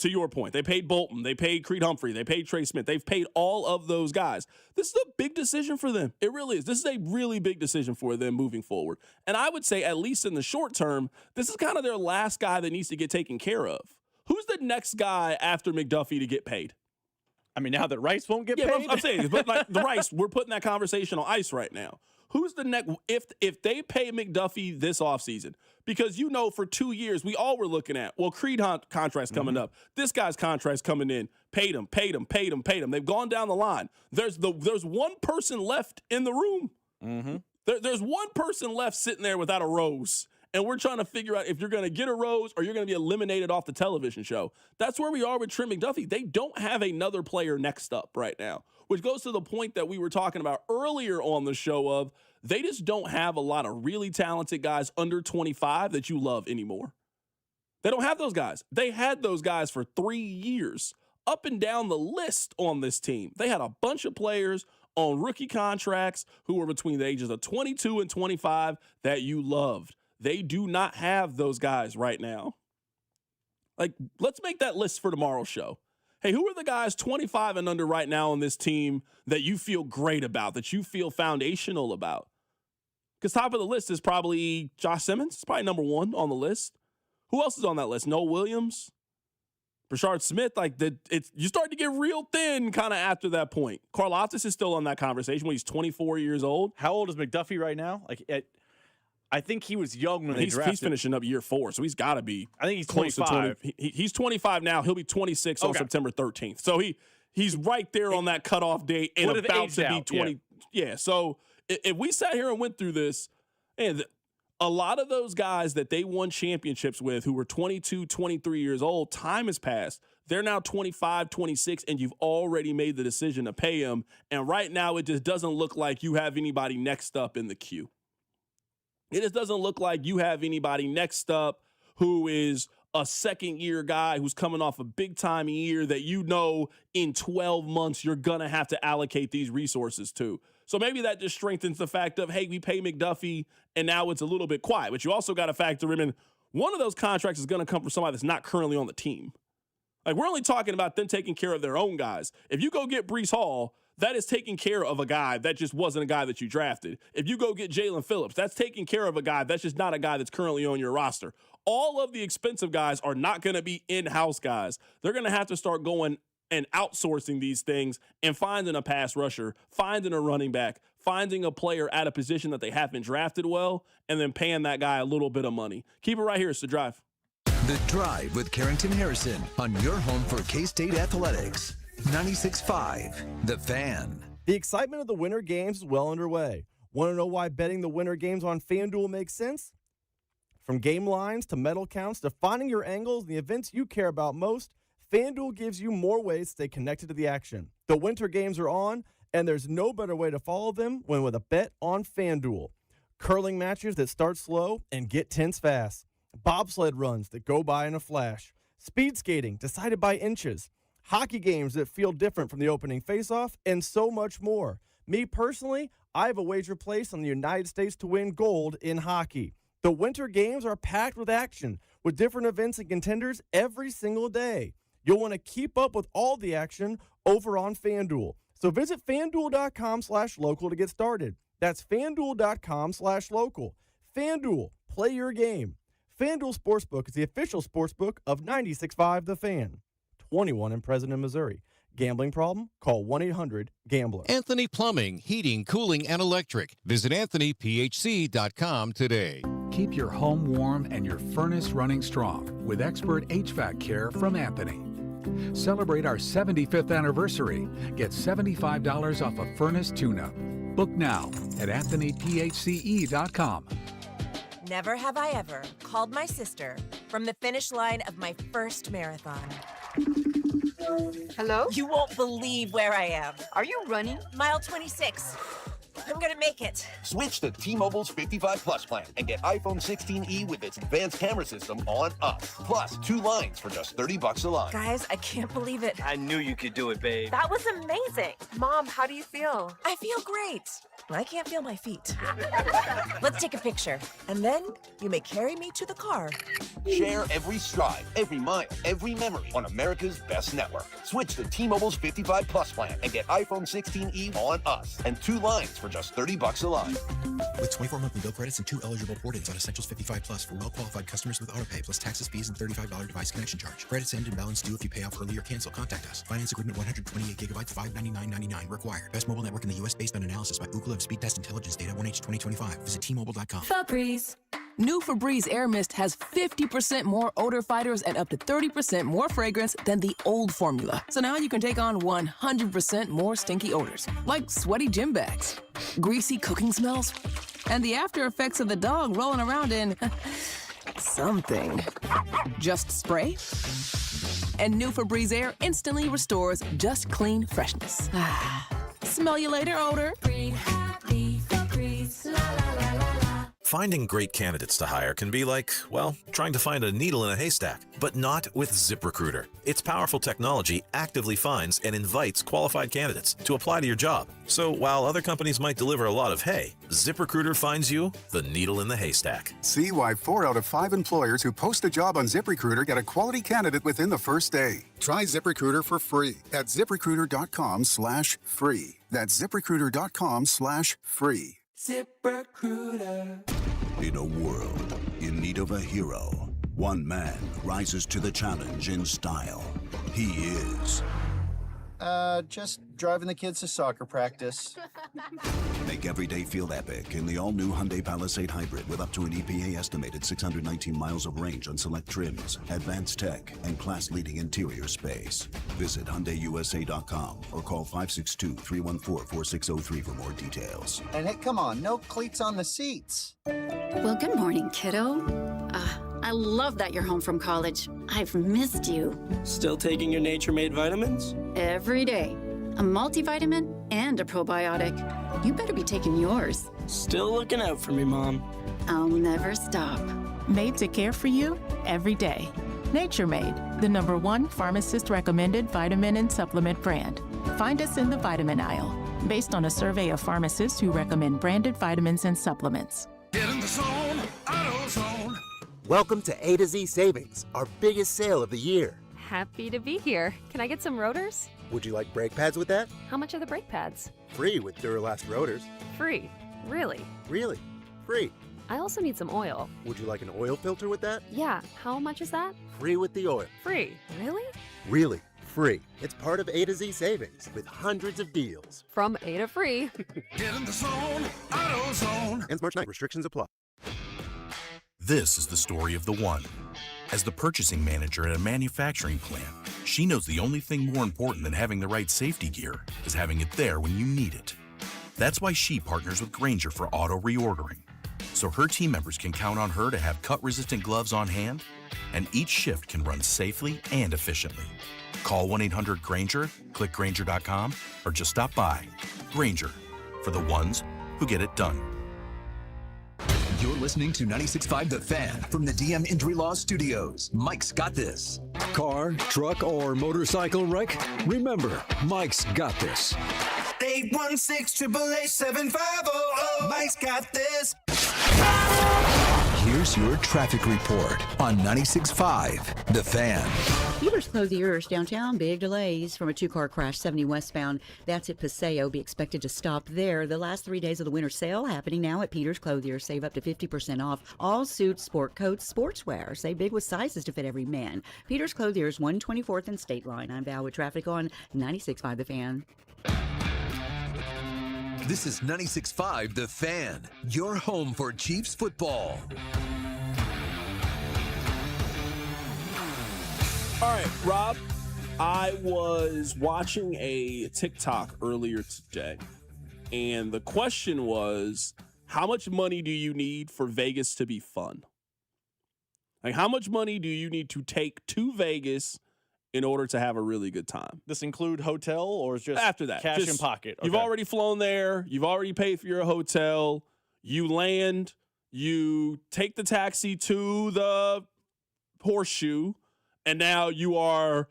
To your point, they paid Bolton, they paid Creed Humphrey, they paid Trey Smith. They've paid all of those guys. This is a big decision for them. It really is. This is a really big decision for them moving forward. And I would say, at least in the short term, this is kind of their last guy that needs to get taken care of. Who's the next guy after McDuffie to get paid? I mean, now that Rice won't get paid? Yeah, I'm saying, but like the Rice, we're putting that conversation on ice right now. Who's the next? If they pay McDuffie this offseason, because for 2 years we all were looking at, well, Creed contract's coming up. This guy's contract's coming in. Paid him. They've gone down the line. There's one person left in the room. Mm-hmm. There's one person left sitting there without a rose. And we're trying to figure out if you're going to get a rose or you're going to be eliminated off the television show. That's where we are with Trent McDuffie. They don't have another player next up right now, which goes to the point that we were talking about earlier on the show of they just don't have a lot of really talented guys under 25 that you love anymore. They don't have those guys. They had those guys for 3 years up and down the list on this team. They had a bunch of players on rookie contracts who were between the ages of 22 and 25 that you loved. They do not have those guys right now. Like, let's make that list for tomorrow's show. Hey, who are the guys 25 and under right now on this team that you feel great about, that you feel foundational about? Because top of the list is probably Josh Simmons. It's probably number one on the list. Who else is on that list? Noah Williams, Brashard Smith. You start to get real thin kind of after that point. Karlaftis is still on that conversation when he's 24 years old. How old is McDuffie right now? I think he was young when they drafted. He's finishing up year 4, so he's got to be. I think he's close 25. To 20. He's 25 now. He'll be 26 on September 13th. So he's right there on that cutoff date and about to be 20. Yeah. So if we sat here and went through this, and a lot of those guys that they won championships with who were 22, 23 years old, time has passed. They're now 25, 26, and you've already made the decision to pay them. And right now, it just doesn't look like you have anybody next up in the queue. It just doesn't look like you have anybody next up who is a second-year guy who's coming off a big-time year that in 12 months you're going to have to allocate these resources to. So maybe that just strengthens the fact of, hey, we pay McDuffie, and now it's a little bit quiet. But you also got to factor in one of those contracts is going to come from somebody that's not currently on the team. Like, we're only talking about them taking care of their own guys. If you go get Breece Hall, that is taking care of a guy that just wasn't a guy that you drafted. If you go get Jalen Phillips, that's taking care of a guy that's just not a guy that's currently on your roster. All of the expensive guys are not going to be in-house guys. They're going to have to start going and outsourcing these things and finding a pass rusher, finding a running back, finding a player at a position that they haven't drafted well, and then paying that guy a little bit of money. Keep it right here. It's The Drive. The Drive with Carrington Harrison on your home for K-State athletics. 96.5, The Fan. The excitement of the Winter Games is well underway. Want to know why betting the Winter Games on FanDuel makes sense? From game lines to medal counts to finding your angles and the events you care about most, FanDuel gives you more ways to stay connected to the action. The Winter Games are on, and there's no better way to follow them than with a bet on FanDuel. Curling matches that start slow and get tense fast. Bobsled runs that go by in a flash. Speed skating decided by inches. Hockey games that feel different from the opening faceoff, and so much more. Me personally, I have a wager placed on the United States to win gold in hockey. The Winter Games are packed with action, with different events and contenders every single day. You'll want to keep up with all the action over on FanDuel. So visit FanDuel.com/local to get started. That's FanDuel.com/local. FanDuel, play your game. FanDuel Sportsbook is the official sportsbook of 96.5 The Fan. 21 and present in Missouri. Gambling problem? Call 1-800-GAMBLER. Anthony Plumbing, Heating, Cooling, and Electric. Visit AnthonyPHC.com today. Keep your home warm and your furnace running strong with expert HVAC care from Anthony. Celebrate our 75th anniversary. Get $75 off a furnace tune-up. Book now at AnthonyPHCE.com. Never have I ever called my sister from the finish line of my first marathon. Hello? You won't believe where I am. Are you running? Mile 26. I'm gonna make it. Switch to T-Mobile's 55 Plus plan and get iPhone 16e with its advanced camera system on us. Plus, 2 lines for just $30 a line. Guys, I can't believe it. I knew you could do it, babe. That was amazing. Mom, how do you feel? I feel great. I can't feel my feet. Let's take a picture, and then you may carry me to the car. Share every stride, every mile, every memory on America's best network. Switch to T-Mobile's 55 Plus plan and get iPhone 16e on us and 2 lines for just $30 a line. With 24 monthly bill credits and 2 eligible port-ins on Essentials 55 Plus for well-qualified customers with autopay plus taxes, fees, and $35 device connection charge. Credits end and balance due if you pay off early or cancel. Contact us. Finance agreement 128 gigabytes, $599.99 required. Best mobile network in the U.S. based on analysis by Ookla of Speed Test Intelligence data 1H 2025. Visit T-Mobile.com. Febreze. New Febreze Air Mist has 50% more odor fighters and up to 30% more fragrance than the old formula. So now you can take on 100% more stinky odors, like sweaty gym bags, greasy cooking smells, and the after effects of the dog rolling around in something. Just spray, and new Febreze Air instantly restores just clean freshness. Smell you later, odor. Breathe happy Febreze. La la la la la. Finding great candidates to hire can be like, well, trying to find a needle in a haystack, but not with ZipRecruiter. Its powerful technology actively finds and invites qualified candidates to apply to your job. So while other companies might deliver a lot of hay, ZipRecruiter finds you the needle in the haystack. See why 4 out of 5 employers who post a job on ZipRecruiter get a quality candidate within the first day. Try ZipRecruiter for free at ZipRecruiter.com/free. That's ZipRecruiter.com/free. ZipRecruiter. In a world in need of a hero, one man rises to the challenge in style. He is. Just driving the kids to soccer practice. Make every day feel epic in the all-new Hyundai Palisade Hybrid with up to an EPA estimated 619 miles of range on select trims, advanced tech, and class-leading interior space. Visit HyundaiUSA.com or call 562-314-4603 for more details. And hey, come on, no cleats on the seats. Well, good morning, kiddo. I love that you're home from college. I've missed you. Still taking your Nature-Made vitamins? Every day. A multivitamin and a probiotic. You better be taking yours. Still looking out for me, Mom. I'll never stop. Made to care for you every day. Nature Made, the #1 pharmacist-recommended vitamin and supplement brand. Find us in the vitamin aisle, based on a survey of pharmacists who recommend branded vitamins and supplements. Get in the zone, AutoZone. Welcome to A to Z Savings, our biggest sale of the year. Happy to be here. Can I get some rotors? Would you like brake pads with that? How much are the brake pads? Free with Duralast rotors. Free. Really? Really? Free. I also need some oil. Would you like an oil filter with that? Yeah. How much is that? Free with the oil. Free. Really? Really. Free. It's part of A to Z Savings with hundreds of deals. From A to free. Get in the zone, AutoZone. Ends March 9th. Restrictions apply. This is the story of the one. As the purchasing manager at a manufacturing plant, she knows the only thing more important than having the right safety gear is having it there when you need it. That's why she partners with Grainger for auto reordering, so her team members can count on her to have cut-resistant gloves on hand, and each shift can run safely and efficiently. Call 1-800-GRAINGER, click Grainger.com, or just stop by. Grainger, for the ones who get it done. You're listening to 96.5 The Fan from the DM Injury Law Studios. Mike's got this. Car, truck, or motorcycle wreck? Remember, Mike's got this. 816-888-7500. Mike's got this. Here's your traffic report on 96.5 The Fan. Peters Clothiers downtown, big delays from a 2-car crash 70 westbound. That's at Paseo. Be expected to stop there. The last 3 days of the winter sale happening now at Peters Clothiers. Save up to 50% off all suits, sport coats, sportswear. Save big with sizes to fit every man. Peters Clothiers, 124th and State Line. I'm Val with traffic on 96.5 The Fan. This is 96.5 The Fan, your home for Chiefs football. All right, Rob, I was watching a TikTok earlier today, and the question was, how much money do you need for Vegas to be fun? Like, how much money do you need to take to Vegas in order to have a really good time? This include hotel or is just after that cash in pocket? You've already flown there. You've already paid for your hotel. You land. You take the taxi to the Horseshoe, and now you are.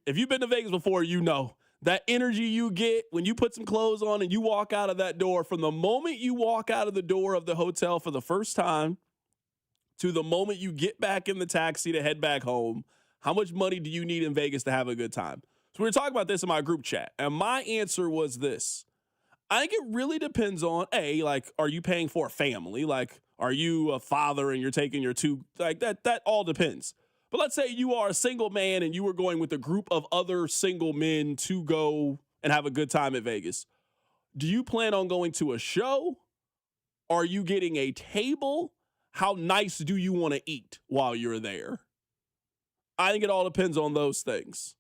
If you've been to Vegas before, you know that energy you get when you put some clothes on and you walk out of that door. From the moment you walk out of the door of the hotel for the first time to the moment you get back in the taxi to head back home, how much money do you need in Vegas to have a good time? So we were talking about this in my group chat, and my answer was this. I think it really depends on, like, are you paying for a family? Like, are you a father and you're taking your two? Like, that all depends. But let's say you are a single man and you were going with a group of other single men to go and have a good time at Vegas. Do you plan on going to a show? Are you getting a table? How nice do you want to eat while you're there? I think it all depends on those things.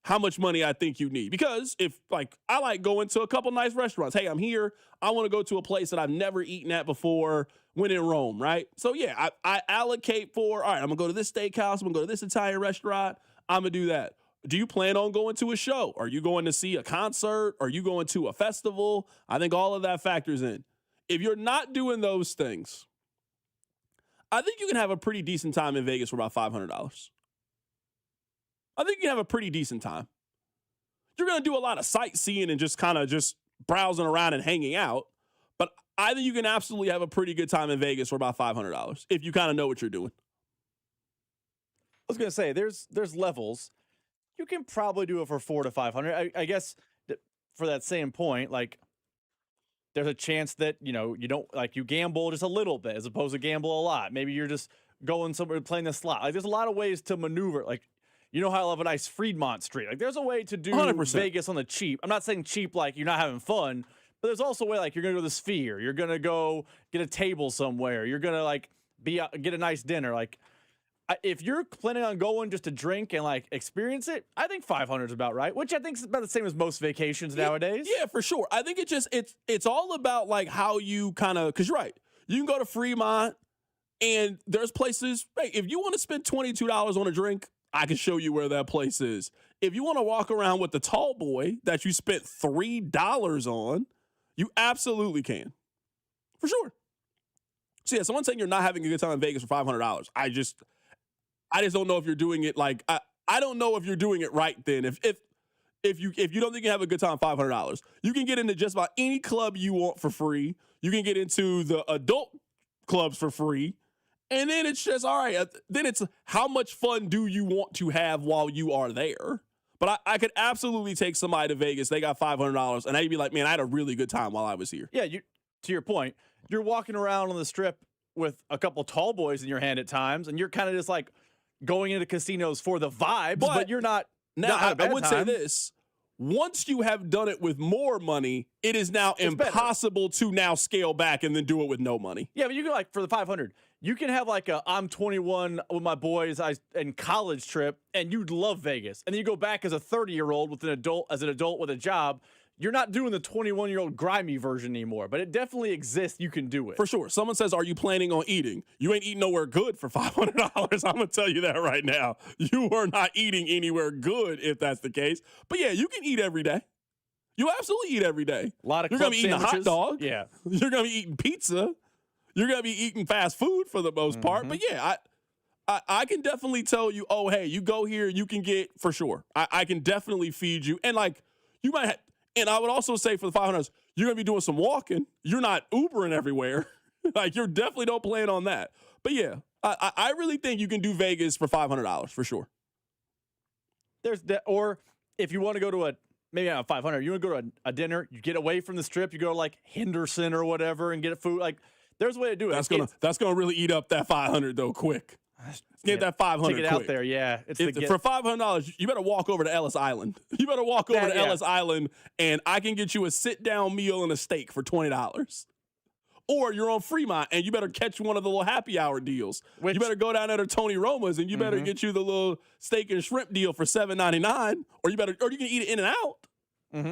How much money I think you need. Because if, like, I like going to a couple nice restaurants. Hey, I'm here. I want to go to a place that I've never eaten at before when in Rome, right? So, yeah, I allocate for, all right, I'm going to go to this steakhouse. I'm going to go to this Italian restaurant. I'm going to do that. Do you plan on going to a show? Are you going to see a concert? Are you going to a festival? I think all of that factors in. If you're not doing those things, I think you can have a pretty decent time in Vegas for about $500. I think you can have a pretty decent time. You're going to do a lot of sightseeing and just kind of just browsing around and hanging out. But I think you can absolutely have a pretty good time in Vegas for about $500 if you kind of know what you're doing. I was going to say, there's levels. You can probably do it for $400 to $500. I guess for that same point, like, there's a chance that, you don't, like, you gamble just a little bit as opposed to gamble a lot. Maybe you're just going somewhere playing the slot. Like, there's a lot of ways to maneuver. Like, you know how I love a nice Fremont Street. Like, there's a way to do 100%. Vegas on the cheap. I'm not saying cheap like you're not having fun, but there's also a way, like, you're going to go to the Sphere. You're going to go get a table somewhere. You're going to, like, get a nice dinner. Like, if you're planning on going just to drink and, like, experience it, I think $500 is about right, which I think is about the same as most vacations nowadays. Yeah, for sure. I think it's all about, like, how you kind of, because you're right. You can go to Fremont, and there's places, hey, if you want to spend $22 on a drink, I can show you where that place is. If you want to walk around with the tall boy that you spent $3 on, you absolutely can. For sure. So, yeah, someone saying you're not having a good time in Vegas for $500. I just don't know if you're doing it like I don't know if you're doing it right then. If you don't think you have a good time, $500. You can get into just about any club you want for free. You can get into the adult clubs for free. And then it's just, all right, then it's how much fun do you want to have while you are there? But I could absolutely take somebody to Vegas. They got $500, and they'd be like, man, I had a really good time while I was here. Yeah, to your point, you're walking around on the Strip with a couple tall boys in your hand at times, and you're kind of just like going into casinos for the vibes, but you're not. Now, I would say this. Once you have done it with more money, it is now impossible to now scale back and then do it with no money. Yeah, but you can, like, for the $500, you can have like a I'm 21 with my boys and college trip, and you'd love Vegas. And then you go back as a 30-year-old with an adult with a job. You're not doing the 21-year-old grimy version anymore, but it definitely exists. You can do it. For sure. Someone says, are you planning on eating? You ain't eating nowhere good for $500. I'm going to tell you that right now. You are not eating anywhere good if that's the case. But, yeah, you can eat every day. You absolutely eat every day. A lot of You're going to be eating sandwiches. a hot dog. Yeah. You're going to be eating pizza. You're going to be eating fast food for the most part. But, yeah, I can definitely tell you, oh, hey, you go here, you can get, for sure. I can definitely feed you. And, like, you might have. And I would also say for the $500, you're going to be doing some walking. You're not Ubering everywhere. Like, you definitely don't plan on that. But, yeah, I really think you can do Vegas for $500 for sure. There's that. Or if you want to go to maybe not $500, you want to go to a dinner, you get away from the Strip, you go to, like, Henderson or whatever and get a food. Like, there's a way to do it. That's gonna really eat up that $500, though, quick. Get that $500 Take it out there, yeah. For $500, you better walk over to Ellis Island. You better walk over to Ellis Island, and I can get you a sit-down meal and a steak for $20. Or you're on Fremont, and you better catch one of the little happy hour deals. You better go down there to Tony Roma's, and you better get you the little steak and shrimp deal for $7.99. Or you can eat it in and out.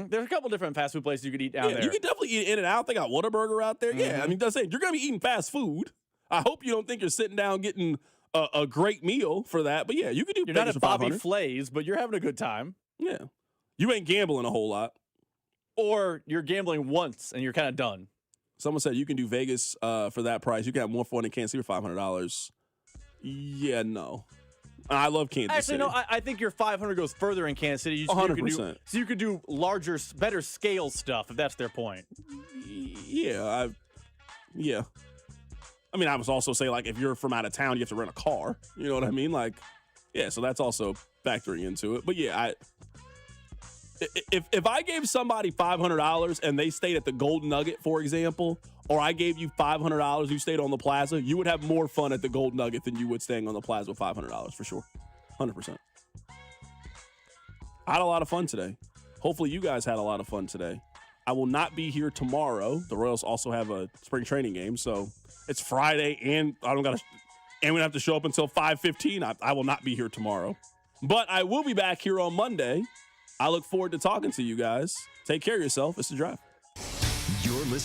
There's a couple different fast food places you could eat down there. You can definitely eat In-N-Out. They got Whataburger out there. Yeah, I mean, that's it. You're going to be eating fast food. I hope you don't think you're sitting down getting a great meal for that. But yeah, you can do. You're not Vegas at for Bobby $500. Flay's, but you're having a good time. Yeah, you ain't gambling a whole lot. Or you're gambling once and you're kind of done. Someone said you can do Vegas for that price. You can have more fun in Kansas City for $500. Yeah, no. I love Kansas City. Actually, no, I think your 500 goes further in Kansas City. 100%. So you could do larger, better scale stuff, if that's their point. Yeah, I mean, I was also say, like, if you're from out of town, you have to rent a car. You know what I mean? Like, yeah, so that's also factoring into it. But yeah, if I gave somebody $500 and they stayed at the Golden Nugget, for example, or I gave you $500, you stayed on the Plaza, you would have more fun at the Golden Nugget than you would staying on the Plaza with $500 for sure. 100%. I had a lot of fun today. Hopefully you guys had a lot of fun today. I will not be here tomorrow. The Royals also have a spring training game, so it's Friday, and we have to show up until 5:15. I will not be here tomorrow, but I will be back here on Monday. I look forward to talking to you guys. Take care of yourself. It's The Drive. You're listening